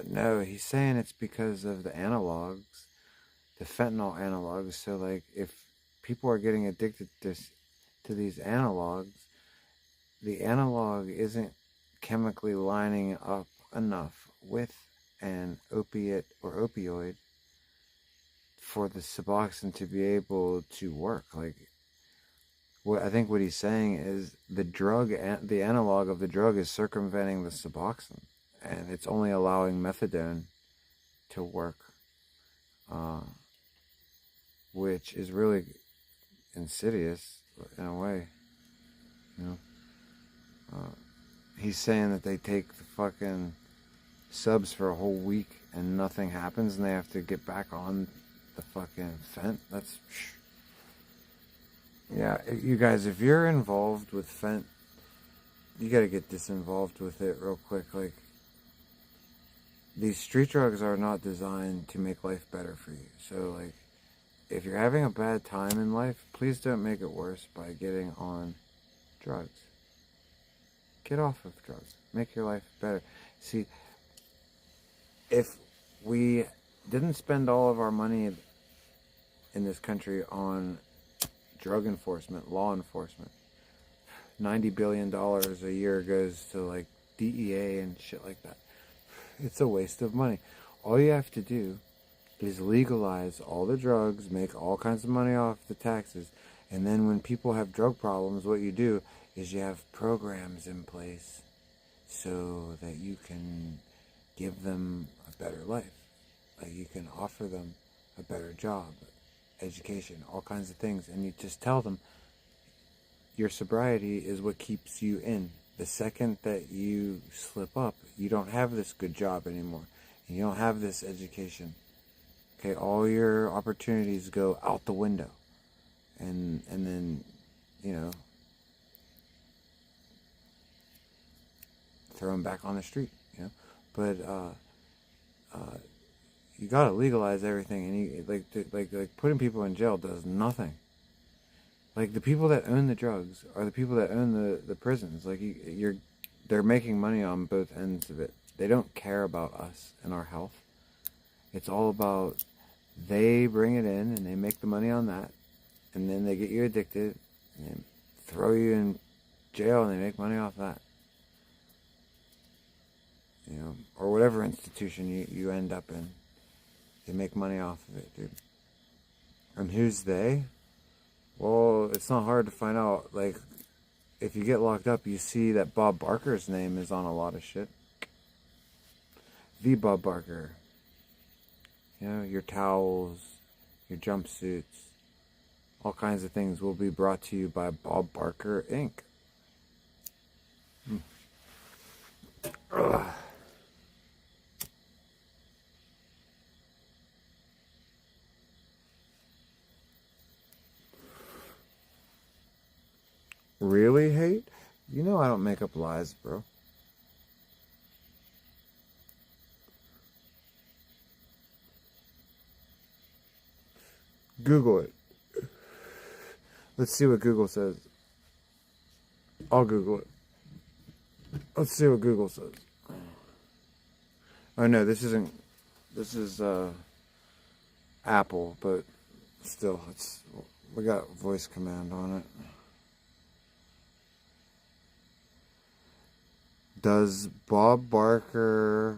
No, he's saying it's because of the analogs, the fentanyl analogs. So, like, if people are getting addicted to these analogs, the analog isn't chemically lining up enough with an opiate or opioid for the Suboxone to be able to work. Like, I think what he's saying is the analog of the drug is circumventing the Suboxone, and it's only allowing methadone to work, which is really insidious in a way, you know. He's saying that they take the fucking subs for a whole week and nothing happens, and they have to get back on the fucking fent. That's... Yeah, you guys, if you're involved with fent, you gotta get disinvolved with it real quick. Like, these street drugs are not designed to make life better for you. So, like, if you're having a bad time in life, please don't make it worse by getting on drugs. Get off of drugs. Make your life better. See, if we didn't spend all of our money in this country on drug enforcement, law enforcement, $90 billion a year goes to like DEA and shit like that. It's a waste of money. All you have to do is legalize all the drugs, make all kinds of money off the taxes, and then when people have drug problems, what you do is you have programs in place so that you can give them a better life. Like, you can offer them a better job, education, all kinds of things, and you just tell them your sobriety is what keeps you in. The second that you slip up, you don't have this good job anymore, and you don't have this education. Okay, all your opportunities go out the window, and then, you know, throw them back on the street, you know. But you gotta legalize everything, and you like putting people in jail does nothing. Like, the people that own the drugs are the people that own the prisons. Like, they're making money on both ends of it. They don't care about us and our health. It's all about they bring it in and they make the money on that, and then they get you addicted, and then throw you in jail, and they make money off that. You know, or whatever institution you end up in. They make money off of it, dude. And who's they? Well, it's not hard to find out. Like, if you get locked up, you see that Bob Barker's name is on a lot of shit. The Bob Barker. You know, your towels, your jumpsuits, all kinds of things will be brought to you by Bob Barker Inc. Ugh. Really hate? You know I don't make up lies, bro. Google it. Let's see what Google says. I'll Google it. Let's see what Google says. Oh no, this isn't. This is Apple, but still, we got voice command on it. Does Bob Barker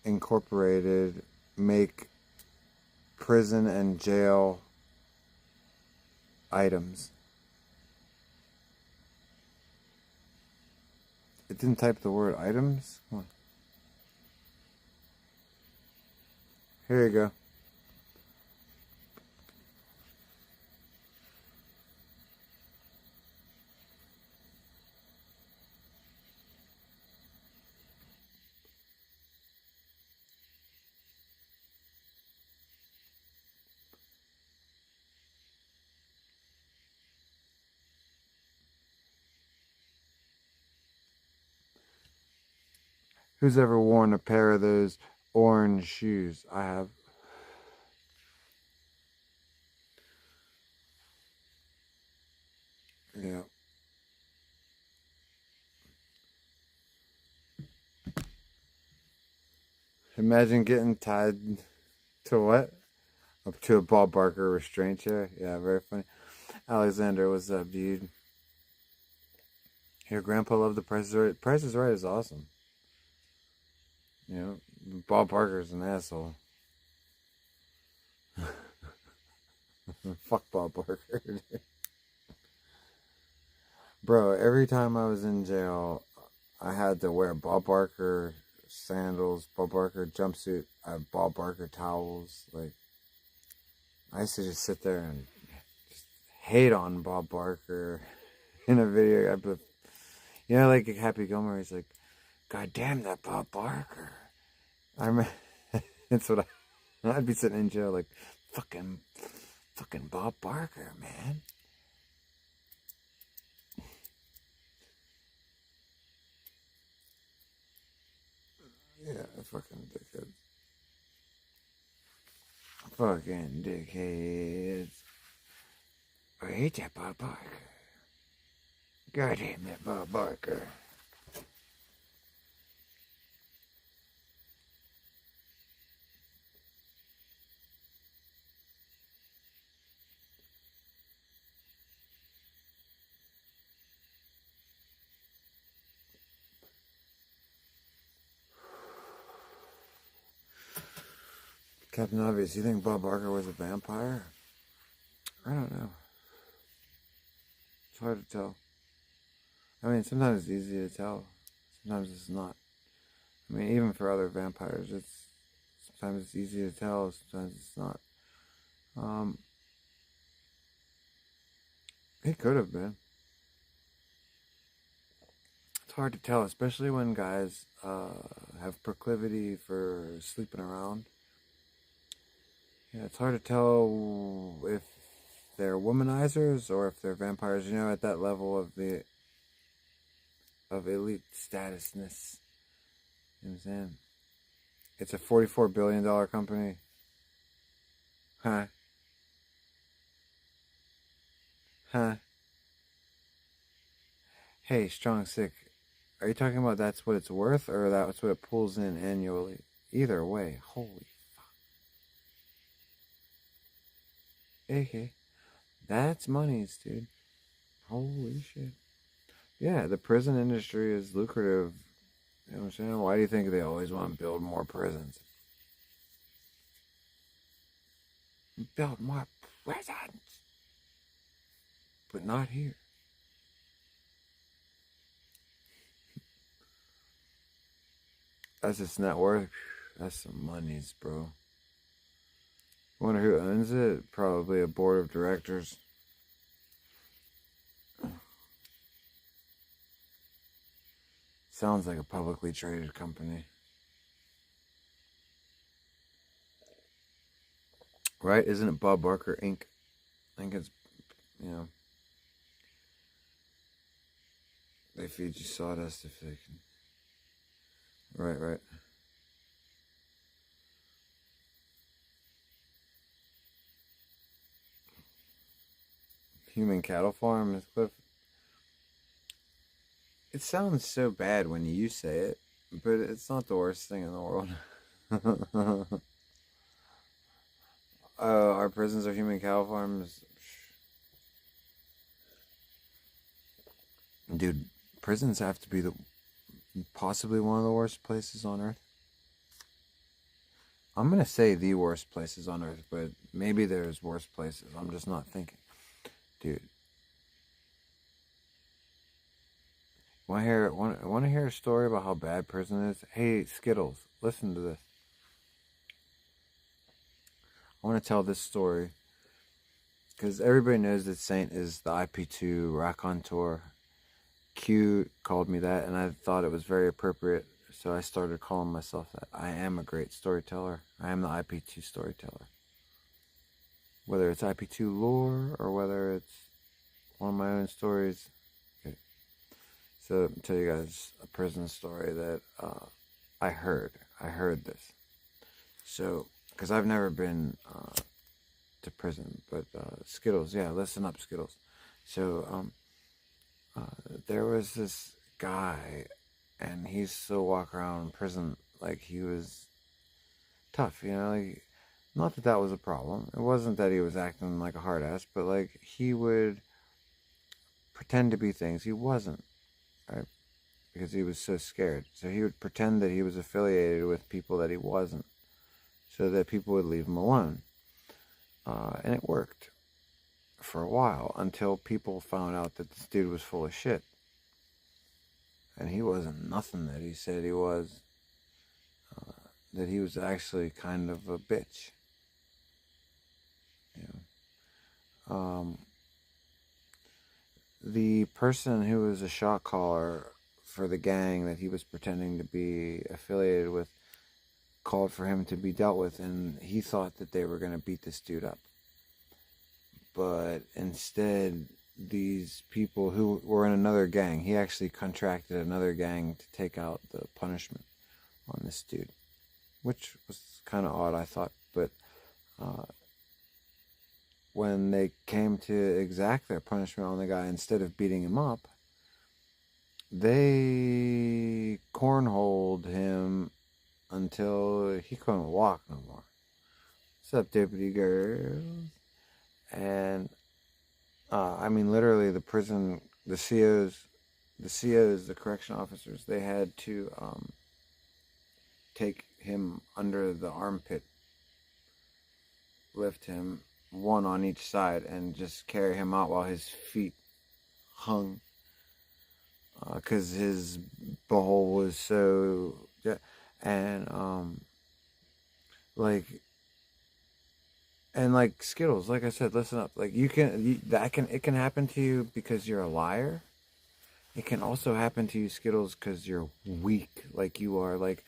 Incorporated make prison and jail items? It didn't type the word items? Come on. Here you go. Who's ever worn a pair of those orange shoes? I have. Yeah. Imagine getting tied to what? Up to a Bob Barker restraint chair? Yeah, very funny. Alexander, what's up, dude? Your grandpa loved The Price is Right. Price is Right is awesome. You know, Bob Barker's an asshole. Fuck Bob Barker. Bro, every time I was in jail, I had to wear Bob Barker sandals, Bob Barker jumpsuit, I have Bob Barker towels. Like, I used to just sit there and just hate on Bob Barker in a video. I put, you know, like Happy Gilmore, he's like, God damn that Bob Barker. I remember, that's what I'd be sitting in jail like, fucking Bob Barker, man. Yeah, fucking dickhead. Fucking dickheads. I hate that Bob Barker. God damn that Bob Barker. Captain Obvious, you think Bob Barker was a vampire? I don't know. It's hard to tell. I mean, sometimes it's easy to tell. Sometimes it's not. I mean, even for other vampires, sometimes it's easy to tell. Sometimes it's not. He could have been. It's hard to tell, especially when guys have proclivity for sleeping around. Yeah, it's hard to tell if they're womanizers or if they're vampires. You know, at that level of elite statusness. You know what I'm saying? It's a $44 billion company. Huh? Huh? Hey, Strong Sick. Are you talking about that's what it's worth or that's what it pulls in annually? Either way, holy fuck. Okay. That's monies, dude. Holy shit. Yeah, the prison industry is lucrative. You know what I'm saying? Why do you think they always want to build more prisons? Build more prisons! But not here. That's its net worth. That's some monies, bro. Wonder who owns it? Probably a board of directors. Sounds like a publicly traded company. Right? Isn't it Bob Barker Inc.? I think it's, you know, they feed you sawdust if they can. Right, right. Human cattle farm is Cliff. It sounds so bad when you say it, but it's not the worst thing in the world. Our prisons are human cattle farms. Dude, prisons have to be possibly one of the worst places on earth. I'm gonna say the worst places on earth, but maybe there's worse places. I'm just not thinking. Dude. Want to hear a story about how bad prison is? Hey, Skittles, listen to this. I want to tell this story because everybody knows that Saint is the IP2 raconteur. Q called me that, and I thought it was very appropriate, so I started calling myself that. I am a great storyteller. I am the IP2 storyteller. Whether it's IP2 lore or whether it's one of my own stories. Okay. So I'll tell you guys a prison story that I heard. I heard this. So, because I've never been to prison, but Skittles, yeah, listen up, Skittles. So, there was this guy, and he used to walk around prison like he was tough, you know, like, not that that was a problem. It wasn't that he was acting like a hard ass, but like he would pretend to be things he wasn't, right? Because he was so scared. So he would pretend that he was affiliated with people that he wasn't, so that people would leave him alone. And it worked for a while until people found out that this dude was full of shit. And he wasn't nothing that he said he was. That he was actually kind of a bitch. You know? The person who was a shot caller for the gang that he was pretending to be affiliated with called for him to be dealt with, and he thought that they were going to beat this dude up. But instead, these people who were in another gang, he actually contracted another gang to take out the punishment on this dude, which was kind of odd, I thought. But when they came to exact their punishment on the guy, instead of beating him up, they cornholed him until he couldn't walk no more. What's up, deputy girls? And I mean, literally, the prison, the COs, the correction officers, they had to take him under the armpit, lift him, one on each side, and just carry him out while his feet hung, because his butthole was so, and like Skittles, like I said, listen up. Like it can happen to you because you're a liar. It can also happen to you, Skittles, because you're weak, like you are. Like,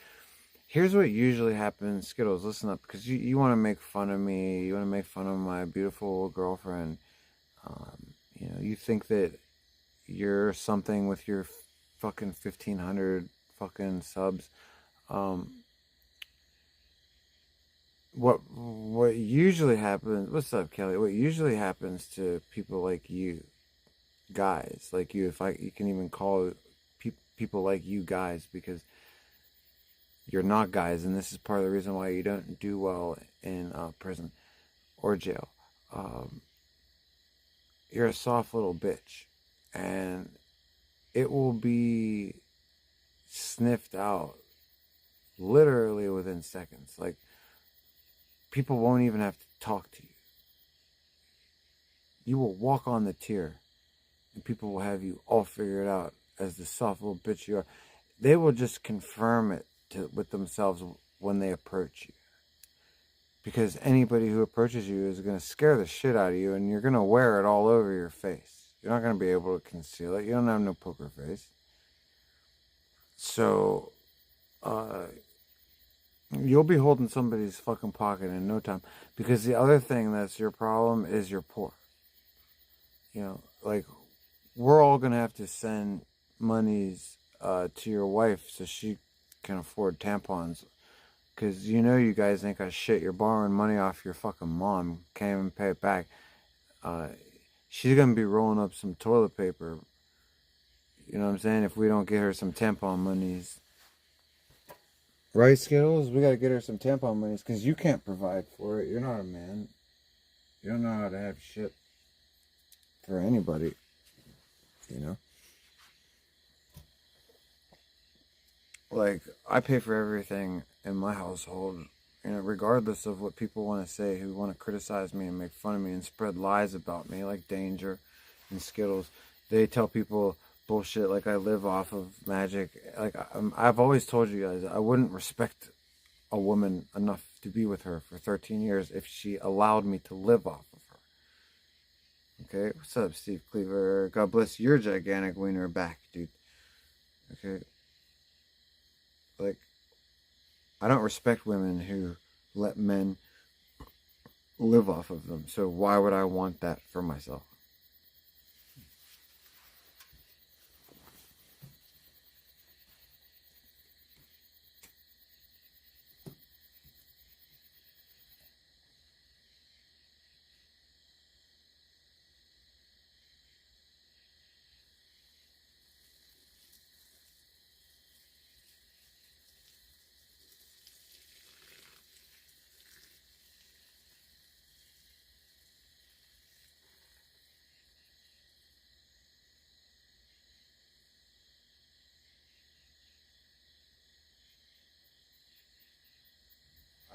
here's what usually happens, Skittles, listen up, because you want to make fun of me, you want to make fun of my beautiful girlfriend. You know, you think that you're something with your fucking 1,500 fucking subs. What usually happens, what's up, Kelly? What usually happens to people like you, guys, like you, you can even call people like you guys, because you're not guys, and this is part of the reason why you don't do well in prison or jail. you're a soft little bitch. And it will be sniffed out literally within seconds. Like, people won't even have to talk to you. You will walk on the tier, and people will have you all figured out as the soft little bitch you are. They will just confirm it with themselves when they approach you. Because anybody who approaches you is going to scare the shit out of you, and you're going to wear it all over your face. You're not going to be able to conceal it. You don't have no poker face. So, you'll be holding somebody's fucking pocket in no time. Because the other thing that's your problem is you're poor. You know, like, we're all going to have to send monies to your wife so she can afford tampons. Because you know you guys ain't got shit. You're borrowing money off your fucking mom. Can't even pay it back. She's going to be rolling up some toilet paper. You know what I'm saying? If we don't get her some tampon monies. Right, Skittles? We got to get her some tampon monies. Because you can't provide for it. You're not a man. You don't know how to have shit for anybody. You know? Like, I pay for everything in my household, you know, regardless of what people want to say, who want to criticize me and make fun of me and spread lies about me, like Danger and Skittles. They tell people bullshit like I live off of magic. Like, I've always told you guys, I wouldn't respect a woman enough to be with her for 13 years if she allowed me to live off of her. Okay? What's up, Steve Cleaver? God bless your gigantic wiener back, dude. Okay? Like, I don't respect women who let men live off of them. So why would I want that for myself?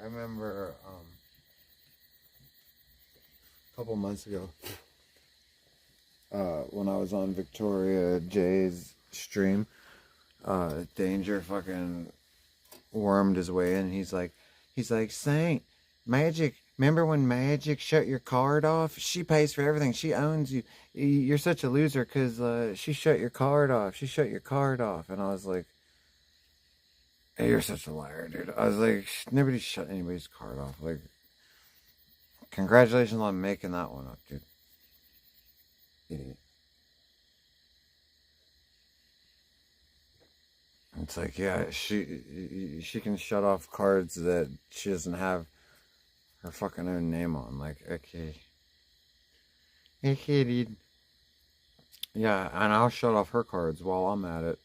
I remember a couple months ago when I was on Victoria J's stream, Danger fucking wormed his way in. He's like, Saint, Magic, remember when Magic shut your card off? She pays for everything. She owns you. You're such a loser because she shut your card off. She shut your card off. And I was like, hey, you're such a liar, dude. I was like, nobody shut anybody's card off. Like, congratulations on making that one up, dude. Idiot. It's like, yeah, she can shut off cards that she doesn't have her fucking own name on. Like, okay. Okay, dude. Yeah, and I'll shut off her cards while I'm at it.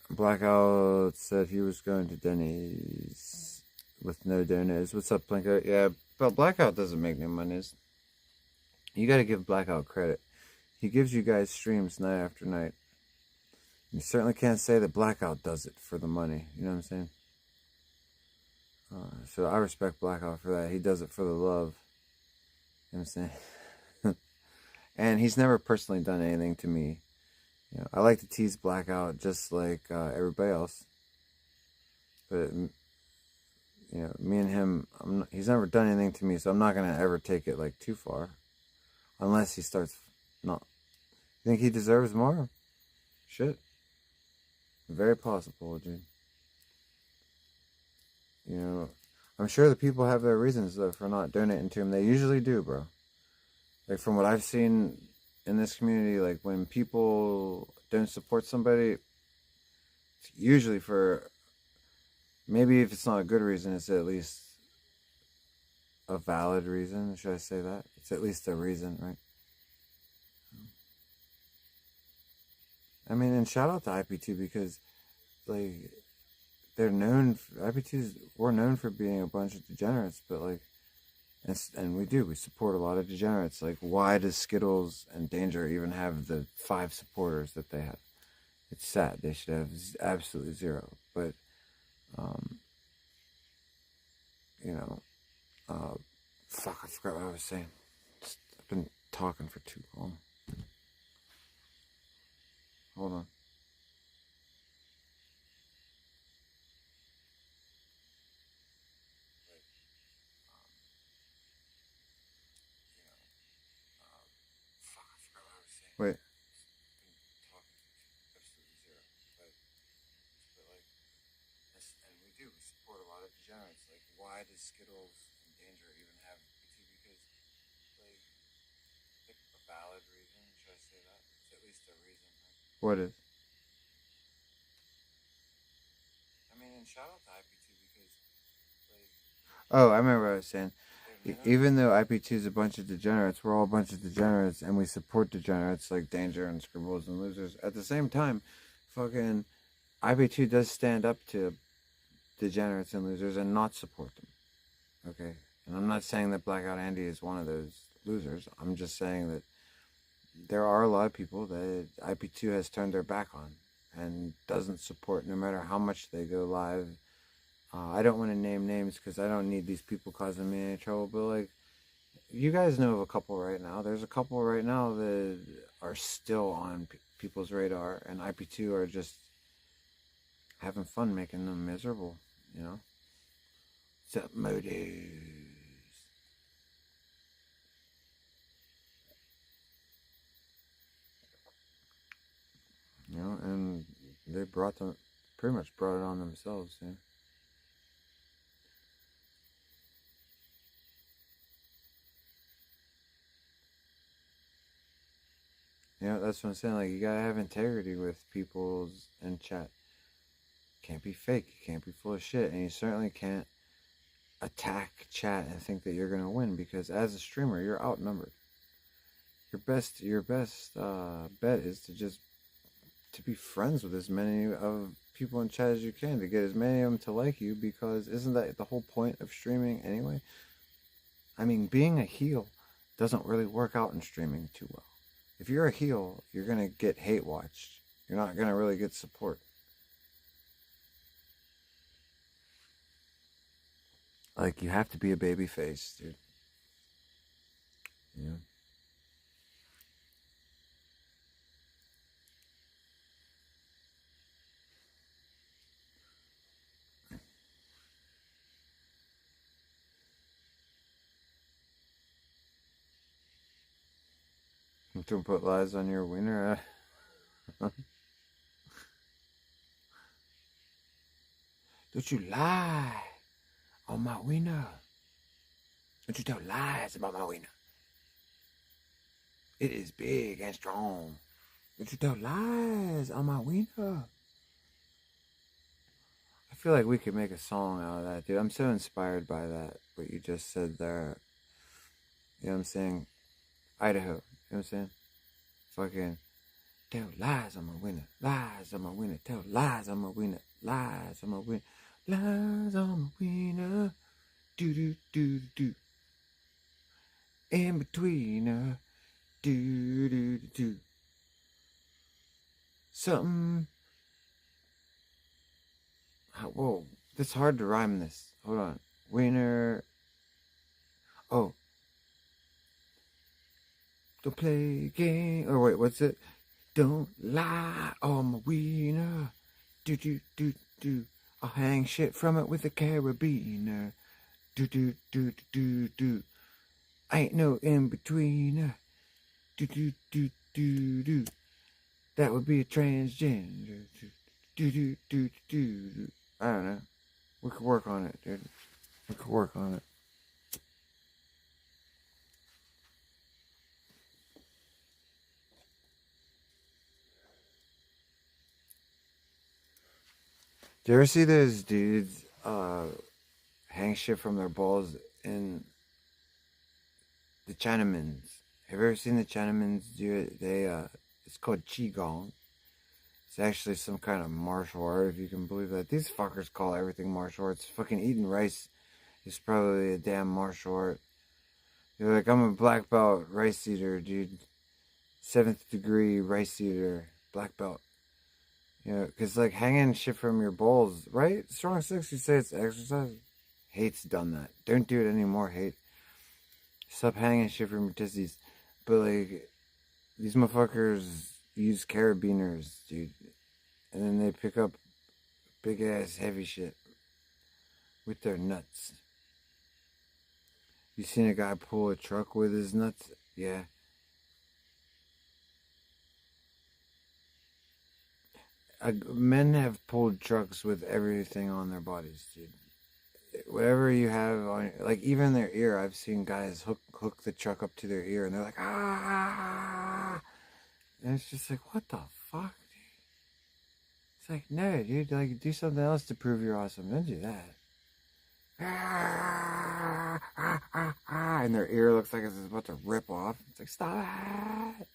Blackout said he was going to Denny's with no donuts. What's up, Plinko? Yeah, but Blackout doesn't make no monies. You gotta give Blackout credit. He gives you guys streams night after night. You certainly can't say that Blackout does it for the money. You know what I'm saying? So I respect Blackout for that. He does it for the love. You know what I'm saying? And he's never personally done anything to me. You know, I like to tease Blackout just like everybody else. But, you know, me and him, he's never done anything to me, so I'm not going to ever take it, like, too far. Unless he starts, not. You think he deserves more? Shit. Very possible, dude. You know, I'm sure the people have their reasons, though, for not donating to him. They usually do, bro. Like, from what I've seen in this community, like, when people don't support somebody, it's usually for, maybe if it's not a good reason, it's at least a valid reason. Should I say that? It's at least a reason, right? I mean, and shout out to IP2 because, like, they're known. IPTs we're known for being a bunch of degenerates, but like, and we support a lot of degenerates. Like, why does Skittles and Danger even have the 5 supporters that they have? It's sad. They should have absolutely 0. But, you know, fuck, I forgot what I was saying. I've been talking for too long. Hold on. Wait. We support a lot of degenerates. Like, why does Skittles and Danger even have PT? Because, like, a valid reason. Should I say that? It's at least a reason. What is? I mean, and shout out to IPT because, like. Oh, I remember what I was saying. Even though IPT is a bunch of degenerates, we're all a bunch of degenerates, and we support degenerates like Danger and Scribbles and Losers. At the same time, fucking IPT does stand up to degenerates and losers and not support them. Okay? And I'm not saying that Blackout Andy is one of those losers. I'm just saying that there are a lot of people that IP2 has turned their back on and doesn't support no matter how much they go live. I don't want to name names because I don't need these people causing me any trouble, but like, you guys know of a couple right now. There's a couple right now that are still on people's radar, and IP2 are just having fun making them miserable, you know? What's up, Modus? You know, and they pretty much brought it on themselves, yeah. You know, that's what I'm saying. Like, you gotta have integrity with people's in chat. Can't be fake. You can't be full of shit, and you certainly can't attack chat and think that you're gonna win because as a streamer, you're outnumbered. Your best bet is to be friends with as many of people in chat as you can, to get as many of them to like you, because isn't that the whole point of streaming anyway? I mean, being a heel doesn't really work out in streaming too well. If you're a heel, you're gonna get hate watched. You're not gonna really get support. Like, you have to be a baby face, dude. Yeah. Don't put lies on your wiener. Don't you lie on my wiener. Don't you tell lies about my wiener. It is big and strong. Don't you tell lies on my wiener. I feel like we could make a song out of that, dude. I'm so inspired by that, what you just said there. You know what I'm saying? Idaho. You know what I'm saying? Fucking tell lies on my wiener. Lies on my wiener. Tell lies on my wiener. Lies on my wiener. Lies on my wiener. Do do do do. In between her. Do do do do. Something. Whoa, it's hard to rhyme this. Hold on. Wiener. Oh. Don't play game. Or wait, what's it? Don't lie on my wiener. Do do do do. I'll hang shit from it with a carabiner. Do do do do do. Ain't no in betweener. Do do do do do. That would be a transgender. Do do do do do. I don't know. We could work on it, dude. We could work on it. Do you ever see those dudes hang shit from their balls in the Chinamans? Have you ever seen the Chinamans do it? It's called Qigong. It's actually some kind of martial art, if you can believe that. These fuckers call everything martial arts. Fucking eating rice is probably a damn martial art. You're like, I'm a black belt rice eater, dude. 7th degree rice eater, black belt. You know, because like hanging shit from your bowls, right? Strong Six, you say it's exercise. Hate's done that. Don't do it anymore, Hate. Stop hanging shit from your tizzies. But like, these motherfuckers use carabiners, dude. And then they pick up big ass heavy shit with their nuts. You seen a guy pull a truck with his nuts? Yeah. Men have pulled trucks with everything on their bodies, dude. Whatever you have on, like even their ear, I've seen guys hook the truck up to their ear, and they're like, ah, and it's just like, what the fuck, dude? It's like, no, dude, like do something else to prove you're awesome. Don't do that. And their ear looks like it's about to rip off. It's like, stop it.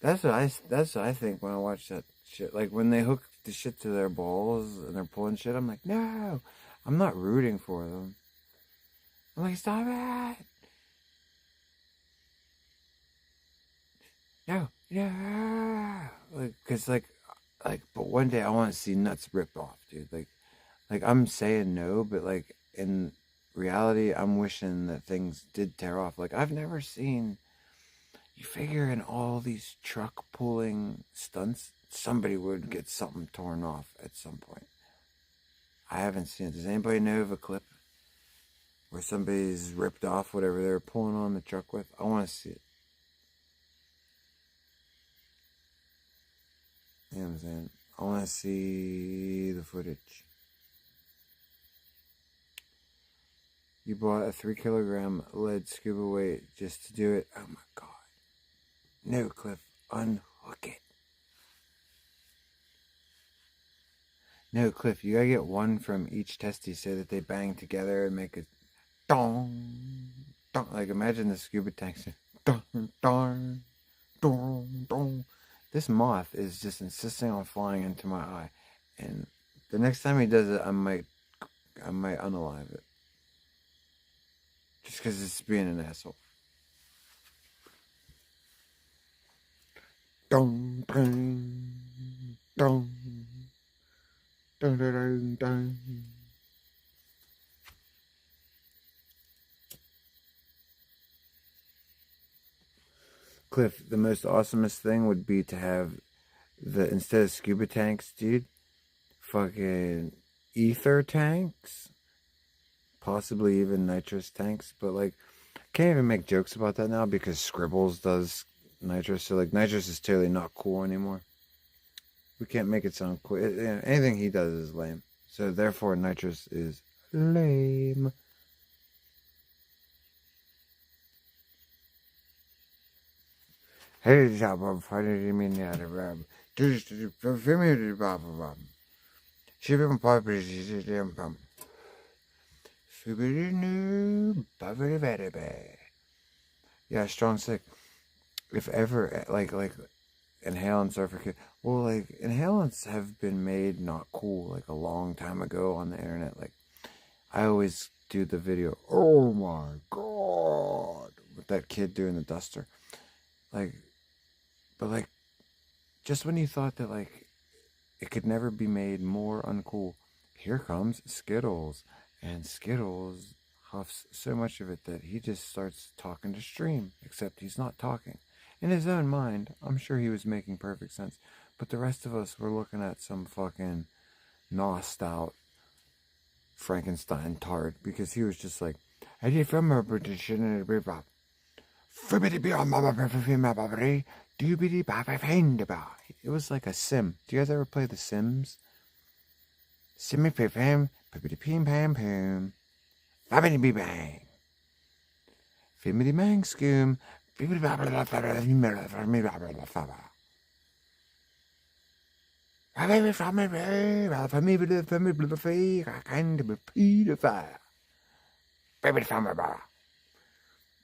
That's what I think when I watch that shit. Like when they hook the shit to their balls and they're pulling shit, I'm like, no, I'm not rooting for them. I'm like, stop it. No, like, cause like, but one day I want to see nuts ripped off, dude. Like I'm saying no, but like in reality, I'm wishing that things did tear off. Like I've never seen. You figure in all these truck pulling stunts, somebody would get something torn off at some point. I haven't seen it. Does anybody know of a clip where somebody's ripped off whatever they're pulling on the truck with? I want to see it. You know what I'm saying? I want to see the footage. You bought a 3 kilogram lead scuba weight just to do it. Oh my god. No, Cliff, unhook it. No, Cliff, you gotta get one from each testy so that they bang together and make a dong, dong. Like imagine the scuba tanks. Dong, dong, dong, dong. This moth is just insisting on flying into my eye, and the next time he does it, I might unalive it, just because it's being an asshole. Dong, dong, dong, dong, dong, dong. Cliff, the most awesomest thing would be to have instead of scuba tanks, dude, fucking ether tanks, possibly even nitrous tanks, but like, can't even make jokes about that now because Scribbles does nitrous, so like nitrous is totally not cool anymore. We can't make it sound cool. Anything he does is lame, so therefore nitrous is lame. Hey, job of fighting me now. Yeah, strong sick. If ever, like inhalants are for kids. Well, like inhalants have been made not cool like a long time ago on the internet. Like I always do the video. Oh my god, with that kid doing the duster. Like, but like, just when you thought that like it could never be made more uncool, here comes Skittles, and Skittles huffs so much of it that he just starts talking to stream, except he's not talking. In his own mind, I'm sure he was making perfect sense, but the rest of us were looking at some fucking nosed out Frankenstein tart, because he was just like, I did from a British and a bebop. It was like a sim. Do you guys ever play The Sims? Simmy pam pam pam pam. Fabbity bang. Fimmity bang scoom.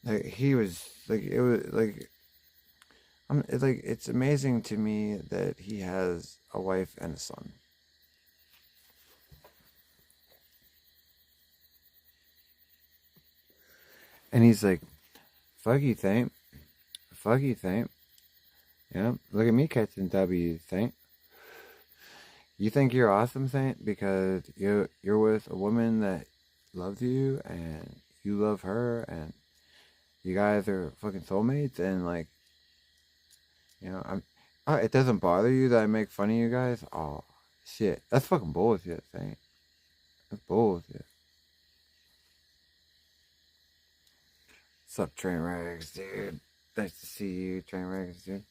Like he was like, it was like It's like, it's amazing to me that he has a wife and a son. And he's like, fuck you, think. Fuck you, think. Yeah, look at me catching W, think. You think you're awesome, Saint, because you're with a woman that loves you and you love her and you guys are fucking soulmates and like, it doesn't bother you that I make fun of you guys? Oh, shit. That's fucking bullshit, Saint. That's bullshit. What's up, train wrecks, dude? Nice to see you, train wrecks, dude.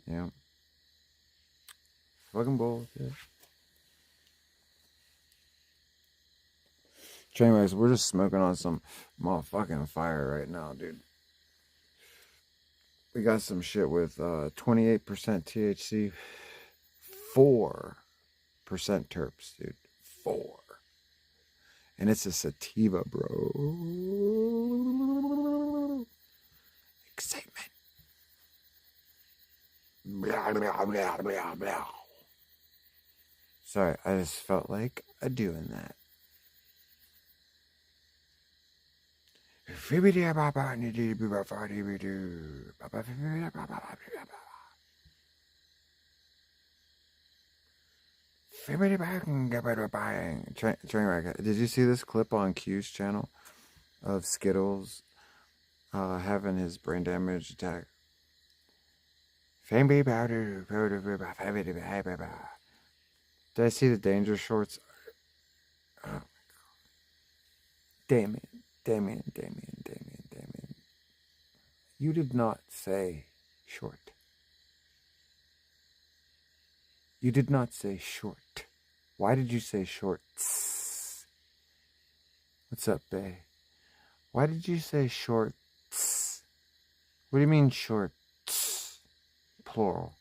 Yeah. Fucking bullshit. Train wrecks, we're just smoking on some motherfucking fire right now, dude. We got some shit with 28% THC, 4% terps, dude. 4. And it's a sativa, bro. Excitement. Blah, blah, blah, blah, blah. Sorry, I just felt like doing that. Trainwreck. Did you see this clip on Q's channel of Skittles having his brain damage attack? Did I see the danger shorts? Oh my god. Damien. You did not say short. You did not say short. Why did you say shorts? What's up, bae? Why did you say shorts? What do you mean shorts? Plural.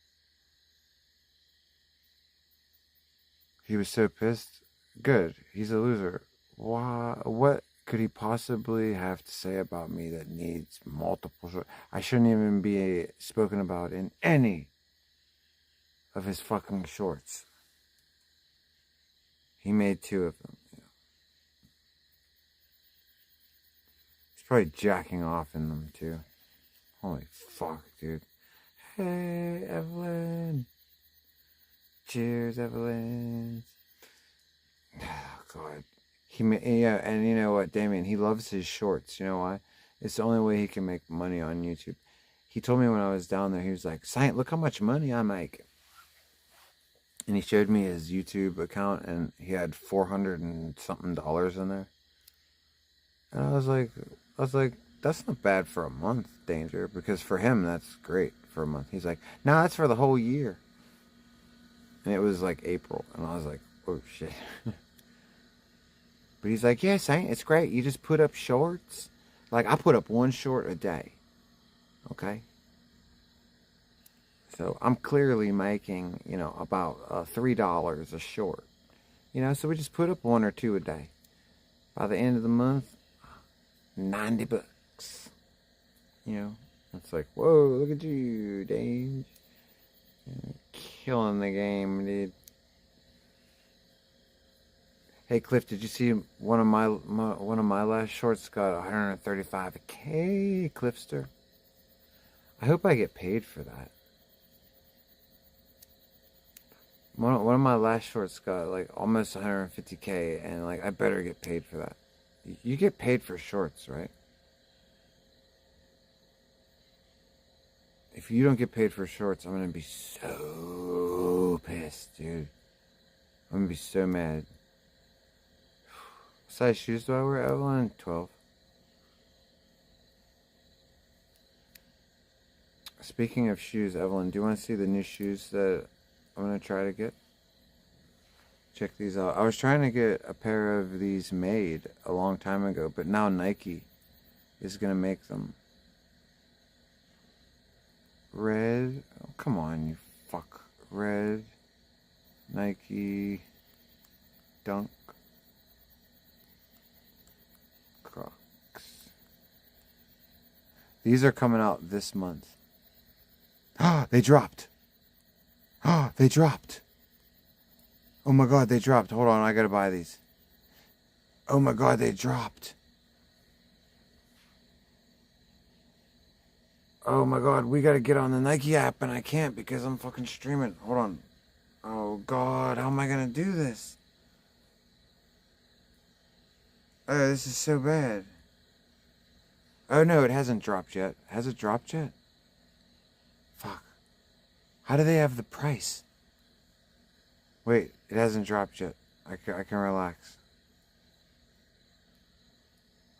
He was so pissed. Good. He's a loser. Why? What could he possibly have to say about me that needs multiple shorts? I shouldn't even be spoken about in any of his fucking shorts. He made 2 of them. He's probably jacking off in them too. Holy fuck, dude. Hey, Evelyn. Cheers, Evelyn. Oh, God. And you know what, Damien? He loves his shorts. You know why? It's the only way he can make money on YouTube. He told me when I was down there, he was like, "Saint, look how much money I make." And he showed me his YouTube account, and he had $400 and something in there. And I was like, that's not bad for a month, Danger, because for him that's great for a month. He's like, no, that's for the whole year. And it was like April, and I was like, oh shit. But he's like, yeah, Saint, it's great. You just put up shorts. Like, I put up 1 short a day. Okay? So I'm clearly making, about $3 a short. So we just put up 1 or 2 a day. By the end of the month, $90. It's like, whoa, look at you, Dave. Killing the game, dude. Hey Cliff, did you see one of my last shorts got 135K, Cliffster? I hope I get paid for that. One of my last shorts got like almost 150K, and like I better get paid for that. You get paid for shorts, right? If you don't get paid for shorts, I'm gonna be so pissed, dude. I'm gonna be so mad. What size shoes do I wear, Evelyn? 12. Speaking of shoes, Evelyn, do you want to see the new shoes that I'm gonna try to get? Check these out. I was trying to get a pair of these made a long time ago, but now Nike is gonna make them. Red. Oh, come on, you fuck. Red. Nike. Dunk. Crocs. These are coming out this month. Ah, they dropped. Ah, they dropped. Oh my god, they dropped. Hold on, I gotta buy these. Oh my god, they dropped. Oh my god, we gotta get on the Nike app and I can't because I'm fucking streaming. Hold on. Oh god, how am I gonna do this? Oh, this is so bad. Oh no, it hasn't dropped yet. Has it dropped yet? Fuck. How do they have the price? Wait, it hasn't dropped yet. I can relax.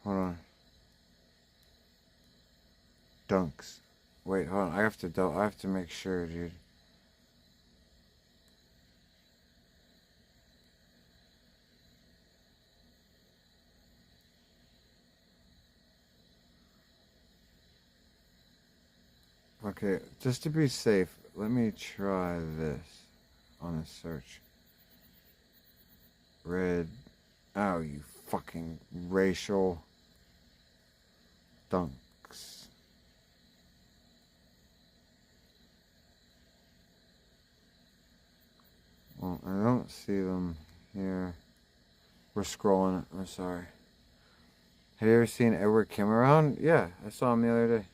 Hold on. Dunks. Wait, hold on. I have to make sure, dude. Okay, just to be safe, let me try this on a search. Red. Oh, you fucking racial dunks. Well, I don't see them here. We're scrolling. I'm sorry. Have you ever seen Edward Kim around? Yeah, I saw him the other day.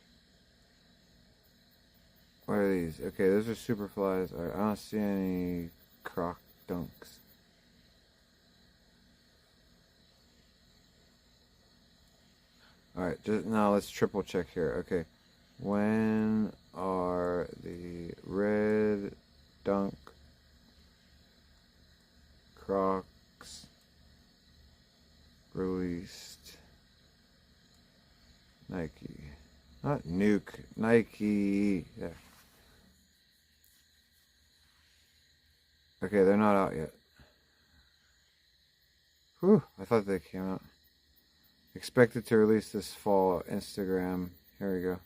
What are these? Okay, those are Superflies. Alright, I don't see any Croc Dunks. Alright, just now let's triple check here. Okay. When are the red dunk Crocs released? Nike. Not Nuke. Nike. Yeah. Okay, they're not out yet. Whew, I thought they came out. Expected to release this fall. Instagram. Here we go.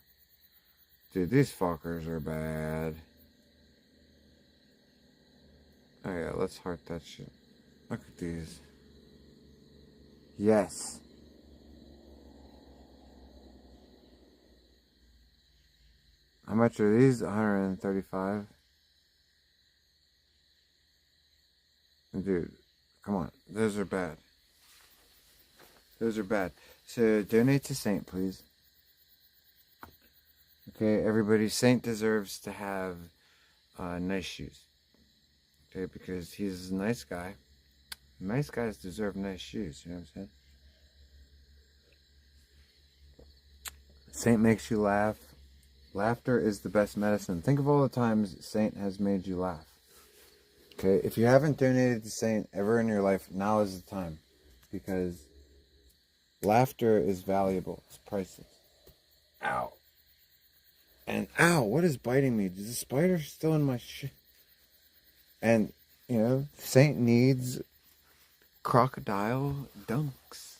Dude, these fuckers are bad. Oh yeah, let's heart that shit. Look at these. Yes. How much are these? 135. Dude, come on. Those are bad. Those are bad. So donate to Saint, please. Okay, everybody. Saint deserves to have nice shoes. Okay, because he's a nice guy. Nice guys deserve nice shoes. You know what I'm saying? Saint makes you laugh. Laughter is the best medicine. Think of all the times Saint has made you laugh. Okay, if you haven't donated to Saint ever in your life, now is the time. Because laughter is valuable. It's priceless. Ow. And ow, what is biting me? Is the spider still in my shit? And, you know, Saint needs crocodile dunks.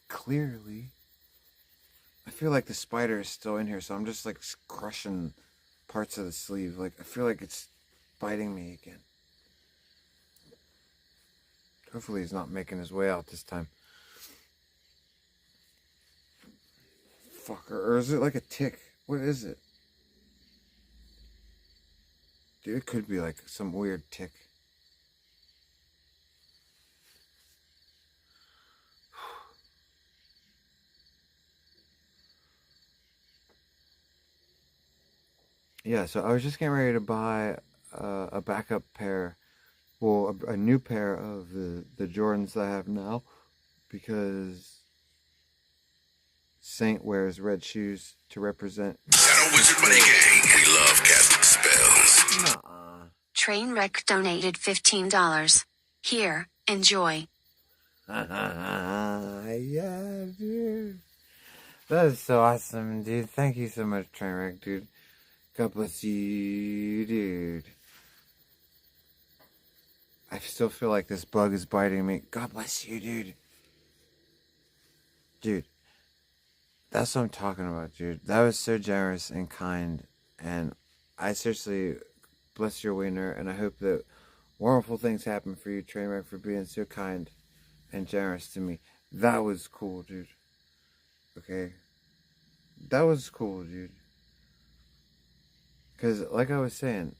Clearly. I feel like the spider is still in here, so I'm just like crushing parts of the sleeve. Like, I feel like it's biting me again. Hopefully he's not making his way out this time. Fucker. Or is it like a tick? What is it? Dude, it could be like some weird tick. Yeah, so I was just getting ready to buy a backup pair. Well, a new pair of the Jordans that I have now. Because Saint wears red shoes to represent. Shadow Wizard Money Gang. We love casting spells. Nuh-uh. Trainwreck donated $15. Here, enjoy. Yeah, dude. That is so awesome, dude. Thank you so much, Trainwreck, dude. God bless you, dude. I still feel like this bug is biting me. God bless you, dude. Dude. That's what I'm talking about, dude. That was so generous and kind. And I seriously bless your wiener. And I hope that wonderful things happen for you, Trainwreck, for being so kind and generous to me. That was cool, dude. Okay? That was cool, dude. Because, like I was saying,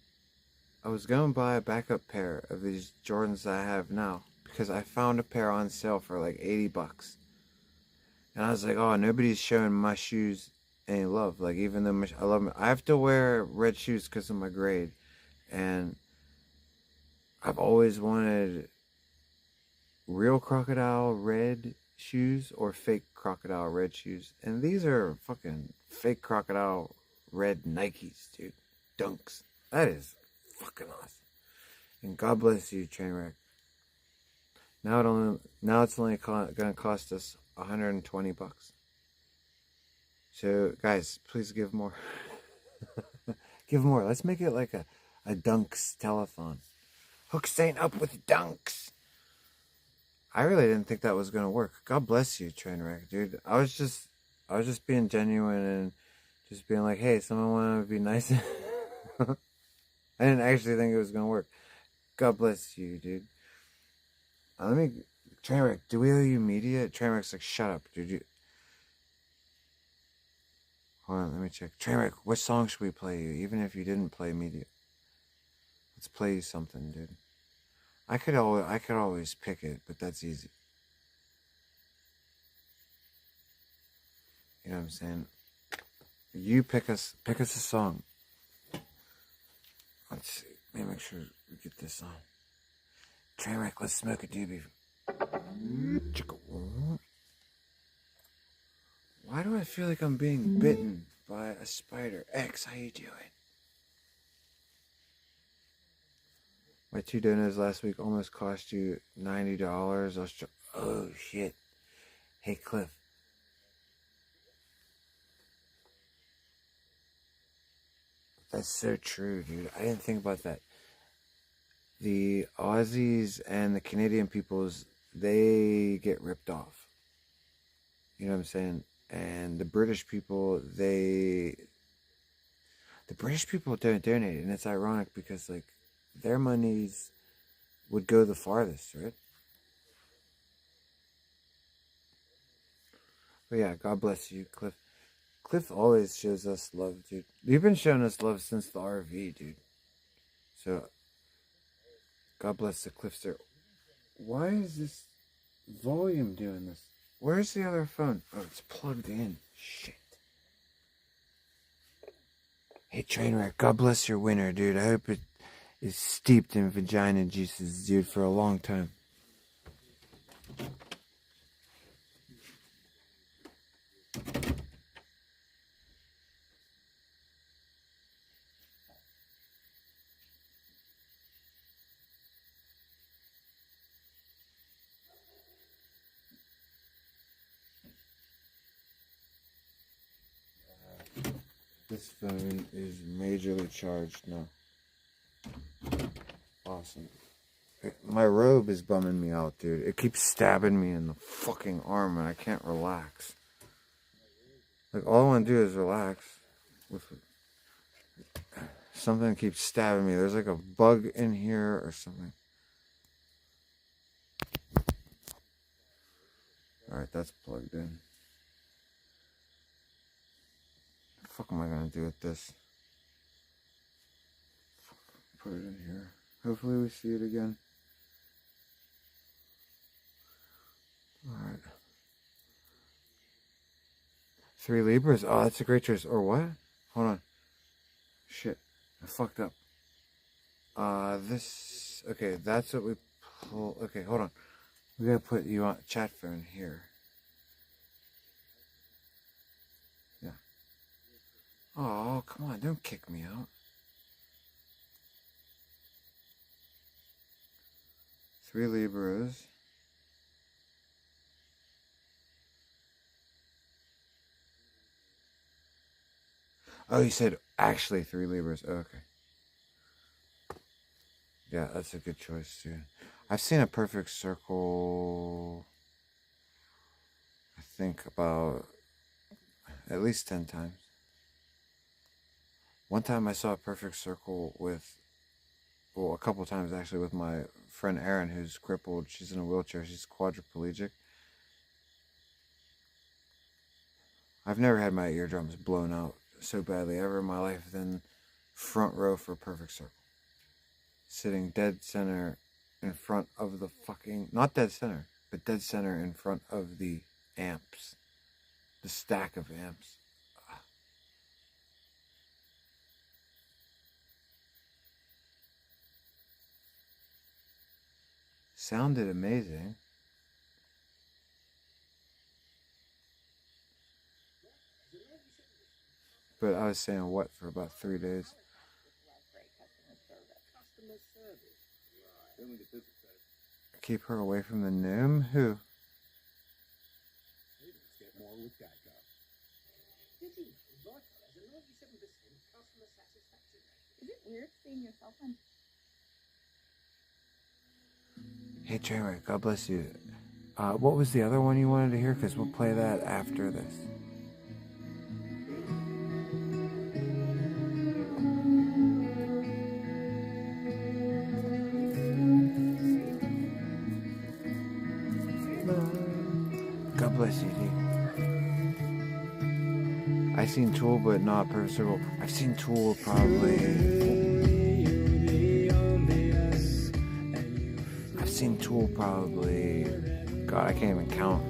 I was going to buy a backup pair of these Jordans that I have now. Because I found a pair on sale for like $80. And I was like, oh, nobody's showing my shoes any love. Like, even though I love them. I have to wear red shoes because of my grade. And I've always wanted real crocodile red shoes or fake crocodile red shoes. And these are fucking fake crocodile red Nikes, dude. Dunks. That is fucking awesome. And God bless you, Trainwreck. Now it's only gonna cost us $120. So guys, please give more. Give more. Let's make it like a Dunks telethon. Hooks ain't up with Dunks. I really didn't think that was gonna work. God bless you, Trainwreck, dude. I was just being genuine and just being like, hey, someone want to be nice. I didn't actually think it was gonna work. God bless you, dude. Trainwreck, do we owe you media? Trainwreck's like, shut up, dude. Hold on, let me check. Trainwreck, what song should we play you? Even if you didn't play media. Let's play you something, dude. I could always pick it, but that's easy. You know what I'm saying? You pick us a song. Let's see. Let me make sure we get this on. Trainwreck, let's smoke a doobie. Why do I feel like I'm being bitten by a spider? X, how you doing? My 2 donuts last week almost cost you $90. Oh shit. Hey Cliff. That's so true, dude. I didn't think about that. The Aussies and the Canadian peoples, they get ripped off. You know what I'm saying? And the British people, the British people don't donate, and it's ironic because like their monies would go the farthest, right? But yeah, God bless you, Cliff. Cliff always shows us love, dude. You've been showing us love since the RV, dude. So, God bless the Cliffster. Why is this volume doing this? Where's the other phone? Oh, it's plugged in. Shit. Hey, Trainwreck, God bless your winter, dude. I hope it is steeped in vagina juices, dude, for a long time. This phone is majorly charged now. Awesome. My robe is bumming me out, dude. It keeps stabbing me in the fucking arm and I can't relax. Like, all I want to do is relax. Something keeps stabbing me. There's like a bug in here or something. Alright, that's plugged in. What the fuck am I gonna do with this? Put it in here. Hopefully we see it again. Alright. 3 Libras? Oh, that's a great choice. Or what? Hold on. Shit. I fucked up. This... Okay, that's what we pull... Okay, hold on. We gotta put you on chat phone here. Yeah. Oh, come on. Don't kick me out. 3 Libras. Oh, you said actually 3 Libras. Oh, okay. Yeah, that's a good choice, too. I've seen a perfect circle, I think, about at least 10 times. One time I saw a perfect circle with, well, a couple times actually, with my friend Erin, who's crippled. She's in a wheelchair. She's quadriplegic. I've never had my eardrums blown out so badly ever in my life. Then front row for perfect circle. Sitting dead center in front of the fucking, not dead center, but dead center in front of the amps. The stack of amps. Sounded amazing. But I was saying what for about 3 days. Keep her away from the gnome? Who? Hey Tramer, God bless you. What was the other one you wanted to hear? Because we'll play that after this. God bless you, dude. I've seen Tool, but not Perfect Circle. I've seen Tool probably. I've seen Tool probably. God, I can't even count.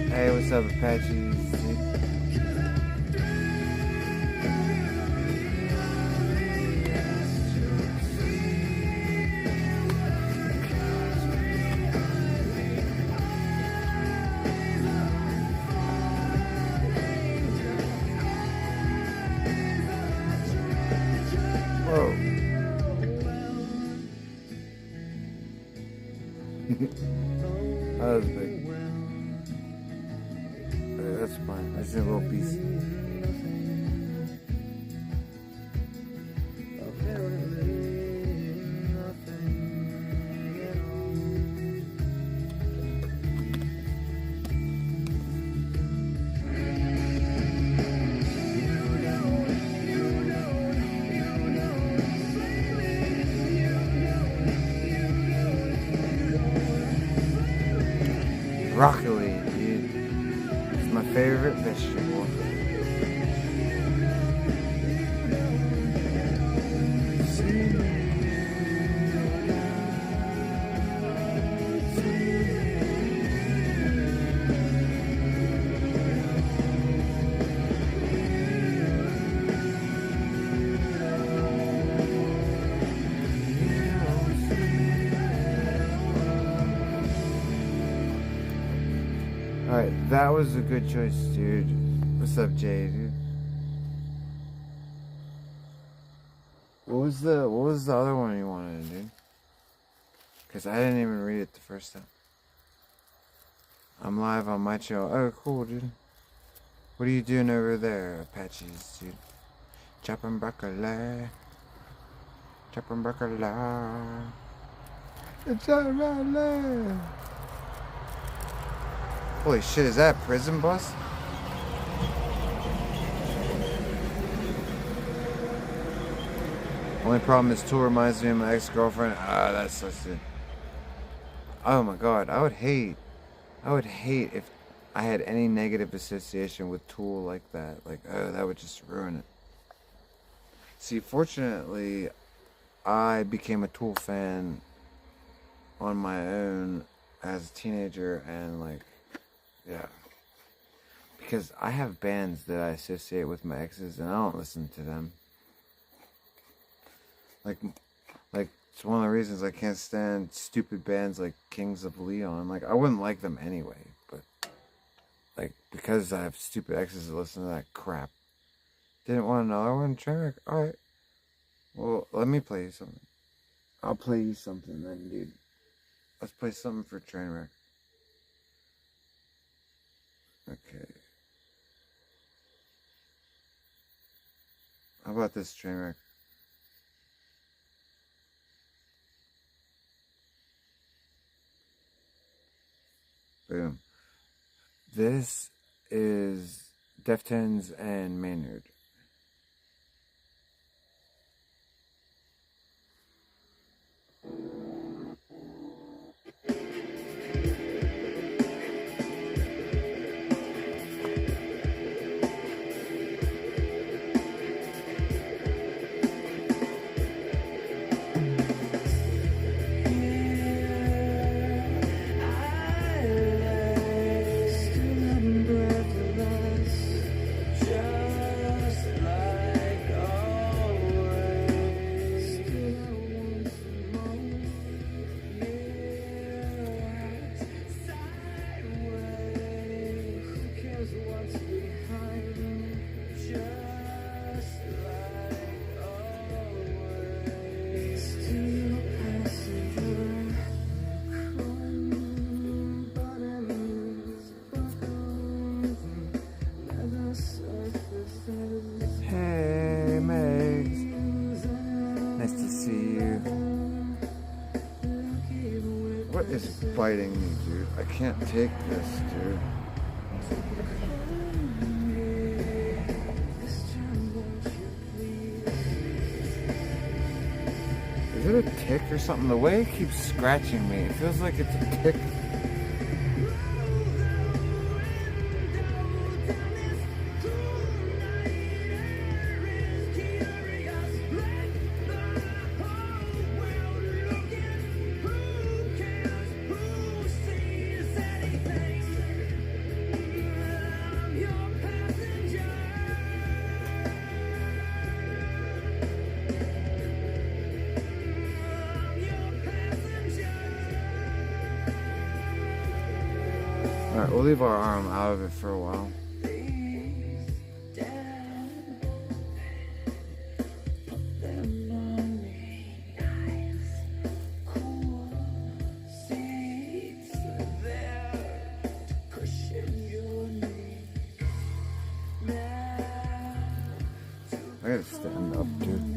Hey, what's up, Apaches? Whoa. That was big. That's fine. I just need a little piece. Broccoli, dude. It's my favorite vegetable. Alright, that was a good choice, dude. What's up, Jay, dude? What was the other one you wanted, dude? Because I didn't even read it the first time. I'm live on my channel. Oh, cool, dude. What are you doing over there, Apaches, dude? Chopping broccoli. Chopping broccoli. It's alright. Holy shit, is that a prison bus? Only problem is Tool reminds me of my ex-girlfriend. Ah, that sucks, dude. Oh my god, I would hate if I had any negative association with Tool like that. Like, oh, that would just ruin it. See, fortunately, I became a Tool fan on my own as a teenager, and like, yeah. Because I have bands that I associate with my exes, and I don't listen to them. Like it's one of the reasons I can't stand stupid bands like Kings of Leon. Like, I wouldn't like them anyway, but like, because I have stupid exes that listen to that crap. Didn't want another one? Trainwreck? Alright. Well, let me play you something. I'll play you something then, dude. Let's play something for Trainwreck. Okay. How about this, Trainwreck? Boom. This is Deftones and Maynard. Hey, Meg. Nice to see you. What is biting me, dude? I can't take this, dude. Is it a tick or something? The way it keeps scratching me, it feels like it's a tick. Alright, we'll leave our arm out of it for a while. I gotta stand up, dude.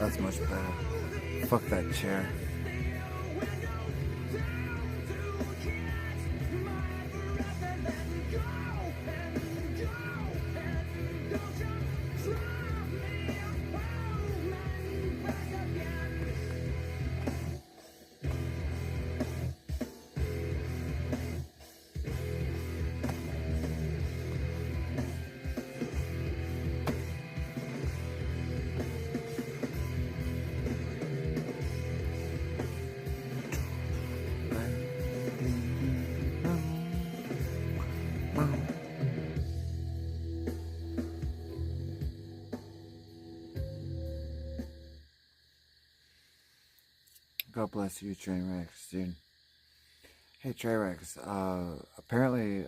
That's much better. Fuck that chair. God bless you, Trainwrecks, dude. Hey, Trainwrecks, apparently,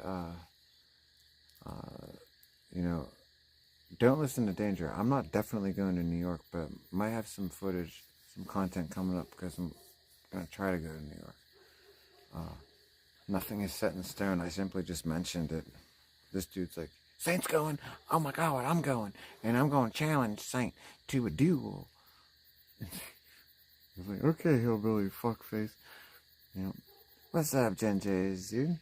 you know, don't listen to Danger. I'm not definitely going to New York, but might have some footage, some content coming up, because I'm going to try to go to New York. Nothing is set in stone. I simply just mentioned it. This dude's like, Saint's going. Oh my God, I'm going. And I'm going to challenge Saint to a duel. He's like, okay, hillbilly fuckface. You know, what's up, Jen J's, dude?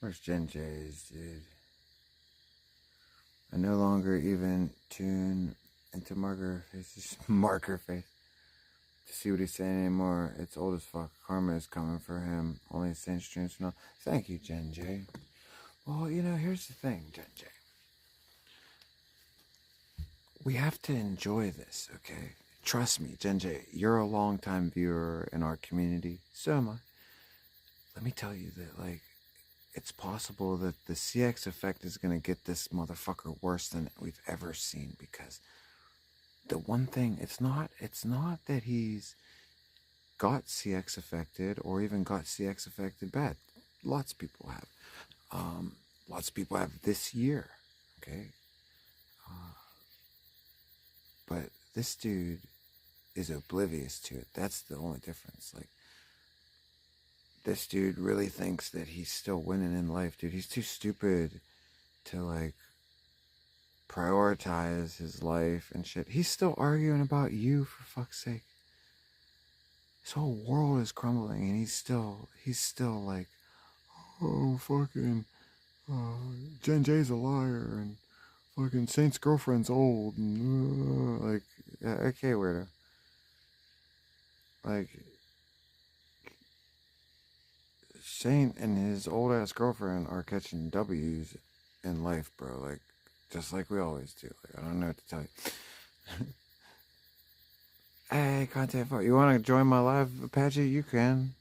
Where's Jen J's, dude? I no longer even tune into marker face to see what he's saying anymore. It's old as fuck. Karma is coming for him. Only Saint streams from now. Thank you, Jen J. Well, you know, here's the thing, Jen J. We have to enjoy this, okay? Trust me, Jen J, you're a longtime viewer in our community. So am I. Let me tell you that, like, it's possible that the CX effect is going to get this motherfucker worse than we've ever seen, because the one thing, it's not that he's got CX affected or even got CX affected bad. Lots of people have. Lots of people have this year, okay? But this dude is oblivious to it. That's the only difference. Like, this dude really thinks that he's still winning in life, dude. He's too stupid to, like, prioritize his life and shit. He's still arguing about you, for fuck's sake. His whole world is crumbling, and he's still like, oh, fucking, Jen J's a liar, and fucking Saint's girlfriend's old, and, like, yeah, okay, weirdo. Like, Saint and his old-ass girlfriend are catching W's in life, bro, like, just like we always do. Like, I don't know what to tell you. Hey, content for you want to join my live, Apache? You can.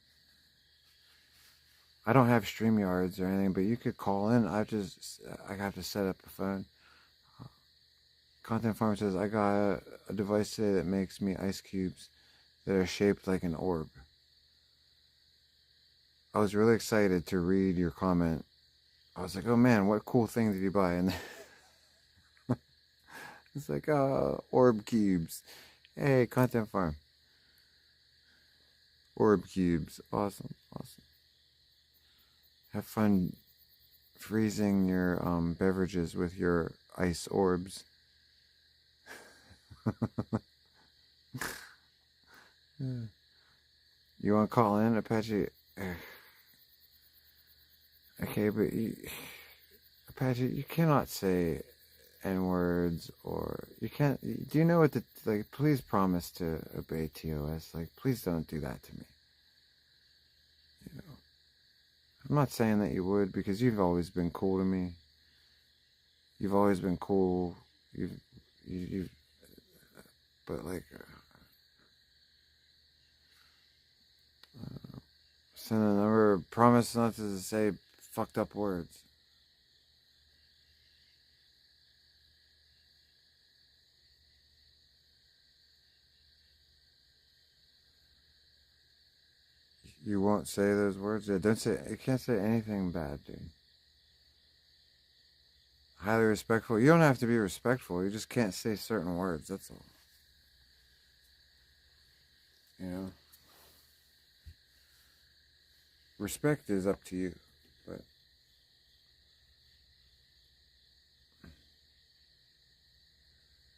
I don't have StreamYards or anything, but you could call in. I have to set up a phone. Content Farmer says, I got a device today that makes me ice cubes that are shaped like an orb. I was really excited to read your comment. I was like, oh man, what cool thing did you buy? And it's like, orb cubes. Hey, Content Farm. Orb cubes. Awesome. Have fun freezing your beverages with your ice orbs. You want to call in, Apache? Okay, but Apache, you cannot say N-words, or you can't. Do you know what the, like, please promise to obey TOS. Like, please don't do that to me. You know, I'm not saying that you would, because you've always been cool to me. You've always been cool. You've but like, send a number. Promise not to say fucked up words. You won't say those words? Yeah, don't say, you can't say anything bad, dude. Highly respectful. You don't have to be respectful. You just can't say certain words, that's all. You know? Respect is up to you, but...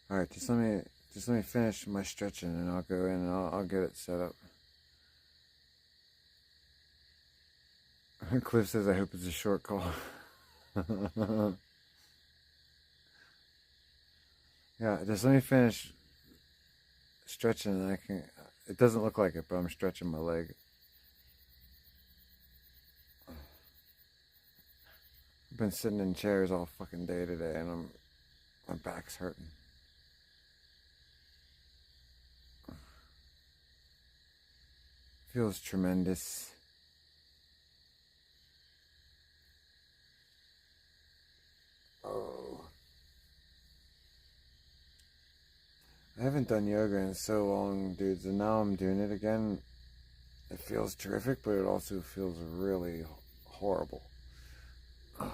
Alright, just let me finish my stretching, and I'll go in and I'll get it set up. Cliff says, I hope it's a short call. Yeah, just let me finish stretching, and I can... It doesn't look like it, but I'm stretching my leg. I've been sitting in chairs all fucking day today, and my back's hurting. Feels tremendous. Oh. I haven't done yoga in so long, dudes, and now I'm doing it again. It feels terrific, but it also feels really horrible. Ugh.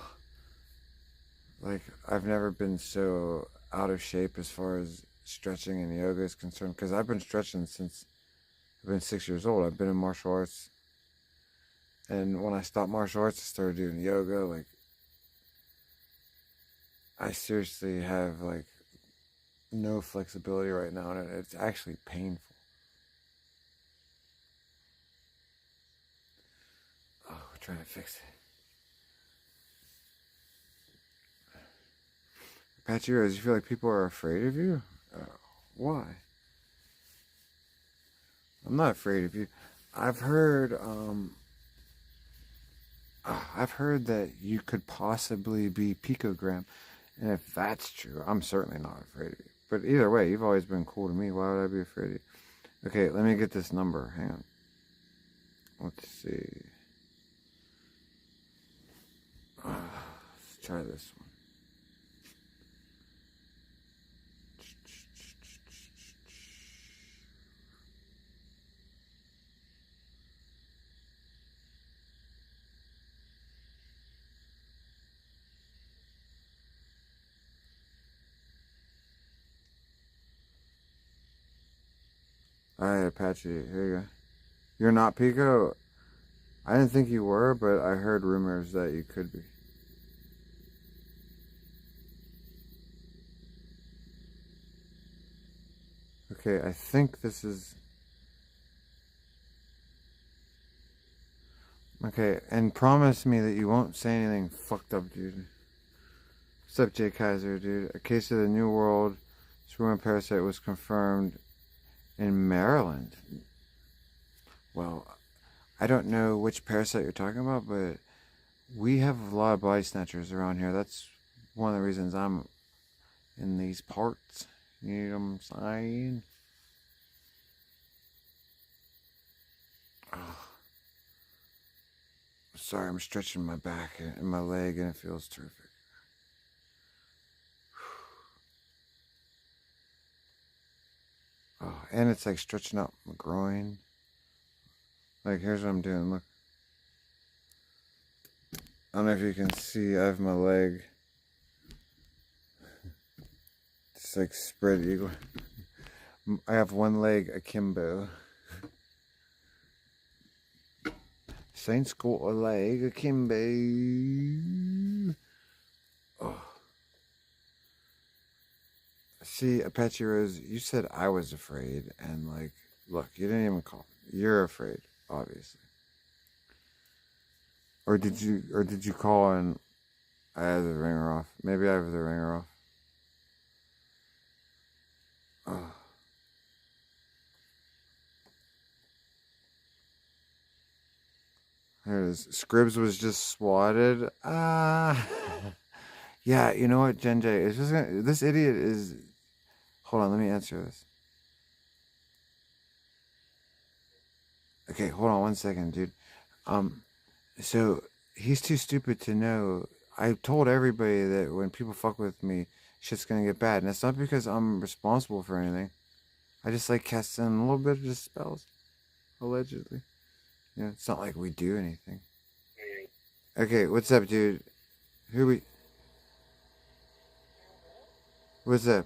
Like, I've never been so out of shape as far as stretching and yoga is concerned, because I've been stretching since I've been 6 years old. I've been in martial arts, and when I stopped martial arts, I started doing yoga. Like, I seriously have like no flexibility right now, and it's actually painful. Oh, we're trying to fix it. Apache Rose, you feel like people are afraid of you? Why? I'm not afraid of you. I've heard that you could possibly be picogram, and if that's true, I'm certainly not afraid of you. But either way, you've always been cool to me. Why would I be afraid of you? Okay, let me get this number. Hang on. Let's see. Let's try this one. Alright, Apache, here you go. You're not Pico? I didn't think you were, but I heard rumors that you could be. Okay, I think this is... Okay, and promise me that you won't say anything fucked up, dude. What's up, Jay Kaiser, dude? A case of the New World swarm parasite was confirmed in Maryland. Well, I don't know which parasite you're talking about, but we have a lot of body snatchers around here. That's one of the reasons I'm in these parts. You know what I'm saying? Oh. Sorry, I'm stretching my back and my leg, and it feels terrific. Oh, and it's like stretching out my groin. Like, here's what I'm doing, look. I don't know if you can see, I have my leg. It's like spread eagle. I have one leg akimbo. Saint's got a leg akimbo. Oh. See, Apache Rose, you said I was afraid, and like, look, you didn't even call. You're afraid, obviously. Or did you call and I had the ringer off? Maybe I have the ringer off. Oh. There it is. Scribs was just swatted. Yeah, you know what, Jen J? It's just gonna, this idiot is... Hold on, let me answer this. Okay, hold on one second, dude. So, he's too stupid to know. I told everybody that when people fuck with me, shit's gonna get bad. And it's not because I'm responsible for anything. I just like casting a little bit of the spells. Allegedly. You know, it's not like we do anything. Okay, what's up, dude? What's up?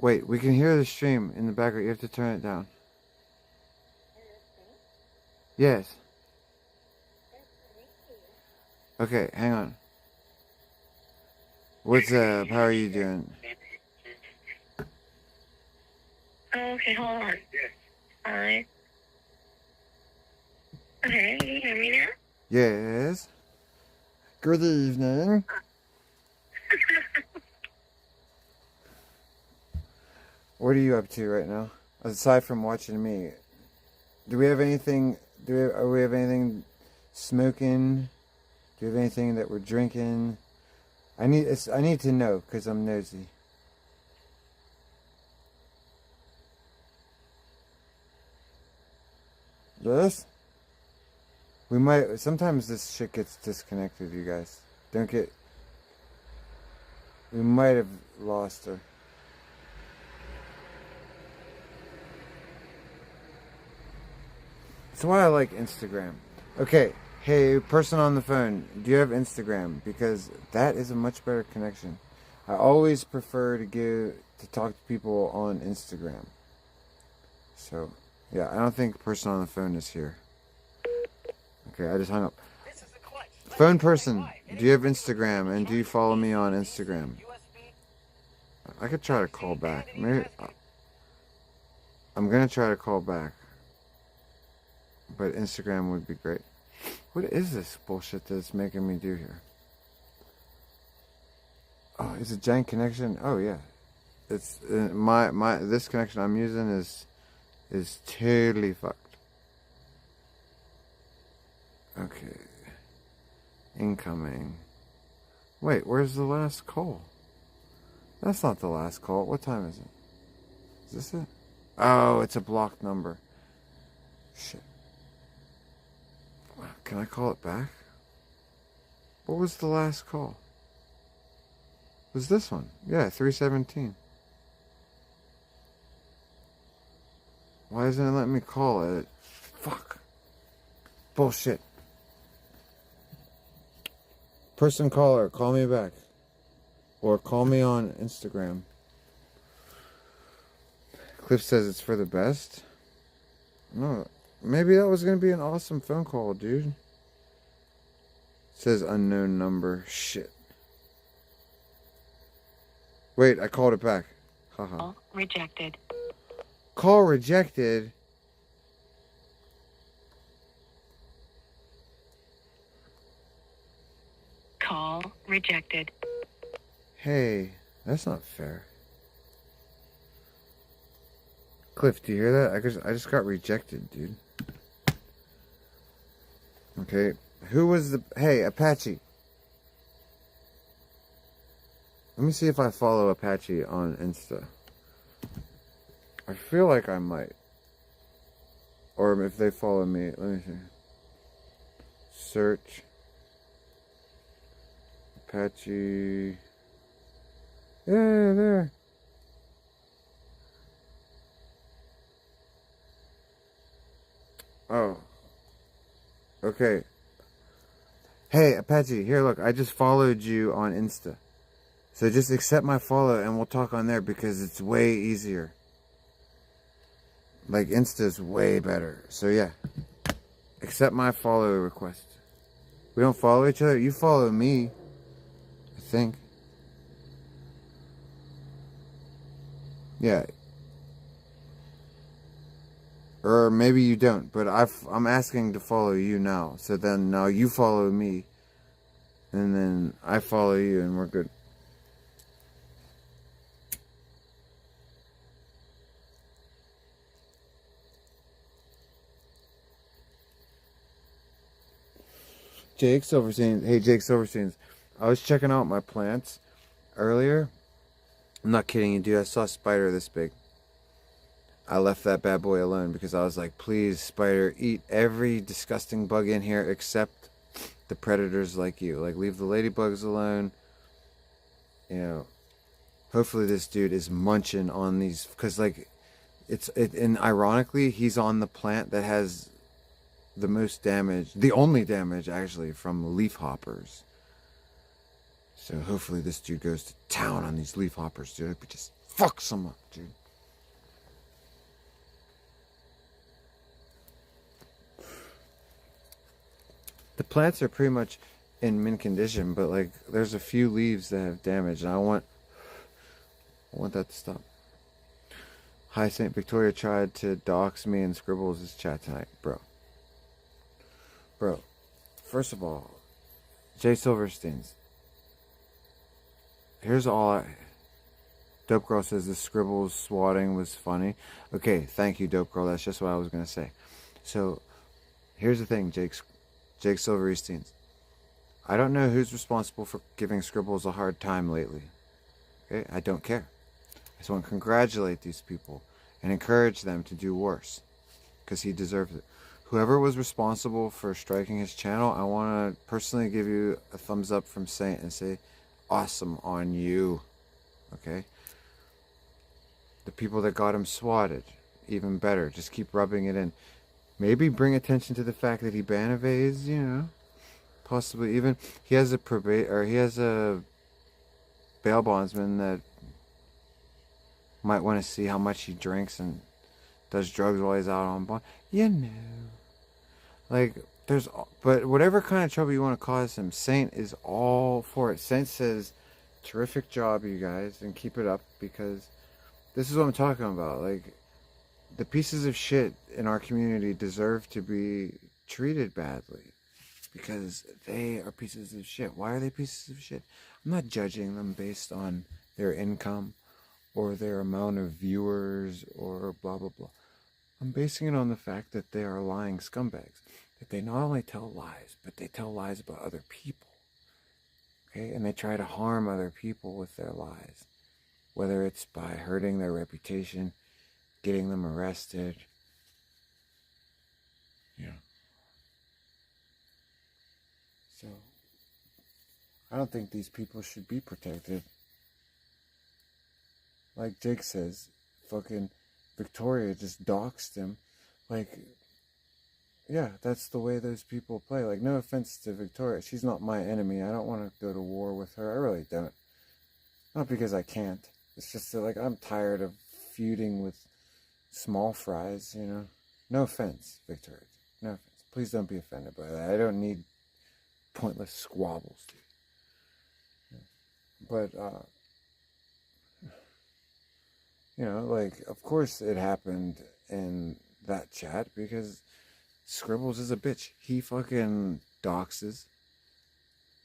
Wait, we can hear the stream in the background. You have to turn it down. Yes. Okay, hang on. What's up? How are you doing? Oh, okay, hold on. Alright. Okay, can you hear me now? Yes. Good evening. What are you up to right now? Aside from watching me, do we have anything? Are we have anything smoking? Do we have anything that we're drinking? I need to know because I'm nosy. Yes. We might. Sometimes this shit gets disconnected. You guys don't get. We might have lost her. That's why I like Instagram. Okay, Hey, person on the phone, do you have Instagram? Because that is a much better connection. I always prefer to talk to people on Instagram. So, yeah, I don't think person on the phone is here. Okay, I just hung up. Phone person, do you have Instagram, and do you follow me on Instagram? I could try to call back. Maybe I'm gonna try to call back, but Instagram would be great. What is this bullshit that's making me do here? Oh, it's a jank connection. Oh yeah, it's this connection I'm using is totally fucked. Okay, incoming. Wait, where's the last call? That's not the last call. What time is it? Is this it? Oh, it's a blocked number. Shit. Can I call it back? What was the last call? Was this one? Yeah, 317. Why isn't it letting me call it? Fuck. Bullshit. Person caller, call me back. Or call me on Instagram. Cliff says it's for the best. No, maybe that was going to be an awesome phone call, dude. It says unknown number. Shit. Wait, I called it back. Haha. Rejected. Call rejected. Call rejected. Hey, that's not fair. Cliff, do you hear that? I just got rejected, dude. Okay. Who was the... Hey, Apache. Let me see if I follow Apache on Insta. I feel like I might. Or if they follow me. Let me see. Search. Apache. Yeah, there. Oh. Okay. Hey, Apache, here, look. I just followed you on Insta. So just accept my follow and we'll talk on there because it's way easier. Like, Insta's way better. So, yeah. Accept my follow request. We don't follow each other. You follow me. I think. Yeah. Or maybe you don't. But I'm asking to follow you now. So then now you follow me. And then I follow you and we're good. Jake Silverstein. Hey, Jake Silverstein. I was checking out my plants earlier. I'm not kidding you, dude. I saw a spider this big. I left that bad boy alone because I was like, please, spider, eat every disgusting bug in here except the predators like you. Like, leave the ladybugs alone. You know, hopefully this dude is munching on these. Because, like, and ironically, he's on the plant that has the most damage, the only damage actually, from leaf hoppers. So hopefully this dude goes to town on these leaf hoppers, dude. But just fucks them up, dude. The plants are pretty much in mint condition, but like there's a few leaves that have damage, and I want that to stop. Hi, St. Victoria tried to dox me and Scribbles' chat tonight, bro. Bro, first of all, Jay Silverstein's. Here's all Dope Girl says the Scribbles swatting was funny. Okay, thank you, Dope Girl. That's just what I was going to say. So, here's the thing, Jake Silverstein. I don't know who's responsible for giving Scribbles a hard time lately. Okay, I don't care. I just want to congratulate these people and encourage them to do worse. Because he deserves it. Whoever was responsible for striking his channel, I want to personally give you a thumbs up from Saint and say, awesome on you. Okay? The people that got him swatted, even better. Just keep rubbing it in. Maybe bring attention to the fact that he banevades, you know. Possibly even he has a bail bondsman that might want to see how much he drinks and does drugs while he's out on bond. You know. Like, but whatever kind of trouble you want to cause him, Saint is all for it. Saint says, terrific job, you guys, and keep it up, because this is what I'm talking about. Like, the pieces of shit in our community deserve to be treated badly, because they are pieces of shit. Why are they pieces of shit? I'm not judging them based on their income or their amount of viewers or blah, blah, blah. I'm basing it on the fact that they are lying scumbags. That they not only tell lies, but they tell lies about other people. Okay? And they try to harm other people with their lies. Whether it's by hurting their reputation, getting them arrested. Yeah. So, I don't think these people should be protected. Like Jake says, fucking Victoria just doxed him. Like, yeah, that's the way those people play. Like, no offense to Victoria. She's not my enemy. I don't want to go to war with her. I really don't. Not because I can't. It's just that, like, I'm tired of feuding with small fries, you know. No offense, Victoria. No offense. Please don't be offended by that. I don't need pointless squabbles, dude. But, you know, like, of course it happened in that chat because Scribbles is a bitch. He fucking doxes.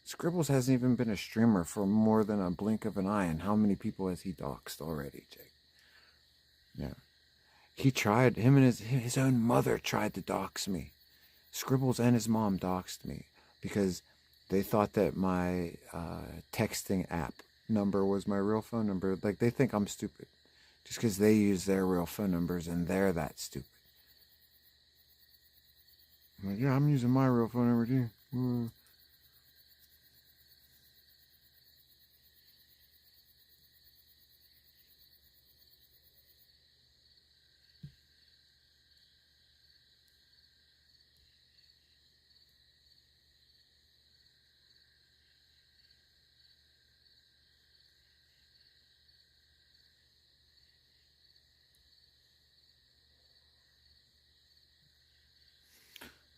Scribbles hasn't even been a streamer for more than a blink of an eye, and how many people has he doxed already, Jake? Yeah. He tried, him and his own mother tried to dox me. Scribbles and his mom doxed me because they thought that my texting app number was my real phone number. Like, they think I'm stupid just because they use their real phone numbers and they're that stupid. I'm like, yeah, I'm using my real phone number too.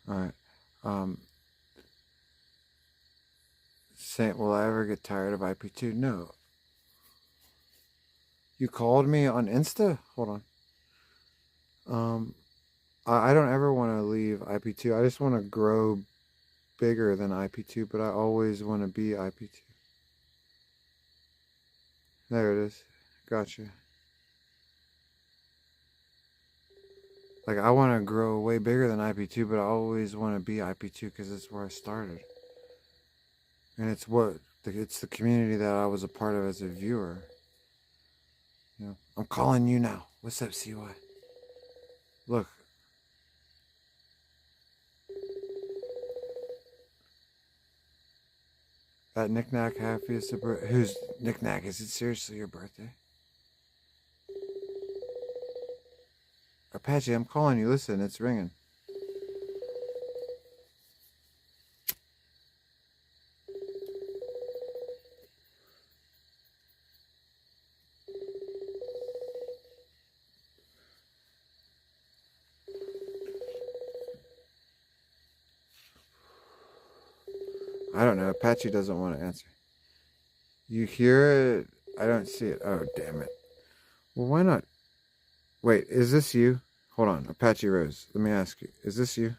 Alright. Saint, will I ever get tired of IP2? No. You called me on Insta? Hold on. I don't ever want to leave IP2. I just want to grow bigger than IP2, but I always want to be IP2. There it is. Gotcha. Like, I want to grow way bigger than IP2, but I always want to be IP2 because it's where I started. And it's the community that I was a part of as a viewer. You know, I'm calling you now. What's up, CY? Look. That Knick-Knack happiest who's Knick-Knack? Is it seriously your birthday? Apache, I'm calling you. Listen, it's ringing. I don't know. Apache doesn't want to answer. You hear it? I don't see it. Oh, damn it. Well, why not? Wait, is this you? Hold on. Apache Rose. Let me ask you. Is this you? Is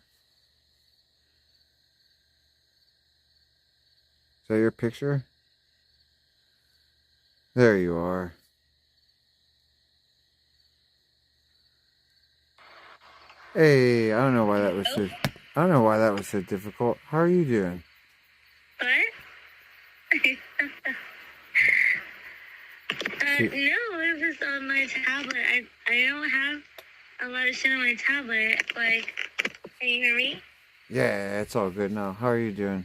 that your picture? There you are. Hey, I don't know why that was so... I don't know why that was so difficult. How are you doing? What? No, it was on my tablet. I don't have a lot of shit on my tablet. Like, can you hear me? Yeah, it's all good now. How are you doing?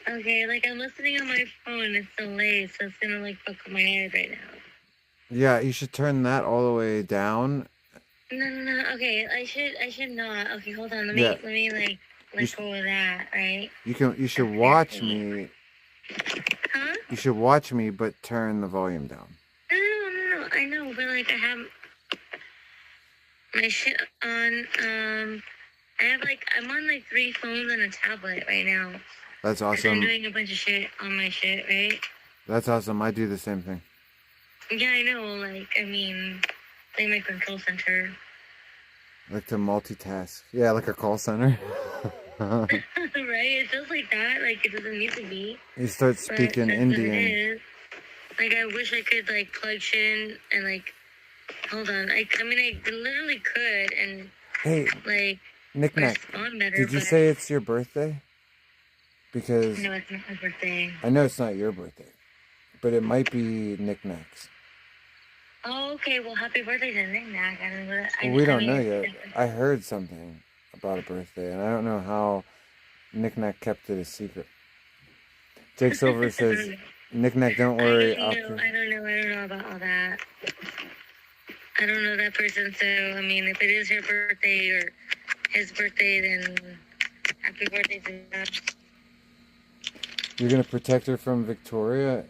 Okay, like, I'm listening on my phone. It's delayed, so it's gonna, like, fuck with my head right now. Yeah, you should turn that all the way down. No. Okay, I should not. Okay, hold on. Yeah. Let me like let go of that. Right. You should watch Okay. me. Huh? You should watch me, but turn the volume down. No. I know, but like I have my shit on. I'm on like 3 phones and a tablet right now. That's 'Cause I'm awesome. doing a bunch of shit on my shit, right? That's awesome. I do the same thing. Yeah, I know. Like, I mean, like my control center. Like to multitask. Yeah, like a call center. Right? It feels like that. Like, it doesn't need to be. You start But speaking that's what it Indian. is. Like, I wish I could, like, plug shit in and, like, hold on. I mean, I literally could and, Hey, like, Knick-Knack, respond better. did you but say it's your birthday? Because no, it's not my birthday. I know it's not your birthday, but it might be Knick-Knack's. Oh, okay. Well, happy birthday to Nick Nack. I don't know. Well, we don't know yet. I heard something about a birthday, and I don't know how Knick-Knack kept it a secret. Jake Silver says, Knick-Knack, don't worry. I don't know about all that. I don't know that person, so, I mean, if it is her birthday or his birthday, then happy birthday to them. You're going to protect her from Victoria?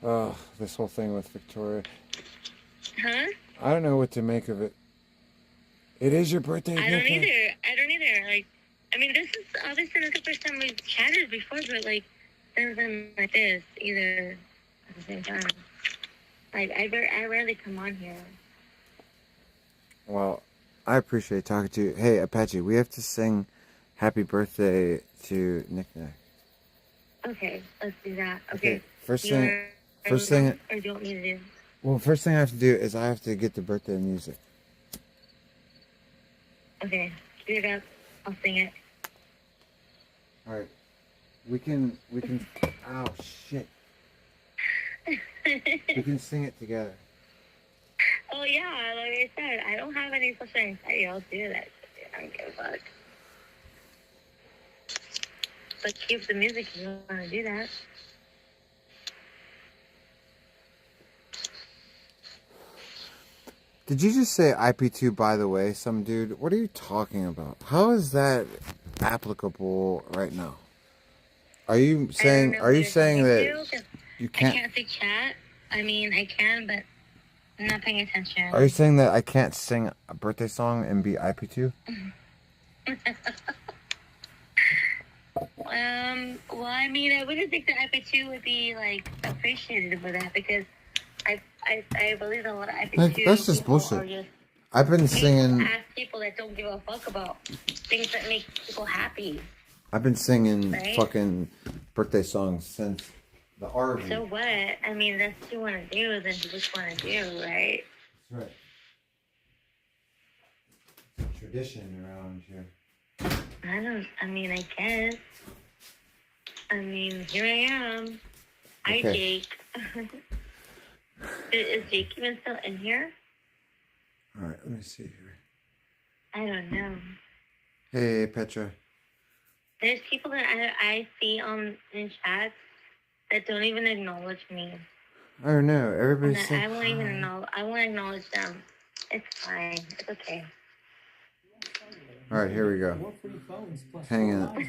Oh, this whole thing with Victoria. Huh? I don't know what to make of it. It is your birthday, I don't Knick-Knack. either. Like, I mean, this is obviously not the first time we've chatted before, but, like, something like this, either at the same time. Like, I rarely come on here. Well, I appreciate talking to you. Hey, Apache, we have to sing happy birthday to Knick-Knack. Okay, let's do that. Okay. First You thing, or do you want me to do? well, first thing I have to do is I have to get the birthday music. Okay, do it up. I'll sing it. All right. We can, ow, shit. We can sing it together. Oh yeah, like I said, I don't have any social anxiety. I'll do that shit. I don't give a fuck. But keep the music if you want to do that. Did you just say IP2 by the way, some dude? What are you talking about? How is that applicable right now? Are you saying that you I can't? can't say chat. I mean, I can, but I'm not paying attention. Are you saying that I can't sing a birthday song and be IP2? Well, I mean, I wouldn't think that IP2 would be, like, appreciated for that, because I believe a lot of IP2 That's just people bullshit. are just I've been singing. ass people that don't give a fuck about things that make people happy. I've been singing Right? fucking birthday songs since the RV. So what? I mean, that's what you want to do, then you just want to do, right? That's right. Tradition around here. I mean, I guess. I mean, here I am. Hi, Okay. Jake. Is Jake even still in here? All right, let me see here. I don't know. Hey, Petra. There's people that I see in chats that don't even acknowledge me. I don't know. And Everybody's that saying. I won't even know. I won't acknowledge them. It's fine. It's okay. All right, here we go. Hang on. Are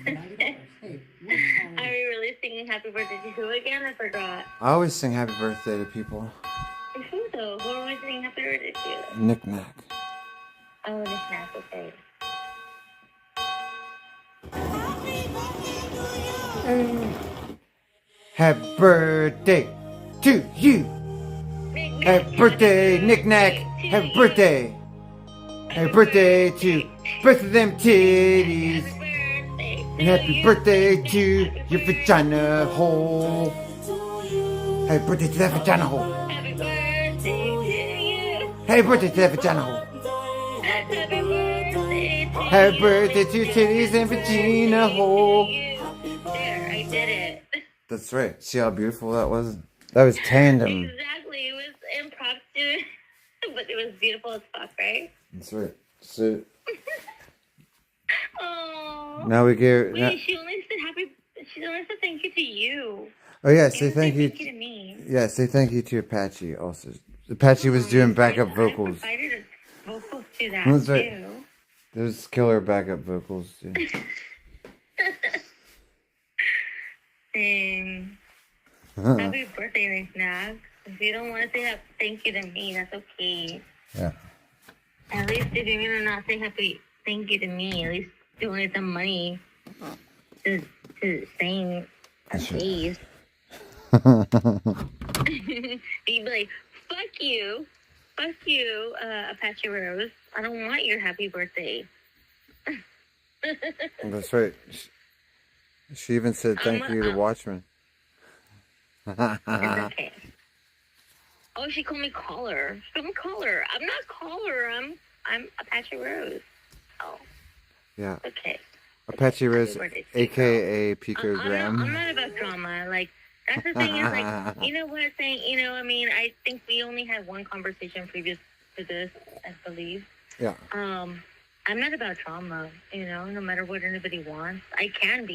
we really singing happy birthday to who again? I forgot. I always sing happy birthday to people. Who though? Who are we singing happy birthday to? Knick-Knack. Oh, Nick Nack, okay. Happy birthday to you. Happy birthday, Knick-Knack. Happy birthday. Happy birthday to both of them titties. And happy birthday to your vagina hole. Happy birthday to that vagina hole. Happy birthday to you. Happy birthday to that vagina hole. Happy birthday to Happy you. birthday to titties and vagina hole. There, I did it. That's right. See how beautiful that was? That was tandem. Exactly. It was impromptu, but it was beautiful as fuck, right? That's right. So Oh. now we give. Wait, she only said thank you to you. Oh yeah, She say didn't thank you. Thank you to me. Yeah, say thank you to Apache also. Apache was doing backup vocals. I provided vocals to that That's right. too. There's killer backup vocals too. Dang. Happy birthday, Nick. If you don't want to say thank you to me, that's okay. Yeah. At least if you're gonna not say thank you to me, at least donate some money to saying our face. You'd be like, fuck you, Apache Rose. I don't want your happy birthday. That's right. She even said thank you to Watchmen. It's okay. Oh, she called me caller. She called me caller. I'm not caller. I'm Apache Rose. Oh. Yeah. Okay. Apache Rose, aka I'm Picogram. not about drama. Like, that's the thing is, like, you know what I'm saying? You know, I mean, I think we only had one conversation previous to this, I believe. Yeah. I'm not about drama, you know, no matter what anybody wants. I can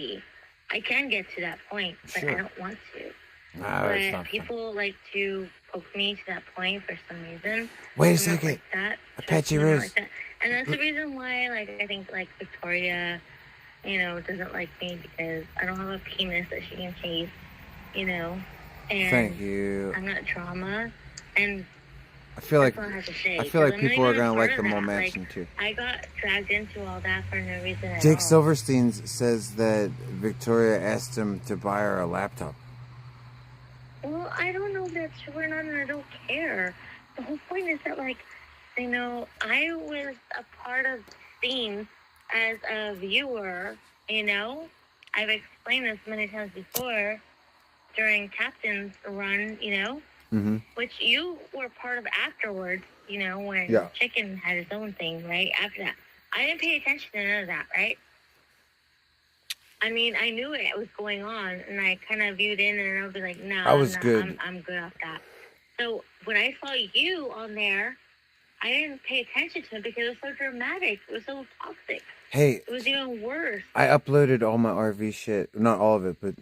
get to that point, but Sure. I don't want to. Nah, But people like to poke me to that point for some reason. Wait a I'm not second. like that. Apache I'm not Rose. like that. And that's the reason why, like, I think, like, Victoria, you know, doesn't like me because I don't have a penis that she can chase, you know. And Thank you. I'm not drama. And I feel like that's all I have to say, I feel like 'cause I'm not people are even a gonna part like of the that. mole Like, mansion too. I got dragged into all that for no reason at Jake all. Silverstein says that Victoria asked him to buy her a laptop. Well, I don't know if that's true or not, and I don't care. The whole point is that, like, you know, I was a part of the scene as a viewer, you know? I've explained this many times before during Captain's run, you know? Mm-hmm. Which you were part of afterwards, you know, when Yeah. Chicken had his own thing, right? After that. I didn't pay attention to none of that, right? I mean, I knew it was going on, and I kind of viewed in, and I would be like, no, I was good. I'm good off that. So when I saw you on there, I didn't pay attention to it because it was so dramatic. It was so toxic. Hey, It was even worse. I uploaded all my RV shit. Not all of it, but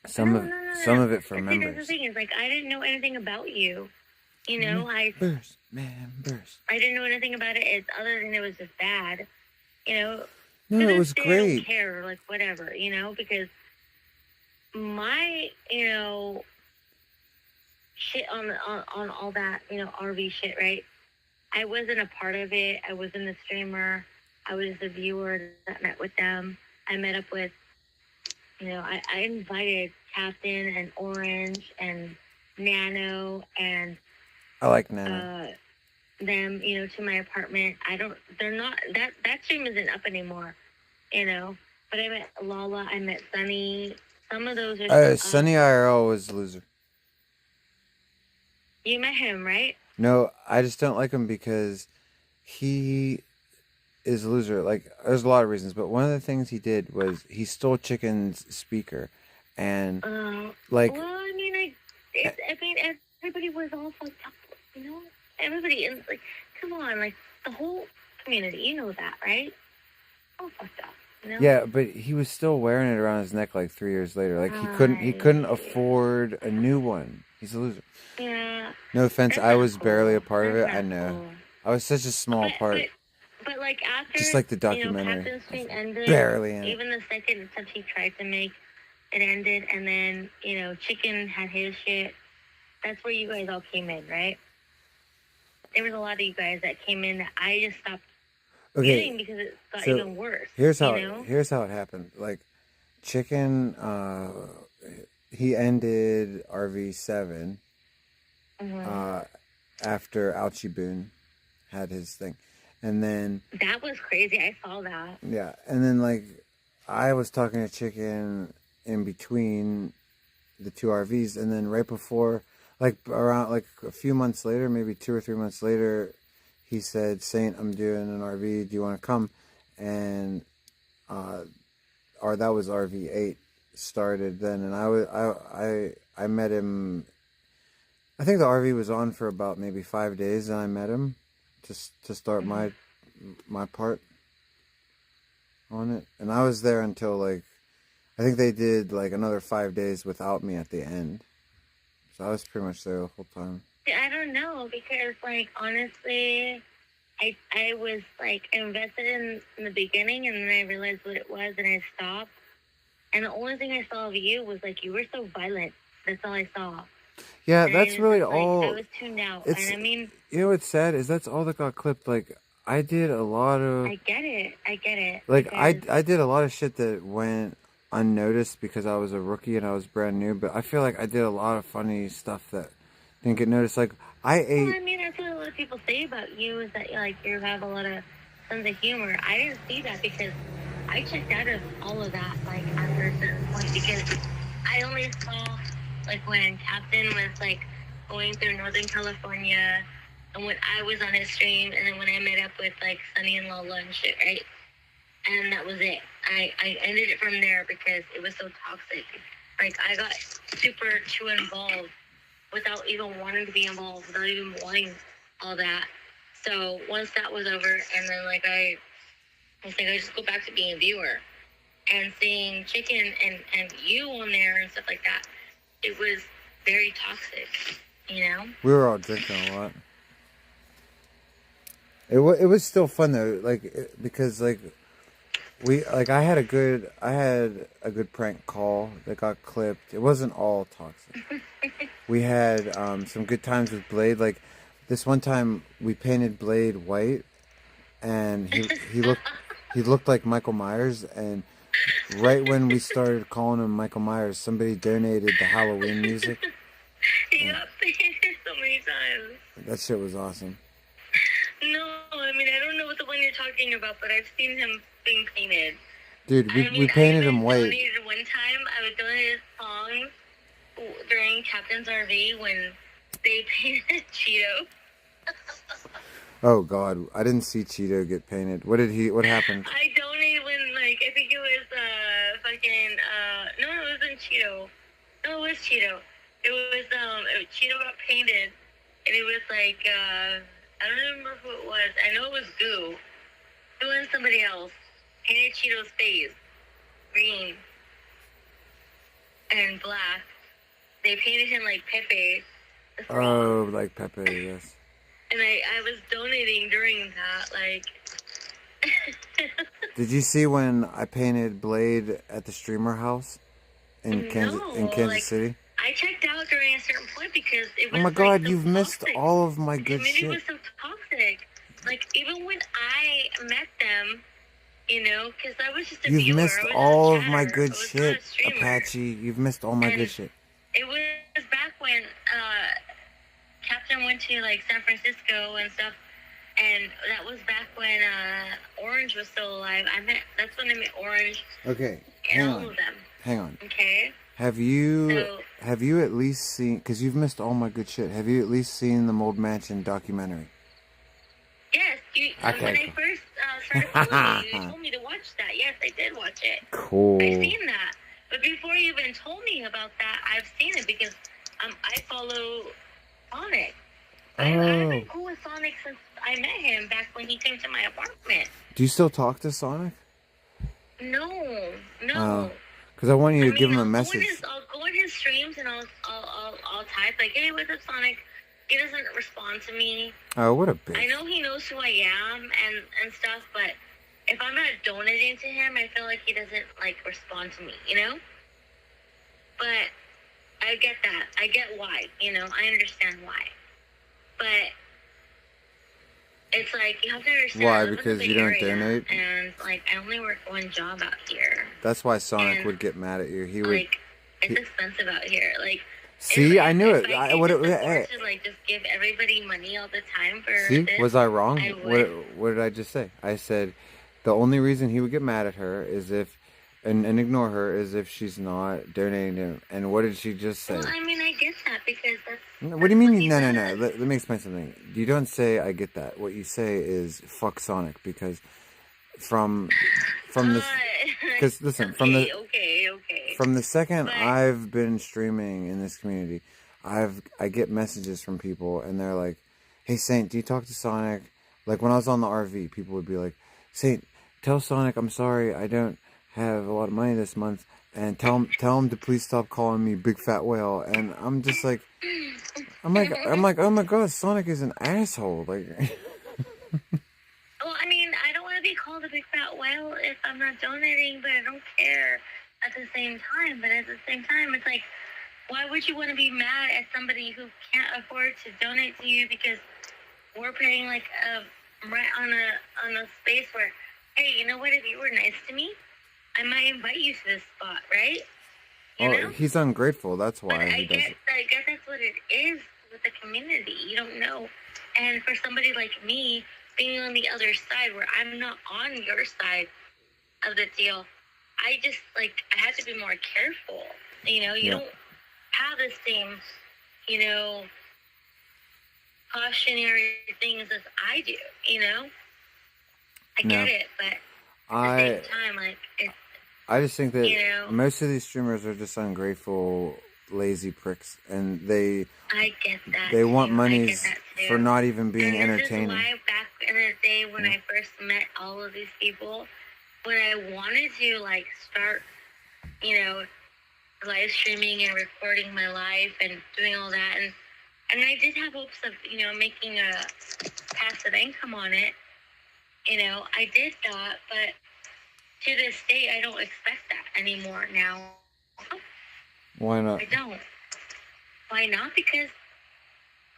some of it for See, that's the members. thing is, like, I didn't know anything about you. You know, Members. I didn't know anything about it. It's other than it was just bad. You know. No, To it this was day, I great. don't care, like, whatever, you know, because my, you know, shit on all that, you know, RV shit, right? I wasn't a part of it. I wasn't a streamer. I was the viewer that met with them. I met up with, you know, I invited Captain and Orange and Nano and I like Nana. them, you know, to my apartment. They're not, that stream isn't up anymore, you know. But I met Lala, I met Sunny. Some of those are Sunny IRL was a loser. You met him, right? No, I just don't like him because he is a loser. Like, there's a lot of reasons, but one of the things he did was he stole Chicken's speaker, and like, well, I mean, everybody was all fucked up, you know. Everybody, and like, come on, like the whole community, you know that, right? All fucked up, you know. yeah, but he was still wearing it around his neck like 3 years later. Like, he couldn't afford a new one. He's a loser. Yeah. No offense, That's I not was cool. barely a part of it. That's I not know. cool. I was such a small part. But like after, Just like the documentary. you know, Captain's stream ended, barely in it. even the second attempt he tried to make, it ended, and then, you know, Chicken had his shit. That's where you guys all came in, right? There was a lot of you guys that came in that I just stopped getting because it got even worse. Here's how you know? here's how it happened. Like, Chicken, he ended RV7 after Ouchie Boone had his thing, and then That was crazy. I saw that. yeah, and then like I was talking to Chicken in between the two RVs, and then right before, like around like a few months later, maybe 2 or 3 months later, he said, "Saint, I'm doing an RV. Do you want to come?" And or that was RV8 started then, and I met him. I think the RV was on for about maybe 5 days, and I met him to start my part on it, and I was there until like I think they did like another 5 days without me at the end, so I was pretty much there the whole time. I don't know because, like, honestly, I was like invested in the beginning, and then I realized what it was, and I stopped. And the only thing I saw of you was like you were so violent. That's all I saw. Yeah, And that's I was really just, like, all. I was tuned out. It's, And I mean, you know what's sad is that's all that got clipped. Like, I did a lot of. I get it. I get it. Like, because- I did a lot of shit that went unnoticed because I was a rookie and I was brand new. But I feel like I did a lot of funny stuff that didn't get noticed. Like, I ate. Well, I mean, that's what a lot of people say about you is that like you have a lot of sense of humor. I didn't see that because I checked out of all of that like after a certain point because I only saw like when Captain was like going through Northern California and when I was on his stream and then when I met up with like Sunny and Lola and shit, right? And that was it. I ended it from there because it was so toxic. Like I got super too involved without even wanting to be involved, without even wanting all that. So once that was over, and then like I was like, I just go back to being a viewer and seeing Chicken and you on there and stuff like that. It was very toxic, you know? We were all drinking a lot. It was still fun though, like because like I had a good prank call that got clipped. It wasn't all toxic. We had some good times with Blade. Like this one time we painted Blade white, and he looked like Michael Myers. And right when we started calling him Michael Myers, somebody donated the Halloween music. He got painted so many times. That shit was awesome. No, I mean I don't know what the one you're talking about, but I've seen him being painted. Dude, we painted him white. Donated one time, I was donated songs during Captain's RV when they painted Cheeto. Oh God, I didn't see Cheeto get painted. What happened? I donated when like I think it was no, it wasn't Cheeto. No, it was Cheeto. It was Cheeto got painted and it was like I don't remember who it was. I know it was Goo. Goo and somebody else painted Cheeto's face green and black. They painted him like Pepe. Oh, like Pepe, yes. And I was donating during that, like. Did you see when I painted Blade at the streamer house in Kansas City? I checked out during a certain point because it was. Oh my God, so you've missed toxic. all of my good The community shit. was so toxic. Like even when I met them, you know, because I was just a You've viewer. missed I was all a of my chatter. good I was shit, not a streamer. Apache. You've missed all my And good shit. It was back when Captain went to like San Francisco and stuff, and that was back when Orange was still alive. That's when I met Orange Okay, and hang all on. of them. Hang on. Okay. Have you at least seen? Because you've missed all my good shit. Have you at least seen the Mold Mansion documentary? Yes, Okay, when I cool. first started following you, you told me to watch that. Yes, I did watch it. Cool. I've seen that. But before you even told me about that, I've seen it because I follow Sonic. I've been cool with Sonic since I met him back when he came to my apartment. Do you still talk to Sonic? No. Because I want you to give him a I'll message. I'll go in his streams and I'll type like, hey, what's up, Sonic? He doesn't respond to me. Oh, what a bitch. I know he knows who I am and stuff, but if I'm not donating to him, I feel like he doesn't like respond to me, you know? But I get that. I get why, you know? I understand why. But it's like you have to understand. Why? I live in Because the you Bay don't Area, donate? and like I only work one job out here. That's why Sonic And, would get mad at you. He would. Like it's expensitive out here. Like See, I knew if it. I could just afford to like just give everybody money all the time for See, this, was I wrong? I would. What did I just say? I said the only reason he would get mad at her is if, and ignore her, is if she's not donating to him. And what did she just say? Well, I mean, I get that because that's. What do you mean? he No. does. Let me explain something. You don't say I get that. What you say is fuck Sonic because from this. Because listen, from the second But- I've been streaming in this community, I get messages from people and they're like, "Hey Saint, do you talk to Sonic?" Like when I was on the RV, people would be like, "Saint, tell Sonic I'm sorry I don't have a lot of money this month, and tell him to please stop calling me Big Fat Whale." And I'm just like, I'm like, oh my god, Sonic is an asshole. Like, Well, I mean, I don't want to be called a big fat whale if I'm not donating, but I don't care at the same time. But at the same time, it's like, why would you want to be mad at somebody who can't afford to donate to you because we're paying like a right on a space where, hey, you know what? If you were nice to me, I might invite you to this spot, right? You know? he's ungrateful. That's why But he does it. I guess that's what it is with the community. You don't know. And for somebody like me, being on the other side where I'm not on your side of the deal, I just, like, I have to be more careful. You know, you don't have the same, you know, cautionary things as I do, you know? I get it, but at the same time, like, it's, I just think that you know, most of these streamers are just ungrateful, lazy pricks, and I get that. they want too. I monies get that too. for not even being and entertaining. This is why back in the day when I first met all of these people, when I wanted to like start, you know, live streaming and recording my life and doing all that, and I did have hopes of, you know, making a passive income on it. You know, I did that, but to this day, I don't expect that anymore now. Why not? I don't. Why not? Because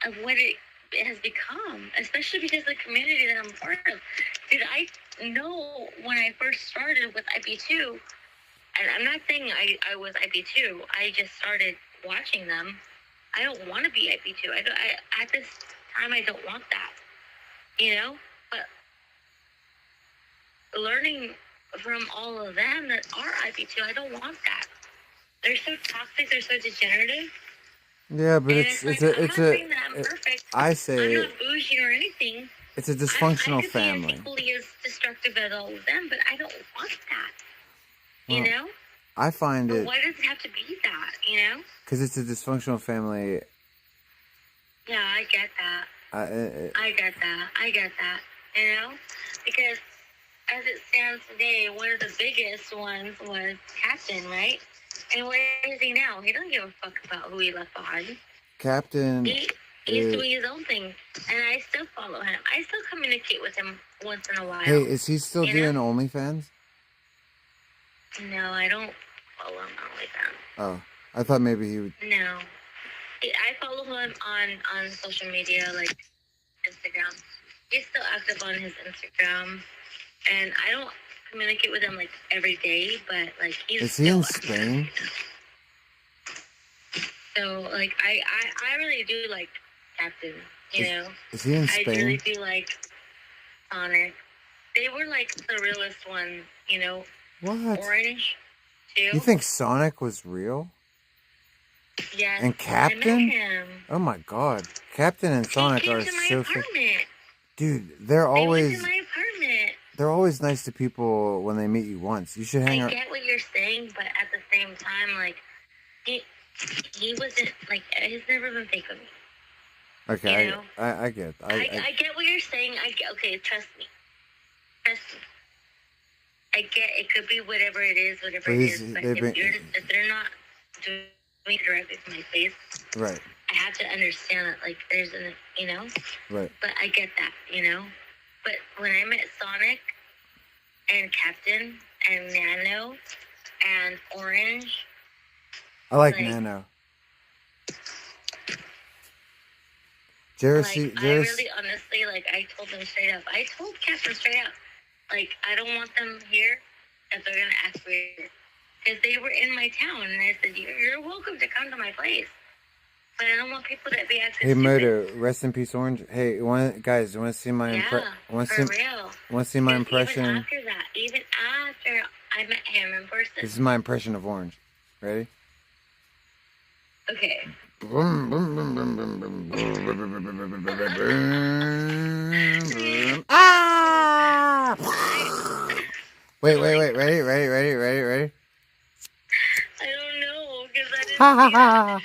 of what it has become, especially because the community that I'm part of. Did I know when I first started with IP2, and I'm not saying I was IP2, I just started watching them. I don't want to be IP2. At this time, I don't want that, you know? But learning from all of them that are IP2, I don't want that. They're so toxic, they're so degenerative. Yeah, but And it's like, a I'm not saying that I'm perfect. I say I'm not bougie or anything. it's a dysfunctional I could family. be equally as destructive as all of them, but I don't want that. You know? I find But it why does it have to be that? You know? because it's a dysfunctional family. Yeah, I get that. I get that. You know? Because as it stands today, one of the biggest ones was Captain, right? And where is he now? He doesn't give a fuck about who he left behind. Captain. He's doing his own thing, and I still follow him. I still communicate with him once in a while. Hey, is he still you doing know? OnlyFans? No, I don't follow him on OnlyFans. Oh, I thought maybe he would. No. I follow him on social media, like Instagram. He's still active on his Instagram, and I don't communicate with him like every day, but like he's Is he still in active. Spain? So like I really do like Captain, you know. Is he in I really Spain? do like Sonic. They were like the realest ones, you know. What? Orange too. You think Sonic was real? Yes. And I Captain? met him. Oh my God, Captain and Sonic He came are to my so. apartment. Dude, They went always to my apartment. they're always nice to people when they meet you once. You should hang I out. get what you're saying, but at the same time, like he wasn't like he's never been fake with me. Okay, You know? I get. I get what you're saying. Okay, trust me. Trust me. I get it could be whatever it is, But but if they're not doing it directly to my face, right, I have to understand that like there's an you know. right. But I get that, you know. But when I met Sonic and Captain and Nano and Orange, I like like- Nano. Jersey, like I really honestly, like I told them straight up. I told Captain straight up, like I don't want them here if they're gonna ask weird. Because they were in my town, and I said, you're welcome to come to my place. But I don't want people that be acting Hey, stupid. Murder, rest in peace, Orange. Hey, guys, you want to see my Yeah, want for to real. see my Because impression? even after I met him in person. This is my impression of Orange. Ready? Okay. Ah! Wait. Ready? I don't know, because I didn't Ha ha see that. ha!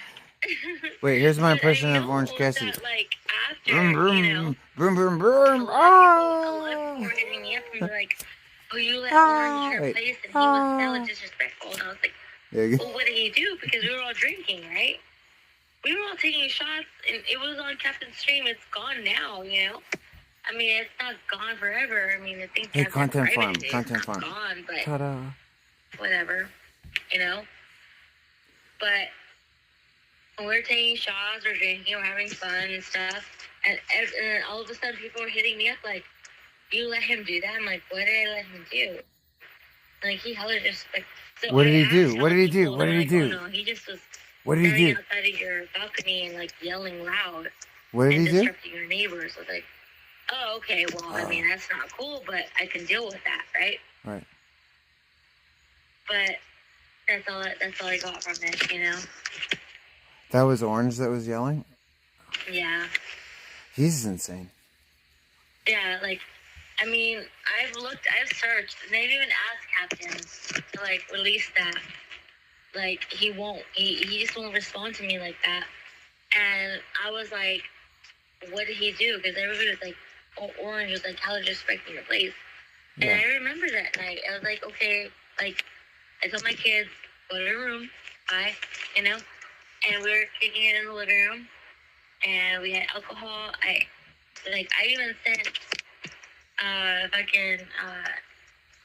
Wait, here's my But impression I of Orange know Cassidy. that, like, after, you know, Boom, boom, a boom. lot Ah! of people were hitting me up and be like, oh, you let Ah, Orange your wait. place, and he was so disrespectful. And I was like, There you go. well, what did he do? Because we were all drinking, right? we were all taking shots, and it was on Captain's stream. It's gone now, you know? I mean, it's not gone forever. I mean, the thing Hey, has been content farm, privated. content It's not farm. gone, but Ta-da. whatever, you know? But when we're taking shots, we're drinking, we're having fun and stuff, and then all of a sudden people are hitting me up like, you let him do that? I'm like, what did I let him do? Like, he hella just, like, so What did I he do? asked What did he do? people, What did and he they're like, do? Oh, no, he just was What did he standing do? outside of your balcony and, like, yelling loud What did and he do? disrupting your neighbors. I was like, oh, okay, well, I mean, that's not cool, but I can deal with that, right? Right. But that's all I got from it, you know? That was Orange that was yelling? Yeah. He's insane. Yeah, like, I mean, I've searched, and they've even asked Captain to, like, release that. Like, he just won't respond to me like that. And I was like, what did he do? Because everybody was like, oh, Orange was like, hella disrespecting your place. Yeah. And I remember that night. I was like, okay, like, I told my kids, go to your room, bye, you know? And we were kicking it in the living room, and we had alcohol. I even sent fucking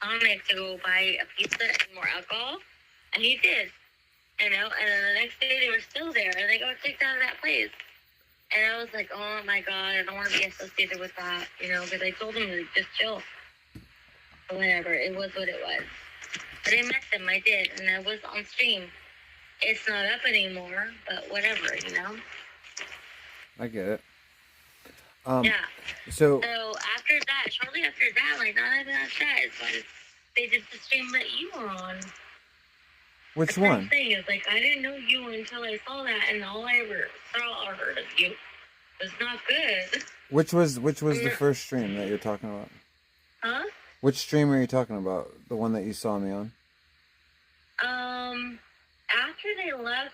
Sonic to go buy a pizza and more alcohol, and he did, you know. And then the next day they were still there, and they got kicked out of that place. And I was like, oh my god, I don't want to be associated with that, you know, because I told them to just chill. But whatever, it was what it was. But I met them, I did, and I was on stream. It's not up anymore, but whatever, you know. I get it. Yeah. So after that, shortly after that, like not even after that, it's like they did the stream that you were on. which The one? first thing is like I didn't know you until I saw that, and all I ever saw or heard of you was not good. Which was the first stream that you're talking about? Huh? Which stream are you talking about? The one that you saw me on? After they left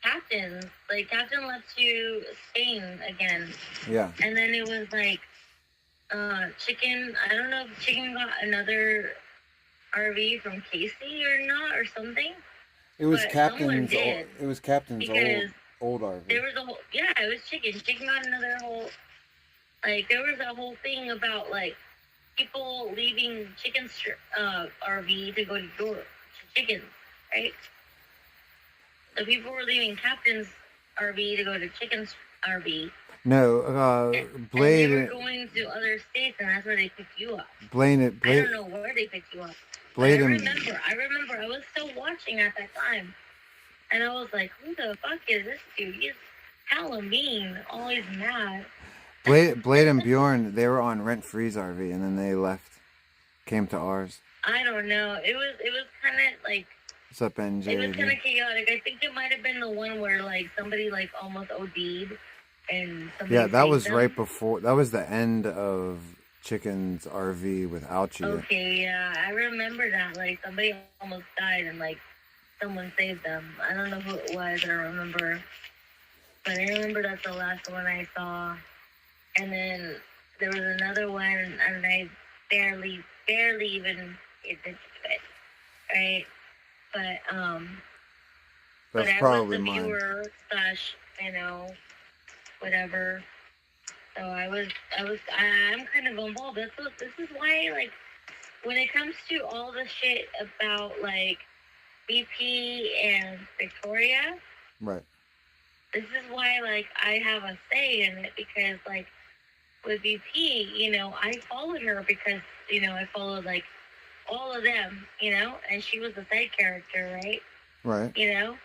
Captain, like Captain left to Spain again. Yeah. And then it was like, Chicken, I don't know if Chicken got another RV from Casey or not, or something. It was But Captain's someone old, did, it was Captain's because old RV. There was it was Chicken. Chicken got another whole, like, there was a whole thing about, like, people leaving Chicken's RV to go to Chicken's, right? So people were leaving Captain's RV to go to Chicken's RV. No, And Blade. they were going to other states, and that's where they picked you up. Blade. I don't know where they picked you up. Blade. I remember. I was still watching at that time, and I was like, "Who the fuck is this dude? He's hella mean, always mad." Blade and Bjorn, they were on Rent Free's RV, and then they left, came to ours. I don't know. It was kind of like. What's up, NJ? It was kind of chaotic. I think it might have been the one where like somebody like almost OD'd, and somebody Yeah, that saved was them. right before. That was the end of Chicken's RV without you. Okay, yeah, I remember that. Like somebody almost died, and like someone saved them. I don't know who it was. I don't remember, but I remember that's the last one I saw. And then there was another one, and I barely even get into it, right? But but That's I probably was a mine. viewer slash, you know, whatever. So I'm kind of involved. This is why, like, when it comes to all the shit about like BP and Victoria, Right. this is why like I have a say in it, because like with BP, you know, I followed her because, you know, I followed like all of them, you know, and she was a side character, right? Right. You know?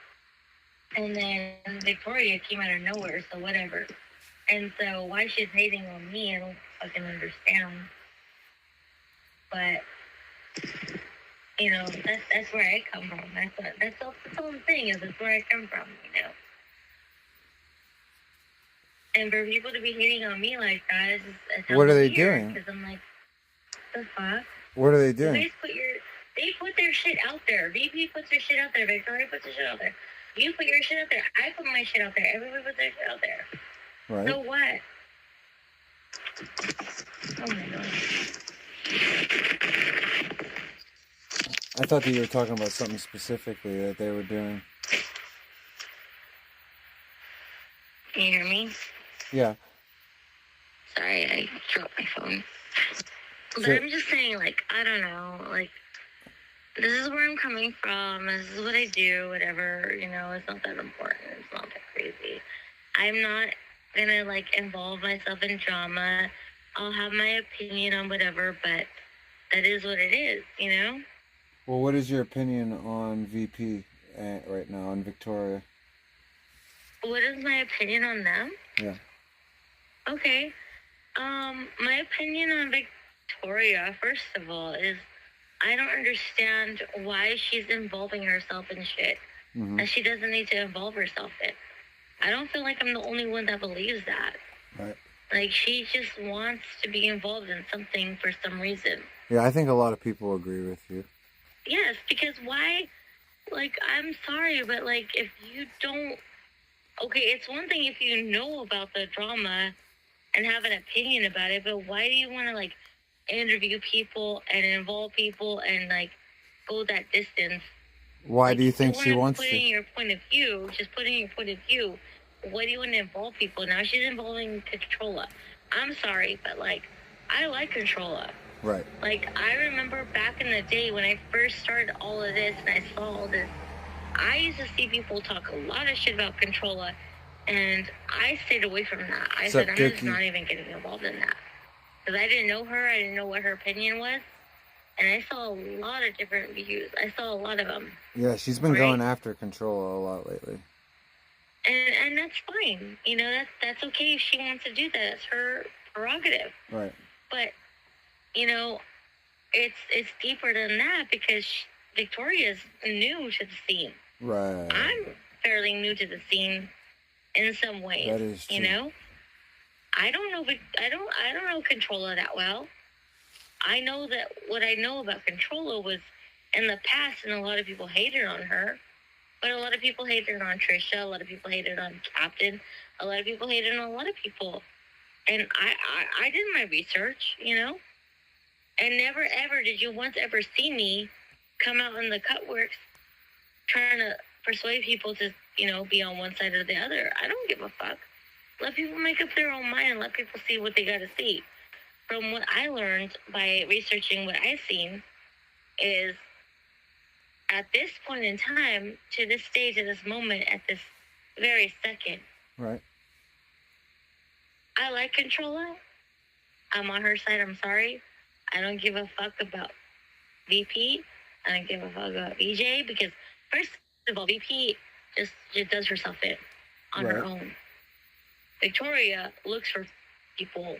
And then Victoria came out of nowhere, so whatever. And so why she's hating on me, I don't fucking understand. But, you know, that's where I come from. That's the whole thing, is that's where I come from, you know? And for people to be hating on me like that is just... What are they doing? Because I'm like, the fuck? What are they You doing? guys they put their shit out there. VP puts their shit out there. Victoria puts their shit out there. You put your shit out there. I put my shit out there. Everybody puts their shit out there. Right. So what? Oh my god. I thought that you were talking about something specifically that they were doing. Yeah. Sorry, I dropped my phone. But So- I'm just saying, like, I don't know, like, this is where I'm coming from. This is what I do, whatever, you know, it's not that important. It's not that crazy. I'm not gonna, like, involve myself in drama. I'll have my opinion on whatever, but that is what it is, you know? Well, what is your opinion on VP right now, on Victoria? What is my opinion on them? Yeah. Okay. My opinion on Victoria, first of all, is I don't understand why she's involving herself in shit that she doesn't need to involve herself in. I don't feel like I'm the only one that believes that. Right. Like, she just wants to be involved in something for some reason. Yeah, I think a lot of people agree with you. Yes, because why? Like, I'm sorry, but, like, if you don't... Okay, it's one thing if you know about the drama and have an opinion about it, but why do you want to, like, interview people and involve people and, like, go that distance? Why Like, do you think she wants put to? in your point of view, just putting your point of view. Why do you want to involve people? Now she's involving Controlla. I'm sorry, but, like, I like Controlla. Right. Like, I remember back in the day when I first started all of this and I saw all this, I used to see people talk a lot of shit about Controlla, and I stayed away from that. I said, I'm just not even getting involved in that. Because I didn't know her, I didn't know what her opinion was, and I saw a lot of different views. I saw a lot of them. Yeah, she's been going after Controlla a lot lately. And that's fine. You know, that's okay if she wants to do that. It's her prerogative. Right. But, you know, it's deeper than that because Victoria's new to the scene. Right. I'm fairly new to the scene in some ways. That is true. You know, I don't know Controlla that well. I know that what I know about Controlla was in the past, and a lot of people hated on her. But a lot of people hated on Trisha. A lot of people hated on Captain. A lot of people hated on a lot of people. And I did my research, you know. And never ever did you once ever see me come out in the cutworks trying to persuade people to, you know, be on one side or the other. I don't give a fuck. Let people make up their own mind and let people see what they got to see. From what I learned by researching what I've seen is at this point in time, to this stage, at this moment, at this very second, Right. I like Controlla. I'm on her side. I'm sorry. I don't give a fuck about VP. I don't give a fuck about VJ because, first of all, VP just does herself in on her own. Victoria looks for people.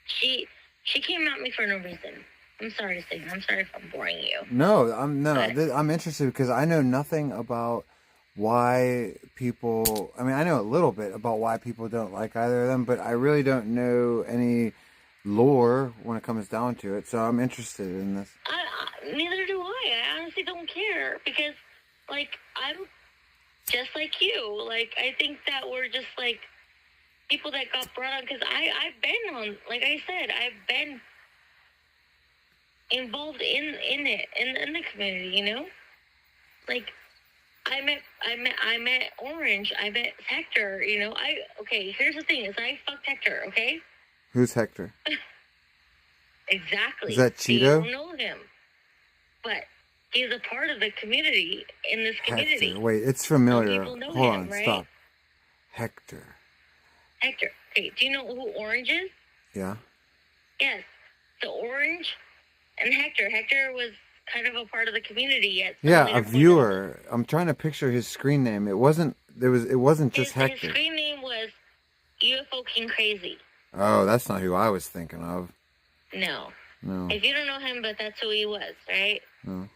She came at me for no reason. I'm sorry to say. I'm sorry if I'm boring you. No, I'm interested because I know nothing about why people. I mean, I know a little bit about why people don't like either of them, but I really don't know any lore when it comes down to it. So I'm interested in this. Neither do I. I honestly don't care because, like, I'm just like you. Like, I think that we're just like people that got brought on because I've been on. Like I said, I've been involved in it in the community, you know. Like I met Orange, I met Hector, you know. Okay, here's the thing is I fucked Hector, okay? Who's Hector? Exactly. Is that Cheeto? You don't know him, but he's a part of the community in this community. Hector. Wait, it's familiar. People know Hold him, on, right? stop. Hector. Hector. Okay, do you know who Orange is? Yeah. Yes. So Orange and Hector. Hector was kind of a part of the community at some Yeah, later a point. viewer. I'm trying to picture his screen name. It wasn't just Hector. His screen name was UFO King Crazy. Oh, that's not who I was thinking of. No. No. If you don't know him, but that's who he was, right? No.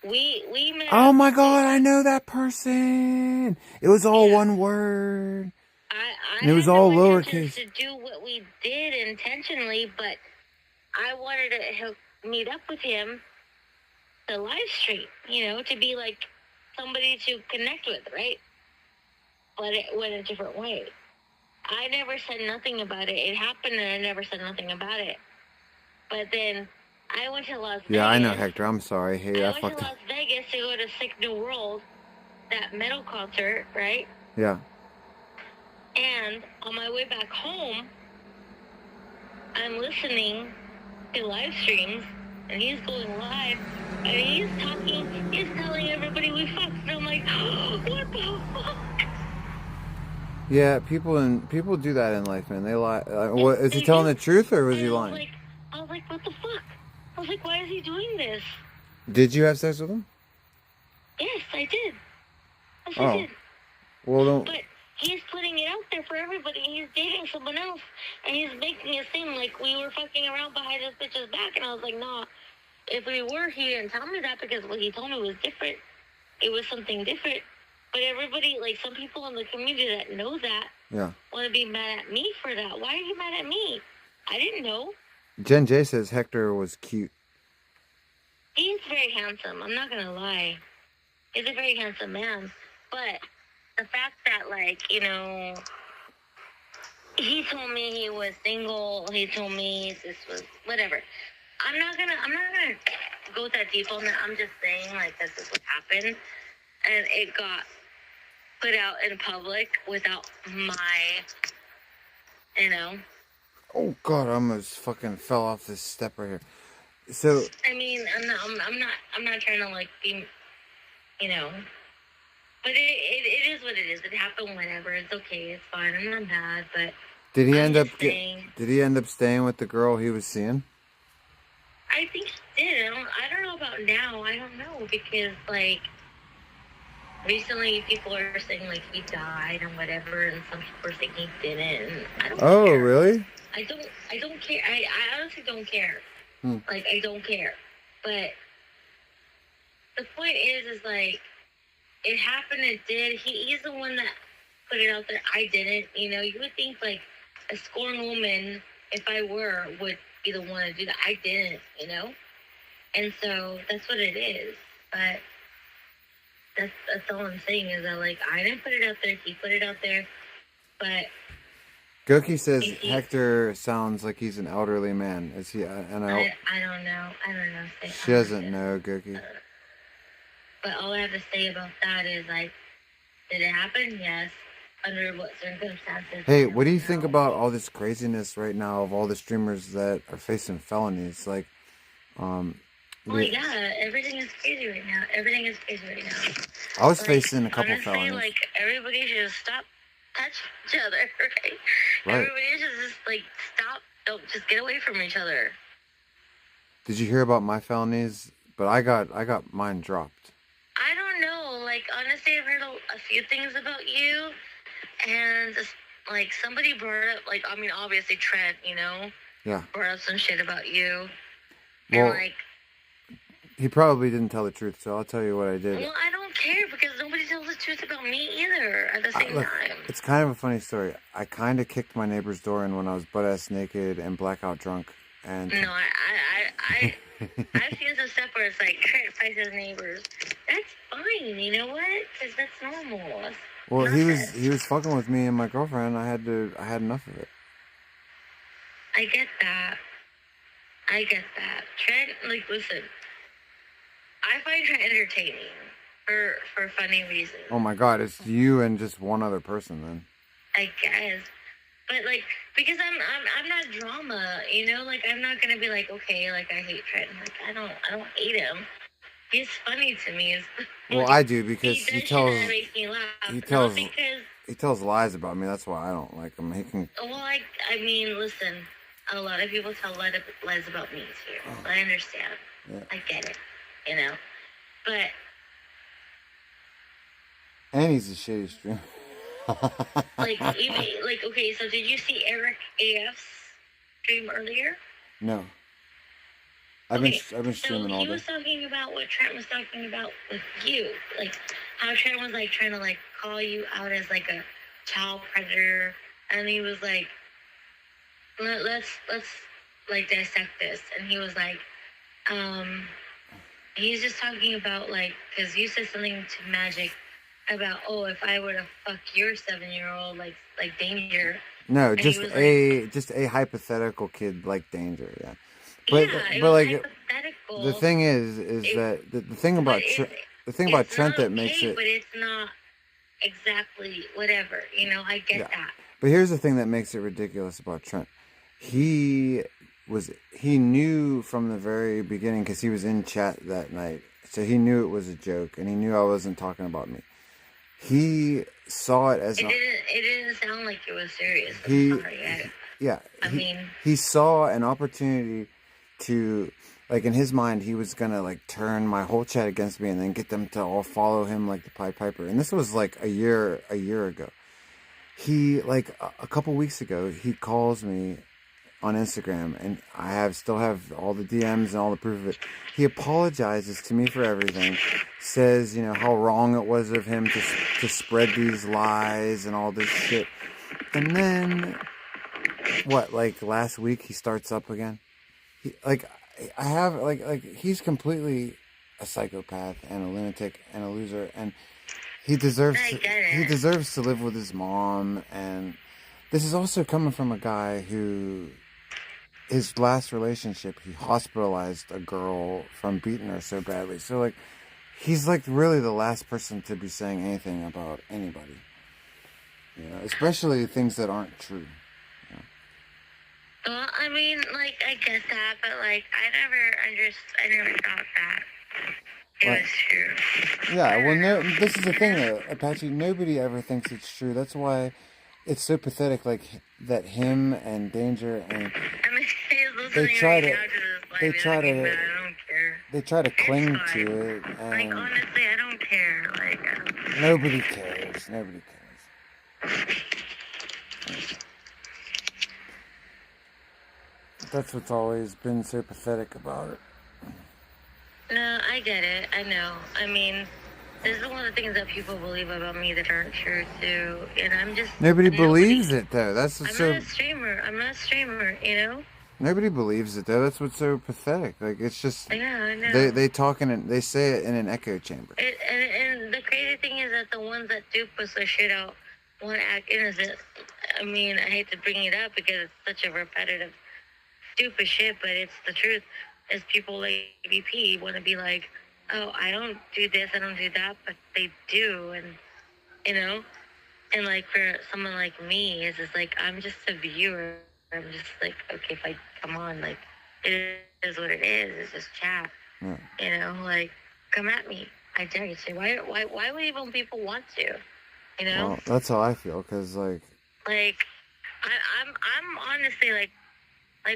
We met. Oh my God, I know that person. It was all one word. I And it was had all no intentions lowercase. to do what we did intentionally, but I wanted to meet up with him to live stream, you know, to be like somebody to connect with, right? But it went a different way. I never said nothing about it. It happened and I never said nothing about it. But then I went to Las Vegas. Yeah, I know Hector. I'm sorry. Hey, I I went fucked to up. Las Vegas to go to Sick New World, that metal concert, right? Yeah. And on my way back home, I'm listening to live streams, and he's going live, and he's telling everybody we fucked, and I'm like, what the fuck? Yeah, people do that in life, man. They lie. What is he telling the truth or was he lying? I was like, what the fuck? I was like, why is he doing this? Did you have sex with him? Yes, I did. Yes, Oh. I did. Well, don't. But he's putting it out there for everybody. He's dating someone else, and he's making it seem like we were fucking around behind this bitch's back. And I was like, nah. If we were, he didn't tell me that because what he told me was different. It was something different. But everybody, like some people in the community that know that, want to be mad at me for that. Why are you mad at me? I didn't know. Jen J says Hector was cute. He's very handsome. I'm not gonna lie. He's a very handsome man. But the fact that, like, you know, he told me he was single. He told me this was whatever. I'm not gonna go that deep on that. I'm just saying, like, this is what happened, and it got put out in public without my, you know. Oh God, I almost fucking fell off this step right here. So I mean, I'm not trying to like be, you know. But it is what it is. It happened. Whatever. It's okay. It's fine. I'm not mad. But did he end up staying with the girl he was seeing? I think he did. I don't know about now. I don't know because like recently people are saying like he died and whatever, and some people are saying he didn't. And I don't. Oh, care. really? I don't care. I honestly don't care. Like I don't care. But the point is like it happened. It did. He's the one that put it out there. I didn't. You know, you would think like a scorned woman, if I were, would be the one to do that. I didn't, you know? And so that's what it is. But that's all I'm saying is that, like, I didn't put it out there. He put it out there. But Goki says Hector sounds like he's an elderly man. Is he? I don't know. I don't know. She doesn't know, Goki. But all I have to say about that is, like, did it happen? Yes. Under what circumstances? Hey, what do you think about all this craziness right now of all the streamers that are facing felonies? Like, oh yeah, everything is crazy right now. Everything is crazy right now. I was facing a couple honestly, felonies. Like, everybody should just stop touching each other, right? Everybody should just, like, stop. Don't just get away from each other. Did you hear about my felonies? But I got mine dropped. I don't know. Like, honestly, I've heard a few things about you. And, like, somebody brought up, like, I mean, obviously Trent, you know? Yeah. Brought up some shit about you. Well, and, like... He probably didn't tell the truth, so I'll tell you what I did. Well, I don't care, because nobody tells the truth about me either at the same time. It's kind of a funny story. I kind of kicked my neighbor's door in when I was butt-ass naked and blackout drunk. And no, I've seen some stuff where it's like, Trent fights his neighbors. That's fine, you know what? Because that's normal. Well, he was fucking with me and my girlfriend. I had enough of it. I get that. Trent, like, listen. I find Trent entertaining for funny reasons. Oh my God, it's you and just one other person then. I guess. But, like, because I'm not drama, you know? Like, I'm not gonna be like, okay, like, I hate Trent. Like, I don't hate him. He's funny to me. Well, I do because he tells lies about me. That's why I don't like him. He can. Well, I mean, listen. A lot of people tell lies about me too. Oh. I understand. Yeah. I get it. You know, but. And he's a shitty streamer. Okay. So did you see Eric AF's stream earlier? No. I've been streaming all day. So he was talking about what Trent was talking about with you, like how Trent was like trying to like call you out as like a child predator, and he was like, let's like dissect this, and he was like, he's just talking about like, because you said something to Magic about, oh, if I were to fuck your 7-year-old, like Danger. No, just a hypothetical kid like Danger, yeah. But like the thing is that the thing about Trent that makes it. But exactly whatever. You know, I get Yeah. that. But here's the thing that makes it ridiculous about Trent. He knew from the very beginning, because he was in chat that night, so he knew it was a joke, and he knew I wasn't talking about me. He saw it as It didn't sound like it was serious. I'm he, sorry. yeah. I mean, he saw an opportunity to, like, in his mind, he was gonna like turn my whole chat against me, and then get them to all follow him like the Pied Piper. And this was like a year ago. He, like, a couple weeks ago, he calls me on Instagram, and I still have all the DMs and all the proof of it. He apologizes to me for everything, says, how wrong it was of him to spread these lies and all this shit. And then, last week he starts up again. He's completely a psychopath and a lunatic and a loser, and he deserves to live with his mom. And this is also coming from a guy who, his last relationship, he hospitalized a girl from beating her so badly. So, like, he's like really the last person to be saying anything about anybody. Especially things that aren't true. Well, I mean, like, I get that, but like, I never thought that it was true. Yeah, well, no, this is the thing, though, Apache. Nobody ever thinks it's true. That's why it's so pathetic, like, that him and Danger and I mean, they try to I don't care. They try to It's cling fine. to it, Like, and honestly, I don't care. Like, I don't care. nobody cares. Nobody cares. That's what's always been so pathetic about it. No, I get it. I know. I mean, this is one of the things that people believe about me that aren't true, too. And I'm just... Nobody believes it, though. That's I'm what's so... not a streamer, you know? Nobody believes it, though. That's what's so pathetic. Like, it's just... Yeah, I know. They talk they say it in an echo chamber. And the crazy thing is that the ones that do push their shit out want to act innocent. I mean, I hate to bring it up because it's such a repetitive, stupid shit, but it's the truth. Is people like BP want to be like, oh, I don't do this, I don't do that, but they do, and and like for someone like me, it's just like, I'm just a viewer. I'm just like, okay, if I come on, like, it is what it is. It's just chat. Yeah. Like, come at me. I dare you to. Why would even people want to? Well, that's how I feel, because, like, I'm honestly like,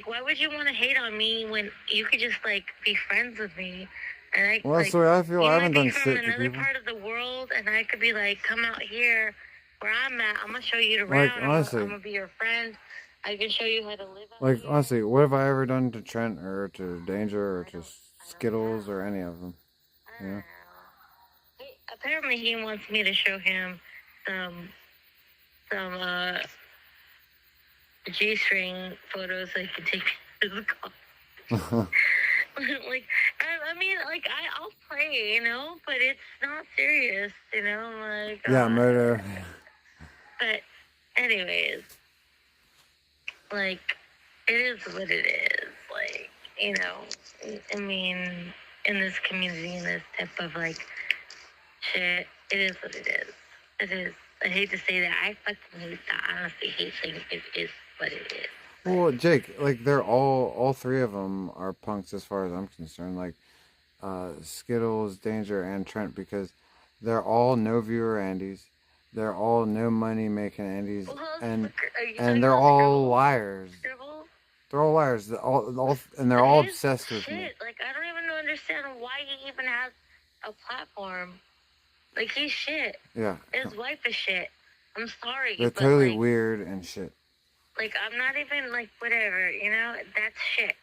why would you want to hate on me when you could just, like, be friends with me? And well, that's the way I feel. I haven't done shit to people. From another part of the world, and I could be like, come out here where I'm at. I'm gonna show you around. Like, honestly, I'm gonna be your friend. I can show you how to live out like, here. honestly, what have I ever done to Trent or to Danger or to Skittles or any of them? Yeah. Apparently, he wants me to show him some G-string photos so he can take to the car. Like, I mean, like, I'll play, but it's not serious, like... Yeah, murder. But, anyways, like, it is what it is, like, I mean, in this community, in this type of, like, shit, it is what it is. It is. I hate to say that. I fucking hate that. I honestly hate saying it is what it is. Well, Jake, like, they're all three of them are punks as far as I'm concerned. Like, Skittles, Danger, and Trent, because they're all no viewer Andys. They're all no money making Andys, and they're all liars. They're all liars. They're all obsessed with me. Like, I don't even understand why he even has a platform. Like, he's shit. Yeah. His wife is shit. I'm sorry. They're totally weird and shit. Like, I'm not even, like, whatever, that's shit.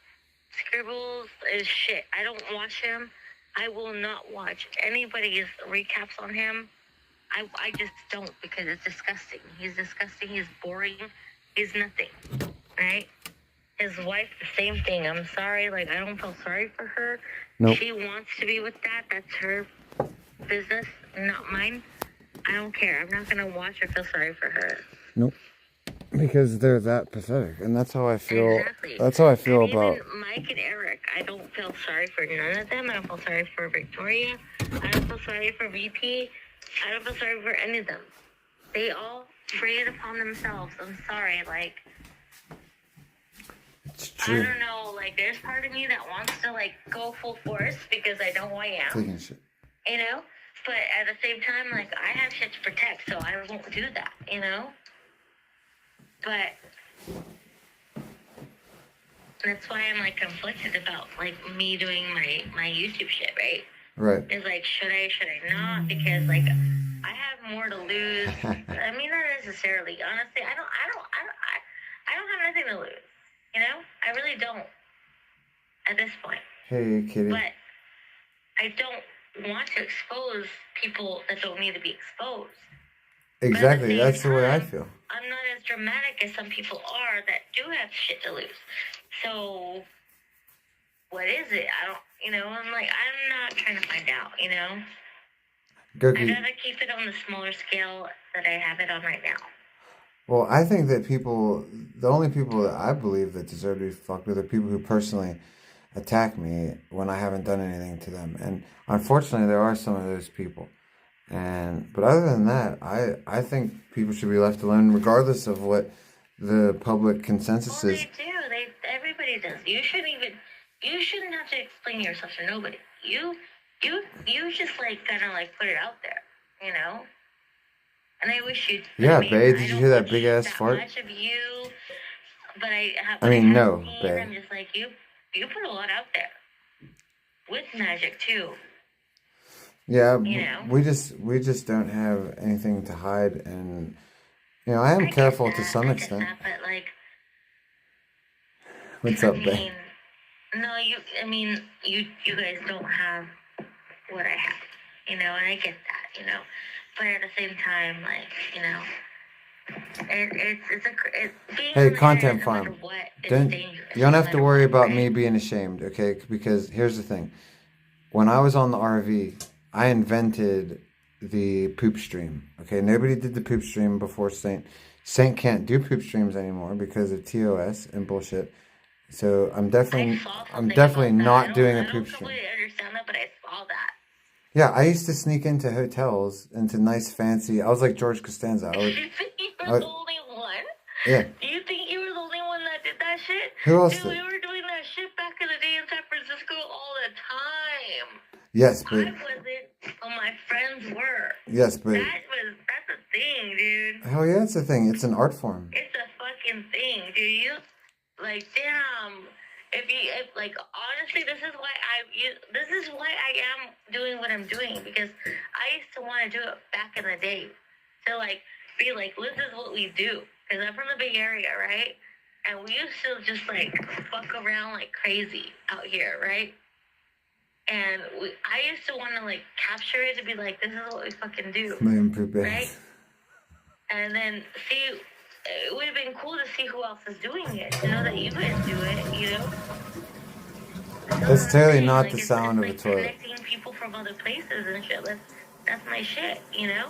Scribbles is shit. I don't watch him. I will not watch anybody's recaps on him. I just don't, because it's disgusting. He's disgusting. He's boring. He's nothing, right? His wife, the same thing. I'm sorry. Like, I don't feel sorry for her. Nope. She wants to be with that. That's her business, not mine. I don't care. I'm not going to watch or feel sorry for her. Nope. Because they're that pathetic, and that's how I feel. Exactly. That's how I feel and about even Mike and Eric. I don't feel sorry for none of them. I don't feel sorry for Victoria. I don't feel sorry for VP. I don't feel sorry for any of them. They all bring it upon themselves. I'm sorry, like, It's I true. don't know, like, there's part of me that wants to, like, go full force because I know who I am, Taking shit. you know? But at the same time, like, I have shit to protect, so I won't do that, you know? But that's why I'm, like, conflicted about, like, me doing my YouTube shit, right? Right. It's like, should I not? Because, like, I have more to lose. I mean, not necessarily. Honestly, I don't have anything to lose. You know? I really don't at this point. Hey, kitty. But I don't want to expose people that don't need to be exposed. Exactly. That's the way I time, feel. I'm not as dramatic as some people are that do have shit to lose. So, what is it? I don't, you know, I'm not trying to find out, you know? Goki. I'd rather keep it on the smaller scale that I have it on right now. Well, I think that the only people that I believe that deserve to be fucked with are people who personally attack me when I haven't done anything to them. And unfortunately, there are some of those people. But other than that, I think people should be left alone regardless of what the public consensus is. They do. Everybody does. You shouldn't have to explain yourself to nobody. You just, like, kind of, like, put it out there, you know? And I wish you'd... Yeah, babe, did you hear that big-ass fart? Much of you, but I no, babe. I'm just like, you put a lot out there. With magic, too. Yeah, you know? we just don't have anything to hide, and, you know, I am careful to some extent. That, but, like... What's up, babe? No, you guys don't have what I have, you know, and I get that, you know, but at the same time, like, you know, being Hey, on content the internet, no farm. matter what, is dangerous, You don't no have to matter worry what, about right? me being ashamed, okay? Because here's the thing. When I was on the RV, I invented the poop stream, okay? Nobody did the poop stream before Saint. Saint can't do poop streams anymore because of TOS and bullshit. So I'm definitely not doing a poop I don't stream. completely understand that, but I saw that. Yeah, I used to sneak into hotels, into nice fancy. I was like George Costanza. You think you were the only one? Yeah. Do you think you were the only one that did that shit? Who else Dude, did? we were doing that shit back in the day in San Francisco all the time. Yes, I but wasn't, but my friends were. yes, but That's a thing, dude. hell yeah, it's a thing. It's an art form. It's a fucking thing, dude. Like, damn. Honestly, this is why I am doing what I'm doing, because I used to want to do it back in the day. To, like, be like, this is what we do. Because I'm from the Bay Area, right? And we used to just, like, fuck around like crazy out here, right? And I used to want to, like, capture it to be like, this is what we fucking do. Right? And then, see, it would have been cool to see who else is doing it. To know that you guys do it, you know? That's totally not like, the sound of a like toilet. Connecting people from other places and shit. That's my shit, you know?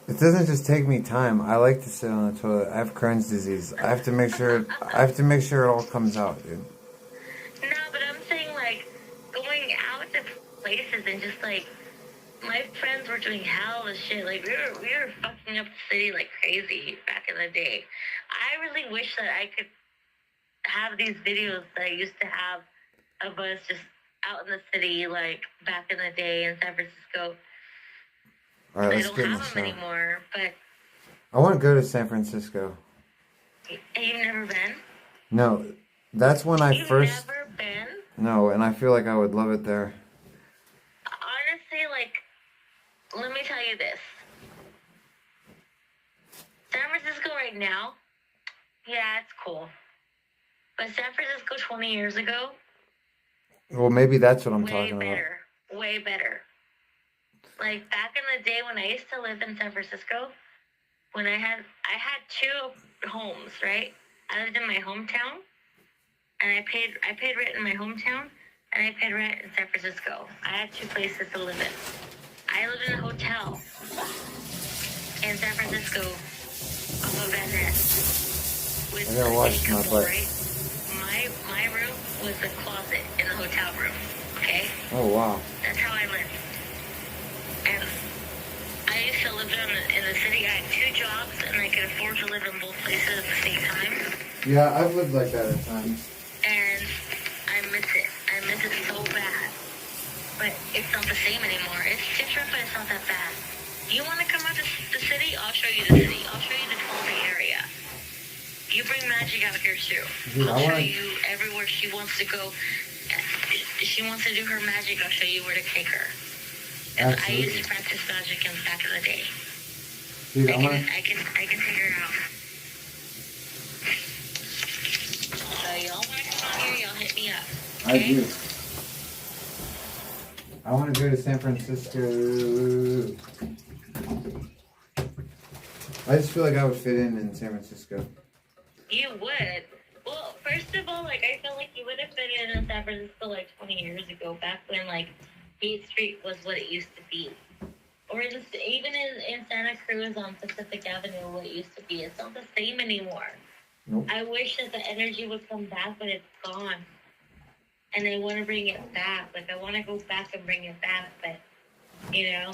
It doesn't just take me time. I like to sit on the toilet. I have Crohn's disease. I have to make sure it all comes out, dude. No, but I'm saying, like, going out to places and just, like, my friends were doing hell of shit. Like, we were fucking up the city like crazy back in the day. I really wish that I could have these videos that I used to have of us just out in the city, like, back in the day in San Francisco. All right, I let's don't get in the have them shower. anymore, but... I want to go to San Francisco. You've never been? No, that's when I first... You've never been? No, and I feel like I would love it there. Honestly, like, let me tell you this. San Francisco right now, yeah, it's cool. But San Francisco 20 years ago, Well, maybe that's what I'm way talking better. Way better. Like, back in the day when I used to live in San Francisco, when I had two homes, right? I lived in my hometown, and I paid rent in my hometown, and I paid rent in San Francisco. I had two places to live in. I lived in a hotel in San Francisco off of Van Ness. I gotta wash my butt. Right? My room was the closet in the hotel room. Okay? Oh, wow. That's how I lived. I used to live down in the city. I had 2 jobs, and I could afford to live in both places at the same time. Yeah, I've lived like that at times. And I miss it. I miss it so bad. But it's not the same anymore. It's different, but it's not that bad. You want to come out to the city? I'll show you the city. I'll show you the whole Bay Area. You bring Magic out here too. Dude, I'll show you everywhere she wants to go. She wants to do her magic. I'll show you where to take her. And I used to practice magic in back in the day. Dude, I can figure it out. So y'all want to come out here? Y'all hit me up. Okay? I do. I want to go to San Francisco. I just feel like I would fit in San Francisco. You would. Well, first of all, like, I feel like you would have fit in San Francisco like 20 years ago, back when, like, 8th Street was what it used to be. Or just even in Santa Cruz on Pacific Avenue, what it used to be. It's not the same anymore. Nope. I wish that the energy would come back, but it's gone. And I want to bring it back. Like, I want to go back and bring it back, but, you know,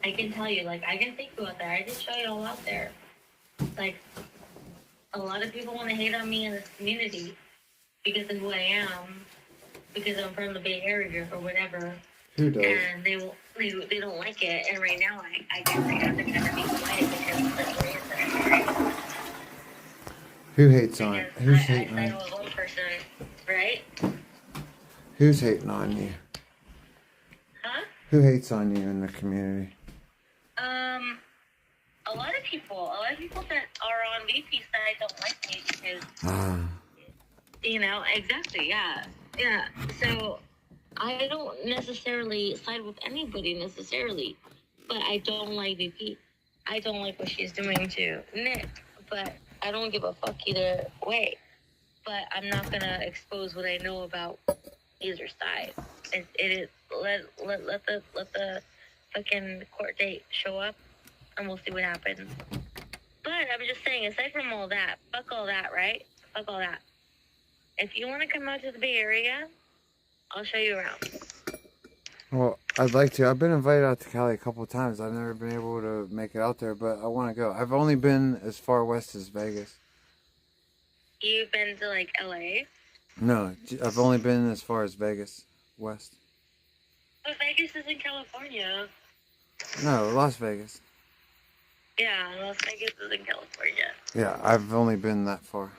I can tell you, like, I can take you out there. I can show you all out there. Like, a lot of people want to hate on me in this community because of who I am, because I'm from the Bay Area or whatever. Who does? And they don't like it. And right now, I guess I have to kind of be quiet because that's the reason. Who hates on? Because Who's I hating on? know of one person, right? Who's hating on you? Huh? Who hates on you in the community? A lot of people that are on VP side don't like me because, you know, exactly, yeah. So I don't necessarily side with anybody necessarily, but I don't like VP. I don't like what she's doing to Nick, but I don't give a fuck either way. But I'm not gonna expose what I know about either side. It is let the fucking court date show up, and we'll see what happens. But I'm just saying, aside from all that, fuck all that, right? Fuck all that. If you want to come out to the Bay Area, I'll show you around. Well, I'd like to. I've been invited out to Cali a couple of times. I've never been able to make it out there, but I want to go. I've only been as far west as Vegas. You've been to, like, LA? No, I've only been as far as Vegas, west. But Vegas is in California. No, Las Vegas. Yeah, Las Vegas is in California. Yeah, I've only been that far.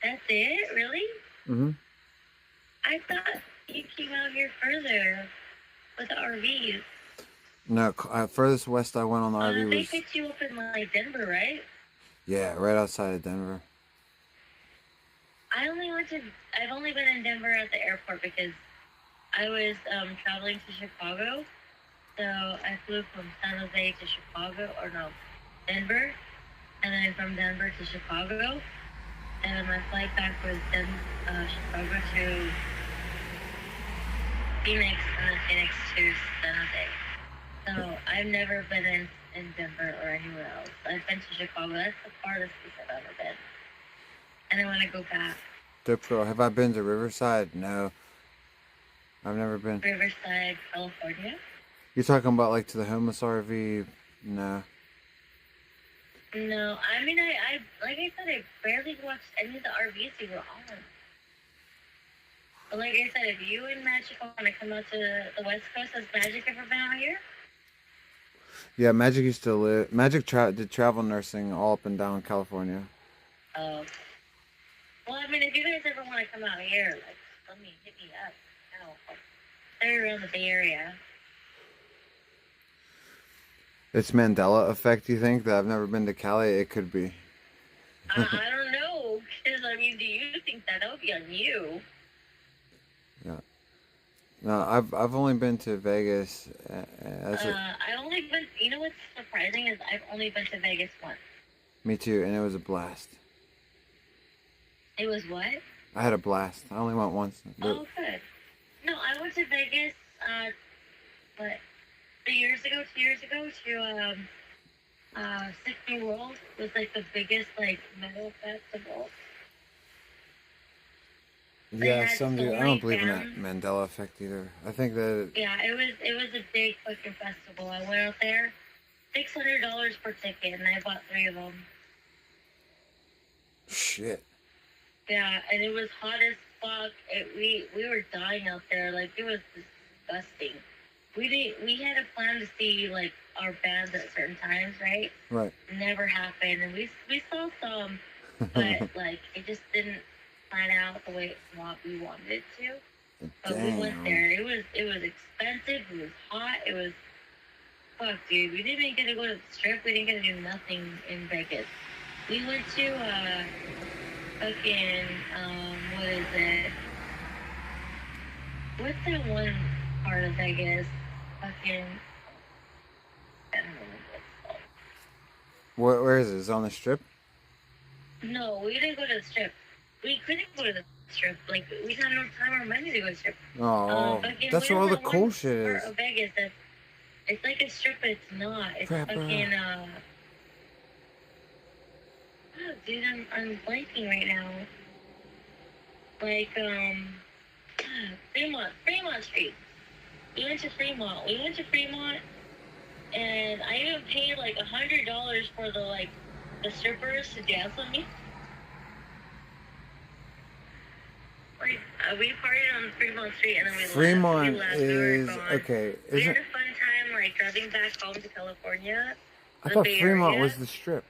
That's it? Really? Mm-hmm. I thought you came out here further with the RVs. No, furthest west I went on the RV They was... picked you up in, like, Denver, right? Yeah, right outside of Denver. I've only been in Denver at the airport because I was traveling to Chicago. So I flew from San Jose to Chicago, Denver. And then from Denver to Chicago. And then my flight back was Chicago to Phoenix, and then Phoenix to San Jose. So I've never been in Denver or anywhere else. I've been to Chicago. That's the farthest place I've ever been. And I want to go back. Dope girl. Have I been to Riverside? No. I've never been. Riverside, California? You're talking about like to the homeless RV? No. No, I mean, I like I said, I barely watched any of the RVs you were on. But like I said, if you and Magic want to come out to the West Coast, has Magic ever been out here? Yeah, Magic used to live... Magic did travel nursing all up and down California. Oh. Well, I mean, if you guys ever want to come out here, like, hit me up. I don't know. They're around the Bay Area. It's Mandela effect, you think? That I've never been to Cali? It could be. I don't know. Because, I mean, do you think that would be on you? Yeah. No, I've only been to Vegas. I only been... You know what's surprising is I've only been to Vegas once. Me too, and it was a blast. It was what? I had a blast. I only went once. Oh, good. No, I went to Vegas, 2 years ago to, Sydney World. It was, like, the biggest, like, metal festival. Yeah, some do. I don't believe in that bands. Mandela effect either. I think that... Yeah, it was a big fucking festival. I went out there, $600 per ticket, and I bought 3 of them. Shit. Yeah, and it was hot as fuck. We were dying out there. Like, it was disgusting. We had a plan to see, like, our bands at certain times, right? Right. Never happened, and we saw some, but like it just didn't plan out the way we wanted it to. But we went there. It was expensive. It was hot. It was fuck, dude. We didn't even get to go to the strip. We didn't get to do nothing in Vegas. We went to fucking what is it? What's that one part of Vegas? Fucking I don't know what it's called. Where is it? Is it on the strip? No, we didn't go to the strip. We couldn't go to the strip. Like, we didn't have no time or money to go to the strip. Oh, that's where all the cool shit is. Part of Vegas, it's like a strip, but it's not. It's Crap, fucking, oh, dude, I'm blanking right now. Like, Fremont Street. We went to Fremont, and I even paid, like, $100 for the strippers to dance with me. Like, we partied on Fremont Street, and then we Fremont left. is okay. We had a fun time, like, driving back home to California. I thought Fremont was the strip.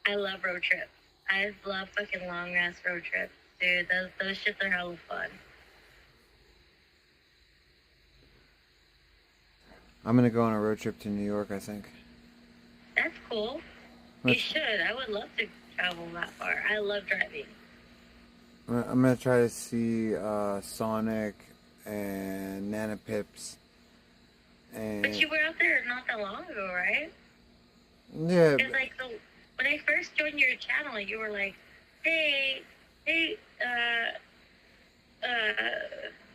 I love road trips. I love fucking long ass road trips, dude. Those shits are hella fun. I'm gonna go on a road trip to New York, I think. That's cool. You should. I would love to travel that far. I love driving. I'm gonna try to see Sonic and Nana Pips. And But you were out there not that long ago, right? yeah. Because like when I first joined your channel, you were like, hey,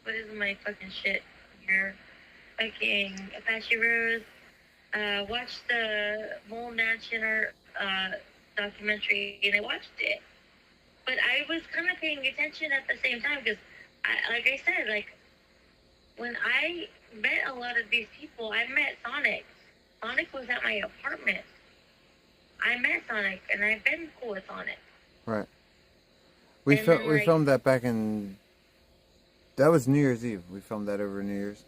what is my fucking shit here? Fucking Apache Rose. Watch the Mole Mansion documentary, and I watched it. But I was kind of paying attention at the same time because, like I said, like when I met a lot of these people, I met Sonic. Sonic was at my apartment. I met Sonic, and I've been cool with Sonic. Right. We filmed that back in. That was New Year's Eve. We filmed that over New Year's.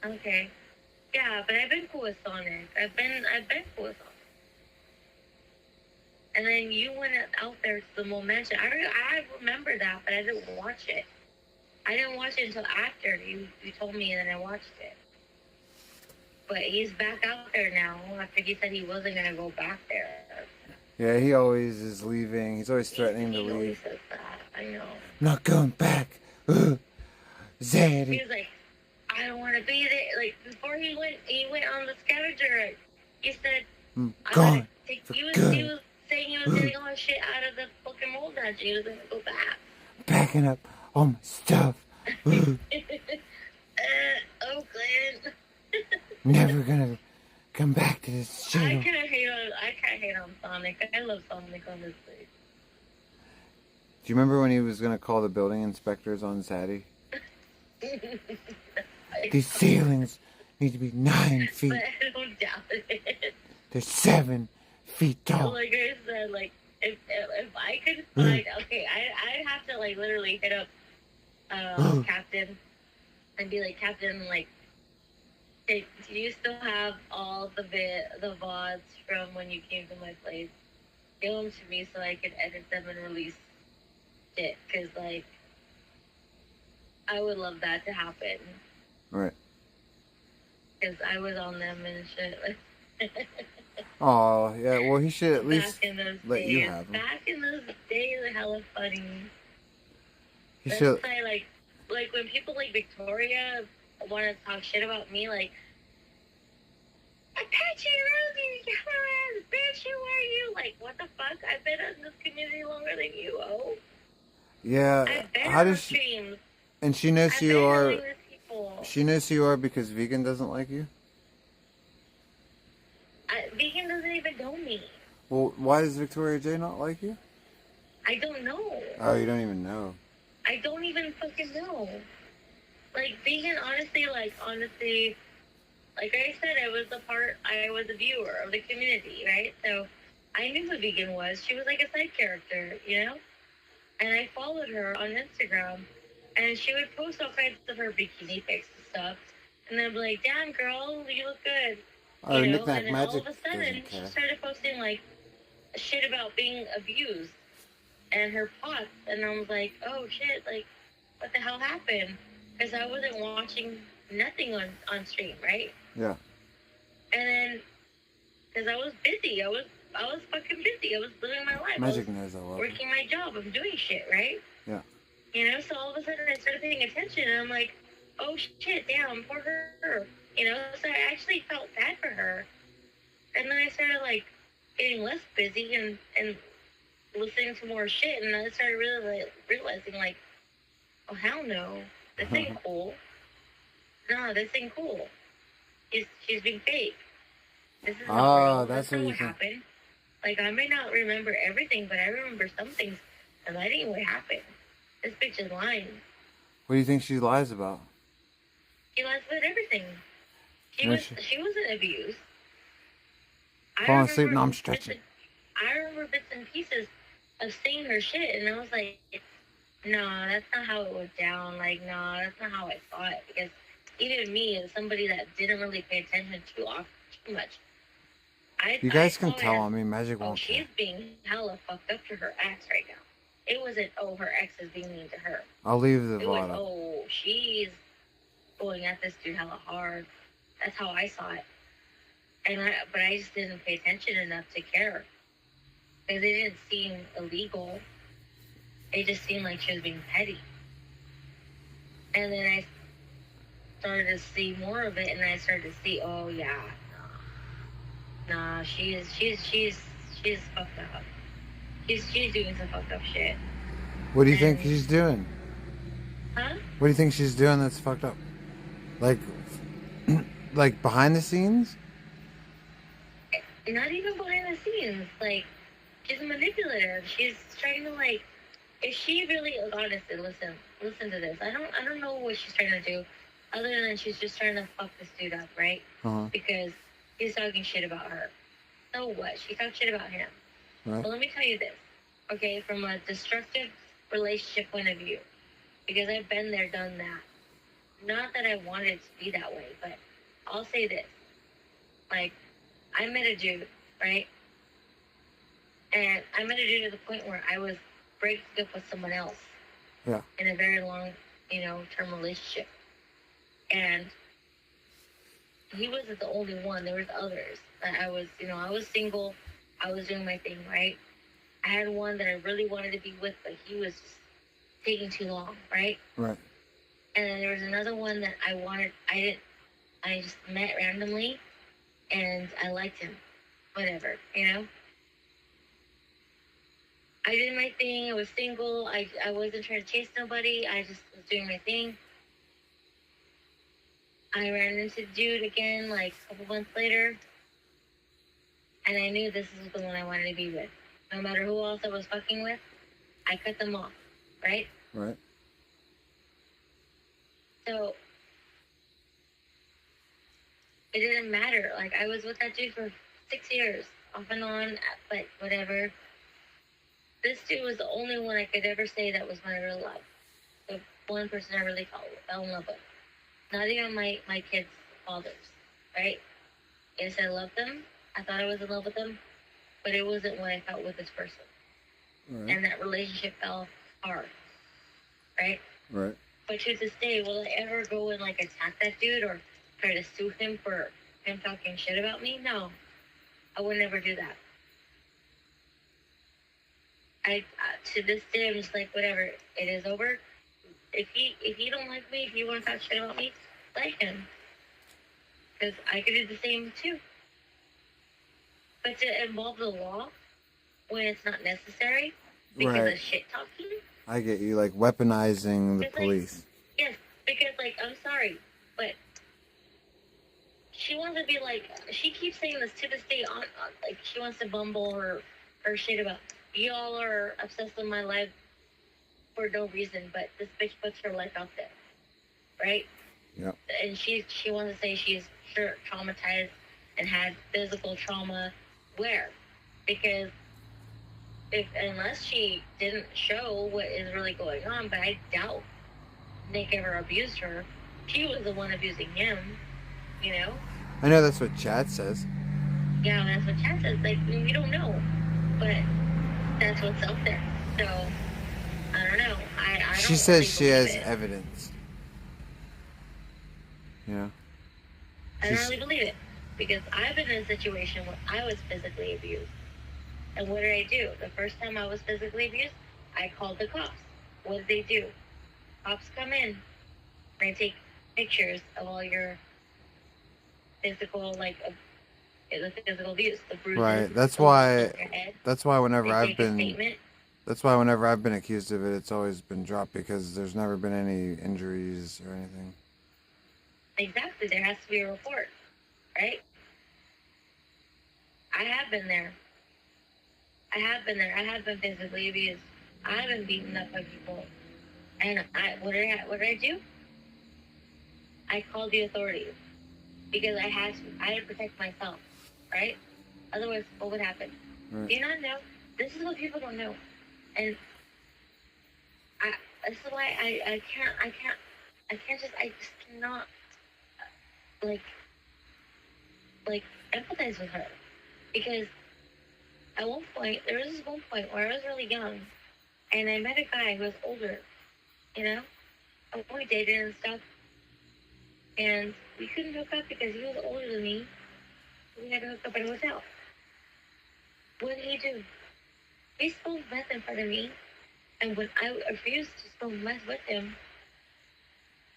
Okay. Yeah, but I've been cool with Sonic. I've been cool with Sonic. And then you went out there to the Mole Mansion. I remember that, but I didn't watch it. I didn't watch it until after you told me, and then I watched it. But he's back out there now after he said he wasn't going to go back there. Yeah, he always is leaving. He's always threatening to He always leave. says that. I know. Not going back. Zaddy. He was like, I don't want to be there. Like, before he went on the scavenger. He said, I'm gone. He was saying he was getting all his shit out of the fucking mold dungeon. He was going to go back. Packing up all my stuff. Oakland. Never gonna come back to this I channel. can't hate on Sonic. I love Sonic, honestly. Do you remember when he was gonna call the building inspectors on Zaddy? These ceilings need to be 9 feet. But I don't doubt it. They're 7 feet tall. Like I said, like if I could find, okay, I'd have to like literally hit up Captain and be like, Captain, like, hey, do you still have all the VODs from when you came to my place? Give them to me so I can edit them and release it. Because, like, I would love that to happen. Right. Because I was on them and shit. Oh, yeah, well, he should at least let you have them. Back in those days, they're hella funny. He That's should. why, like when people like Victoria want to talk shit about me, like, Apache Rosie, your ass, bitch, who are you? Like, what the fuck? I've been in this community longer than you, oh. Yeah, I've been how on does she? streams. And she knows I've who you been are. knowing these people. She knows who you are because Vegan doesn't like you? Vegan doesn't even know me. Well, why does Victoria J not like you? I don't know. Oh, you don't even know. I don't even fucking know. Like, Vegan, honestly, like I said, I was a viewer of the community, right? So I knew who Vegan was. She was like a side character, you know? And I followed her on Instagram, and she would post all kinds of her bikini pics and stuff. And then I'd be like, damn, girl, you look good. Oh, You know? Knick-Knack And then all Magic of a sudden, doesn't she care. started posting, like, shit about being abused and her pots. And I was like, oh, shit, like, what the hell happened? Because I wasn't watching nothing on stream, right? Yeah. And then, because I was busy, I was fucking busy. I was living my life. Magic I was knows I love it. working my job. I'm doing shit, right? Yeah. You know, so all of a sudden I started paying attention, and I'm like, oh shit, damn, poor her. You know, so I actually felt bad for her. And then I started like getting less busy and listening to more shit, and I started really like, realizing like, oh hell no, this ain't cool. No, this ain't cool. She's being fake. This is not real. That's what not you what think. happened. Like I may not remember everything, but I remember some things, and that ain't what happened. This bitch is lying. What do you think she lies about? She lies about everything. She wasn't abused. Falling asleep? No, I'm bits stretching. and- I remember bits and pieces of seeing her shit, and I was like, no, that's not how it went down. Like, no, that's not how I saw it. Because even me, as somebody that didn't really pay attention too much, You guys I can saw tell it as, on me. Magic oh, won't she's care. being hella fucked up to her ex right now. It wasn't, oh, her ex is being mean to her. I'll leave the It was, VOD up. oh, she's going at this dude hella hard. That's how I saw it. But I just didn't pay attention enough to care. Because it didn't seem illegal. It just seemed like she was being petty. And then I started to see more of it, and I started to see, oh yeah, nah, she's fucked up. She's doing some fucked up shit. What do you think And- she's doing? Huh? What do you think she's doing that's fucked up? Like, like behind the scenes? Not even behind the scenes. Like, she's manipulative. She's trying to like. If she really, honestly, listen to this. I don't know what she's trying to do, other than she's just trying to fuck this dude up, right? Uh-huh. Because he's talking shit about her. So what? She talks shit about him. Right. But let me tell you this, okay? From a destructive relationship point of view, because I've been there, done that. Not that I wanted it to be that way, but I'll say this. Like, I met a dude, right? And I met a dude to the point where I was breaking up with someone else. Yeah. In a very long, term relationship. And he wasn't the only one. There was others. I was single. I was doing my thing, right? I had one that I really wanted to be with, but he was just taking too long, right? Right. And then there was another one that I just met randomly, and I liked him. Whatever, I did my thing. I was single. I wasn't trying to chase nobody. I just was doing my thing. I ran into the dude again, like, a couple months later. And I knew this is the one I wanted to be with. No matter who else I was fucking with, I cut them off, right? Right. So, it didn't matter. Like, I was with that dude for 6 years, off and on, but whatever. This dude was the only one I could ever say that was my real love. The one person I really fell in love with. Not even my kids' fathers, right? Yes, I loved them. I thought I was in love with them, but it wasn't what I felt with this person. Right. And that relationship fell hard, right? Right. But to this day, will I ever go and like attack that dude or try to sue him for him talking shit about me? No, I would never do that. To this day, I'm just like, whatever, it is over. If he don't like me, if you want to talk shit about me, like him. Because I could do the same too. But to involve the law when it's not necessary because Right. of shit talking. I get you, like weaponizing the It's like- police. Yes, because like, I'm sorry, but she wants to be like, she keeps saying this to this day on like, she wants to bumble her shit about, y'all are obsessed with my life for no reason, but this bitch puts her life out there, right? Yeah. And she wants to say she's traumatized and had physical trauma where? Because unless she didn't show what is really going on, but I doubt Nick ever abused her. She was the one abusing him, you know? I know that's what Chad says. Yeah, that's what Chad says. Like, we don't know, but that's what's out there. So, I don't know. I don't She says really she has believe it. evidence. Yeah. I don't really believe it because I've been in a situation where I was physically abused. And what did I do? The first time I was physically abused, I called the cops. What did they do? Cops come in and they take pictures of all your physical, like, the physical abuse, the bruises. Right. That's the marks why. on your head. That's why whenever They I've take a been. statement. That's why whenever I've been accused of it, it's always been dropped because there's never been any injuries or anything. Exactly. There has to be a report, right? I have been there. I have been physically abused. I have been beaten up by people. And what did I do? I called the authorities because I had to protect myself, right? Otherwise, what would happen? Right. Do you not know? This is what people don't know. And this is why I just cannot like empathize with her. Because at one point, there was this one point where I was really young and I met a guy who was older, you know? And we dated and stuff. And we couldn't hook up because he was older than me. We had to hook up at a hotel. What did he do? He smoked meth in front of me. And when I refused to smoke meth with him,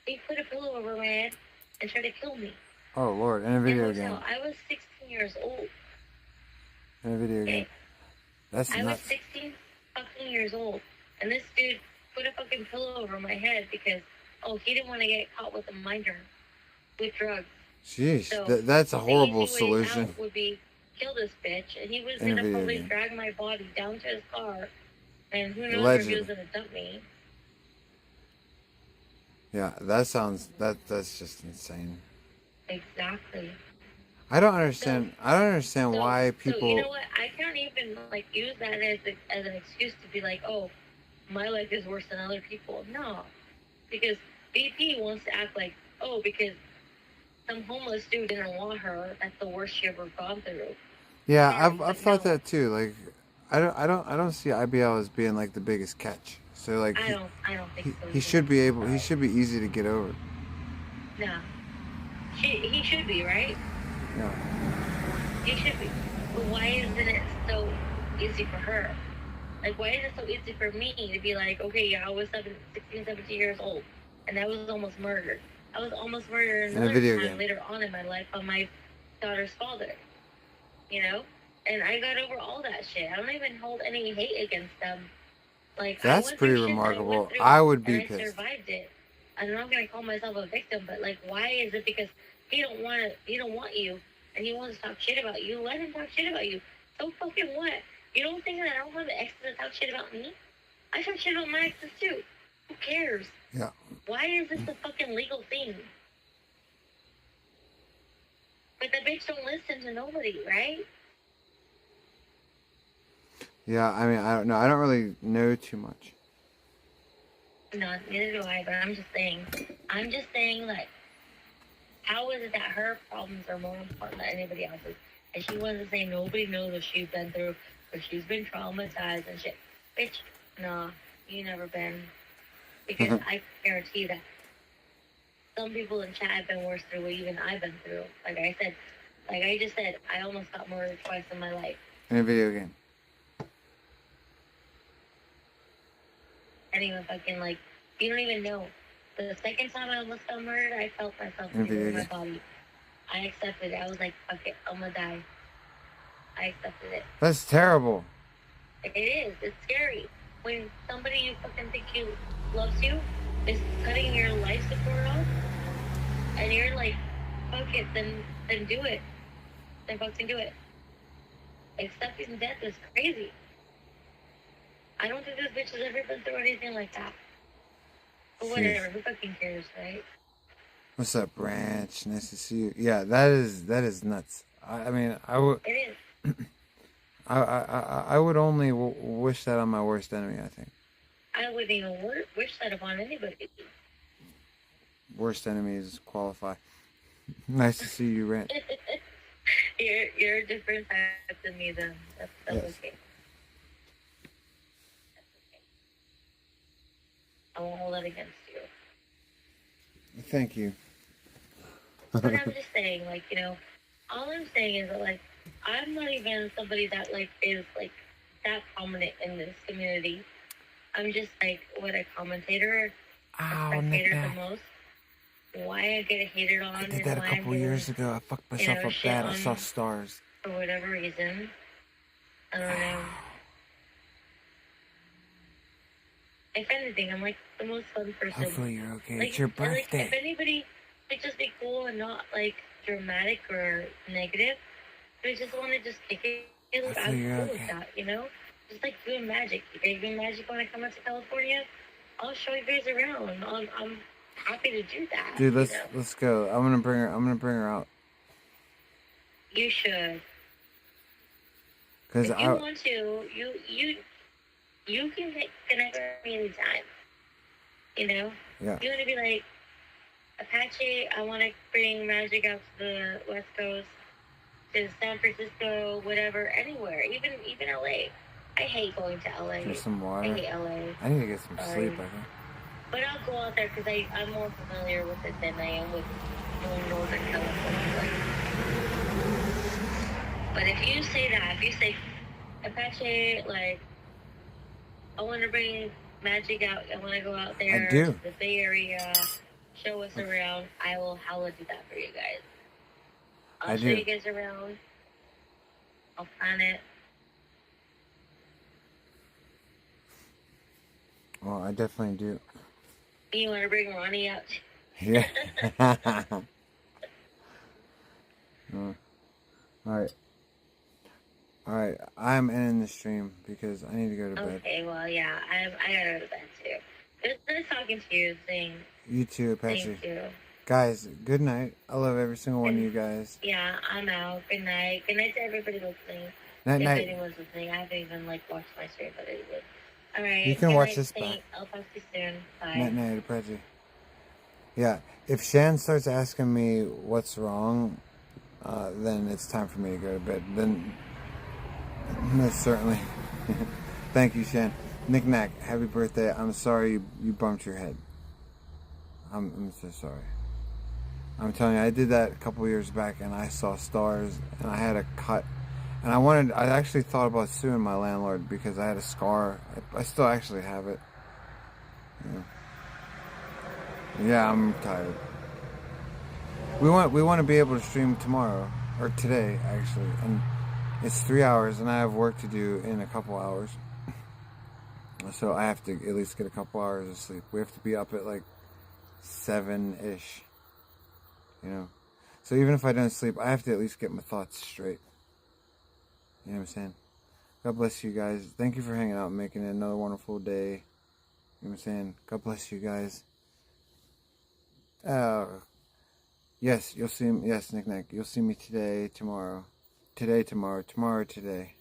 he put a pillow over my head and tried to kill me. Oh Lord! In a video game. I was 16 years old. In a video game. That's I was nuts. 16 fucking years old. And this dude put a fucking pillow over my head because, he didn't want to get caught with a minor with drugs. Jeez, So that's a horrible the easy way solution. out would be kill this bitch, and he was In a gonna video probably game. drag my body down to his car, and who knows Allegedly. where he was gonna dump me. Yeah, that's just insane. Exactly. I don't understand. I don't understand why people. So you know what? I can't even use that as an excuse to be like, oh, my life is worse than other people. No, because BP wants to act like, oh, because some homeless dude didn't want her. That's the worst she ever gone through. Yeah, I've thought that too. Like, I don't see IBL as being like the biggest catch. So like, I don't think so. He should be able. He should be easy to get over. No, he should be, right? Yeah. He should be. But why isn't it so easy for her? Like, why is it so easy for me to be like, okay, yeah, I was 16, 17 years old, and I was almost murdered. I was almost murdered In a another video time game. later on in my life by my daughter's father. You know? And I got over all that shit. I don't even hold any hate against them. Like, That's I went pretty through shit that I remarkable. went through, I would be and I pissed. survived it. I'm not gonna call myself a victim, but like, why is it because he don't want you, and he wants to talk shit about you? Let him talk shit about you. So fucking what? You don't think that I don't have the exes that talk shit about me? I talk shit about my exes too. Who cares? Yeah. Why is this a fucking legal thing? But the bitch don't listen to nobody, right? Yeah, I mean, I don't know. I don't really know too much. No, neither do I, but I'm just saying, like, how is it that her problems are more important than anybody else's? And she wants to say nobody knows what she's been through, or she's been traumatized and shit. Bitch, no, you never been. Because I guarantee that some people in chat have been worse through what even I've been through. Like I just said, I almost got murdered twice in my life. In a video game. And even fucking, like, you don't even know. The second time I almost got murdered, I felt myself In a video leaving my game. body. I accepted it. I was like, fuck it, I'm gonna die. I accepted it. That's terrible. It is. It's scary. When somebody you fucking think you loves you is cutting your life support off, and you're like, fuck it, then do it. Then fucking do it. Accepting death is crazy. I don't think this bitch has ever been through anything like that. But whatever, who fucking cares, right? What's up, Ranch? Nice to see you. Yeah, that is nuts. I mean, I would. It is. I would only wish that on my worst enemy. I think I wouldn't even wish that upon anybody. worst enemies qualify. Nice to see you, Ranch. You're a different type than me, then. That's Yes. okay. I won't hold it against you. Thank you. But I'm just saying, like, you know, all I'm saying is that, like, I'm not even somebody that, like, is, like, that prominent in this community. I'm just, like, what, a commentator, a spectator the most. Why I get hated on. I did that a couple years ago. I fucked myself up bad. I saw stars. For whatever reason. I don't know. If anything, I'm like the most fun person. Hopefully you're okay. Like, It's your like, birthday. if anybody could just be cool and not like dramatic or negative, they just want to just kick it. Like, I'm Hopefully you're cool okay. with that, you know? Just like doing magic. You guys do magic when I come out to California? I'll show you guys around. I'm happy to do that. Dude, you let's know? let's go. I'm gonna bring her out. You should. Cause If you want to, you can connect with me anytime. You know? Yeah. You want to be like, Apache, I want to bring magic out to the West Coast, to San Francisco, whatever, anywhere, even LA. I hate going to LA. Get some I water. hate LA. I need to get some Sorry. sleep. I think. But I'll go out there because I'm more familiar with it than I am with Northern California. Like. But if you say that, if you say, Apache, like, I want to bring magic out, I want to go out there I do. to the Bay Area, show us around, I will hella do that for you guys. I'll I show do. you guys around. I'll plan it. Well, I definitely do. You want to bring Ronnie out? Yeah. Alright. Alright, I'm ending the stream because I need to go to bed. Okay, well, yeah, I gotta go to bed too. It was nice talking to you. Thanks. You too, Apache. Thank you. Guys, good night. I love every single one of you guys. Yeah, I'm out. Good night. Good night to everybody listening. Night, If night. anyone's listening, I haven't even watched my stream, but it was. All right. You can good watch night, this thanks. back. I'll talk to you soon. Bye. Night, night, Apache. Yeah, if Shan starts asking me what's wrong, then it's time for me to go to bed. Then, most certainly. Thank you, Shan. Knick Knack, happy birthday. I'm sorry you bumped your head. I'm so sorry. I'm telling you, I did that a couple years back and I saw stars and I had a cut. And I actually thought about suing my landlord because I had a scar. I still actually have it. Yeah, I'm tired. We want to be able to stream tomorrow, or today actually, and it's 3 hours and I have work to do in a couple hours. So I have to at least get a couple hours of sleep. We have to be up at like 7-ish. You know. So even if I don't sleep, I have to at least get my thoughts straight. You know what I'm saying? God bless you guys. Thank you for hanging out and making it another wonderful day. You know what I'm saying? God bless you guys. Yes, you'll see me. Yes, Nick Nick. You'll see me today, tomorrow. Today, tomorrow. Tomorrow, today.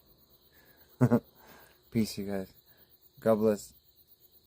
Peace, you guys. God bless.